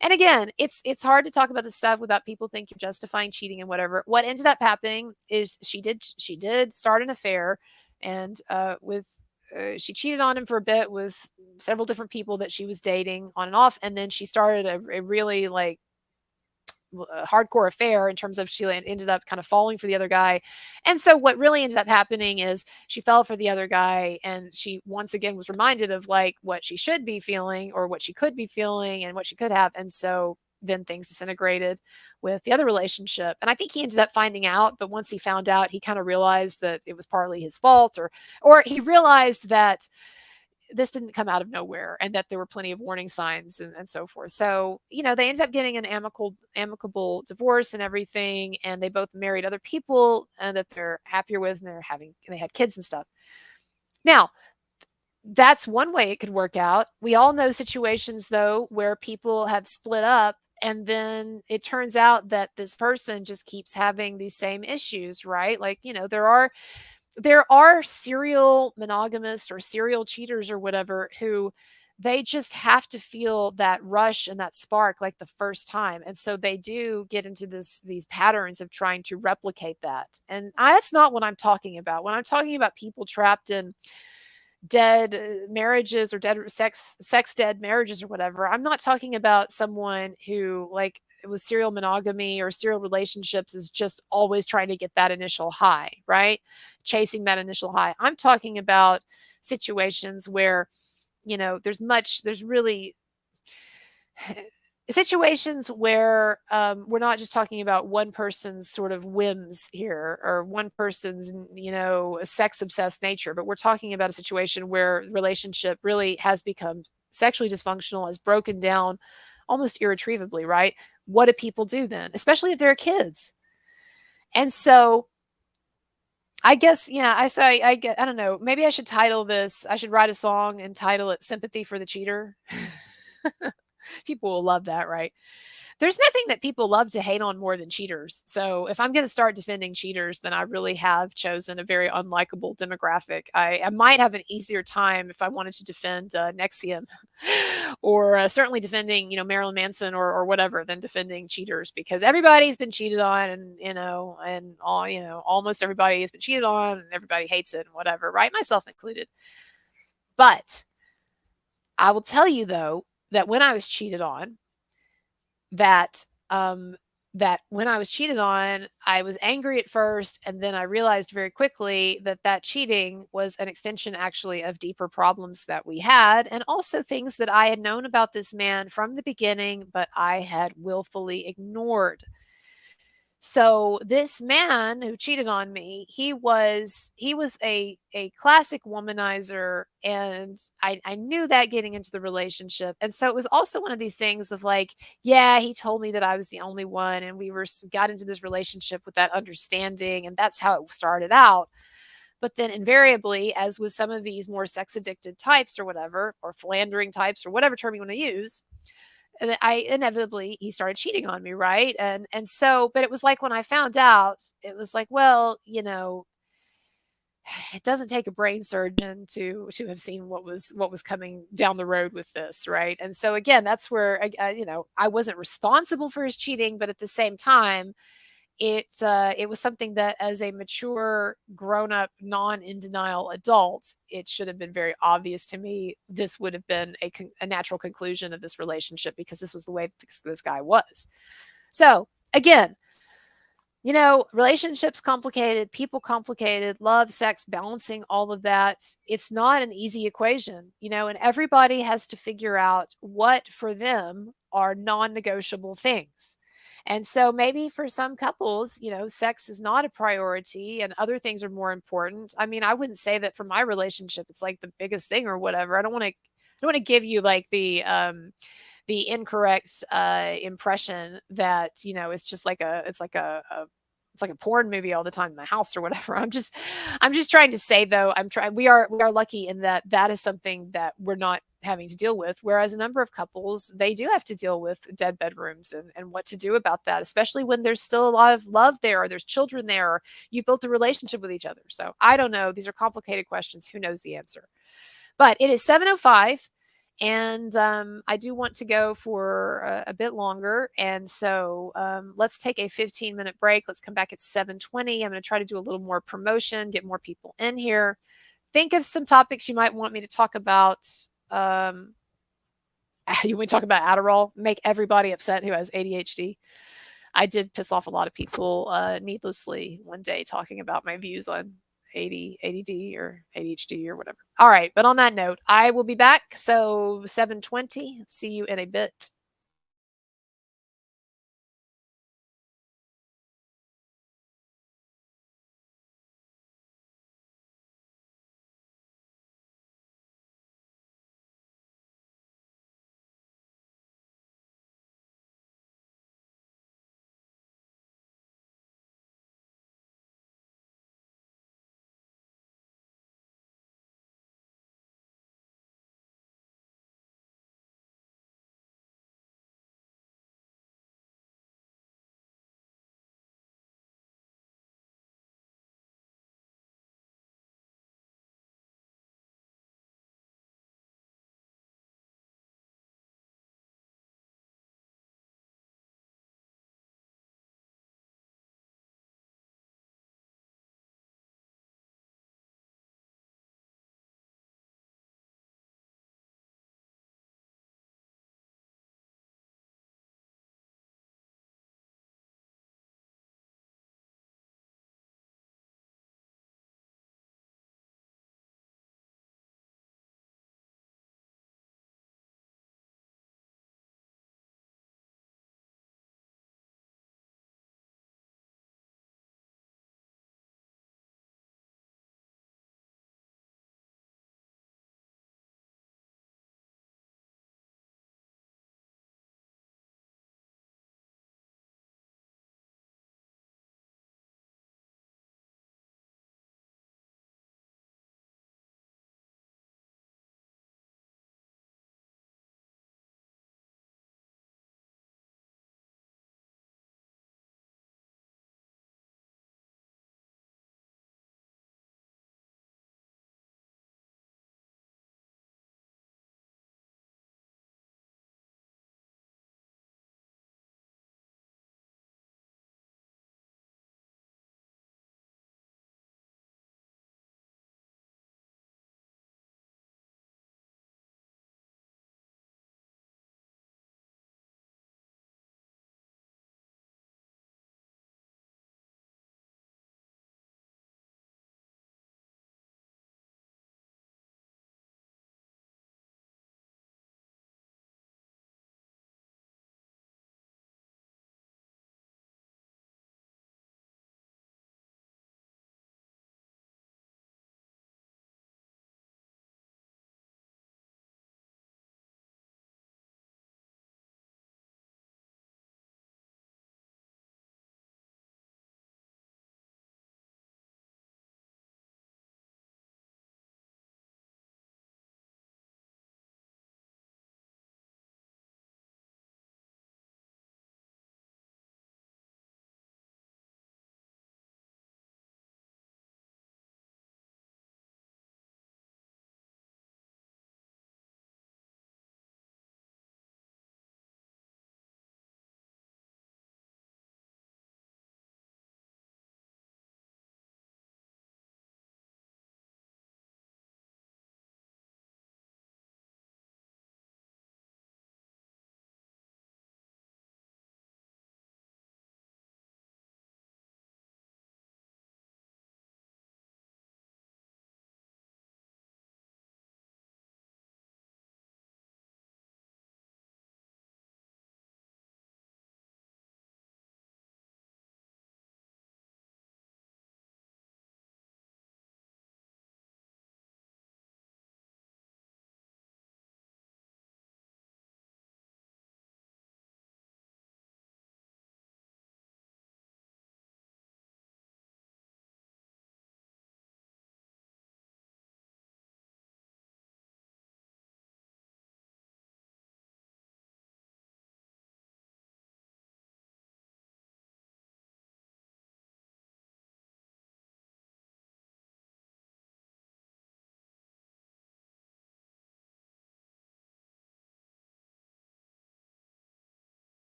And again, it's hard to talk about this stuff without people think you're justifying cheating and whatever. What ended up happening is she did start an affair, and she cheated on him for a bit with several different people that she was dating on and off. And then she started a really like a hardcore affair, in terms of she ended up kind of falling for the other guy. And so what really ended up happening is she fell for the other guy, and she once again was reminded of like what she should be feeling, or what she could be feeling, and what she could have. And so then things disintegrated with the other relationship. And I think he ended up finding out, but once he found out, he kind of realized that it was partly his fault, or he realized that this didn't come out of nowhere, and that there were plenty of warning signs, and so forth. So, they ended up getting an amicable divorce and everything. And they both married other people and that they're happier with, and they had kids and stuff. Now, that's one way it could work out. We all know situations, though, where people have split up, and then it turns out that this person just keeps having these same issues, right? Like, there are serial monogamists or serial cheaters or whatever, who they just have to feel that rush and that spark like the first time. And so they do get into these patterns of trying to replicate that. And that's not what I'm talking about. When I'm talking about people trapped in dead marriages, or dead sex dead marriages or whatever, I'm not talking about someone who, like, with serial monogamy or serial relationships, is just always trying to get that initial high, right? Chasing that initial high. I'm talking about situations where, there's really situations where we're not just talking about one person's sort of whims here, or one person's, sex obsessed nature, but we're talking about a situation where the relationship really has become sexually dysfunctional, has broken down almost irretrievably, right? what do people do then, especially if they're kids? And so I guess, yeah, I don't know, maybe I should title this, I should write a song and title it Sympathy for the Cheater. People will love that, right? There's nothing that people love to hate on more than cheaters. So if I'm going to start defending cheaters, then I really have chosen a very unlikable demographic. I might have an easier time if I wanted to defend Nexium or certainly defending, Marilyn Manson or whatever than defending cheaters, because everybody's been cheated on, and, and all, almost everybody has been cheated on and everybody hates it and whatever, right? Myself included. But I will tell you though, that when I was cheated on, that that when I was cheated on, I was angry at first, and then I realized very quickly that that cheating was an extension actually of deeper problems that we had, and also things that I had known about this man from the beginning, but I had willfully ignored. So this man who cheated on me, he was a classic womanizer, and I knew that getting into the relationship. And so it was also one of these things of like, yeah, he told me that I was the only one, and we got into this relationship with that understanding, and that's how it started out. But then invariably, as with some of these more sex addicted types or whatever, or philandering types or whatever term you want to use, and he started cheating on me, right? And so, but it was like when I found out, it was like, well, it doesn't take a brain surgeon to have seen what was coming down the road with this, right? And so again, that's where I wasn't responsible for his cheating, but at the same time, it was something that, as a mature, grown up, non in denial adult, it should have been very obvious to me. This would have been a natural conclusion of this relationship, because this was the way this guy was. So again, relationships complicated, people complicated, love, sex, balancing all of that. It's not an easy equation, and everybody has to figure out what for them are non negotiable things. And so maybe for some couples, sex is not a priority and other things are more important. I mean, I wouldn't say that for my relationship it's like the biggest thing or whatever. I don't want to give you like the incorrect impression that it's just like it's like a porn movie all the time in the house or whatever. I'm just trying to say though, we are lucky in that that is something that we're not having to deal with, whereas a number of couples, they do have to deal with dead bedrooms and what to do about that, especially when there's still a lot of love there, or there's children there, or you've built a relationship with each other. So I don't know, these are complicated questions, who knows the answer. But it is 7:05, and I do want to go for a bit longer. And so let's take a 15-minute break. Let's come back at 7:20. I'm going to try to do a little more promotion, get more people in here. Think of some topics you might want me to talk about. You want to talk about Adderall? Make everybody upset who has ADHD. I did piss off a lot of people needlessly one day talking about my views on ADD or ADHD or whatever. All right. But on that note, I will be back. So 7:20. See you in a bit.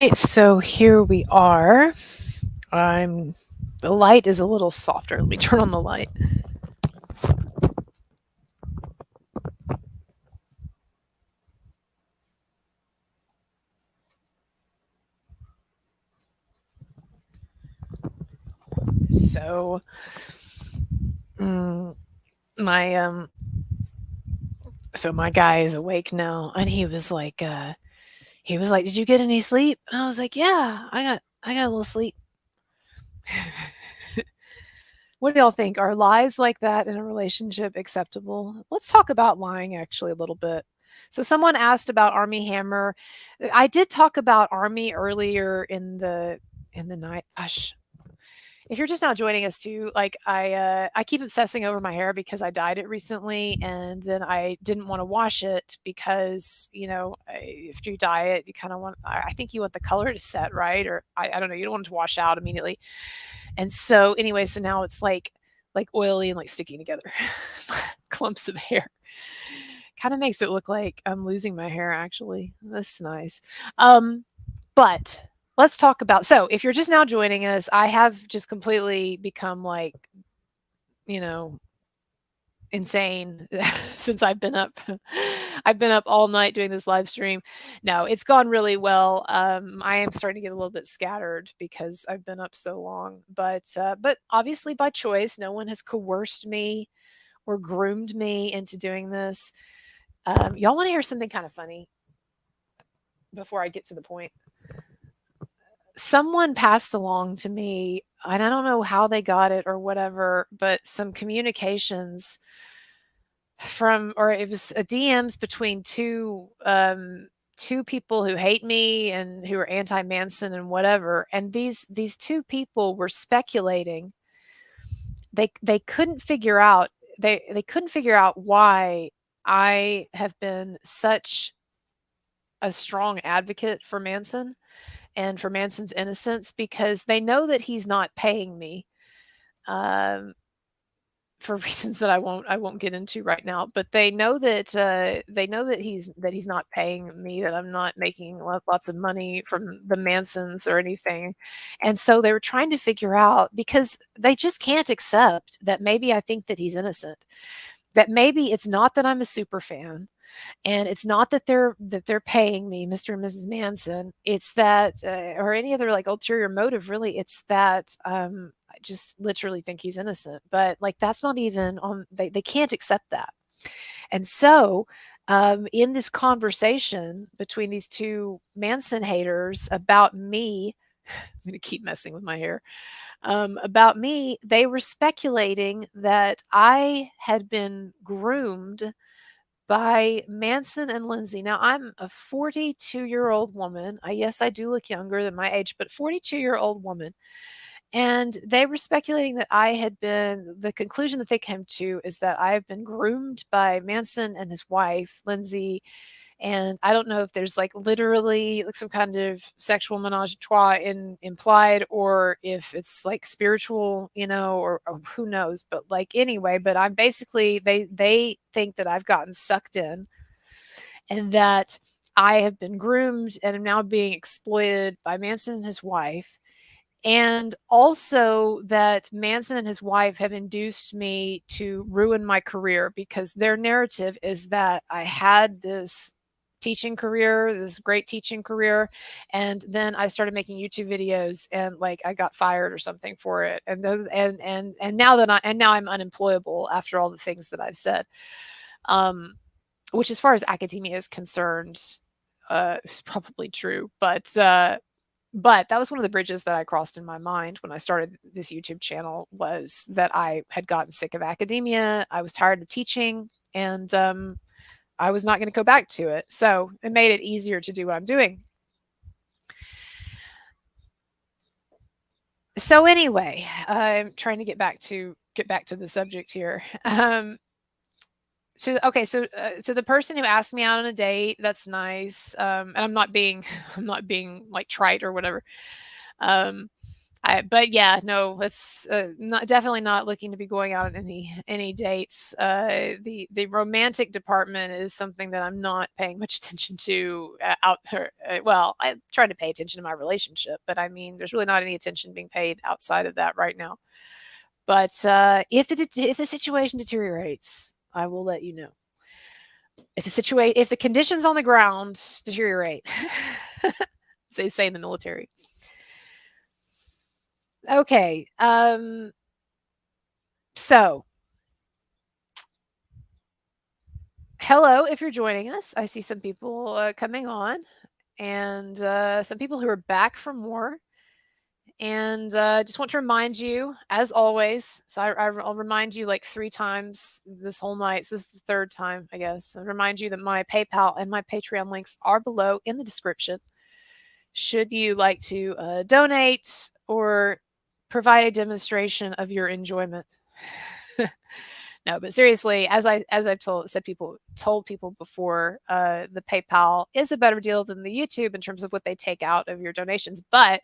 right, so here we are. The light is a little softer. Let me turn on the light. So, my so my guy is awake now, and he was like, "Did you get any sleep?" And I was like, "Yeah, I got a little sleep." What do y'all think? Are lies like that in a relationship acceptable? Let's talk about lying actually a little bit. So someone asked about Army Hammer. I did talk about Army earlier in the night. Gosh, if you're just now joining us too, like I keep obsessing over my hair because I dyed it recently, and then I didn't want to wash it because after you dye it, you kind of want. I think you want the color to set right, or I don't know. You don't want it to wash out immediately. And so anyway, so now it's like oily and like sticking together, clumps of hair. Kind of makes it look like I'm losing my hair. Actually, that's nice. But let's talk about. So if you're just now joining us, I have just completely become like, you know, insane since I've been up. I've been up all night doing this live stream. No, it's gone really well. I am starting to get a little bit scattered because I've been up so long, but obviously by choice. No one has coerced me or groomed me into doing this. Y'all want to hear something kind of funny before I get to the point? Someone passed along to me, and I don't know how they got it or whatever, but some communications or it was a DMs between two people who hate me and who are anti-Manson and whatever. And these two people were speculating. They couldn't figure out they couldn't figure out why I have been such a strong advocate for Manson and for Manson's innocence, because they know that he's not paying me. Um, for reasons that I won't get into right now, but they know that he's not paying me, that I'm not making lots of money from the Mansons or anything, and so they were trying to figure out, because they just can't accept that maybe I think that he's innocent, that maybe it's not that I'm a super fan, and it's not that they're paying me, Mr. and Mrs. Manson. It's that, or any other like ulterior motive. Really, it's that I just literally think he's innocent. But like that's not even on. They can't accept that. And so, in this conversation between these two Manson haters about me, I'm going to keep messing with my hair. About me, they were speculating that I had been groomed by Manson and Lindsay. Now, I'm a 42-year-old woman. Yes, I do look younger than my age, but 42-year-old woman. And they were speculating that the conclusion that they came to is that I have been groomed by Manson and his wife, Lindsay. And I don't know if there's like literally like some kind of sexual menage a trois implied, or if it's like spiritual, or who knows. But like anyway, but I'm basically they think that I've gotten sucked in, and that I have been groomed and am now being exploited by Manson and his wife. And also that Manson and his wife have induced me to ruin my career, because their narrative is that I had this great teaching career, and then I started making YouTube videos and like I got fired or something for it. And those and now I'm unemployable after all the things that I've said. Which, as far as academia is concerned, is probably true, but that was one of the bridges that I crossed in my mind when I started this YouTube channel, was that I had gotten sick of academia. I was tired of teaching, and I was not going to go back to it. So it made it easier to do what I'm doing. So anyway, I'm trying to get back to the subject here. So the person who asked me out on a date, that's nice. And I'm not being like trite or whatever. I But yeah, no, it's definitely not looking to be going out on any dates. The romantic department is something that I'm not paying much attention to out there. Well, I'm trying to pay attention to my relationship, but I mean, there's really not any attention being paid outside of that right now. But if the situation deteriorates, I will let you know. If the conditions on the ground deteriorate, as they say in the military. Okay. So, hello, if you're joining us. I see some people coming on, and some people who are back for more. And just want to remind you, as always, so I'll remind you like 3 times this whole night. So this is the 3rd time, I guess. I'll remind you that my PayPal and my Patreon links are below in the description. Should you like to donate or provide a demonstration of your enjoyment. No, but seriously, as I've told people before, the PayPal is a better deal than the YouTube in terms of what they take out of your donations. But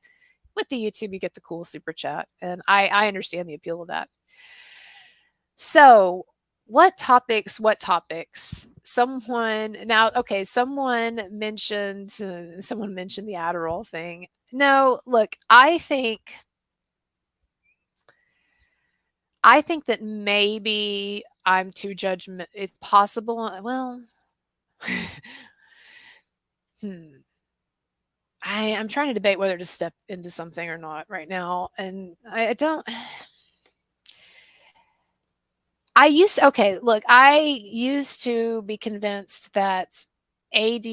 with the YouTube, you get the cool super chat, and I understand the appeal of that. So, what topics? Someone mentioned the Adderall thing. No, look, I think that maybe I'm too judgmental. It's possible. Well, I'm trying to debate whether to step into something or not right now, and I don't. I used to be convinced that ADD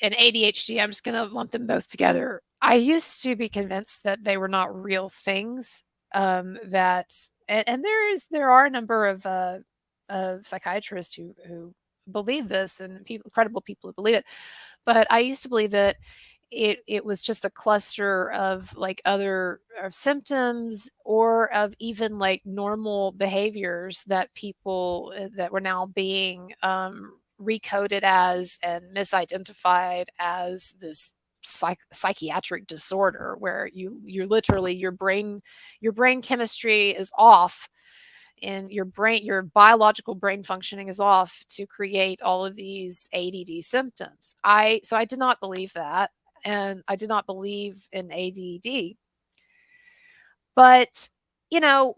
and ADHD, I'm just gonna lump them both together. I used to be convinced that they were not real things, that and there are a number of psychiatrists who believe this and credible people who believe it, but I used to believe that it was just a cluster of like other symptoms or of even like normal behaviors that people that were now being recoded as and misidentified as this psychiatric disorder where you're literally your brain chemistry is off and your biological brain functioning is off to create all of these ADD symptoms. So I did not believe that, and I did not believe in ADD. But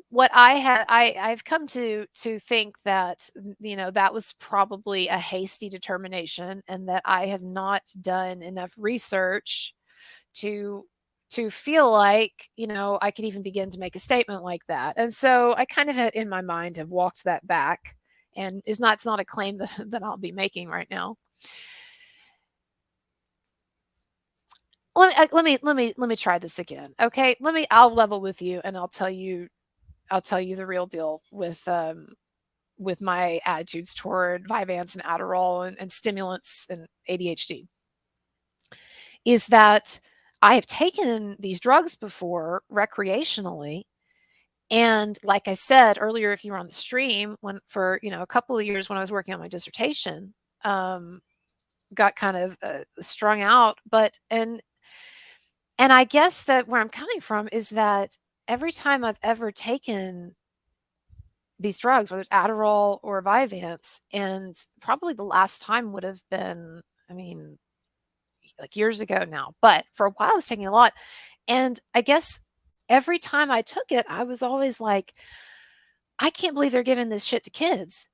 what I've come to think that that was probably a hasty determination, and that I have not done enough research to feel like I could even begin to make a statement like that. And so I kind of in my mind have walked that back, and it's not a claim that I'll be making right now. Let me try this again. Okay, I'll level with you, and I'll tell you the real deal with my attitudes toward Vyvanse and Adderall and stimulants and ADHD. Is that I have taken these drugs before recreationally, and like I said earlier, if you were on the stream, for a couple of years when I was working on my dissertation, got kind of strung out, and I guess that where I'm coming from is that every time I've ever taken these drugs, whether it's Adderall or Vyvanse, and probably the last time would have been, I mean, like years ago now, but for a while I was taking a lot. And I guess every time I took it, I was always like, I can't believe they're giving this shit to kids,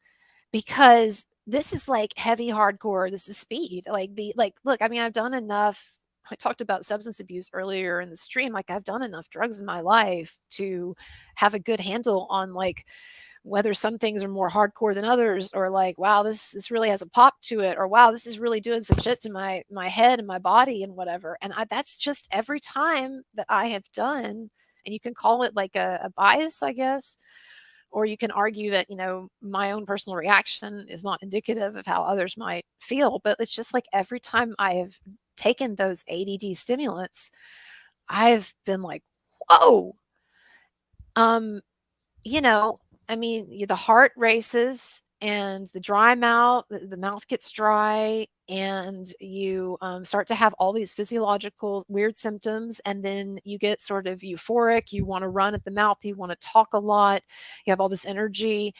because this is like heavy hardcore. This is speed. Look, I mean, I've done enough. I talked about substance abuse earlier in the stream. Like, I've done enough drugs in my life to have a good handle on like whether some things are more hardcore than others, or like, wow, this really has a pop to it, or wow, this is really doing some shit to my head and my body and whatever. And that's just every time that I have done. And you can call it like a bias, I guess, or you can argue that my own personal reaction is not indicative of how others might feel. But it's just like every time I have taken those ADD stimulants, I've been like, whoa. I mean, the heart races and the dry mouth, the mouth gets dry, and you start to have all these physiological weird symptoms, and then you get sort of euphoric, you want to run at the mouth, you want to talk a lot, you have all this energy,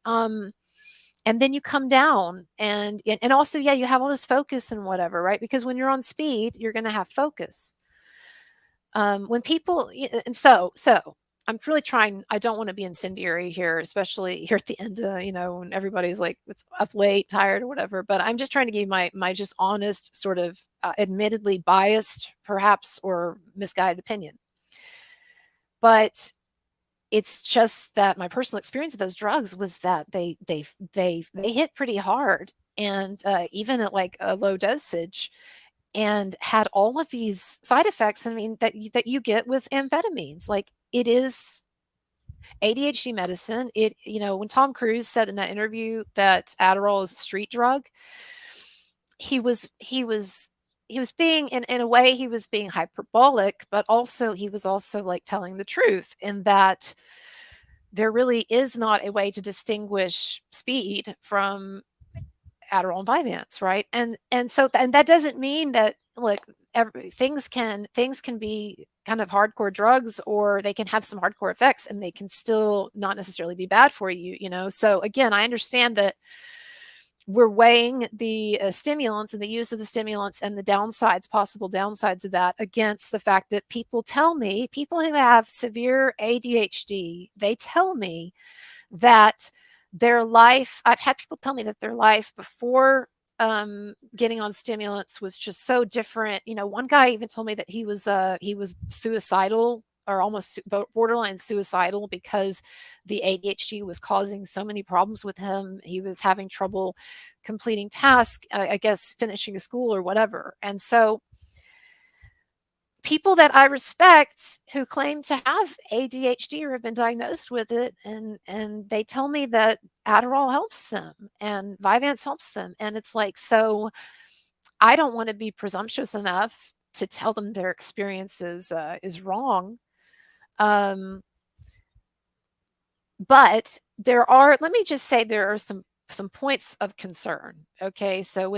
and then you come down, and also, yeah, you have all this focus and whatever, right? Because when you're on speed, you're going to have focus. When people, and so I'm really trying, I don't want to be incendiary here, especially here at the end, when everybody's like, it's up late, tired or whatever, but I'm just trying to give my just honest, sort of admittedly biased, perhaps, or misguided opinion. But it's just that my personal experience of those drugs was that they hit pretty hard, and even at like a low dosage, and had all of these side effects. I mean, that you get with amphetamines. Like, it is ADHD medicine. When Tom Cruise said in that interview that Adderall is a street drug, he was being, in a way, he was being hyperbolic, but also he was also like telling the truth, in that there really is not a way to distinguish speed from Adderall and Vyvanse, right? And that doesn't mean that, look, things can be kind of hardcore drugs, or they can have some hardcore effects, and they can still not necessarily be bad for you. So again, I understand that we're weighing the stimulants and the use of the stimulants and the possible downsides of that, against the fact that people who have severe ADHD, they tell me that their life, I've had people tell me that their life before getting on stimulants was just so different. One guy even told me that he was suicidal, or almost borderline suicidal, because the ADHD was causing so many problems with him. He was having trouble completing tasks, I guess finishing a school or whatever. And so people that I respect who claim to have ADHD or have been diagnosed with it, and they tell me that Adderall helps them and Vyvanse helps them. And it's like, so I don't want to be presumptuous enough to tell them their experience is wrong. But let me just say, there are some points of concern. Okay. So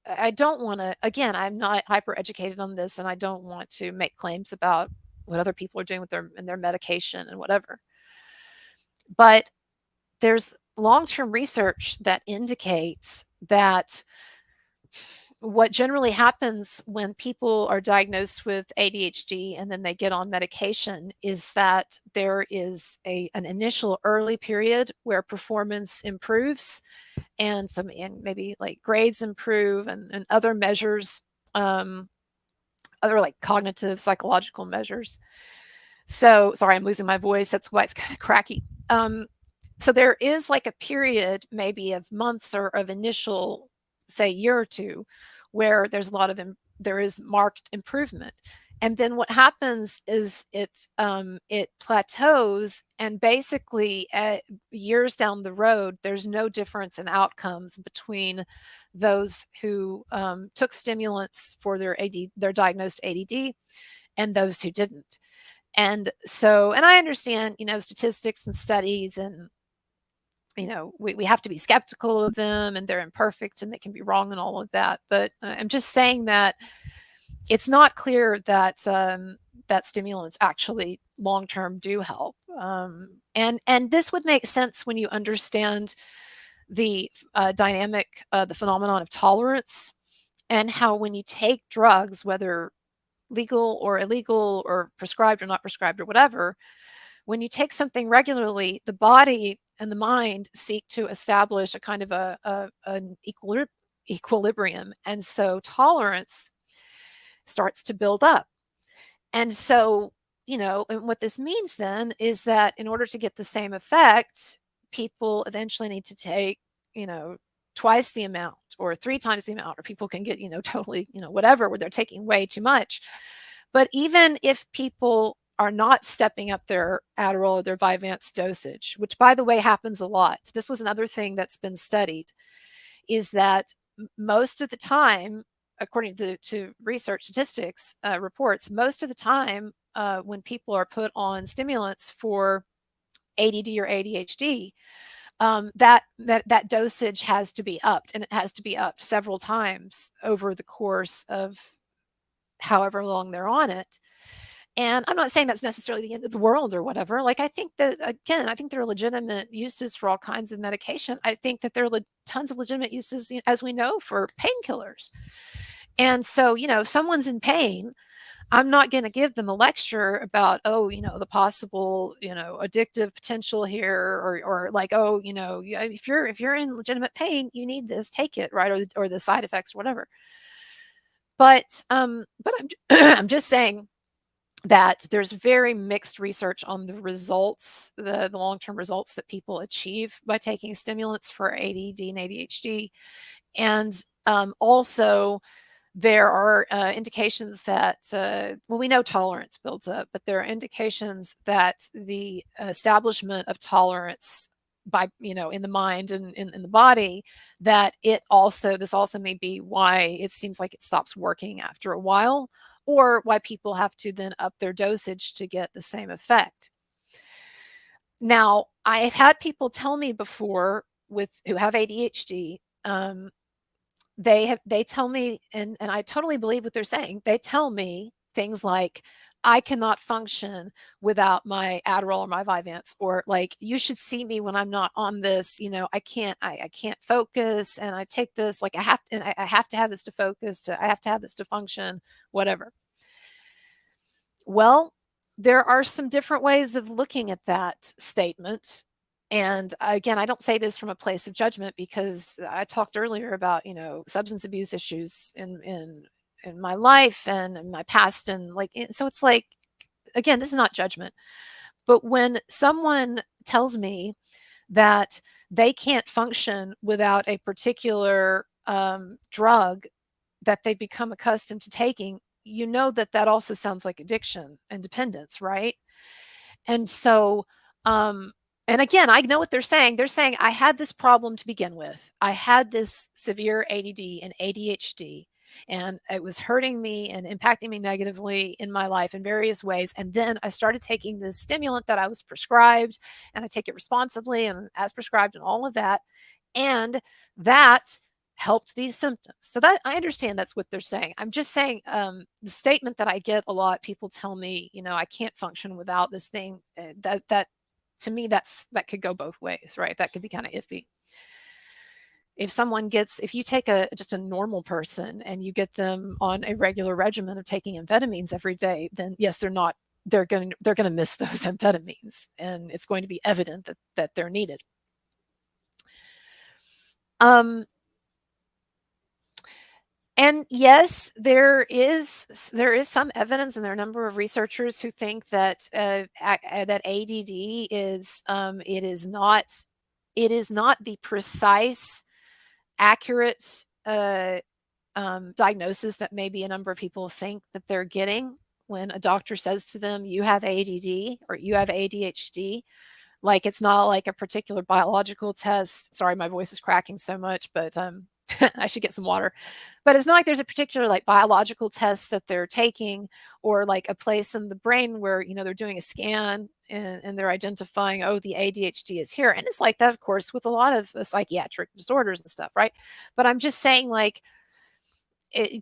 I don't want to, again, I'm not hyper educated on this, and I don't want to make claims about what other people are doing with their medication and whatever. But there's long-term research that indicates that what generally happens when people are diagnosed with ADHD and then they get on medication is that there is an initial early period where performance improves, and maybe like grades improve, and other measures, other like cognitive psychological measures. So sorry, I'm losing my voice. That's why it's kind of cracky. So there is like a period, maybe of months, or of initial, say, year or two, where there is marked improvement. And then what happens is it plateaus, and basically years down the road, there's no difference in outcomes between those who took stimulants for their diagnosed ADD and those who didn't. And I understand, statistics and studies, and we have to be skeptical of them, and they're imperfect, and they can be wrong, and all of that. But I'm just saying that it's not clear that that stimulants actually long-term do help. And this would make sense when you understand the dynamic, the phenomenon of tolerance, and how when you take drugs, whether legal or illegal, or prescribed or not prescribed or whatever, when you take something regularly, the body and the mind seek to establish a kind of an equilibrium. And so tolerance starts to build up. And so, and what this means then is that in order to get the same effect, people eventually need to take, twice the amount or 3 times the amount, or people can get, totally, whatever, where they're taking way too much. But even if people are not stepping up their Adderall or their Vyvanse dosage, which, by the way, happens a lot. This was another thing that's been studied, is that most of the time, according to research statistics reports, most of the time when people are put on stimulants for ADD or ADHD, that dosage has to be upped, and it has to be upped several times over the course of however long they're on it. And I'm not saying that's necessarily the end of the world or whatever. Like, I think that, again, I think there are legitimate uses for all kinds of medication. I think that there are tons of legitimate uses, as we know, for painkillers. And so, someone's in pain. I'm not going to give them a lecture about, the possible, addictive potential here, or like, if you're in legitimate pain, you need this, take it, right? Or the side effects, or whatever. But I'm I'm just saying that there's very mixed research on the results, the long-term results that people achieve by taking stimulants for ADD and ADHD. And also, there are indications that, we know tolerance builds up, but there are indications that the establishment of tolerance by, in the mind and in the body, that this also may be why it seems like it stops working after a while, or why people have to then up their dosage to get the same effect. Now, I've had people tell me before who have ADHD, they tell me, and I totally believe what they're saying. They tell me things like, I cannot function without my Adderall or my Vyvanse, or like, you should see me when I'm not on this. I can't focus, and I take this, like, I have to have this to focus, I have to have this to function, whatever. Well, there are some different ways of looking at that statement. And again, I don't say this from a place of judgment, because I talked earlier about, substance abuse issues in my life and in my past. And so it's like, again, this is not judgment. But when someone tells me that they can't function without a particular drug that they become accustomed to taking, that also sounds like addiction and dependence, right? And so, and again, I know what they're saying. They're saying, I had this problem to begin with. I had this severe ADD and ADHD, and it was hurting me and impacting me negatively in my life in various ways. And then I started taking this stimulant that I was prescribed, and I take it responsibly and as prescribed and all of that. And that helped these symptoms. So that, I understand that's what they're saying. I'm just saying, the statement that I get a lot, people tell me, I can't function without this thing. That to me, that could go both ways, right? That could be kind of iffy. If you take just a normal person and you get them on a regular regimen of taking amphetamines every day, then yes, they're going to miss those amphetamines, and it's going to be evident that they're needed. And yes, there is some evidence, and there are a number of researchers who think that that ADD is it is not the precise, accurate diagnosis that maybe a number of people think that they're getting when a doctor says to them, you have ADD or you have ADHD. Like, it's not like a particular biological test. Sorry, my voice is cracking so much, but I should get some water. But it's not like there's a particular like biological test that they're taking, or like a place in the brain where, they're doing a scan and they're identifying, oh, the ADHD is here. And it's like that, of course, with a lot of psychiatric disorders and stuff, right? But I'm just saying, like,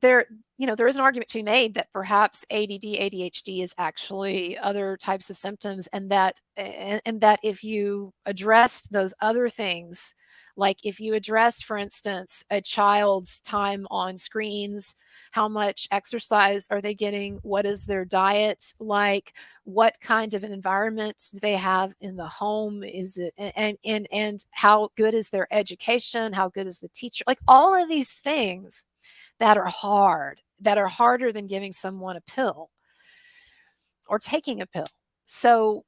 there is an argument to be made that perhaps ADD, ADHD is actually other types of symptoms, and that if you addressed those other things, like if you addressed, for instance, a child's time on screens, how much exercise are they getting? What is their diet like? What kind of an environment do they have in the home? Is it, and how good is their education? How good is the teacher? Like, all of these things that are harder than giving someone a pill or taking a pill. So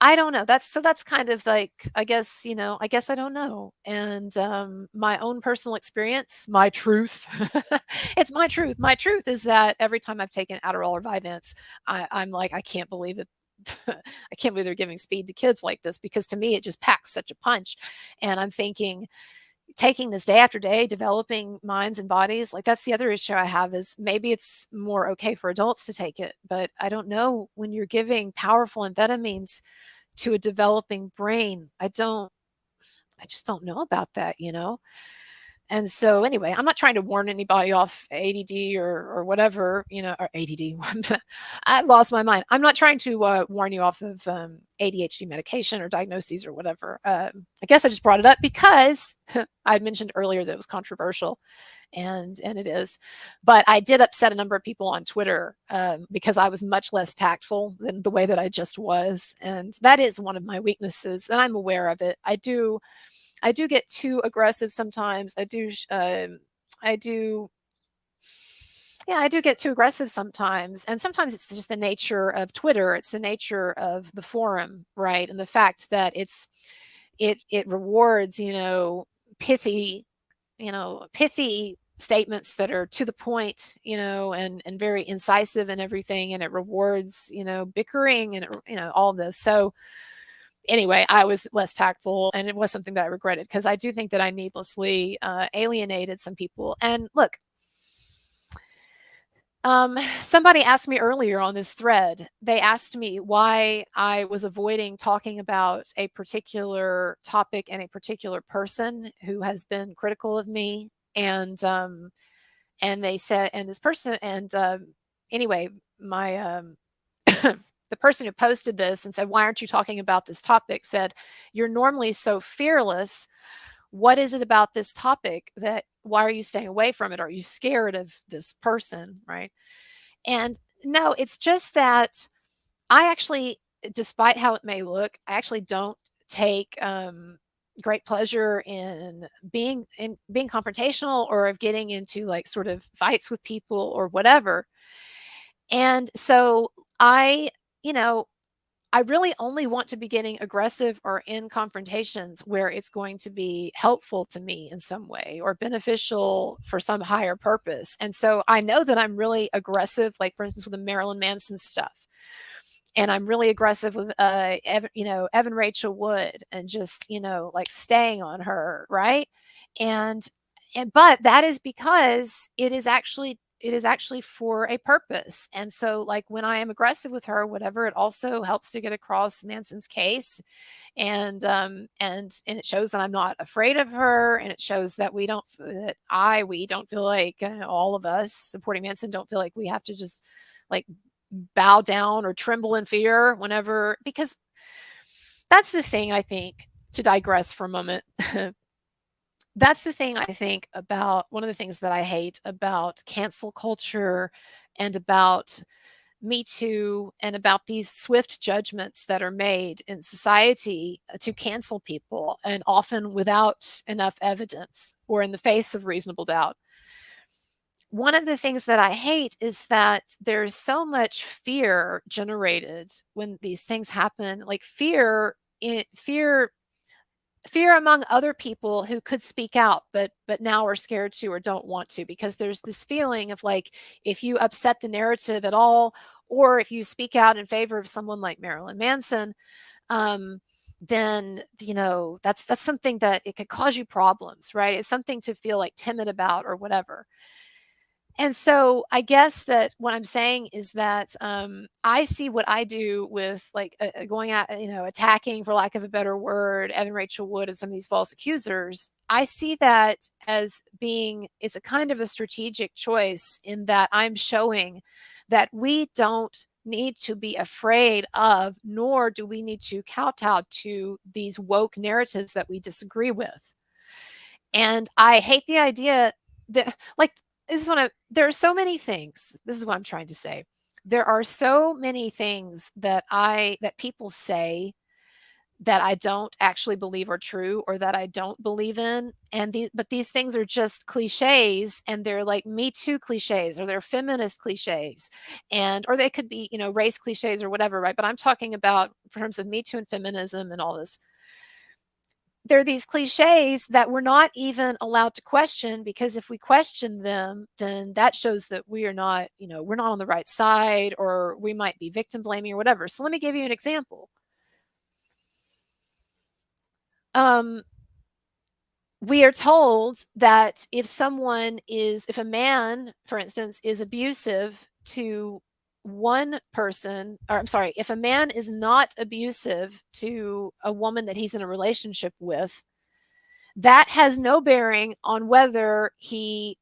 I don't know. That's kind of like, I guess I don't know. And my own personal experience, my truth, it's my truth. My truth is that every time I've taken Adderall or Vyvanse, I'm like, I can't believe it. I can't believe they're giving speed to kids like this, because to me, it just packs such a punch. And I'm thinking, taking this day after day, developing minds and bodies, like, that's the other issue I have, is maybe it's more okay for adults to take it, but I don't know, when you're giving powerful amphetamines to a developing brain, I don't I just don't know about that, you know? And so anyway, I'm not trying to warn anybody off ADD or whatever, you know, or ADD. I lost my mind. I'm not trying to warn you off of ADHD medication or diagnoses or whatever. I guess I just brought it up because I mentioned earlier that it was controversial, and it is. But I did upset a number of people on Twitter because I was much less tactful than the way that I just was, and that is one of my weaknesses, and I'm aware of it. I do get too aggressive sometimes. I do get too aggressive sometimes. And sometimes it's just the nature of Twitter. It's the nature of the forum, right? And the fact that it rewards, pithy, pithy statements that are to the point, and very incisive and everything. And it rewards, bickering and, all this. So anyway, I was less tactful, and it was something that I regretted because I do think that I needlessly alienated some people. And look, somebody asked me earlier on this thread, they asked me why I was avoiding talking about a particular topic and a particular person who has been critical of me. And they said, and this person, and anyway, my the person who posted this and said, "Why aren't you talking about this topic?" said, "You're normally so fearless. What is it about this topic why are you staying away from it? Are you scared of this person?" Right. And no, it's just that I actually, despite how it may look, I actually don't take great pleasure in being confrontational or of getting into like sort of fights with people or whatever. And so I, you know, I really only want to be getting aggressive or in confrontations where it's going to be helpful to me in some way or beneficial for some higher purpose. And so I know that I'm really aggressive, like for instance, with the Marilyn Manson stuff. And I'm really aggressive with, Evan Rachel Wood and just, like staying on her. Right. And but that is because it is actually for a purpose. And so like when I am aggressive with her, whatever, it also helps to get across Manson's case. And it shows that I'm not afraid of her. And it shows that we don't feel like all of us supporting Manson don't feel like we have to just like bow down or tremble in fear whenever, because that's the thing, I think, to digress for a moment. That's the thing I think about one of the things that I hate about cancel culture and about Me Too and about these swift judgments that are made in society to cancel people, and often without enough evidence or in the face of reasonable doubt. One of the things that I hate is that there's so much fear generated when these things happen, like fear among other people who could speak out but now are scared to or don't want to, because there's this feeling of like, if you upset the narrative at all, or if you speak out in favor of someone like Marilyn Manson, then that's something that it could cause you problems, right? It's something to feel like timid about or whatever. And so I guess that what I'm saying is that I see what I do with like going at, attacking, for lack of a better word, Evan Rachel Wood and some of these false accusers. I see that as being, it's a kind of a strategic choice in that I'm showing that we don't need to be afraid of, nor do we need to kowtow to these woke narratives that we disagree with. And I hate the idea that, like, there are so many things. This is what I'm trying to say. There are so many things that people say that I don't actually believe are true, or that I don't believe in. But these things are just cliches, and they're like Me Too cliches, or they're feminist cliches, or they could be, race cliches or whatever, right? But I'm talking about in terms of Me Too and feminism and all this. There are these cliches that we're not even allowed to question, because if we question them, then that shows that we are not, we're not on the right side, or we might be victim blaming or whatever. So let me give you an example. We are told that if a man, for instance, is abusive to one person, or I'm sorry, if a man is not abusive to a woman that he's in a relationship with, that has no bearing on whether he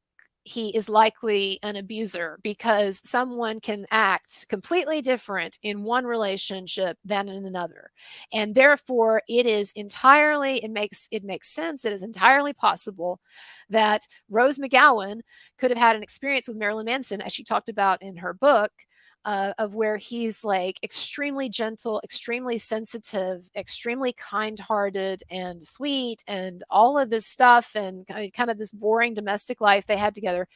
is likely an abuser, because someone can act completely different in one relationship than in another. And therefore it makes sense. It is entirely possible that Rose McGowan could have had an experience with Marilyn Manson, as she talked about in her book, of where he's like extremely gentle, extremely sensitive, extremely kind-hearted and sweet, and all of this stuff, and kind of this boring domestic life they had together,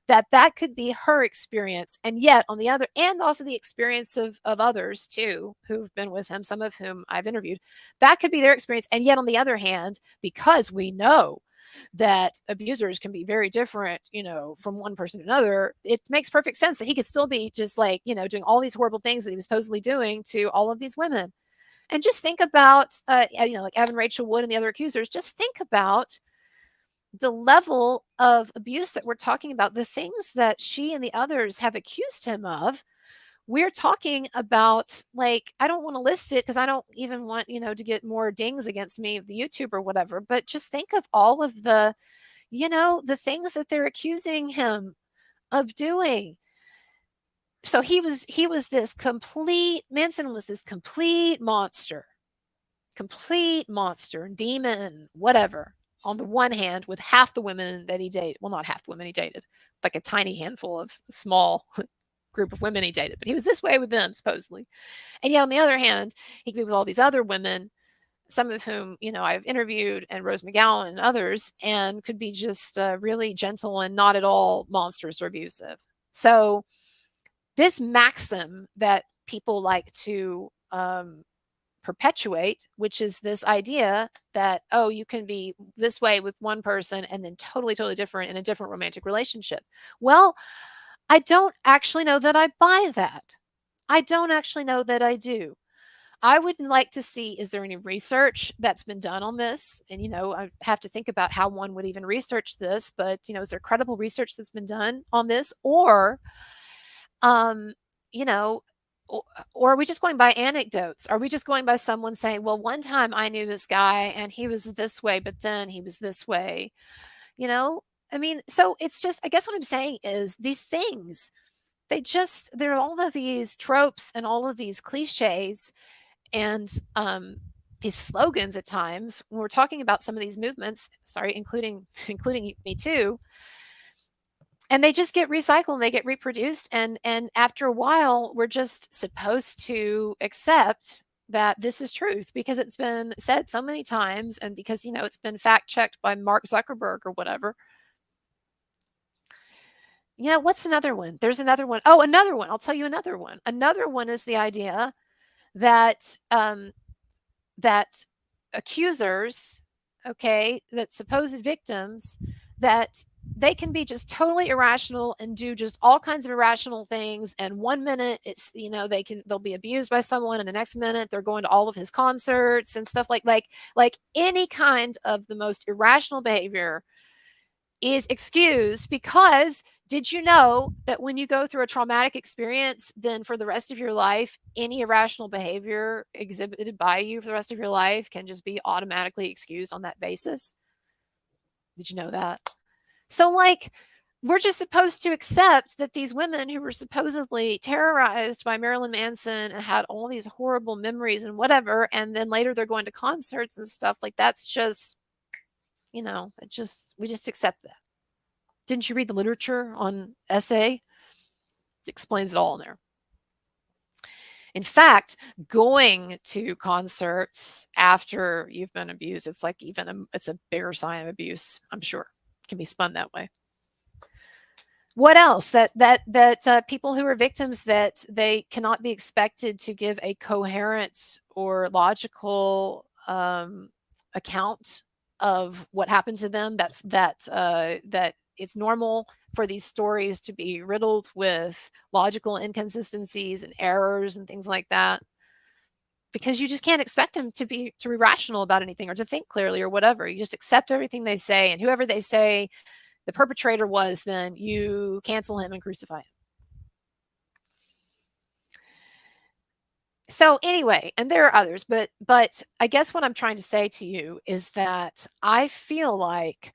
that could be her experience. And yet on the other, and also the experience of others too who've been with him, some of whom I've interviewed, that could be their experience. And yet on the other hand, because we know that abusers can be very different, from one person to another, it makes perfect sense that he could still be just like, doing all these horrible things that he was supposedly doing to all of these women. And just think about, like Evan Rachel Wood and the other accusers, just think about the level of abuse that we're talking about, the things that she and the others have accused him of. We're talking about, like, I don't want to list it because I don't even want, to get more dings against me of the YouTube or whatever, but just think of all of the, the things that they're accusing him of doing. So Manson was this complete monster, demon, whatever, on the one hand, with half the women that he dated. Well, not half the women he dated, like a tiny handful of small group of women he dated, but he was this way with them, supposedly. And yet on the other hand, he could be with all these other women, some of whom, I've interviewed, and Rose McGowan and others, and could be just really gentle and not at all monstrous or abusive. So this maxim that people like to perpetuate, which is this idea that, oh, you can be this way with one person and then totally, totally different in a different romantic relationship. Well, I don't actually know that I buy that. I don't actually know that I do. I would like to see, is there any research that's been done on this? And, I have to think about how one would even research this, but, is there credible research that's been done on this? Or, you know, or are we just going by anecdotes? Are we just going by someone saying, well, one time I knew this guy and he was this way, but then he was this way, I mean, so it's just, I guess what I'm saying is these things, there are all of these tropes and all of these cliches and these slogans at times when we're talking about some of these movements, including Me Too, and they just get recycled and they get reproduced. And after a while, we're just supposed to accept that this is truth because it's been said so many times, and because, it's been fact checked by Mark Zuckerberg or whatever. What's another one? There's another one. Oh, another one. I'll tell you another one. Another one is the idea that that accusers, that supposed victims, that they can be just totally irrational and do just all kinds of irrational things. And one minute it's, they'll be abused by someone, and the next minute they're going to all of his concerts and stuff like any kind of the most irrational behavior is excused. Because did you know that when you go through a traumatic experience, then for the rest of your life, any irrational behavior exhibited by you for the rest of your life can just be automatically excused on that basis? Did you know that? So, we're just supposed to accept that these women who were supposedly terrorized by Marilyn Manson and had all these horrible memories and whatever, and then later they're going to concerts and stuff, that's just, we just accept that. Didn't you read the literature on SA? It explains it all in there. In fact, going to concerts after you've been abused, it's like it's a bigger sign of abuse, I'm sure. It can be spun that way. What else? That people who are victims, that they cannot be expected to give a coherent or logical account of what happened to them. That it's normal for these stories to be riddled with logical inconsistencies and errors and things like that, because you just can't expect them to be rational about anything or to think clearly or whatever. You just accept everything they say, and whoever they say the perpetrator was, then you cancel him and crucify him. So anyway, and there are others, but I guess what I'm trying to say to you is that I feel like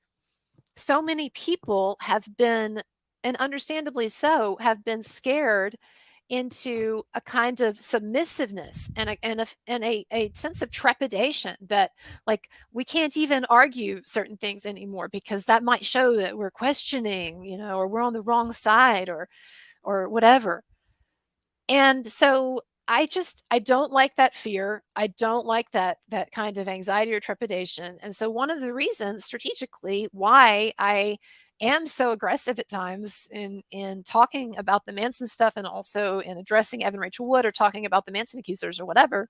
so many people have been, and understandably so, have been scared into a kind of submissiveness and a sense of trepidation that, like, we can't even argue certain things anymore because that might show that we're questioning, or we're on the wrong side, or whatever. And so I don't like that fear. I don't like that kind of anxiety or trepidation. And so one of the reasons strategically why I am so aggressive at times in talking about the Manson stuff, and also in addressing Evan Rachel Wood or talking about the Manson accusers or whatever,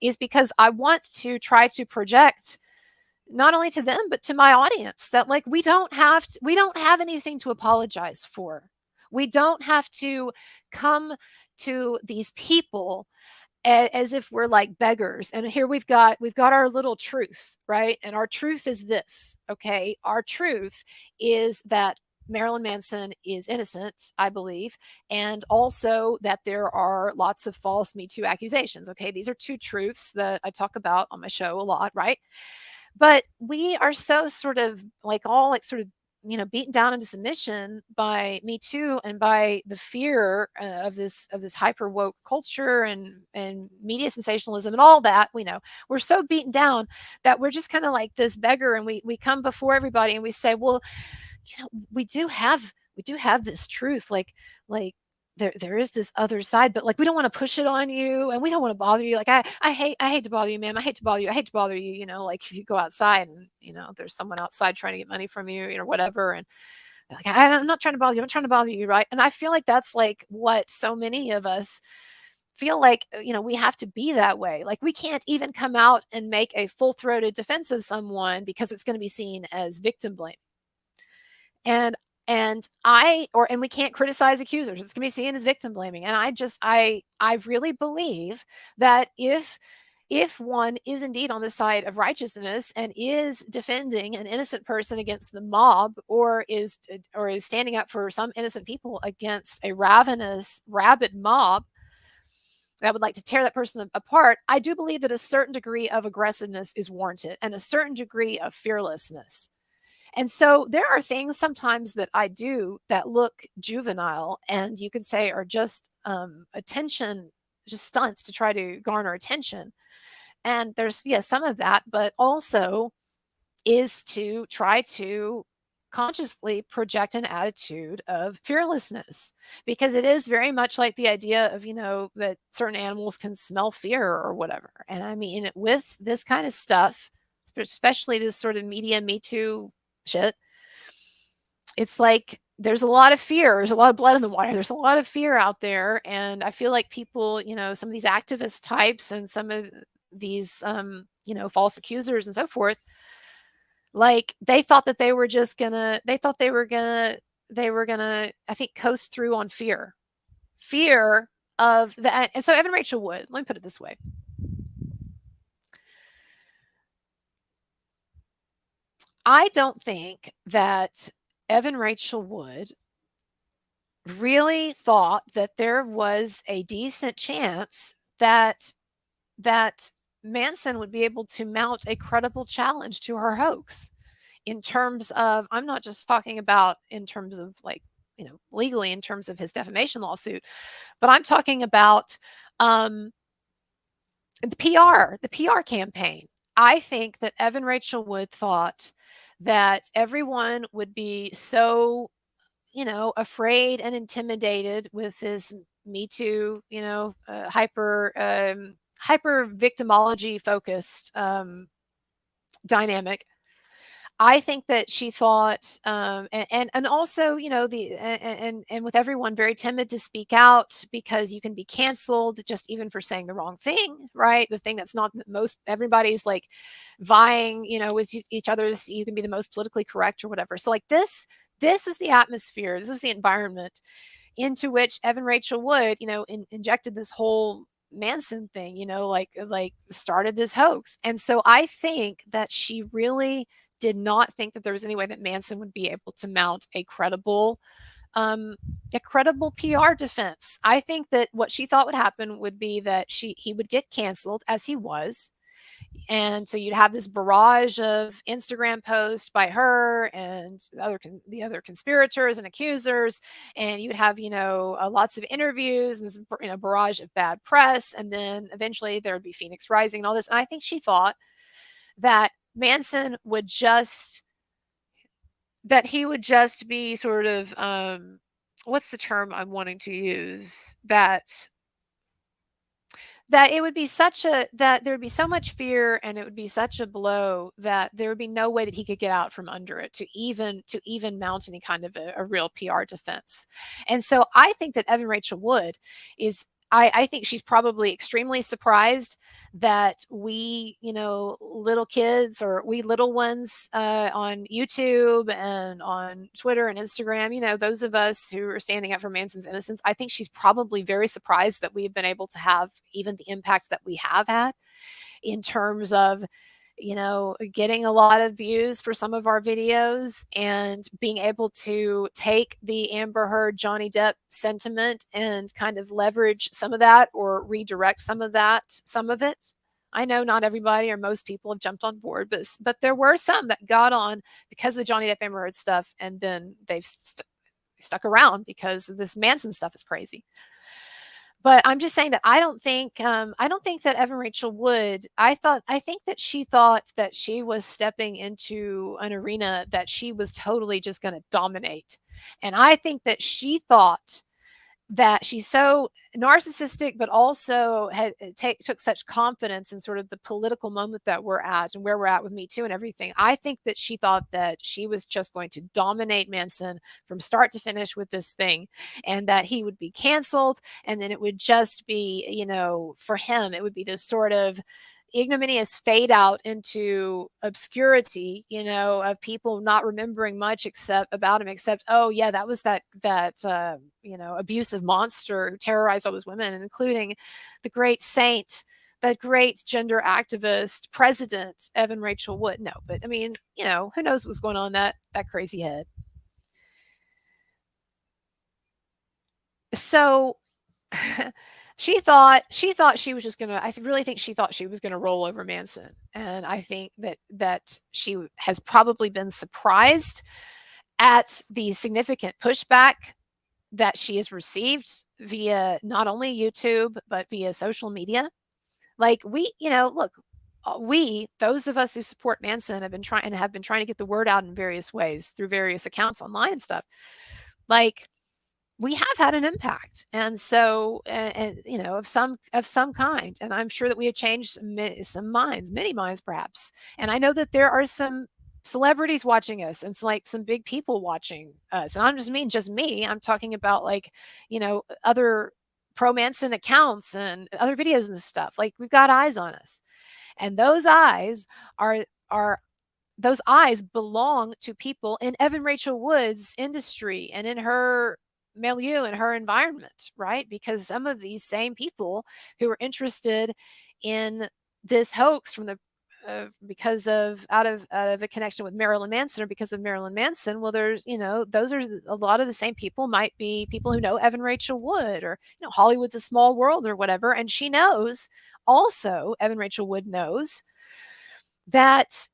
is because I want to try to project not only to them but to my audience that, like, we don't have anything to apologize for. We don't have to come to these people as if we're like beggars. And here we've got our little truth, right? And our truth is this, okay? Our truth is that Marilyn Manson is innocent, I believe, and also that there are lots of false Me Too accusations. Okay, these are two truths that I talk about on my show a lot, right? But we are so sort of like all like sort of beaten down into submission by Me Too and by the fear of this hyper woke culture and media sensationalism and all that. We're so beaten down that we're just kind of like this beggar, and we come before everybody and we say, well, we do have this truth, like there is this other side, but like we don't want to push it on you, and we don't want to bother you. Like I hate to bother you, ma'am. I hate to bother you. I hate to bother you. Like if you go outside and there's someone outside trying to get money from you, whatever, and like I'm not trying to bother you. I'm not trying to bother you, right? And I feel like that's like what so many of us feel like, we have to be that way. Like we can't even come out and make a full-throated defense of someone because it's going to be seen as victim blame. And we can't criticize accusers. It's going to be seen as victim blaming. And I really believe that if one is indeed on the side of righteousness and is defending an innocent person against the mob, or is standing up for some innocent people against a ravenous, rabid mob that would like to tear that person apart, I do believe that a certain degree of aggressiveness is warranted and a certain degree of fearlessness. And so there are things sometimes that I do that look juvenile and you could say are just attention, just stunts to try to garner attention. And there's, yes, some of that, but also is to try to consciously project an attitude of fearlessness, because it is very much like the idea of, that certain animals can smell fear or whatever. And I mean, with this kind of stuff, especially this sort of media Me Too shit, it's like there's a lot of fear. There's a lot of blood in the water. There's a lot of fear out there. And I feel like people, some of these activist types and some of these, false accusers and so forth, like they thought that they were just gonna, I think, coast through on fear of that. And so Evan Rachel Wood, let me put it this way. I don't think that Evan Rachel Wood really thought that there was a decent chance that Manson would be able to mount a credible challenge to her hoax, in terms of, I'm not just talking about in terms of like, legally in terms of his defamation lawsuit, but I'm talking about the PR campaign. I think that Evan Rachel Wood thought that everyone would be so, afraid and intimidated with this Me Too, hyper victimology focused dynamic. I think that she thought, and also, and with everyone very timid to speak out because you can be canceled just even for saying the wrong thing, right? The thing that's not most, everybody's like vying, with each other. So you can be the most politically correct or whatever. So like this was the atmosphere. This was the environment into which Evan Rachel Wood, injected this whole Manson thing, like started this hoax. And so I think that she really did not think that there was any way that Manson would be able to mount a credible a credible PR defense. I think that what she thought would happen would be that he would get canceled, as he was. And so you'd have this barrage of Instagram posts by her and the other conspirators and accusers, and you'd have lots of interviews and this barrage of bad press, and then eventually there would be Phoenix Rising and all this. And I think she thought that Manson would just be sort of what's the term I'm wanting to use, that it would be that there would be so much fear, and it would be such a blow that there would be no way that he could get out from under it to even mount any kind of a real PR defense. And so I think that Evan Rachel Wood is I think she's probably extremely surprised that we, little kids, or we little ones on YouTube and on Twitter and Instagram, those of us who are standing up for Manson's innocence, I think she's probably very surprised that we've been able to have even the impact that we have had in terms of getting a lot of views for some of our videos and being able to take the Amber Heard, Johnny Depp sentiment and kind of leverage some of that or redirect some of it. I know not everybody or most people have jumped on board, but there were some that got on because of the Johnny Depp Amber Heard stuff, and then they've stuck around because this Manson stuff is crazy. But I'm just saying that I don't think that Evan Rachel Wood, I think that she thought that she was stepping into an arena that she was totally just going to dominate. And I think that she thought that she's so narcissistic, but also took such confidence in sort of the political moment that we're at and where we're at with Me Too and everything. I think that she thought that she was just going to dominate Manson from start to finish with this thing, and that he would be canceled, and then it would just be, for him, it would be this sort of ignominious fade out into obscurity, of people not remembering much about him, except, oh yeah, that was that abusive monster who terrorized all those women, including the great saint, that great gender activist president, Evan Rachel Wood. No, but I mean, who knows what's going on in that crazy head. So she thought she was just gonna. I really think she thought she was gonna roll over Manson, and I think that she has probably been surprised at the significant pushback that she has received via not only YouTube but via social media. Like those of us who support Manson have been trying to get the word out in various ways through various accounts online and stuff. Like, we have had an impact, and so of some kind, and I'm sure that we have changed some minds, many minds perhaps. And I know that there are some celebrities watching us, and it's like some big people watching us, and I don't just mean just me. I'm talking about other pro Manson accounts and other videos and stuff. Like, we've got eyes on us, and those eyes belong to people in Evan Rachel Wood's industry and in her milieu and her environment, right? Because some of these same people who are interested in this hoax from the because of out of a connection with Marilyn Manson, or because of Marilyn Manson, well, there's those are a lot of the same people, might be people who know Evan Rachel Wood, or Hollywood's a small world or whatever, and she knows also, Evan Rachel Wood knows that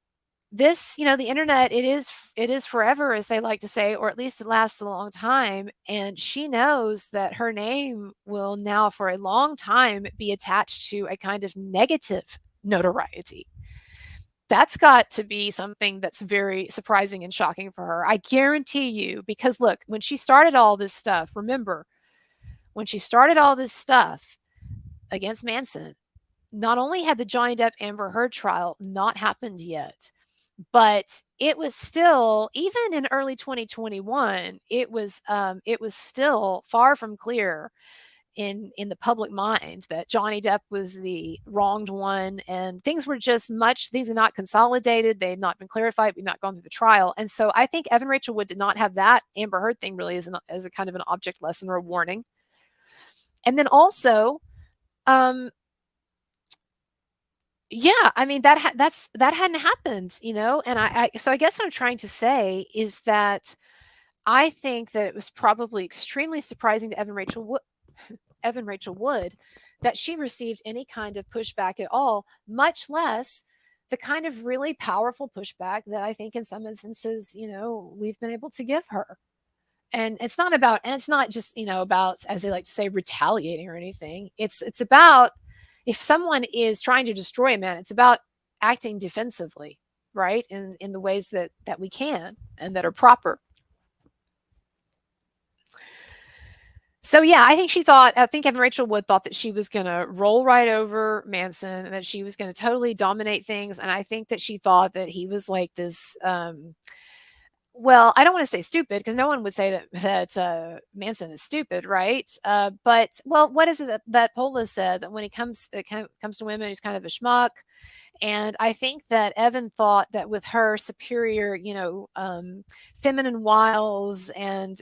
this, the internet, it is forever, as they like to say, or at least it lasts a long time. And she knows that her name will now for a long time be attached to a kind of negative notoriety. That's got to be something that's very surprising and shocking for her. I guarantee you, because look, when she started all this stuff, remember, when she started all this stuff against Manson, not only had the Johnny Depp Amber Heard trial not happened yet, but it was still, even in early 2021, it was still far from clear in the public mind that Johnny Depp was the wronged one, and things are not consolidated. They had not been clarified. We've not gone through the trial. And so I think Evan Rachel Wood did not have that Amber Heard thing really as a kind of an object lesson or a warning. And then also, yeah, I mean, that hadn't happened, and so I guess what I'm trying to say is that I think that it was probably extremely surprising to Evan Rachel Wood that she received any kind of pushback at all, much less the kind of really powerful pushback that I think in some instances, we've been able to give her. And it's not just, about, as they like to say, retaliating or anything. It's about, if someone is trying to destroy a man, it's about acting defensively, right? In the ways that we can and that are proper. So yeah, I think Evan Rachel Wood thought that she was going to roll right over Manson and that she was going to totally dominate things. And I think that she thought that he was like this, well, I don't want to say stupid because no one would say that Manson is stupid, right? But well, what is it that Pola said, that when it comes to women, he's kind of a schmuck. And I think that Evan thought that with her superior, feminine wiles and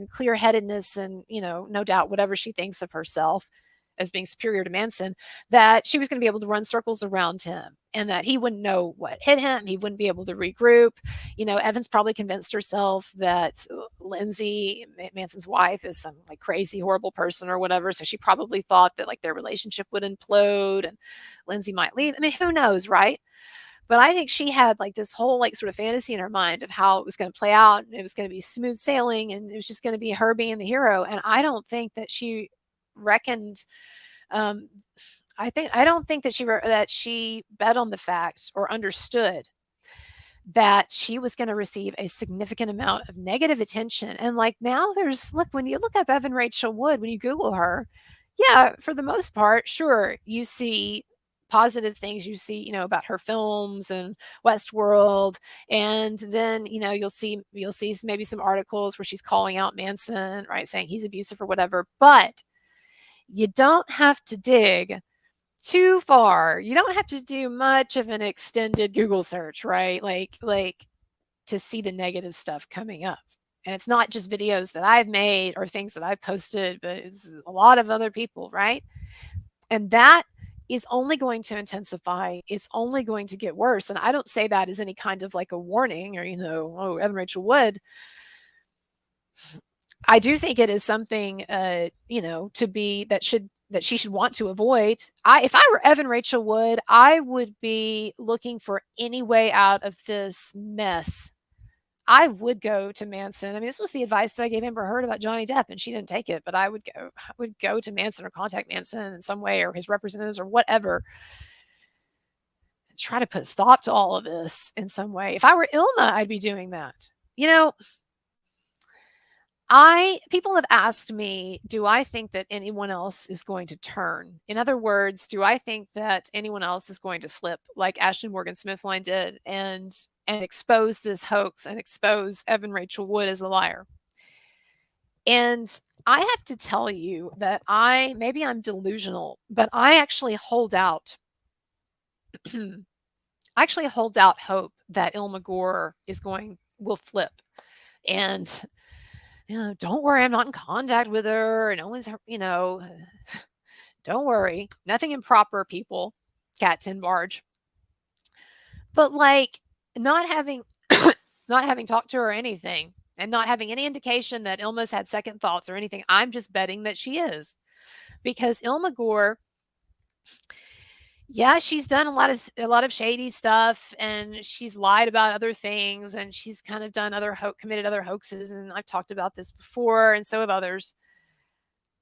clear-headedness, and no doubt whatever she thinks of herself as being superior to Manson, that she was going to be able to run circles around him and that he wouldn't know what hit him. He wouldn't be able to regroup. Evans probably convinced herself that Lindsay, Manson's wife, is some like crazy, horrible person or whatever. So she probably thought that like their relationship would implode and Lindsay might leave. I mean, who knows, right? But I think she had like this whole like sort of fantasy in her mind of how it was going to play out, and it was going to be smooth sailing, and it was just going to be her being the hero. And I don't think that she reckoned. I don't think that she bet on the fact or understood that she was going to receive a significant amount of negative attention. And like now when you look up Evan Rachel Wood, when you Google her, yeah, for the most part, sure, you see positive things. You see, about her films and Westworld. And then, you'll see maybe some articles where she's calling out Manson, right? Saying he's abusive or whatever. But you don't have to dig too far. You don't have to do much of an extended Google search, right? Like to see the negative stuff coming up. And it's not just videos that I've made or things that I've posted, but it's a lot of other people, right? And that is only going to intensify. It's only going to get worse. And I don't say that as any kind of like a warning or, oh, Evan Rachel Wood. I do think it is something, to be that she should want to avoid. If I were Evan Rachel Wood, I would be looking for any way out of this mess. I would go to Manson. I mean, this was the advice that I gave Amber Heard about Johnny Depp, and she didn't take it. But I would go to Manson or contact Manson in some way, or his representatives or whatever, and try to put a stop to all of this in some way. If I were Ilma, I'd be doing that. People have asked me, do I think that anyone else is going to turn? In other words, do I think that anyone else is going to flip like Ashton Morgan Smithline did and expose this hoax and expose Evan Rachel Wood as a liar? And I have to tell you that maybe I'm delusional, but I actually hold out. I actually hold out hope that Ilma Gore will flip. And don't worry, I'm not in contact with her. No one's, don't worry. Nothing improper, people. Cat 10 barge. But like not having talked to her or anything, and not having any indication that Ilma's had second thoughts or anything, I'm just betting that she is. Because Ilma Gore, yeah, she's done a lot of shady stuff, and she's lied about other things, and she's kind of done committed other hoaxes, and I've talked about this before, and so have others.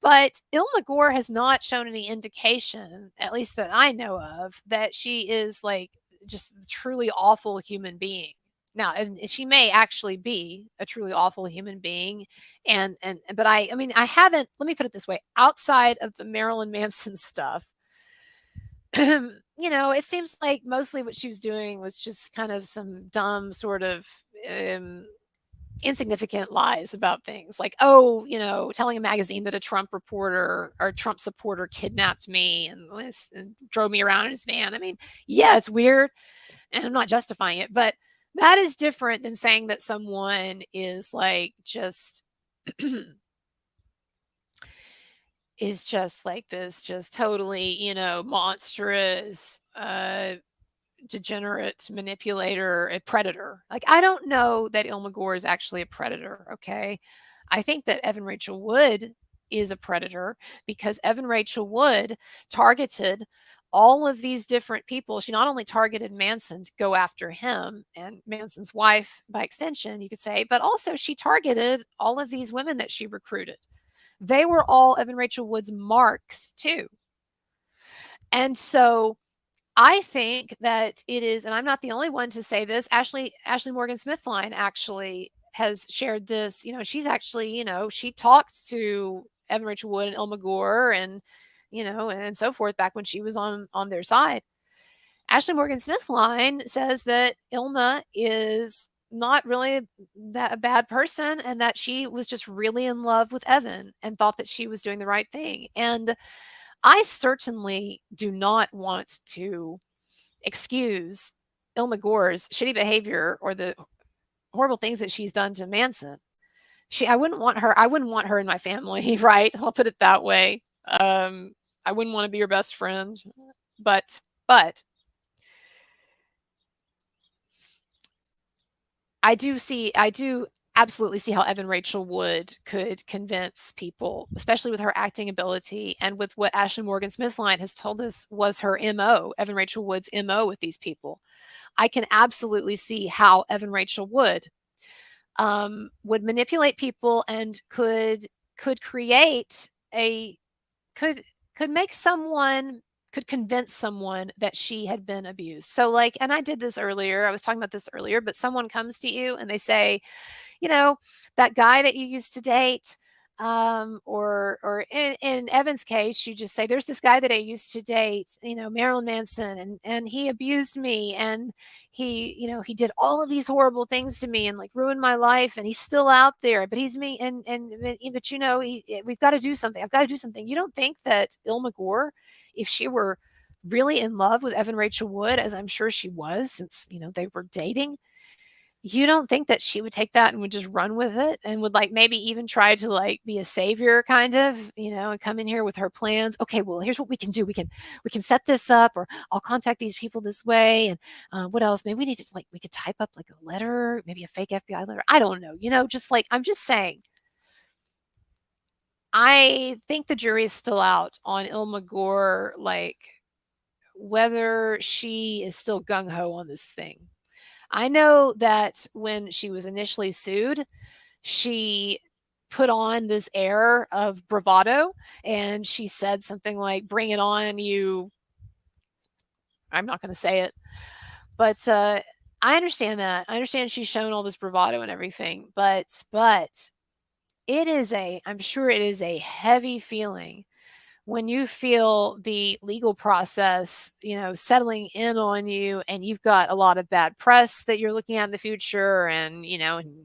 But Ilma Gore has not shown any indication, at least that I know of, that she is like just a truly awful human being. Now, and she may actually be a truly awful human being, but I mean, I haven't. Let me put it this way: outside of the Marilyn Manson stuff, it seems like mostly what she was doing was just kind of some dumb sort of insignificant lies about things like, telling a magazine that a Trump reporter or Trump supporter kidnapped me and drove me around in his van. I mean, yeah, it's weird, and I'm not justifying it, but that is different than saying that someone is like just is just like this, just totally, monstrous, degenerate manipulator, a predator. Like, I don't know that Ilma Gore is actually a predator, okay? I think that Evan Rachel Wood is a predator because Evan Rachel Wood targeted all of these different people. She not only targeted Manson to go after him and Manson's wife by extension, you could say, but also she targeted all of these women that she recruited. They were all Evan Rachel Wood's marks too. And so I think that it is, and I'm not the only one to say this. Ashley Morgan Smithline actually has shared this. She's actually, she talked to Evan Rachel Wood and Ilma Gore and, and so forth back when she was on their side. Ashley Morgan Smithline says that Ilma is not really that a bad person and that she was just really in love with Evan and thought that she was doing the right thing. And I certainly do not want to excuse Ilma Gore's shitty behavior or the horrible things that she's done to Manson. I wouldn't want her in my family, right? I'll put it that way. I wouldn't want to be her best friend, but I do absolutely see how Evan Rachel Wood could convince people, especially with her acting ability and with what Ashley Morgan Smithline has told us was her MO, Evan Rachel Wood's MO with these people. I can absolutely see how Evan Rachel Wood would manipulate people and could convince someone that she had been abused. So and I did this earlier. I was talking about this earlier, but someone comes to you and they say, that guy that you used to date, or in Evan's case, you just say, there's this guy that I used to date, Marilyn Manson, and he abused me, and he did all of these horrible things to me and ruined my life, and he's still out there, but he's me, but we've got to do something. I've got to do something. You don't think that Ilma Gore, if she were really in love with Evan Rachel Wood, as I'm sure she was, since they were dating, you don't think that she would take that and would just run with it and would maybe even try to be a savior kind of, and come in here with her plans. Okay, well, here's what we can do. We can set this up, or I'll contact these people this way. And what else? Maybe we need to we could type up a letter, maybe a fake FBI letter. I don't know. Just I'm just saying. I think the jury is still out on Ilma Gore, whether she is still gung-ho on this thing. I know that when she was initially sued, she put on this air of bravado, and she said something like, "Bring it on, you." I'm not going to say it, but I understand that. I understand she's shown all this bravado and everything, but I'm sure it is a heavy feeling when you feel the legal process, settling in on you, and you've got a lot of bad press that you're looking at in the future, and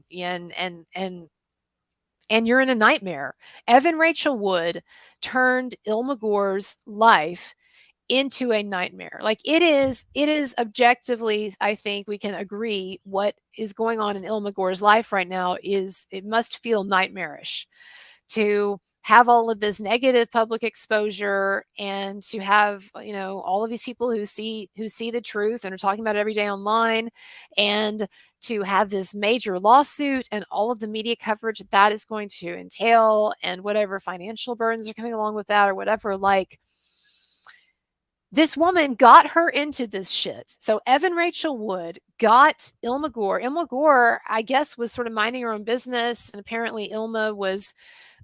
and you're in a nightmare. Evan Rachel Wood turned Ilma Gore's life into a nightmare. It is objectively, I think we can agree, what is going on in Ilma Gore's life right now it must feel nightmarish to have all of this negative public exposure, and to have all of these people who see the truth and are talking about it every day online, and to have this major lawsuit and all of the media coverage that is going to entail, and whatever financial burdens are coming along with that, or whatever. This woman got her into this shit. So Evan Rachel Wood got Ilma Gore. Ilma Gore, I guess, was sort of minding her own business, and apparently Ilma was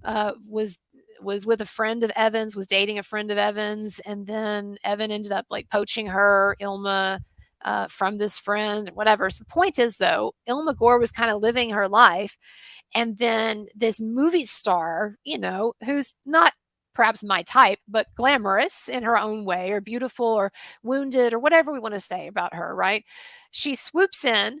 with a friend of Evan's, was dating a friend of Evan's, and then Evan ended up poaching Ilma, from this friend, whatever. So the point is, though, Ilma Gore was kind of living her life, and then this movie star, who's not perhaps my type, but glamorous in her own way, or beautiful, or wounded, or whatever we want to say about her, right? She swoops in,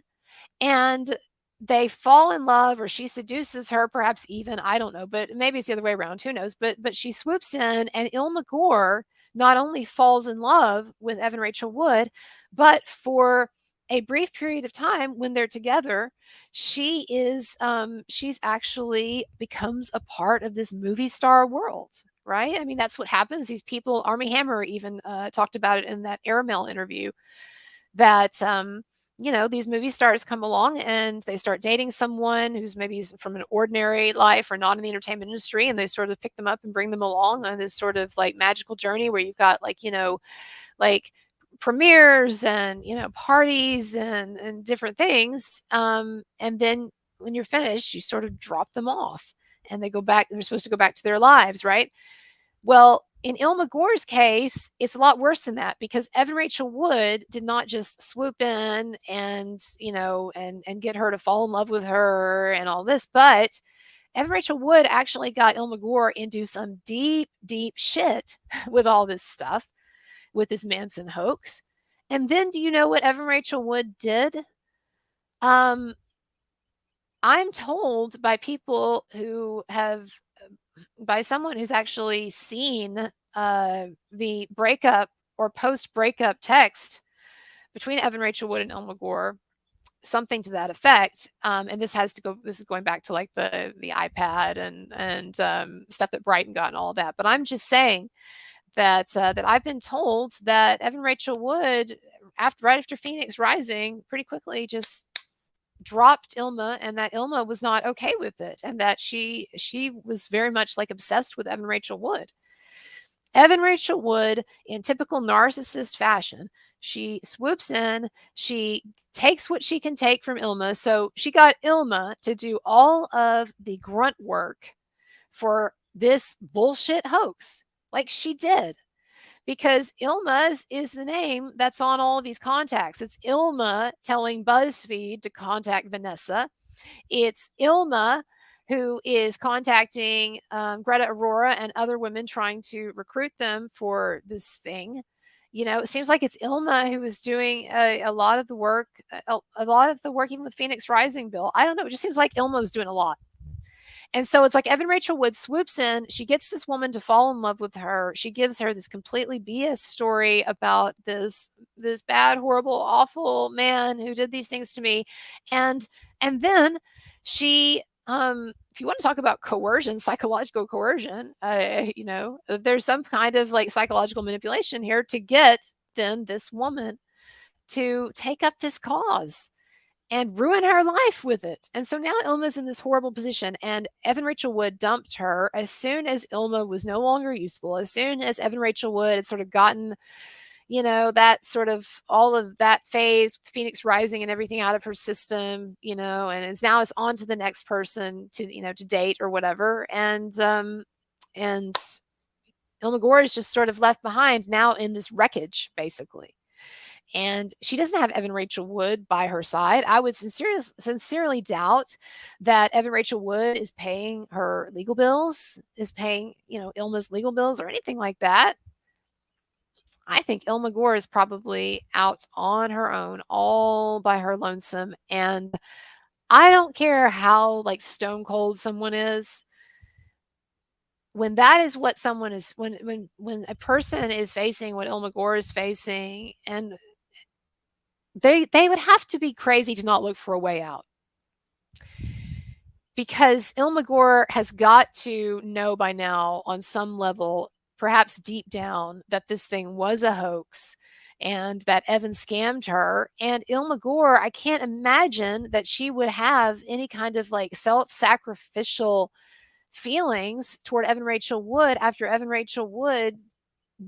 and they fall in love, or she seduces her, perhaps even, I don't know, but maybe it's the other way around, who knows, but she swoops in, and Ilma Gore not only falls in love with Evan Rachel Wood, but for a brief period of time when they're together, she's actually becomes a part of this movie star world, right? I mean, that's what happens. These people, Armie Hammer even talked about it in that Airmail interview. that these movie stars come along and they start dating someone who's maybe from an ordinary life or not in the entertainment industry, and they sort of pick them up and bring them along on this sort of like magical journey where you've got like premieres and parties and different things, and then when you're finished you sort of drop them off and they go back, they're supposed to go back to their lives, right? Well, in Ilma Gore's case, it's a lot worse than that, because Evan Rachel Wood did not just swoop in and get her to fall in love with her and all this, but Evan Rachel Wood actually got Ilma Gore into some deep, deep shit with all this stuff, with this Manson hoax. And then do you know what Evan Rachel Wood did? I'm told by people who have, by someone who's actually seen the breakup or post-breakup text between Evan Rachel Wood and Ilma Gore, something to that effect. And this is going back to like the iPad and stuff that Brighton got and all that. But I'm just saying that I've been told that Evan Rachel Wood, right after Phoenix Rising, pretty quickly just dropped Ilma, and that Ilma was not okay with it, and that she was very much like obsessed with Evan Rachel Wood. Evan Rachel Wood, in typical narcissist fashion, she swoops in, she takes what she can take from Ilma. So she got Ilma to do all of the grunt work for this bullshit hoax, like she did. Because Ilma's is the name that's on all of these contacts. It's Ilma telling BuzzFeed to contact Vanessa. It's Ilma who is contacting Greta Aurora and other women trying to recruit them for this thing. It seems like it's Ilma who is doing a lot of the work, a lot of the work even with Phoenix Rising, Bill. I don't know. It just seems like Ilma is doing a lot. And so it's like Evan Rachel Wood swoops in. She gets this woman to fall in love with her. She gives her this completely BS story about this bad, horrible, awful man who did these things to me. And then she, if you want to talk about coercion, psychological coercion, there's some kind of like psychological manipulation here to get then this woman to take up this cause and ruin her life with it. And so now Ilma's in this horrible position, and Evan Rachel Wood dumped her as soon as Ilma was no longer useful, as soon as Evan Rachel Wood had sort of gotten, that sort of all of that phase, Phoenix Rising and everything out of her system, and it's on to the next person to date or whatever. And Ilma Gore is just sort of left behind now in this wreckage, basically. And she doesn't have Evan Rachel Wood by her side. I would sincerely doubt that Evan Rachel Wood is paying her legal bills, is paying, Ilma's legal bills or anything like that. I think Ilma Gore is probably out on her own, all by her lonesome. And I don't care how like stone cold someone is. When that is what someone is, when a person is facing what Ilma Gore is facing, and they would have to be crazy to not look for a way out. Because Ilma Gore has got to know by now on some level, perhaps deep down, that this thing was a hoax and that Evan scammed her. And Ilma Gore, I can't imagine that she would have any kind of like self-sacrificial feelings toward Evan Rachel Wood after Evan Rachel Wood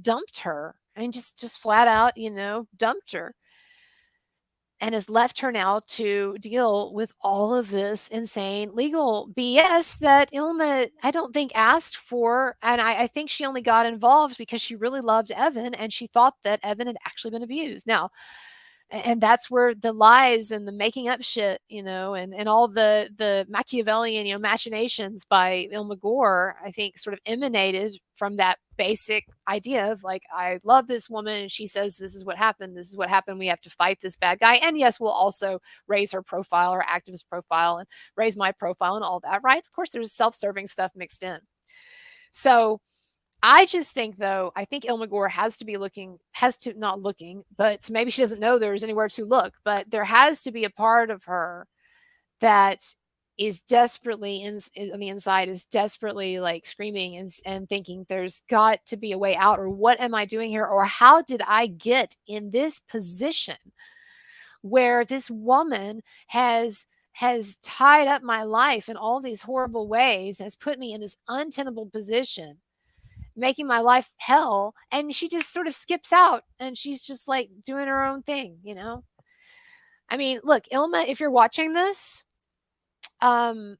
dumped her. I mean, just flat out, dumped her. And has left her now to deal with all of this insane legal BS that Ilma, I don't think, asked for. And I think she only got involved because she really loved Evan and she thought that Evan had actually been abused. Now, and that's where the lies and the making up shit, and all the Machiavellian, machinations by Ilma Gore, I think sort of emanated from that basic idea of like, I love this woman and she says this is what happened, we have to fight this bad guy, and yes, we'll also raise her profile or activist profile and raise my profile and all that, right? Of course there's self-serving stuff mixed in. So I just think, though, I think Ilma Gore not looking, but maybe she doesn't know there's anywhere to look, but there has to be a part of her that is desperately on the inside, is desperately like screaming and thinking there's got to be a way out, or what am I doing here? Or how did I get in this position where this woman has tied up my life in all these horrible ways, has put me in this untenable position, making my life hell, and she just sort of skips out and she's just like doing her own thing, you know? I mean, look, Ilma, if you're watching this, has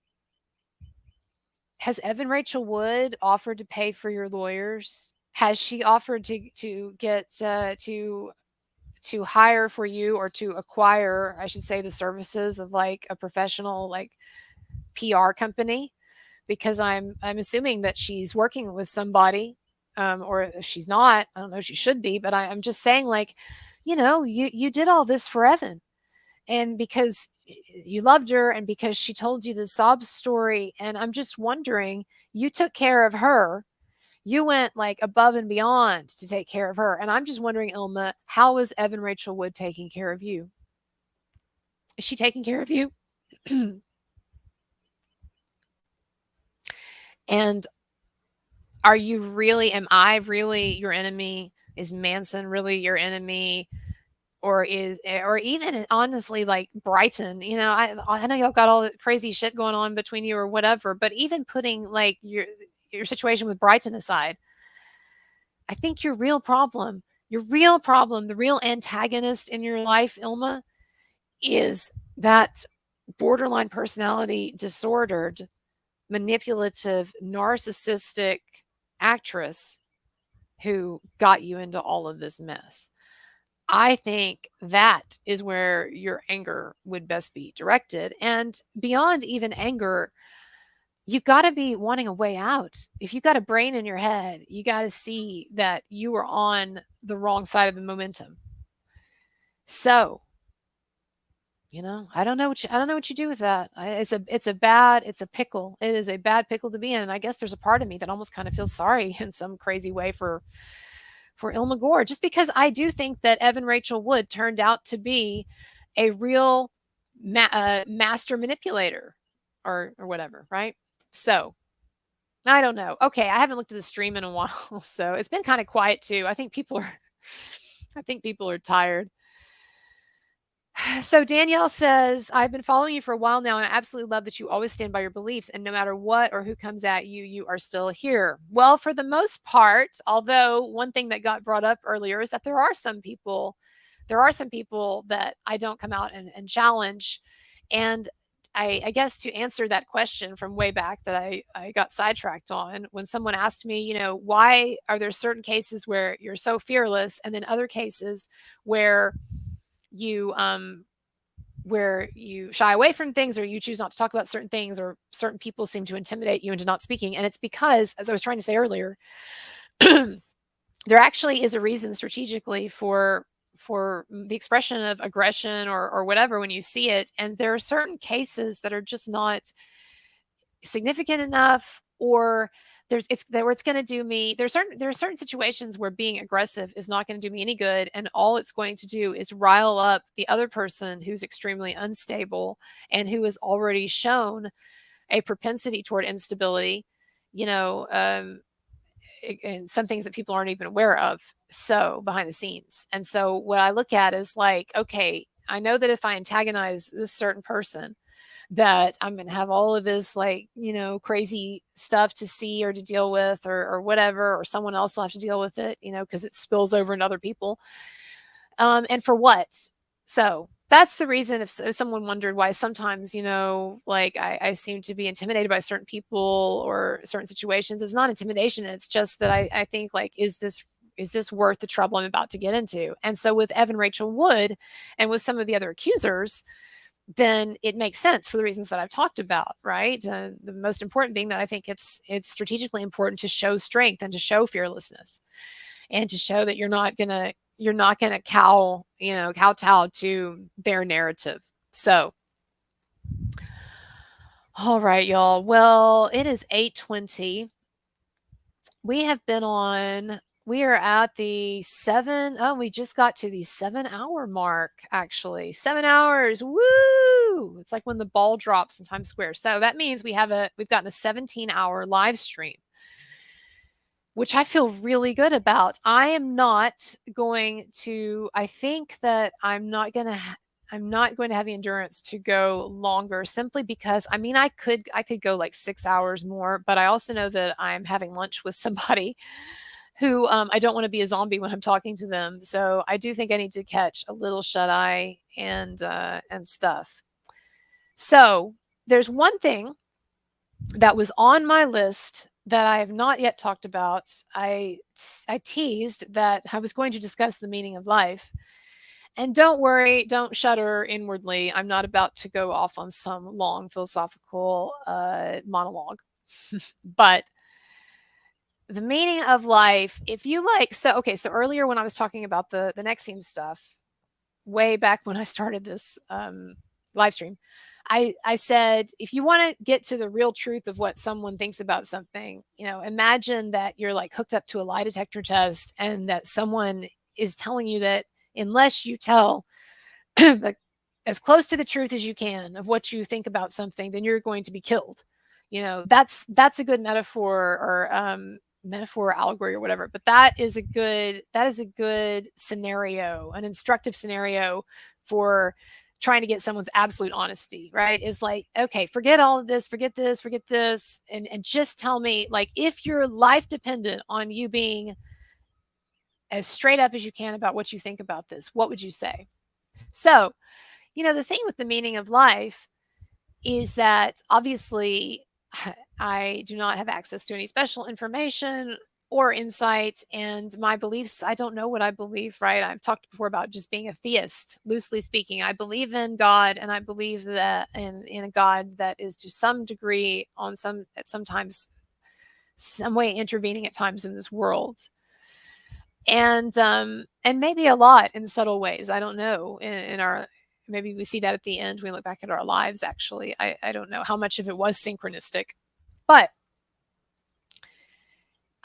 Evan Rachel Wood offered to pay for your lawyers? Has she offered to get to hire for you, or to acquire, I should say, the services of like a professional like PR company? Because I'm assuming that she's working with somebody, or if she's not, I don't know, she should be, but I'm just saying, like, you know, you did all this for Evan, and because you loved her, and because she told you the sob story, and I'm just wondering, you took care of her. You went like above and beyond to take care of her. And I'm just wondering, Ilma, how is Evan Rachel Wood taking care of you? Is she taking care of you? And are you really, am I really your enemy? Is Manson really your enemy? Or even honestly, like Brighton, you know, I know y'all got all the crazy shit going on between you or whatever, but even putting like your situation with Brighton aside, I think your real problem, the real antagonist in your life, Ilma, is that borderline personality disordered, manipulative, narcissistic actress who got you into all of this mess. I think that is where your anger would best be directed. And beyond even anger, you got to be wanting a way out. If you've got a brain in your head, you got to see that you are on the wrong side of the momentum. So, you know, I don't know what you do with that. It's a pickle. It is a bad pickle to be in. And I guess there's a part of me that almost kind of feels sorry in some crazy way for Ilma Gore, just because I do think that Evan Rachel Wood turned out to be a real master manipulator, or whatever, right? So I don't know. Okay, I haven't looked at the stream in a while, so it's been kind of quiet too. I think people are tired. So Danielle says, I've been following you for a while now, and I absolutely love that you always stand by your beliefs, and no matter what or who comes at you, you are still here. Well, for the most part, although one thing that got brought up earlier is that there are some people that I don't come out and challenge. And I guess to answer that question from way back that I got sidetracked on, when someone asked me, you know, why are there certain cases where you're so fearless, and then other cases where you shy away from things, or you choose not to talk about certain things, or certain people seem to intimidate you into not speaking. And it's because, as I was trying to say earlier, there actually is a reason strategically for the expression of aggression or whatever when you see it. And there are certain cases that are just not significant enough, or it's going to do me. There are certain situations where being aggressive is not going to do me any good, and all it's going to do is rile up the other person who's extremely unstable and who has already shown a propensity toward instability, you know, and some things that people aren't even aware of, so behind the scenes. And so what I look at is like, okay, I know that if I antagonize this certain person, that I'm going to have all of this, like, you know, crazy stuff to see or to deal with, or whatever, or someone else will have to deal with it, you know, because it spills over into other people. And for what? So that's the reason, if someone wondered why sometimes, you know, like I seem to be intimidated by certain people or certain situations. It's not intimidation. It's just that I think, like, is this worth the trouble I'm about to get into? And so with Evan Rachel Wood and with some of the other accusers, then it makes sense for the reasons that I've talked about, right? The most important being that I think it's strategically important to show strength and to show fearlessness, and to show that you're not gonna kowtow to their narrative. So, all right, y'all. Well, it is 8:20. We are at the we just got to the 7-hour mark, actually. 7 hours. Woo! It's like when the ball drops in Times Square. So that means we've gotten a 17-hour live stream, which I feel really good about. I think that I'm not going I'm not going to have the endurance to go longer, simply because, I mean, I could go like 6 hours more, but I also know that I'm having lunch with somebody who, I don't want to be a zombie when I'm talking to them. So I do think I need to catch a little shut eye and stuff. So there's one thing that was on my list that I have not yet talked about. I teased that I was going to discuss the meaning of life. And don't worry, don't shudder inwardly. I'm not about to go off on some long philosophical monologue. But the meaning of life, if you like, so earlier when I was talking about the Nexium stuff, way back when I started this live stream, I said, if you want to get to the real truth of what someone thinks about something, imagine that you're like hooked up to a lie detector test, and that someone is telling you that unless you tell as close to the truth as you can of what you think about something, then you're going to be killed. That's a good metaphor, or metaphor, allegory, or whatever. But that is a good scenario, an instructive scenario for trying to get someone's absolute honesty, right? Is like, okay, forget all of this, forget this, and just tell me, like, if your life depended on you being as straight up as you can about what you think about this, what would you say? So, the thing with the meaning of life is that obviously I do not have access to any special information or insight, and my beliefs, I don't know what I believe, right? I've talked before about just being a theist, loosely speaking. I believe in God, and I believe that in a God that is to some degree sometimes some way intervening at times in this world. And maybe a lot in subtle ways. I don't know. In our, maybe we see that at the end when we look back at our lives. Actually, I don't know how much of it was synchronistic, but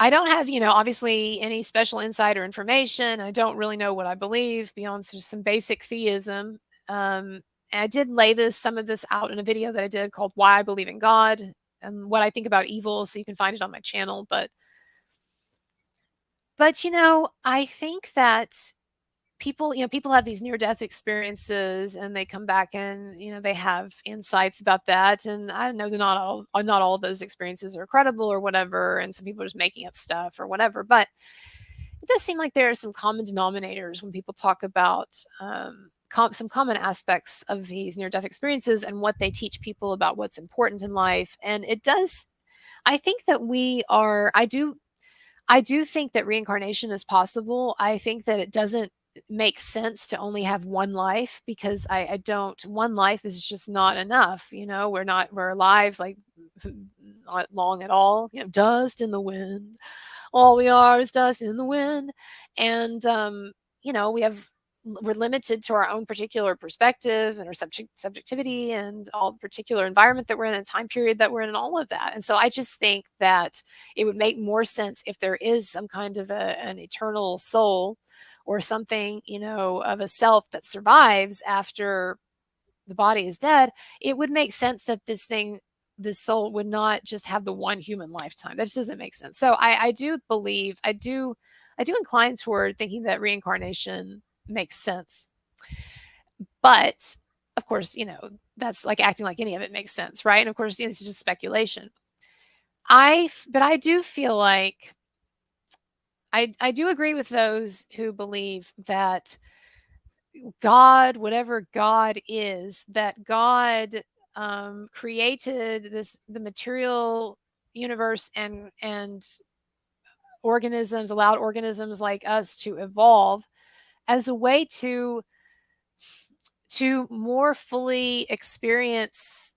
I don't have, obviously any special insight or information. I don't really know what I believe beyond just some basic theism. And I did lay some of this out in a video that I did called "Why I Believe in God" and what I think about evil. So you can find it on my channel. But I think that people have these near-death experiences, and they come back and, they have insights about that. And I know that not all of those experiences are credible or whatever, and some people are just making up stuff or whatever. But it does seem like there are some common denominators when people talk about some common aspects of these near-death experiences and what they teach people about what's important in life. And I think that I do think that reincarnation is possible. I think that it doesn't make sense to only have one life, because one life is just not enough. We're alive, like, not long at all, dust in the wind. All we are is dust in the wind. And, we're limited to our own particular perspective and our subjectivity and all the particular environment that we're in and time period that we're in and all of that. And so I just think that it would make more sense if there is some kind of an eternal soul or something, of a self that survives after the body is dead. It would make sense that this soul would not just have the one human lifetime. That just doesn't make sense. So I do incline toward thinking that reincarnation makes sense. But of course, that's like acting like any of it makes sense, right? And of course, this is just speculation. But I do feel like I do agree with those who believe that God, whatever God is, that God created the material universe and organisms, allowed organisms like us to evolve as a way to more fully experience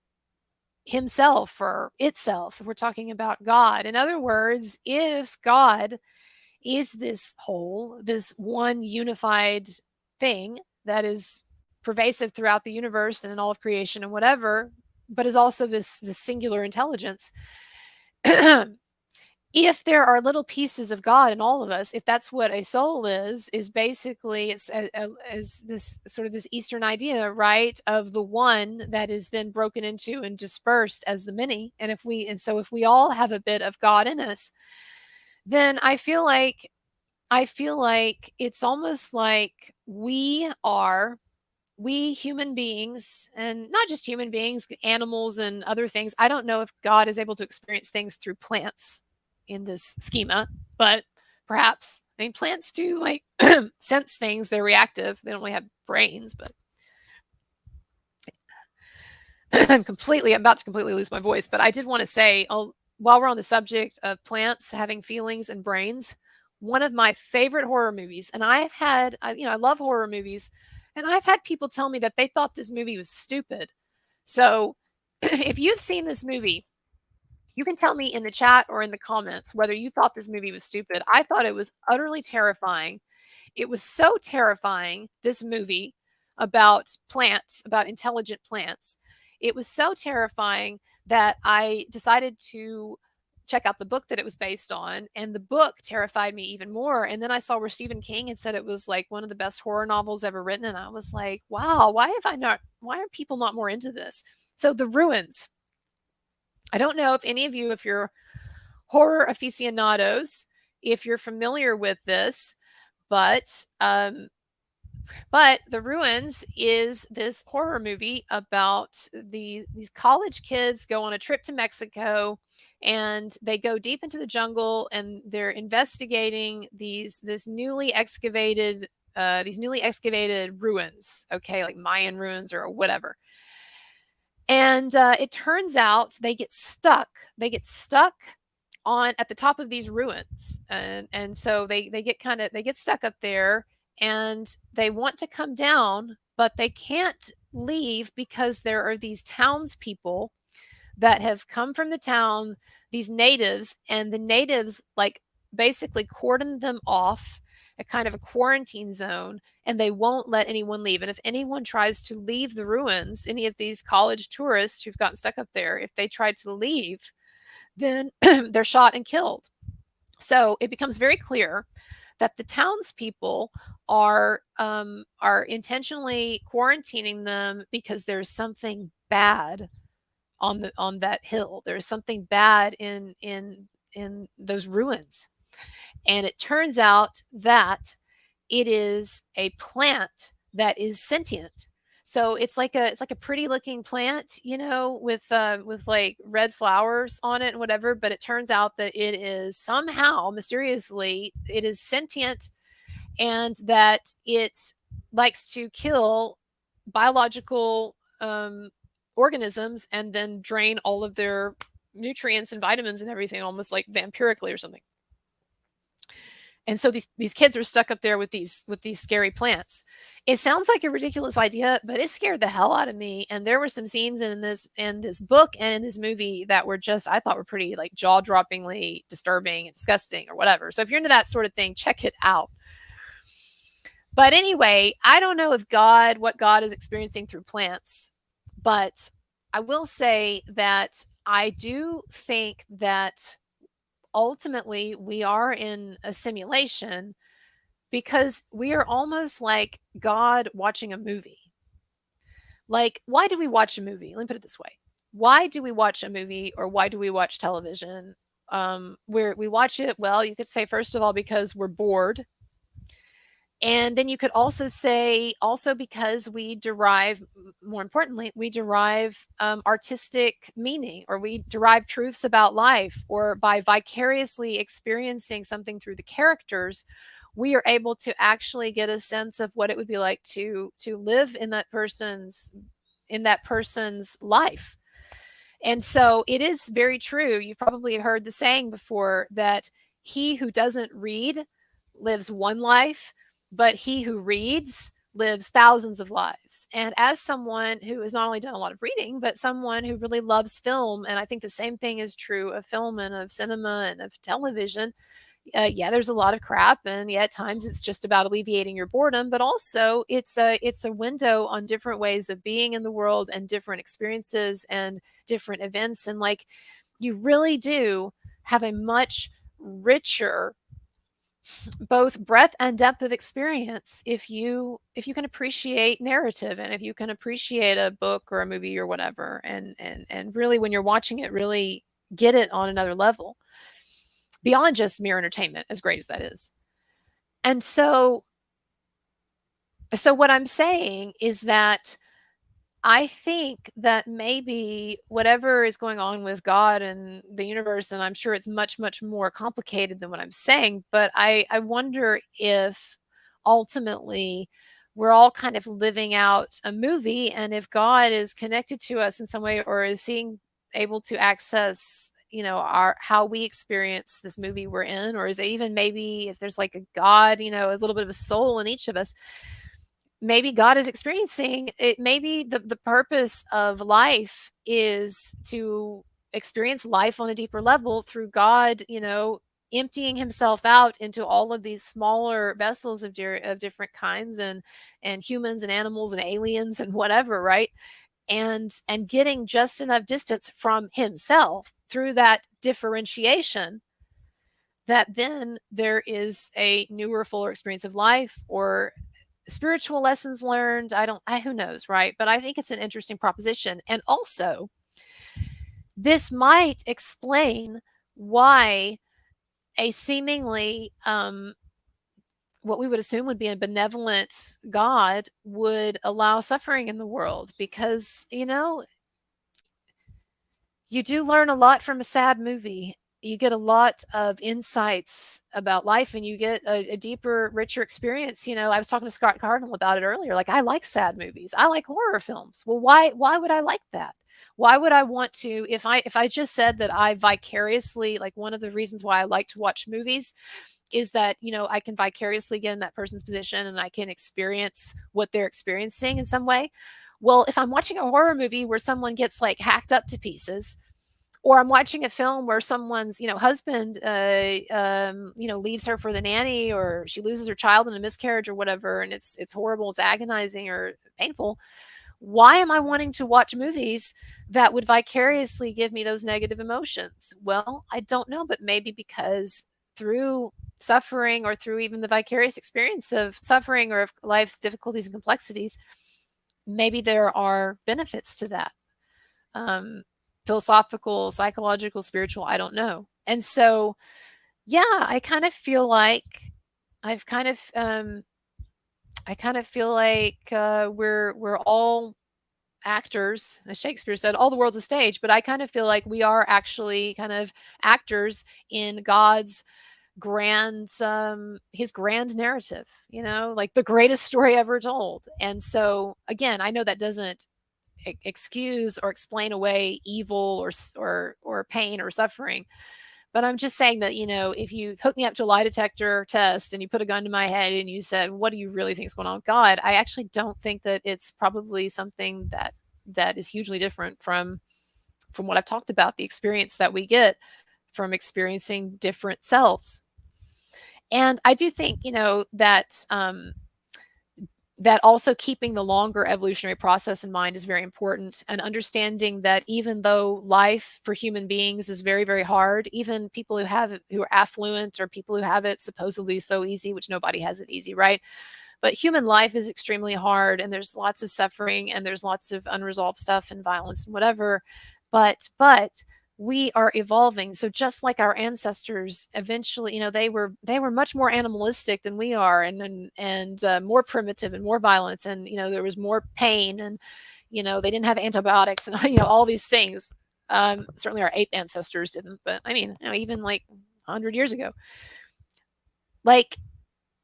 himself or itself, if we're talking about God. In other words, if God is this whole, this one unified thing that is pervasive throughout the universe and in all of creation and whatever, but is also this singular intelligence, if there are little pieces of God in all of us, if that's what a soul is basically, it's as this sort of this Eastern idea, right, of the one that is then broken into and dispersed as the many. And if we all have a bit of God in us, then I feel like it's almost like we are we human beings, and not just human beings, animals and other things, I don't know if God is able to experience things through plants in this schema, but perhaps. I mean, plants do like sense things. They're reactive. They don't really have brains, but I'm about to completely lose my voice, but I did want to say, while we're on the subject of plants having feelings and brains, one of my favorite horror movies, and I love horror movies, and I've had people tell me that they thought this movie was stupid. So if you've seen this movie, you can tell me in the chat or in the comments whether you thought this movie was stupid. I thought it was utterly terrifying. It was so terrifying, this movie about plants, about intelligent plants. It was so terrifying that I decided to check out the book that it was based on, and the book terrified me even more. And then I saw where Stephen King had said it was like one of the best horror novels ever written, and I was like, wow, why are people not more into this? So The Ruins. I don't know if any of you, if you're horror aficionados, if you're familiar with this, but The Ruins is this horror movie about these college kids go on a trip to Mexico, and they go deep into the jungle, and they're investigating these newly excavated ruins, okay, like Mayan ruins or whatever. And it turns out they get stuck. On at the top of these ruins, and so they get stuck up there, and they want to come down, but they can't leave because there are these townspeople that have come from the town, these natives, and the natives like basically cordon them off, a kind of a quarantine zone, and they won't let anyone leave. And if anyone tries to leave the ruins, any of these college tourists who've gotten stuck up there, if they try to leave, then they're shot and killed. So it becomes very clear that the townspeople are intentionally quarantining them because there's something bad on that hill. There's something bad in those ruins. And it turns out that it is a plant that is sentient. So it's like a pretty looking plant, with like red flowers on it and whatever. But it turns out that it is somehow mysteriously it is sentient, and that it likes to kill biological organisms and then drain all of their nutrients and vitamins and everything, almost like vampirically or something. And so these kids are stuck up there with these scary plants. It sounds like a ridiculous idea, but it scared the hell out of me. And there were some scenes in this book and in this movie that were just, I thought, were pretty like jaw-droppingly disturbing and disgusting or whatever. So if you're into that sort of thing, check it out. But anyway, I don't know what God is experiencing through plants, but I will say that I do think that ultimately we are in a simulation, because we are almost like God watching a movie. Like, why do we watch a movie? Let me put it this way. Why do we watch a movie, or why do we watch television? Where we watch it, well, you could say, first of all, because we're bored. And then you could also say, because more importantly, we derive artistic meaning, or we derive truths about life, or by vicariously experiencing something through the characters, we are able to actually get a sense of what it would be like to live in that person's life. And so it is very true. You've probably heard the saying before that he who doesn't read lives one life, but he who reads lives thousands of lives. And as someone who has not only done a lot of reading, but someone who really loves film, and I think the same thing is true of film and of cinema and of television, there's a lot of crap, and at times it's just about alleviating your boredom, but also it's a window on different ways of being in the world and different experiences and different events. And like, you really do have a much richer both breadth and depth of experience if you can appreciate narrative, and if you can appreciate a book or a movie or whatever, and really, when you're watching it, really get it on another level beyond just mere entertainment, as great as that is. And so So what I'm saying is that I think that maybe whatever is going on with God and the universe, and I'm sure it's much, much more complicated than what I'm saying, but I wonder if ultimately we're all kind of living out a movie, and if God is connected to us in some way, or is seeing able to access, our how we experience this movie we're in, or is it even maybe if there's like a God, a little bit of a soul in each of us, maybe God is experiencing it. Maybe the purpose of life is to experience life on a deeper level through God, emptying himself out into all of these smaller vessels of different kinds, and humans and animals and aliens and whatever, right? And getting just enough distance from himself through that differentiation, that then there is a newer, fuller experience of life, or spiritual lessons learned. Who knows, right? But I think it's an interesting proposition. And also, this might explain why a seemingly, what we would assume would be a benevolent God would allow suffering in the world, because, you do learn a lot from a sad movie. You get a lot of insights about life, and you get a deeper, richer experience. I was talking to Scott Cardinal about it earlier. Like, I like sad movies. I like horror films. Well, why would I like that? Why would I want to, if I just said that I vicariously, like, one of the reasons why I like to watch movies is that, I can vicariously get in that person's position, and I can experience what they're experiencing in some way. Well, if I'm watching a horror movie where someone gets like hacked up to pieces, or I'm watching a film where someone's, husband, leaves her for the nanny, or she loses her child in a miscarriage or whatever, and it's horrible, it's agonizing or painful. Why am I wanting to watch movies that would vicariously give me those negative emotions? Well, I don't know, but maybe because through suffering, or through even the vicarious experience of suffering or of life's difficulties and complexities, maybe there are benefits to that. Philosophical, psychological, spiritual, I don't know. And so, yeah, I kind of feel like I've kind of I kind of feel like we're all actors, as Shakespeare said, all the world's a stage, but I kind of feel like we are actually kind of actors in God's grand his grand narrative, like the greatest story ever told. And so again, I know that doesn't excuse or explain away evil, or pain or suffering, but I'm just saying that, if you hook me up to a lie detector test and you put a gun to my head and you said, what do you really think is going on with God, I actually don't think that it's probably something that is hugely different from what I've talked about, the experience that we get from experiencing different selves. And I do think, that also keeping the longer evolutionary process in mind is very important, and understanding that even though life for human beings is very, very hard, even people who are affluent, or people who have it supposedly so easy, which nobody has it easy, right? But human life is extremely hard, and there's lots of suffering, and there's lots of unresolved stuff and violence and whatever. But we are evolving. So just like our ancestors, eventually, they were much more animalistic than we are, and more primitive and more violence, and there was more pain, and they didn't have antibiotics, and all these things. Certainly our ape ancestors didn't, but I mean, even like 100 years ago, like,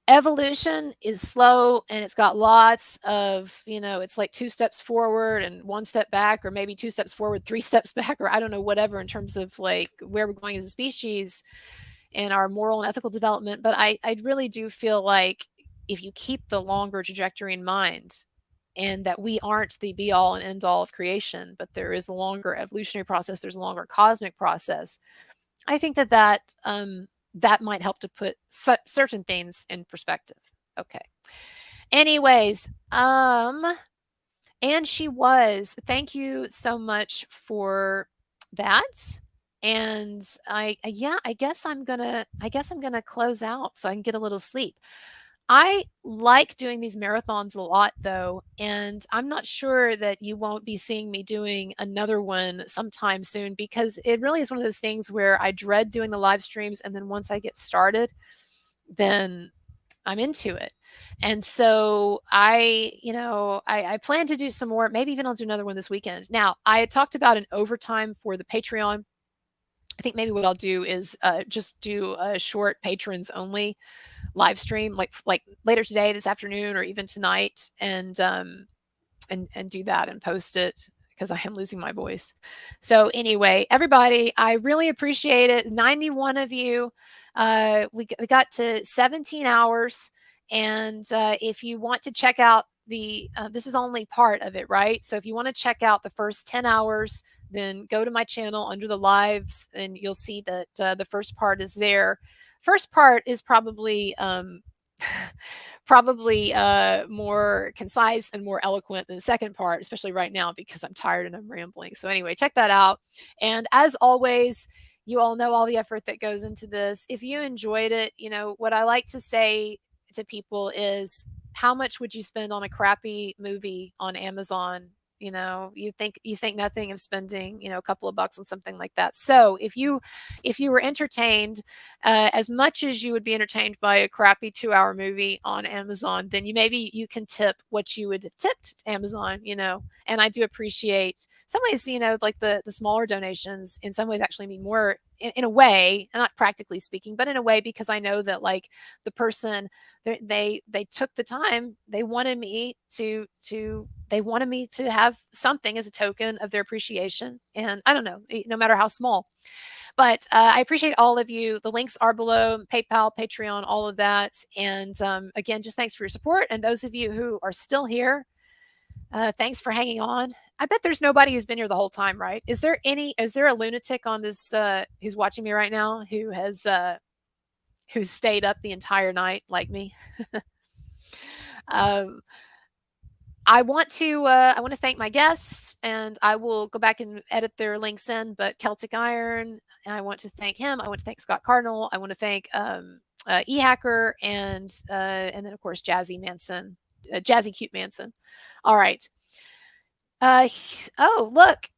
evolution is slow, and it's got lots of, it's like 2 steps forward and 1 step back, or maybe 2 steps forward, 3 steps back, or I don't know, whatever, in terms of like where we're going as a species and our moral and ethical development. But I really do feel like if you keep the longer trajectory in mind, and that we aren't the be all and end all of creation, but there is a longer evolutionary process, there's a longer cosmic process, I think that might help to put certain things in perspective. Okay. Anyways, and she was. Thank you so much for that. And I guess I'm gonna close out so I can get a little sleep. I like doing these marathons a lot, though, and I'm not sure that you won't be seeing me doing another one sometime soon, because it really is one of those things where I dread doing the live streams, and then once I get started, then I'm into it. And so I plan to do some more. Maybe even I'll do another one this weekend. Now, I had talked about an overtime for the Patreon. I think maybe what I'll do is just do a short patrons only live stream, like later today, this afternoon, or even tonight, and do that and post it, because I am losing my voice. So anyway, everybody, I really appreciate it. 91 of you. We got to 17 hours. And if you want to check out this is only part of it, right? So if you want to check out the first 10 hours, then go to my channel under the lives, and you'll see that the first part is there. First part is probably more concise and more eloquent than the second part, especially right now because I'm tired and I'm rambling. So anyway, check that out. And as always, you all know all the effort that goes into this. If you enjoyed it, what I like to say to people is, how much would you spend on a crappy movie on Amazon? You think nothing of spending, a couple of bucks on something like that. So if you were entertained as much as you would be entertained by a crappy 2-hour movie on Amazon, then maybe you can tip what you would have tipped Amazon, and I do appreciate some ways, like the smaller donations in some ways actually mean more in a way, not practically speaking, but in a way, because I know that like the person, they took the time, they wanted me to have something as a token of their appreciation. And I don't know, no matter how small. But I appreciate all of you. The links are below: PayPal, Patreon, all of that. And again, just thanks for your support. And those of you who are still here, thanks for hanging on. I bet there's nobody who's been here the whole time, right? Is there a lunatic on this who's watching me right now who's stayed up the entire night like me? I want to thank my guests, and I will go back and edit their links in. But Celtic Iron, I want to thank him. I want to thank Scott Cardinal. I want to thank eHacker, and then of course Jazzy Manson, Jazzy Cute Manson. All right. Oh, look,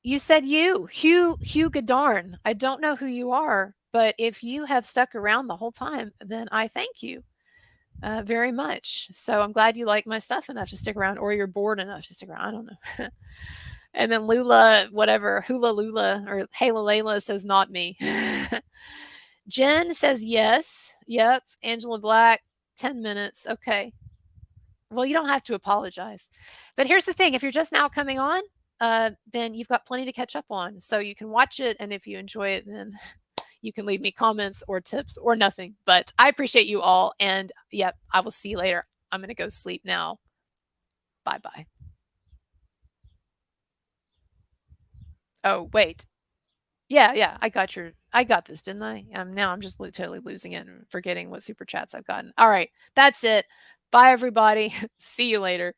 you said Hugh Godarn. I don't know who you are, but if you have stuck around the whole time, then I thank you very much. So I'm glad you like my stuff enough to stick around, or you're bored enough to stick around. I don't know. And then Lula, whatever, Hula Lula or Hala Layla says not me. Jen says yes. Yep. Angela Black, 10 minutes. Okay. Well, you don't have to apologize. But here's the thing. If you're just now coming on, then you've got plenty to catch up on. So you can watch it. And if you enjoy it, then you can leave me comments or tips or nothing. But I appreciate you all. And yep, I will see you later. I'm going to go sleep now. Bye-bye. Oh, wait. Yeah. I got this, didn't I? Now I'm just totally losing it and forgetting what super chats I've gotten. All right. That's it. Bye, everybody. See you later.